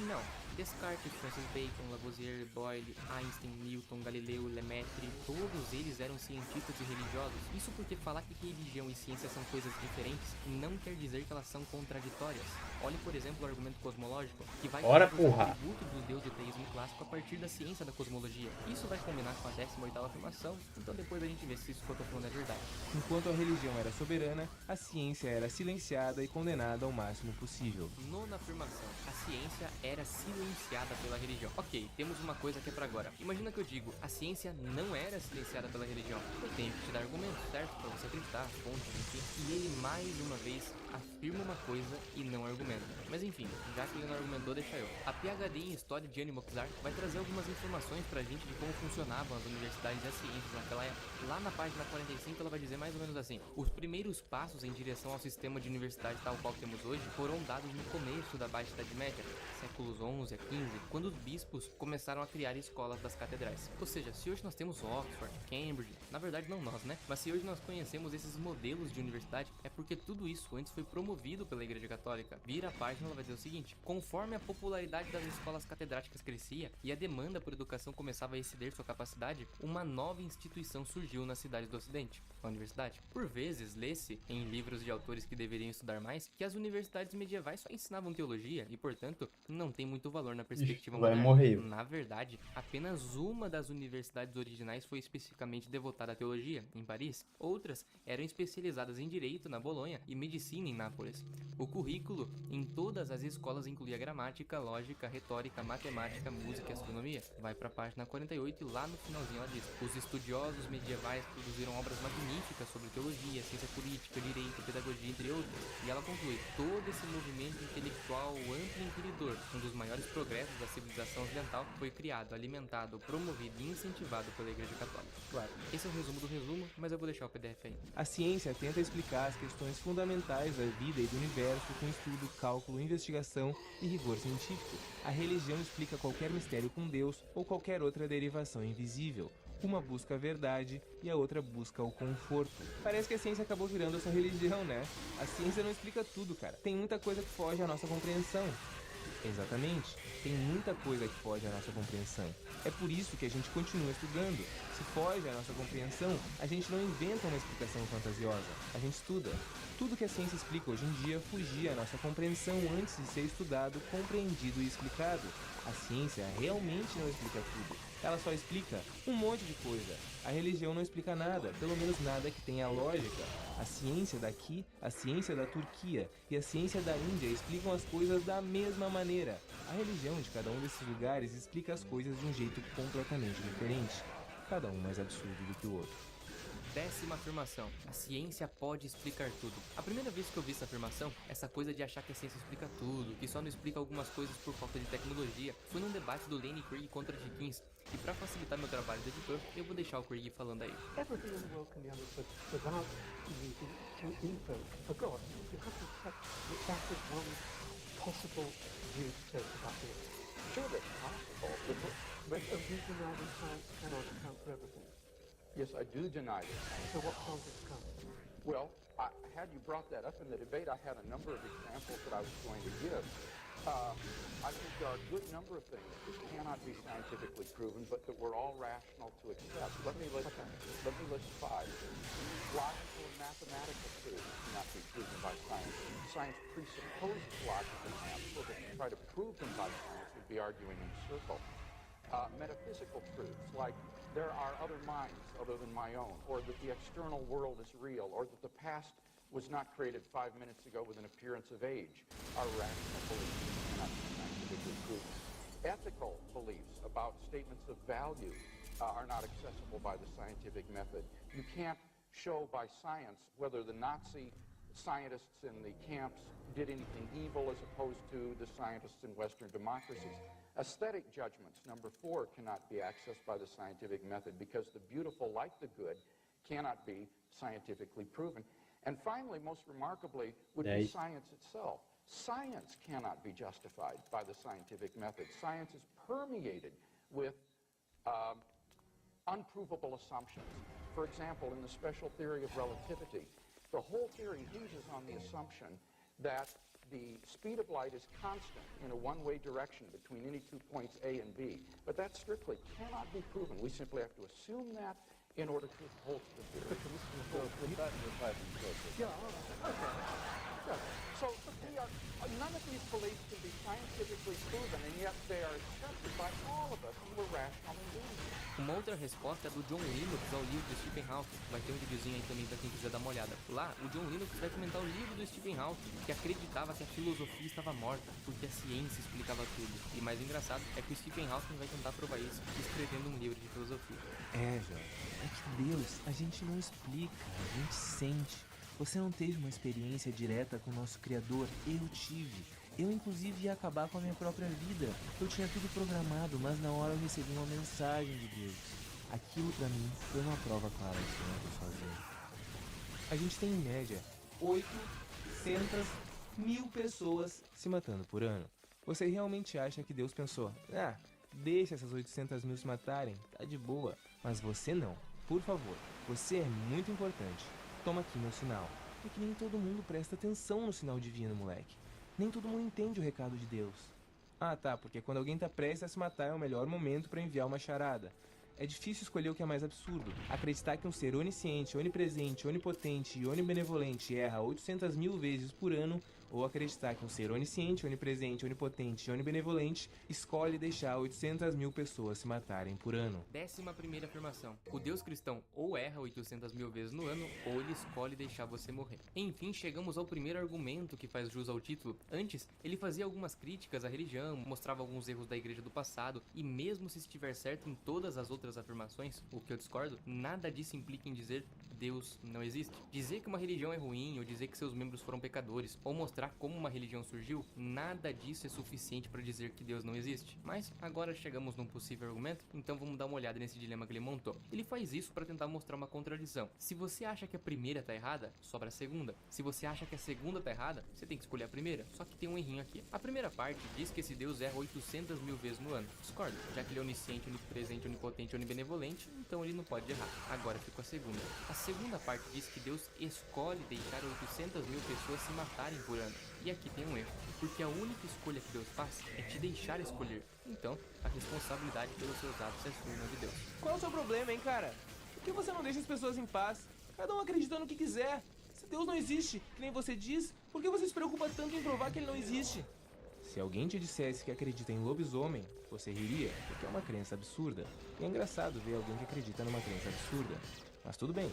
Não. Descartes, Francis Bacon, Lavoisier, Boyle, Einstein, Newton, Galileu, Lemaitre, todos eles eram cientistas e religiosos. Isso porque falar que religião e ciência são coisas diferentes não quer dizer que elas são contraditórias. Olhe, por exemplo, o argumento cosmológico, que vai Ora, o porra. atributo do deus de teísmo clássico a partir da ciência da cosmologia. Isso vai combinar com a 18ª afirmação, então depois a gente vê se isso que eu tô falando é verdade. Enquanto a religião era soberana, a ciência era silenciada e condenada ao máximo possível. Nona afirmação. A ciência era silenciada pela religião. Ok, temos uma coisa que é pra agora. Imagina que eu digo, a ciência não era silenciada pela religião. Eu tenho que te dar argumentos, certo? Pra você acreditar, fontes, enfim. E ele, mais uma vez, afirma uma coisa e não argumenta. Mas enfim, já que ele não argumentou, deixa eu. A PhD em História de Anne Moxart vai trazer algumas informações pra gente de como funcionavam as universidades e as ciências naquela época. Lá na página 45 ela vai dizer mais ou menos assim: os primeiros passos em direção ao sistema de universidade tal qual temos hoje foram dados no começo da Baixa Idade Média, séculos 11 a 15, quando os bispos começaram a criar escolas das catedrais. Ou seja, se hoje nós temos Oxford, Cambridge, na verdade não nós, né? Mas se hoje nós conhecemos esses modelos de universidade, é porque tudo isso antes foi promovido pela Igreja Católica. Vira a página, ela vai dizer o seguinte: conforme a popularidade das escolas catedráticas crescia e a demanda por educação começava a exceder sua capacidade, uma nova instituição surgiu nas cidades do Ocidente, a universidade. Por vezes, lê-se, em livros de autores que deveriam estudar mais, que as universidades medievais só ensinavam teologia e, portanto, não tem muito valor na perspectiva vai moderna. morrer. Na verdade, apenas uma das universidades originais foi especificamente devotada à teologia, em Paris. Outras eram especializadas em direito, na Bolonha, e medicina, em Nápoles. O currículo em todas as escolas incluía gramática, lógica, retórica, matemática, música e astronomia. Vai para a página 48 e lá no finalzinho ela diz: os estudiosos medievais produziram obras magníficas sobre teologia, ciência política, direito, pedagogia, entre outras. E ela conclui: todo esse movimento intelectual amplo e inquiridor, um dos maiores progressos da civilização ocidental, foi criado, alimentado, promovido e incentivado pela Igreja Católica. Claro, esse é o resumo do resumo, mas eu vou deixar o PDF aí. A ciência tenta explicar as questões fundamentais da vida e do universo com estudo, cálculo, investigação e rigor científico. A religião explica qualquer mistério com Deus ou qualquer outra derivação invisível. Uma busca a verdade e a outra busca o conforto. Parece que a ciência acabou virando a sua religião, né? A ciência não explica tudo, cara. Tem muita coisa que foge à nossa compreensão. Exatamente. Tem muita coisa que foge à nossa compreensão. É por isso que a gente continua estudando. Se foge à nossa compreensão, a gente não inventa uma explicação fantasiosa. A gente estuda. Tudo que a ciência explica hoje em dia fugia à nossa compreensão antes de ser estudado, compreendido e explicado. A ciência realmente não explica tudo. Ela só explica um monte de coisa. A religião não explica nada, pelo menos nada que tenha lógica. A ciência daqui, a ciência da Turquia e a ciência da Índia explicam as coisas da mesma maneira. A religião de cada um desses lugares explica as coisas de um jeito completamente diferente. Cada um mais absurdo do que o outro. 10ª afirmação. A ciência pode explicar tudo. A primeira vez que eu vi essa afirmação, essa coisa de achar que a ciência explica tudo, que só não explica algumas coisas por falta de tecnologia, foi num debate do Lenny Craig contra Dickinson. E pra facilitar meu trabalho de editor, eu vou deixar o Craig falando aí. Everything in the world can be understood without using to info for God. You have to accept that that is one possible view to take about it. Sure, that's possible, But you deny that science cannot account for everything. yes, I do deny this. So what can't it account? Well, had you brought that up in the debate, I had a number of examples that I was going to give. I think there are a good number of things that cannot be scientifically proven, but that we're all rational to accept. Let me list 5. Logical and mathematical truths cannot be proven by science. Science presupposes logic and math, so that to try to prove them by science would be arguing in a circle. Metaphysical truths, like there are other minds other than my own, or that the external world is real, or that the past was not created 5 minutes ago with an appearance of age, are rational beliefs that cannot be scientifically proven. Ethical beliefs about statements of value are not accessible by the scientific method. You can't show by science whether the Nazi scientists in the camps did anything evil as opposed to the scientists in Western democracies. Aesthetic judgments, number 4, cannot be accessed by the scientific method because the beautiful, like the good, cannot be scientifically proven. And finally, most remarkably, would be science itself. Science cannot be justified by the scientific method. Science is permeated with unprovable assumptions. For example, in the special theory of relativity, the whole theory hinges on the assumption that the speed of light is constant in a one-way direction between any 2 points A and B. But that strictly cannot be proven. We simply have to assume that in order to hold to the theory. So none of these beliefs can be scientifically proven, and yet they are accepted by all of us, and we're rational in doing it. Uma outra resposta é do John Lennox ao livro do Stephen Hawking. Vai ter um videozinho aí também pra quem quiser dar uma olhada. Lá, o John Lennox vai comentar o livro do Stephen Hawking, que acreditava que a filosofia estava morta, porque a ciência explicava tudo. E mais engraçado é que o Stephen Hawking vai tentar provar isso escrevendo um livro de filosofia. Jorge, é que Deus a gente não explica, a gente sente. Você não teve uma experiência direta com o nosso Criador, eu tive. Eu, inclusive, ia acabar com a minha própria vida. Eu tinha tudo programado, mas na hora eu recebi uma mensagem de Deus. Aquilo, pra mim, foi uma prova clara de que eu não tô sozinho. A gente tem, em média, 800 mil pessoas se matando por ano. Você realmente acha que Deus pensou, deixa essas 800 mil se matarem, tá de boa. Mas você não. Por favor, você é muito importante. Toma aqui meu sinal. É que nem todo mundo presta atenção no sinal divino, moleque. Nem todo mundo entende o recado de Deus. Ah, tá, porque quando alguém tá prestes a se matar é o melhor momento pra enviar uma charada. É difícil escolher o que é mais absurdo. Acreditar que um ser onisciente, onipresente, onipotente e onibenevolente erra 800 mil vezes por ano, ou acreditar que um ser onisciente, onipresente, onipotente e onibenevolente escolhe deixar 800 mil pessoas se matarem por ano. 11ª afirmação. O Deus cristão ou erra 800 mil vezes no ano, ou ele escolhe deixar você morrer. Enfim, chegamos ao primeiro argumento que faz jus ao título. Antes, ele fazia algumas críticas à religião, mostrava alguns erros da igreja do passado, e mesmo se estiver certo em todas as outras afirmações, o que eu discordo, nada disso implica em dizer Deus não existe. Dizer que uma religião é ruim, ou dizer que seus membros foram pecadores, ou mostrar como uma religião surgiu, nada disso é suficiente para dizer que Deus não existe. Mas agora chegamos num possível argumento, então vamos dar uma olhada nesse dilema que ele montou. Ele faz isso para tentar mostrar uma contradição. Se você acha que a primeira tá errada, sobra a segunda. Se você acha que a segunda tá errada, você tem que escolher a primeira. Só que tem um errinho aqui. A primeira parte diz que esse Deus erra 800 mil vezes no ano. Discordo, já que ele é onisciente, onipresente, onipotente, onibenevolente, então ele não pode errar. Agora ficou a segunda. A segunda parte diz que Deus escolhe deixar 800 mil pessoas se matarem por ano. E aqui tem um erro, porque a única escolha que Deus faz é te deixar escolher. Então, a responsabilidade pelos seus atos é sua e não de Deus. Qual é o seu problema, hein, cara? Por que você não deixa as pessoas em paz? Cada um acredita no que quiser. Se Deus não existe, que nem você diz, por que você se preocupa tanto em provar que ele não existe? Se alguém te dissesse que acredita em lobisomem, você riria, porque é uma crença absurda. E é engraçado ver alguém que acredita numa crença absurda. Mas tudo bem,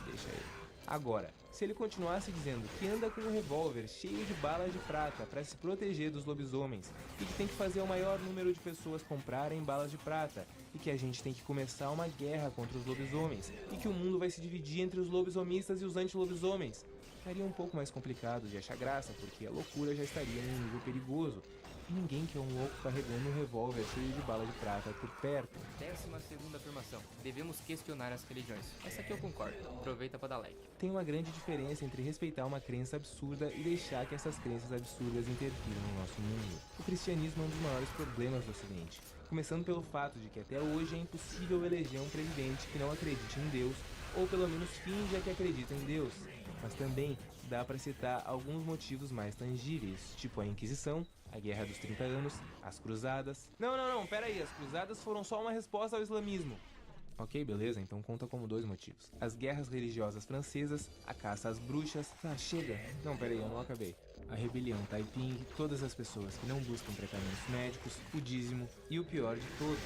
deixa ele. Agora, se ele continuasse dizendo que anda com um revólver cheio de balas de prata para se proteger dos lobisomens e que tem que fazer o maior número de pessoas comprarem balas de prata e que a gente tem que começar uma guerra contra os lobisomens e que o mundo vai se dividir entre os lobisomistas e os anti-lobisomens, ficaria um pouco mais complicado de achar graça, porque a loucura já estaria em um nível perigoso. E ninguém quer um louco carregando um revólver cheio de bala de prata por perto. 12ª afirmação. Devemos questionar as religiões. Essa aqui eu concordo. Aproveita para dar like. Tem uma grande diferença entre respeitar uma crença absurda e deixar que essas crenças absurdas interfiram no nosso mundo. O cristianismo é um dos maiores problemas do Ocidente. Começando pelo fato de que até hoje é impossível eleger um presidente que não acredite em Deus, ou pelo menos finja que acredita em Deus. Mas também dá para citar alguns motivos mais tangíveis, tipo a Inquisição, a Guerra dos 30 Anos, as Cruzadas... Não, pera aí, as Cruzadas foram só uma resposta ao islamismo. Ok, beleza, então conta como 2 motivos. As guerras religiosas francesas, a caça às bruxas... chega! Não, pera aí, eu não acabei. A rebelião Taiping, todas as pessoas que não buscam tratamentos médicos, o dízimo e o pior de todos,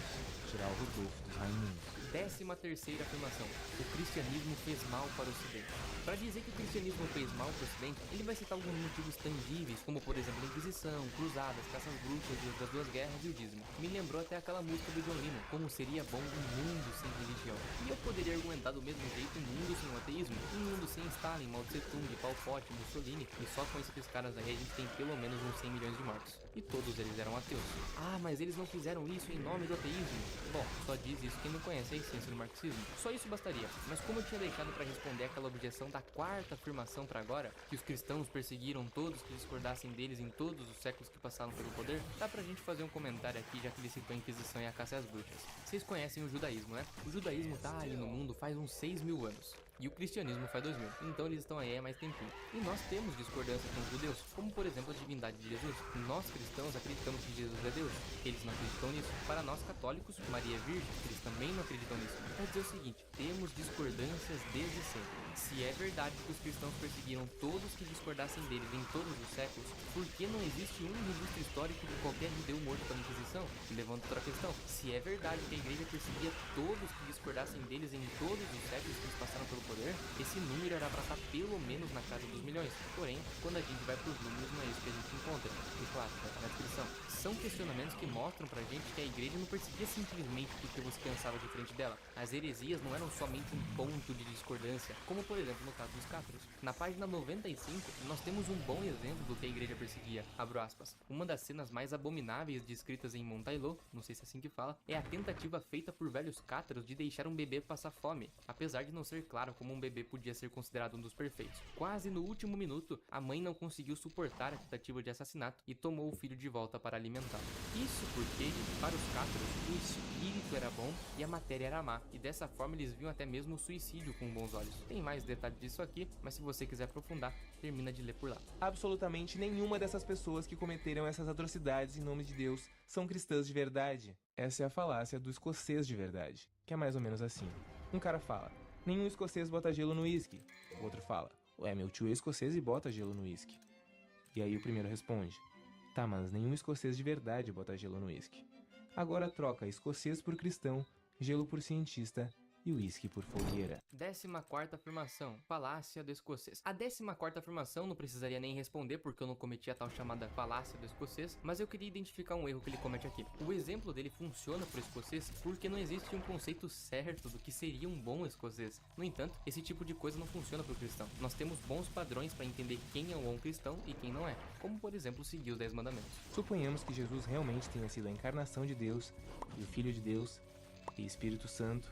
tirar o Rodolfo dos Raimundos. 13ª afirmação. O cristianismo fez mal para o Ocidente. Para dizer que o cristianismo fez mal para o Ocidente, ele vai citar alguns motivos tangíveis, como por exemplo a Inquisição, cruzadas, caças bruxas e outras duas guerras e o dízimo. Me lembrou até aquela música do John Lennon, como seria bom um mundo sem religião. E eu poderia argumentar do mesmo jeito um mundo sem o ateísmo, um mundo sem Stalin, Mao Tse Tung, Pol Pot, Mussolini, e só com esses caras aí a gente tem pelo menos uns 100 milhões de mortos. E todos eles eram ateus. Ah, mas eles não fizeram isso em nome do ateísmo? Bom, só diz isso quem não conhece a essência do marxismo. Só isso bastaria. Mas como eu tinha deixado para responder aquela objeção da 4ª afirmação para agora, que os cristãos perseguiram todos que discordassem deles em todos os séculos que passaram pelo poder, dá pra gente fazer um comentário aqui, já que ele citou a Inquisição e a caça às bruxas. Vocês conhecem o judaísmo, né? O judaísmo tá ali no mundo faz uns 6.000 anos. E o cristianismo faz 2.000, então eles estão aí há mais tempinho. E nós temos discordâncias com os judeus, como por exemplo a divindade de Jesus. Nós cristãos acreditamos que Jesus é Deus, eles não acreditam nisso. Para nós católicos, Maria é virgem, eles também não acreditam nisso. Quer dizer o seguinte, temos discordâncias desde sempre. Se é verdade que os cristãos perseguiram todos que discordassem deles em todos os séculos, por que não existe um registro histórico de qualquer judeu morto pela Inquisição? Levanta outra questão, se é verdade que a igreja perseguia todos que discordassem deles em todos os séculos que eles passaram pelo poder, esse número era para estar pelo menos na casa dos milhões. Porém, quando a gente vai para os números, não é isso que a gente encontra. E claro, vai estar na descrição. São questionamentos que mostram pra gente que a igreja não perseguia simplesmente porque você pensava diferente dela. As heresias não eram somente um ponto de discordância, como por exemplo no caso dos cátaros. Na página 95, nós temos um bom exemplo do que a igreja perseguia. Abro aspas. Uma das cenas mais abomináveis descritas em Montailô, não sei se é assim que fala, é a tentativa feita por velhos cátaros de deixar um bebê passar fome, apesar de não ser claro como um bebê podia ser considerado um dos perfeitos. Quase no último minuto, a mãe não conseguiu suportar a tentativa de assassinato e tomou o filho de volta para alimentá-lo. Isso porque, para os cátaros, o espírito era bom e a matéria era má, e dessa forma eles viam até mesmo o suicídio com bons olhos. Tem mais detalhes disso aqui, mas se você quiser aprofundar, termina de ler por lá. Absolutamente nenhuma dessas pessoas que cometeram essas atrocidades em nome de Deus são cristãs de verdade. Essa é a falácia do escocês de verdade, que é mais ou menos assim. Um cara fala, nenhum escocês bota gelo no uísque. O outro fala, ué, meu tio é escocês e bota gelo no uísque. E aí o primeiro responde, tá, mas nenhum escocês de verdade bota gelo no uísque. Agora troca escocês por cristão, gelo por cientista e uísque por fogueira. 14ª afirmação, falácia do escocês. A 14ª afirmação não precisaria nem responder porque eu não cometi a tal chamada falácia do escocês, mas eu queria identificar um erro que ele comete aqui. O exemplo dele funciona pro escocês porque não existe um conceito certo do que seria um bom escocês. No entanto, esse tipo de coisa não funciona pro cristão. Nós temos bons padrões para entender quem é um bom cristão e quem não é, como por exemplo seguir os 10 mandamentos. Suponhamos que Jesus realmente tenha sido a encarnação de Deus e o Filho de Deus e Espírito Santo,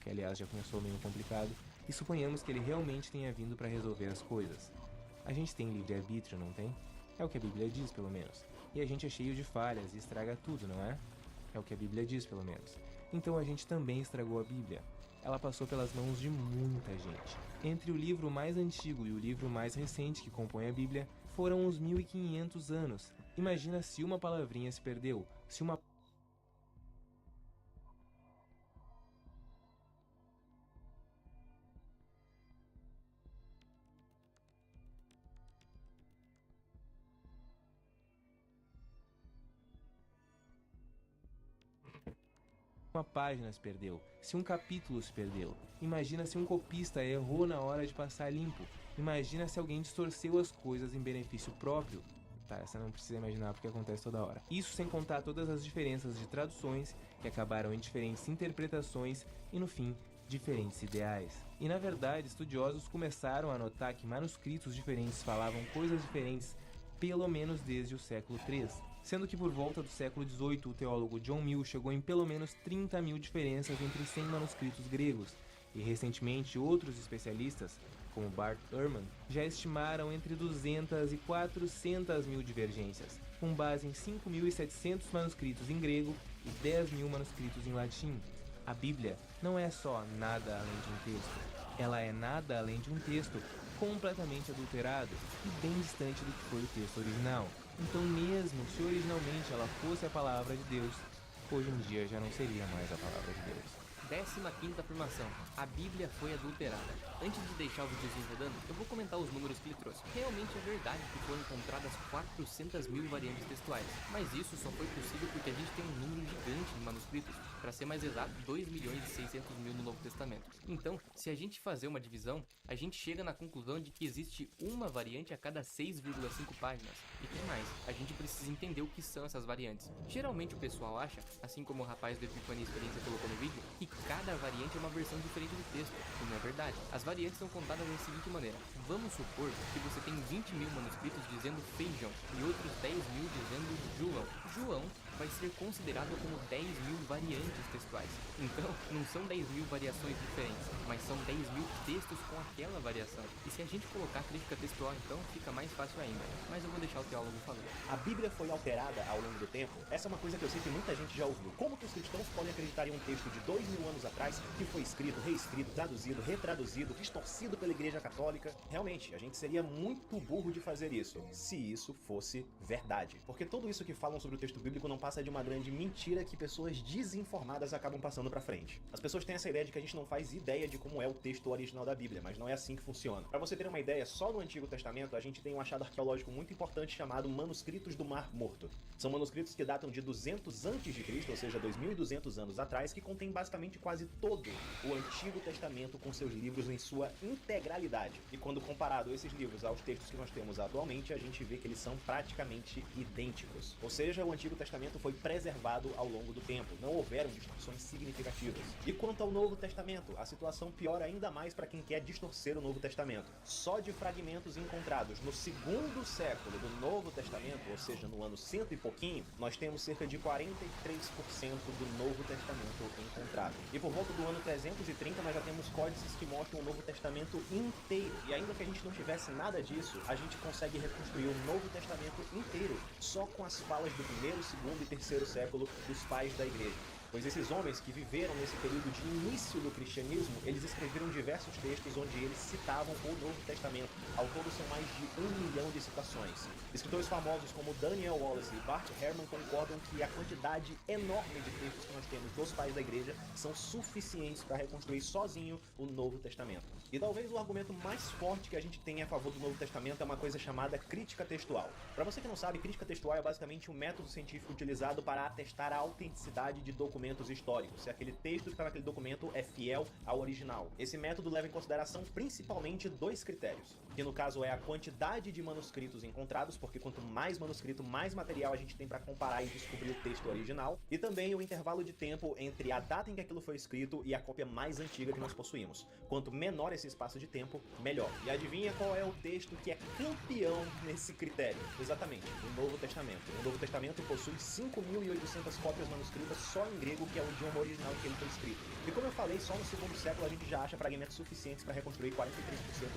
que aliás já começou meio complicado, e suponhamos que ele realmente tenha vindo para resolver as coisas. A gente tem livre-arbítrio, não tem? É o que a Bíblia diz, pelo menos. E a gente é cheio de falhas e estraga tudo, não é? É o que a Bíblia diz, pelo menos. Então a gente também estragou a Bíblia. Ela passou pelas mãos de muita gente. Entre o livro mais antigo e o livro mais recente que compõe a Bíblia, foram uns 1500 anos. Imagina se uma palavrinha se perdeu, se uma página se perdeu, se um capítulo se perdeu. Imagina se um copista errou na hora de passar limpo. Imagina se alguém distorceu as coisas em benefício próprio. Tá, essa não precisa imaginar porque acontece toda hora. Isso sem contar todas as diferenças de traduções que acabaram em diferentes interpretações e no fim, diferentes ideais. E na verdade, estudiosos começaram a notar que manuscritos diferentes falavam coisas diferentes pelo menos desde o século III. Sendo que por volta do século XVIII o teólogo John Mill chegou em pelo menos 30.000 diferenças entre 100 manuscritos gregos, e recentemente outros especialistas, como Bart Ehrman, já estimaram entre 200 e 400 mil divergências, com base em 5.700 manuscritos em grego e 10.000 manuscritos em latim. A Bíblia não é só nada além de um texto, ela é nada além de um texto completamente adulterado e bem distante do que foi o texto original. Então mesmo se originalmente ela fosse a palavra de Deus, hoje em dia já não seria mais a palavra de Deus. 15ª afirmação. A Bíblia foi adulterada. Antes de deixar o videozinho rodando, eu vou comentar os números que ele trouxe. Realmente é verdade que foram encontradas 400.000 variantes textuais, mas isso só foi possível porque a gente tem um número gigante de manuscritos, para ser mais exato, 2.600.000 no Novo Testamento. Então, se a gente fazer uma divisão, a gente chega na conclusão de que existe uma variante a cada 6,5 páginas. E tem mais, a gente precisa entender o que são essas variantes. Geralmente o pessoal acha, assim como o rapaz do Epifania Experiência colocou no vídeo, que cada variante é uma versão diferente do texto, e não é verdade. As variantes são contadas da seguinte maneira: vamos supor que você tem 20.000 manuscritos dizendo feijão e outros 10.000 dizendo João. João vai ser considerado como 10.000 variantes textuais. Então, não são 10.000 variações diferentes, mas são 10.000 textos com aquela variação. E se a gente colocar crítica textual, então fica mais fácil ainda. Mas eu vou deixar o teólogo falando. A Bíblia foi alterada ao longo do tempo? Essa é uma coisa que eu sei que muita gente já ouviu. Como que os cristãos podem acreditar em um texto de 2.000 anos atrás que foi escrito, reescrito, traduzido, retraduzido, distorcido pela Igreja Católica? Realmente, a gente seria muito burro de fazer isso, se isso fosse verdade. Porque tudo isso que falam sobre o texto bíblico não passa de uma grande mentira que pessoas desinformadas acabam passando pra frente. As pessoas têm essa ideia de que a gente não faz ideia de como é o texto original da Bíblia, mas não é assim que funciona. Pra você ter uma ideia, só no Antigo Testamento a gente tem um achado arqueológico muito importante chamado Manuscritos do Mar Morto. São manuscritos que datam de 200 a.C., ou seja, 2.200 anos atrás, que contém basicamente quase todo o Antigo Testamento com seus livros em sua integralidade. E quando comparado esses livros aos textos que nós temos atualmente, a gente vê que eles são praticamente idênticos. Ou seja, o Antigo Testamento foi preservado ao longo do tempo, não houveram distorções significativas. E quanto ao Novo Testamento, a situação piora ainda mais para quem quer distorcer o Novo Testamento. Só de fragmentos encontrados no 2º século do Novo Testamento, ou seja, no ano 100 e pouquinho, nós temos cerca de 43% do Novo Testamento encontrado. E por volta do ano 330 nós já temos códices que mostram o Novo Testamento inteiro. E ainda que a gente não tivesse nada disso, a gente consegue reconstruir o Novo Testamento inteiro, só com as falas do 1º, 2º e 3º século dos pais da igreja. Pois esses homens que viveram nesse período de início do cristianismo, eles escreveram diversos textos onde eles citavam o Novo Testamento. Ao todo são mais de 1 milhão de citações. Escritores famosos como Daniel Wallace e Bart Ehrman concordam que a quantidade enorme de textos que nós temos dos pais da igreja são suficientes para reconstruir sozinho o Novo Testamento. E talvez o argumento mais forte que a gente tem a favor do Novo Testamento é uma coisa chamada crítica textual. Para você que não sabe, crítica textual é basicamente um método científico utilizado para atestar a autenticidade de documentos históricos, se aquele texto que está naquele documento é fiel ao original. Esse método leva em consideração principalmente 2 critérios, que no caso é a quantidade de manuscritos encontrados, porque quanto mais manuscrito, mais material a gente tem para comparar e descobrir o texto original, e também o intervalo de tempo entre a data em que aquilo foi escrito e a cópia mais antiga que nós possuímos. Quanto menor esse espaço de tempo, melhor. E adivinha qual é o texto que é campeão nesse critério? Exatamente, o Novo Testamento. O Novo Testamento possui 5.800 cópias manuscritas só em grego, que é o idioma original em que ele foi escrito. E como eu falei, só no 2º século a gente já acha fragmentos suficientes para reconstruir 43%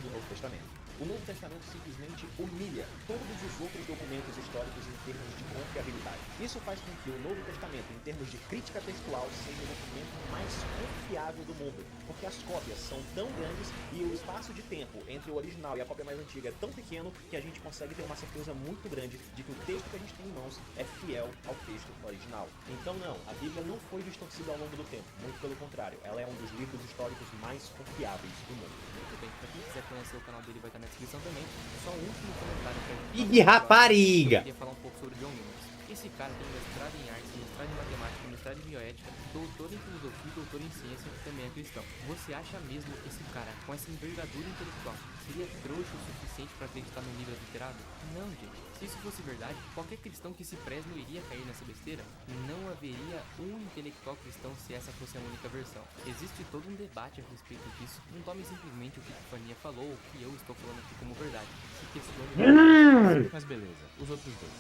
do Novo Testamento. O Novo Testamento simplesmente humilha todos os outros documentos históricos em termos de confiabilidade. Isso faz com que o Novo Testamento, em termos de crítica textual, seja o documento mais confiável do mundo, porque as cópias são tão grandes e o espaço de tempo entre o original e a cópia mais antiga é tão pequeno que a gente consegue ter uma certeza muito grande de que o texto que a gente tem em mãos é fiel ao texto original. Então não, a Bíblia não foi distorcida ao longo do tempo, muito pelo contrário, ela é um dos livros históricos mais confiáveis do mundo. Muito bem, pra quem quiser conhecer o canal dele vai estar na descrição também. Só um último comentário pra gente. Ih, rapariga! Eu queria falar um pouco sobre John Williams. Esse cara tem mestrado em artes, mestrado em matemática, mestrado em bioética, doutor em filosofia e doutor em ciência, também é cristão. Você acha mesmo que esse cara, com essa envergadura intelectual, seria trouxa o suficiente para acreditar num livro adulterado? Não, gente. Se isso fosse verdade, qualquer cristão que se preze não iria cair nessa besteira. Não haveria um intelectual cristão se essa fosse a única versão. Existe todo um debate a respeito disso. Não tome simplesmente o que a Epifania falou ou o que eu estou falando aqui como verdade. Se questione. Mas beleza, os outros 2.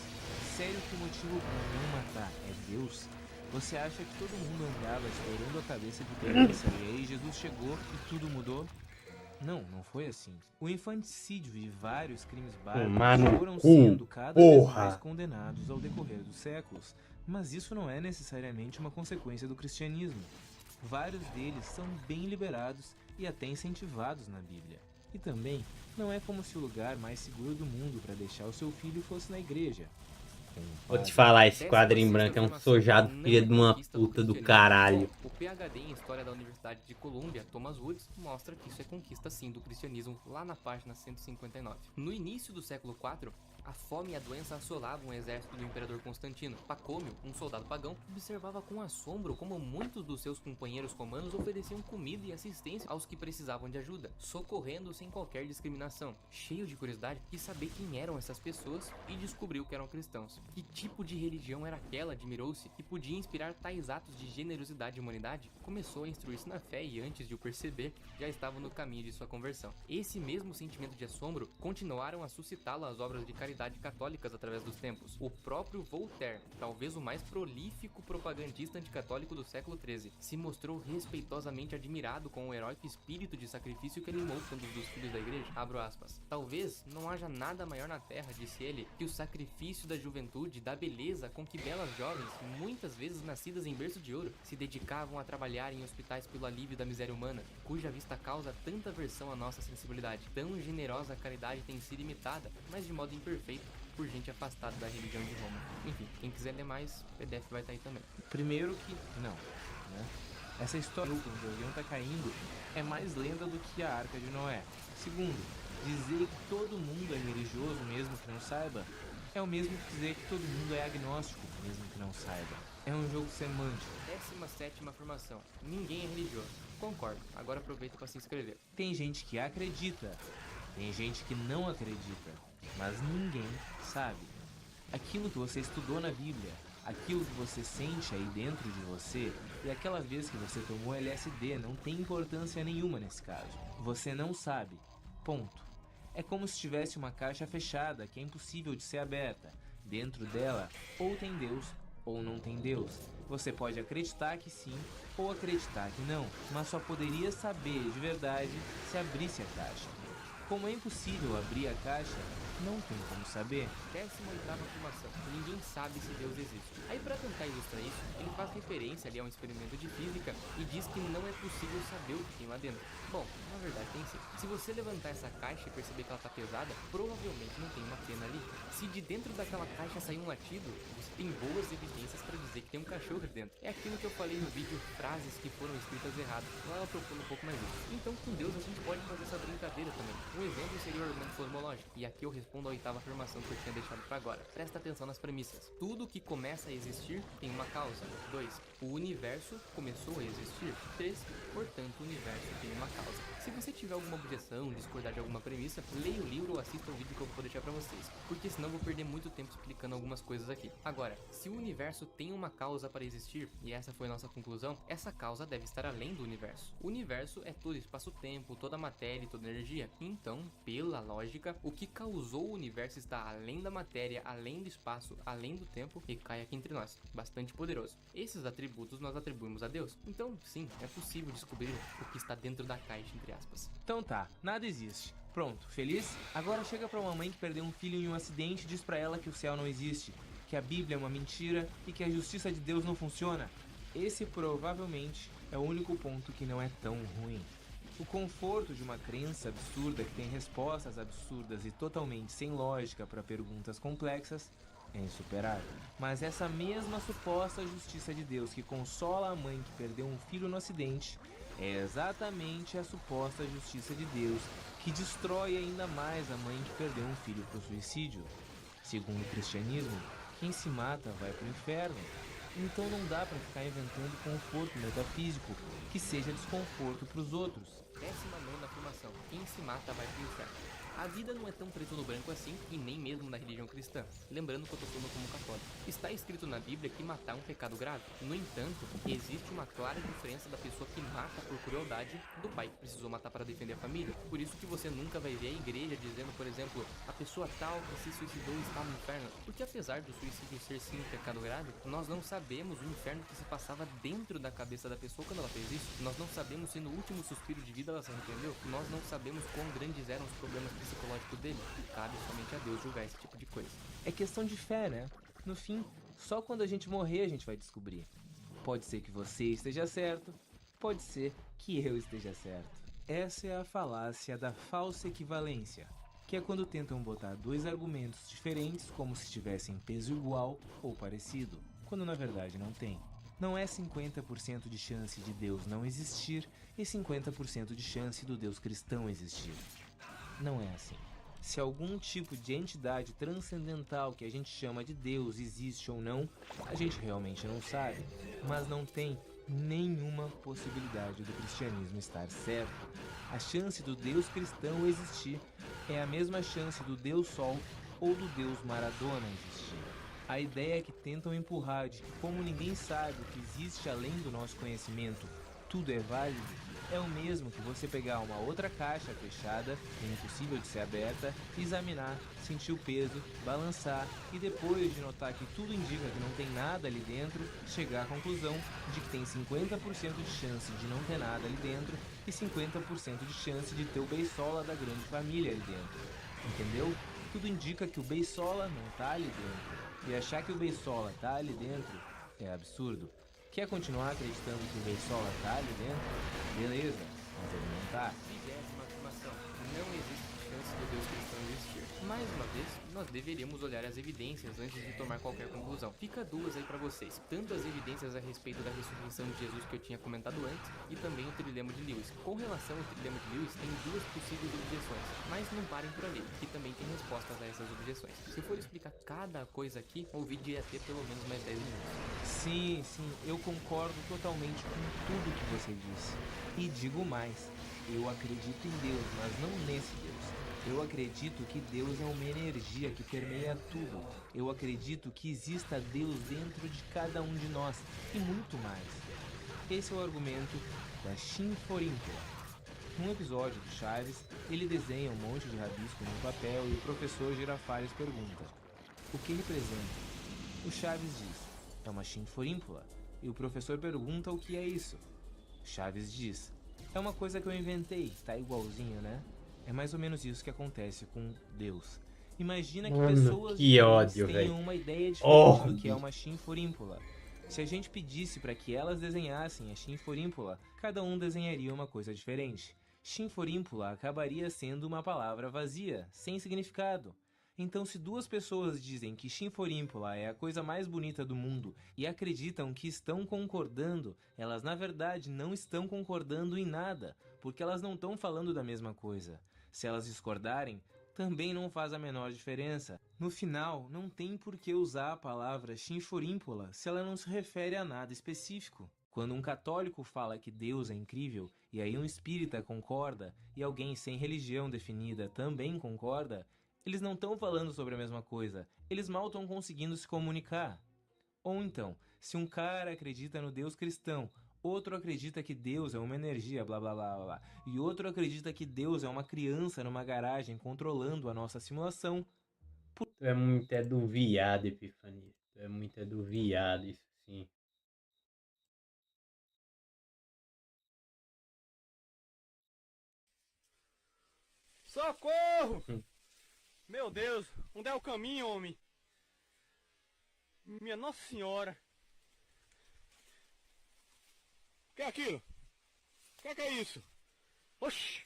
Sério que o motivo para não matar é Deus? Você acha que todo mundo andava estourando a cabeça de criança e aí Jesus chegou e tudo mudou? Não, não foi assim. O infanticídio e vários crimes bárbaros foram sendo cada vez mais condenados ao decorrer dos séculos, mas isso não é necessariamente uma consequência do cristianismo. Vários deles são bem liberados e até incentivados na Bíblia. E também, não é como se o lugar mais seguro do mundo para deixar o seu filho fosse na igreja. Vou te falar, esse 16ª quadrinho branco é um afirmação, sojado não filho é de uma conquista do puta do cristianismo. caralho. Bom, o PhD em História da Universidade de Colômbia, Thomas Woods, mostra que isso é conquista sim do cristianismo lá na página 159. No início do século IV, a fome e a doença assolavam o exército do imperador Constantino. Pacômio, um soldado pagão, observava com assombro como muitos dos seus companheiros romanos ofereciam comida e assistência aos que precisavam de ajuda, socorrendo sem qualquer discriminação. Cheio de curiosidade, quis saber quem eram essas pessoas e descobriu que eram cristãos. Que tipo de religião era aquela, admirou-se, que podia inspirar tais atos de generosidade e humanidade? Começou a instruir-se na fé e, antes de o perceber, já estava no caminho de sua conversão. Esse mesmo sentimento de assombro continuaram a suscitá-lo as obras de caridade católicas através dos tempos. O próprio Voltaire, talvez o mais prolífico propagandista anticatólico do século XIII, se mostrou respeitosamente admirado com o heróico espírito de sacrifício que animou tantos dos filhos da igreja. Abro aspas. Talvez não haja nada maior na terra, disse ele, que o sacrifício da juventude, da beleza com que belas jovens, muitas vezes nascidas em berço de ouro, se dedicavam a trabalhar em hospitais pelo alívio da miséria humana, cuja vista causa tanta aversão à nossa sensibilidade. Tão generosa a caridade tem sido imitada, mas de modo imperfeito, por gente afastada da religião de Roma. Enfim, quem quiser ler mais, o PDF vai estar aí também. Primeiro que não, né? Essa história quando o avião tá caindo é mais lenda do que a Arca de Noé. Segundo, dizer que todo mundo é religioso mesmo que não saiba é o mesmo que dizer que todo mundo é agnóstico mesmo que não saiba. É um jogo semântico. 17ª afirmação. Ninguém é religioso. Concordo. Agora aproveita para se inscrever. Tem gente que acredita, tem gente que não acredita, mas ninguém sabe. Aquilo que você estudou na Bíblia, aquilo que você sente aí dentro de você, e aquela vez que você tomou LSD não tem importância nenhuma nesse caso. Você não sabe. Ponto. É como se tivesse uma caixa fechada que é impossível de ser aberta. Dentro dela, ou tem Deus, ou não tem Deus. Você pode acreditar que sim, ou acreditar que não, mas só poderia saber de verdade se abrisse a caixa. Como é impossível abrir a caixa, não tem como saber. 18ª afirmação. Ninguém sabe se Deus existe. Aí, para tentar ilustrar isso, ele faz referência ali a um experimento de física e diz que não é possível saber o que tem lá dentro. Bom, na verdade tem sim. Se você levantar essa caixa e perceber que ela tá pesada, provavelmente não tem uma pena ali. Se de dentro daquela caixa sair um latido, você tem boas evidências para dizer que tem um cachorro ali dentro. É aquilo que eu falei no vídeo, frases que foram escritas erradas. Lá eu procuro um pouco mais isso. Então, com Deus a gente pode fazer essa brincadeira também. Um exemplo seria o argumento cosmológico. E aqui eu respondo a 8ª afirmação que eu tinha deixado para agora. Presta atenção nas premissas. Tudo que começa a existir tem uma causa. 2. O universo começou a existir. 3. Portanto, o universo tem uma causa. Se você tiver alguma objeção, discordar de alguma premissa, leia o livro ou assista o vídeo que eu vou deixar para vocês, porque senão eu vou perder muito tempo explicando algumas coisas aqui. Agora, se o universo tem uma causa para existir, e essa foi a nossa conclusão, essa causa deve estar além do universo. O universo é todo espaço-tempo, toda matéria e toda energia. Então, pela lógica, o que causou o universo está além da matéria, além do espaço, além do tempo, e cai aqui entre nós. Bastante poderoso. Esses atributos nós atribuímos a Deus. Então, sim, é possível descobrir o que está dentro da caixa, entre aspas. Então tá, nada existe. Pronto, feliz? Agora chega pra uma mãe que perdeu um filho em um acidente e diz pra ela que o céu não existe, que a Bíblia é uma mentira e que a justiça de Deus não funciona. Esse provavelmente é o único ponto que não é tão ruim. O conforto de uma crença absurda que tem respostas absurdas e totalmente sem lógica para perguntas complexas é insuperável. Mas essa mesma suposta justiça de Deus que consola a mãe que perdeu um filho no acidente é exatamente a suposta justiça de Deus que destrói ainda mais a mãe que perdeu um filho para o suicídio. Segundo o cristianismo, quem se mata vai para o inferno. Então não dá para ficar inventando conforto metafísico que seja desconforto para os outros. 19ª afirmação. Quem se mata vai para o inferno. A vida não é tão preto no branco assim, e nem mesmo na religião cristã. Lembrando que eu tô falando como católico. Está escrito na Bíblia que matar é um pecado grave. No entanto, existe uma clara diferença da pessoa que mata por crueldade do pai que precisou matar para defender a família. Por isso que você nunca vai ver a igreja dizendo, por exemplo, a pessoa tal que se suicidou está no inferno. Porque apesar do suicídio ser sim um pecado grave, nós não sabemos o inferno que se passava dentro da cabeça da pessoa quando ela fez isso. Nós não sabemos se no último suspiro de vida ela se arrependeu. Nós não sabemos quão grandes eram os problemas psicológico dele, e cabe somente a Deus julgar esse tipo de coisa. É questão de fé, né? No fim, só quando a gente morrer a gente vai descobrir. Pode ser que você esteja certo, pode ser que eu esteja certo. Essa é a falácia da falsa equivalência. que é quando tentam botar dois argumentos diferentes como se tivessem peso igual ou parecido, quando na verdade não tem. Não é 50% de chance de Deus não existir e 50% de chance do Deus cristão existir. Não é assim. Se algum tipo de entidade transcendental que a gente chama de Deus existe ou não, a gente realmente não sabe, mas não tem nenhuma possibilidade do cristianismo estar certo. A chance do Deus cristão existir é a mesma chance do Deus Sol ou do Deus Maradona existir. A ideia que tentam empurrar de que como ninguém sabe o que existe além do nosso conhecimento, tudo é válido, é o mesmo que você pegar uma outra caixa fechada, impossível de ser aberta, examinar, sentir o peso, balançar e depois de notar que tudo indica que não tem nada ali dentro, chegar à conclusão de que tem 50% de chance de não ter nada ali dentro e 50% de chance de ter o beisola da grande família ali dentro. Entendeu? Tudo indica que o beisola não tá ali dentro. E achar que o beisola tá ali dentro é absurdo. Quer continuar acreditando que o beisola tá ali dentro? Beleza, mas ele não tá. 30ª afirmação. Não existe chance do Deus cristão existir. Mais uma vez, nós deveríamos olhar as evidências antes de tomar qualquer conclusão. Fica duas aí pra vocês. Tanto as evidências a respeito da ressurreição de Jesus que eu tinha comentado antes, e também o trilema de Lewis. Com relação ao trilema de Lewis, tem duas possíveis objeções, mas não parem por ali, que também tem respostas a essas objeções. Se for explicar cada coisa aqui, o vídeo ia ter pelo menos mais 10 minutos. Sim, eu concordo totalmente com tudo que você disse. E digo mais, eu acredito em Deus, mas não nesse Deus. Eu acredito que Deus é uma energia que permeia tudo. Eu acredito que exista Deus dentro de cada um de nós, e muito mais. Esse é o argumento da Chinforíncola. Num episódio do Chaves, ele desenha um monte de rabisco num papel e o professor Girafales pergunta: o que representa? O Chaves diz: é uma chinforíncola. E o professor pergunta o que é isso. O Chaves diz: é uma coisa que eu inventei, tá igualzinho, né? É mais ou menos isso que acontece com Deus. Imagina que Mano, pessoas que diferentes ódio, tenham velho. uma ideia diferente do que é Ódio. uma chinforíncola. Se a gente pedisse para que elas desenhassem a chinforíncola, cada um desenharia uma coisa diferente. Chinforíncola acabaria sendo uma palavra vazia, sem significado. Então, se duas pessoas dizem que chinforíncola é a coisa mais bonita do mundo e acreditam que estão concordando, elas na verdade não estão concordando em nada, porque elas não estão falando da mesma coisa. Se elas discordarem, também não faz a menor diferença. No final, não tem por que usar a palavra chinforíncola se ela não se refere a nada específico. Quando um católico fala que Deus é incrível, e aí um espírita concorda, e alguém sem religião definida também concorda, eles não estão falando sobre a mesma coisa, eles mal estão conseguindo se comunicar. Ou então, se um cara acredita no Deus cristão, outro acredita que Deus é uma energia, blá blá blá blá, e outro acredita que Deus é uma criança numa garagem controlando a nossa simulação. Tu é muito do viado, Epifania. Tu é muito do viado, isso sim. Socorro! Meu Deus, onde é o caminho, homem? Minha Nossa Senhora! O que é aquilo? O que é isso? Oxi!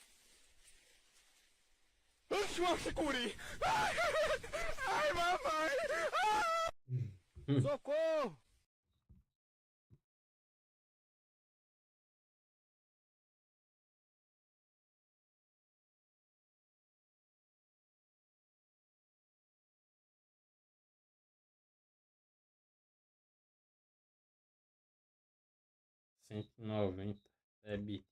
Oxi, uma securi! Ai, ai, mamãe! Ah! Socorro! R$ 190. É bit.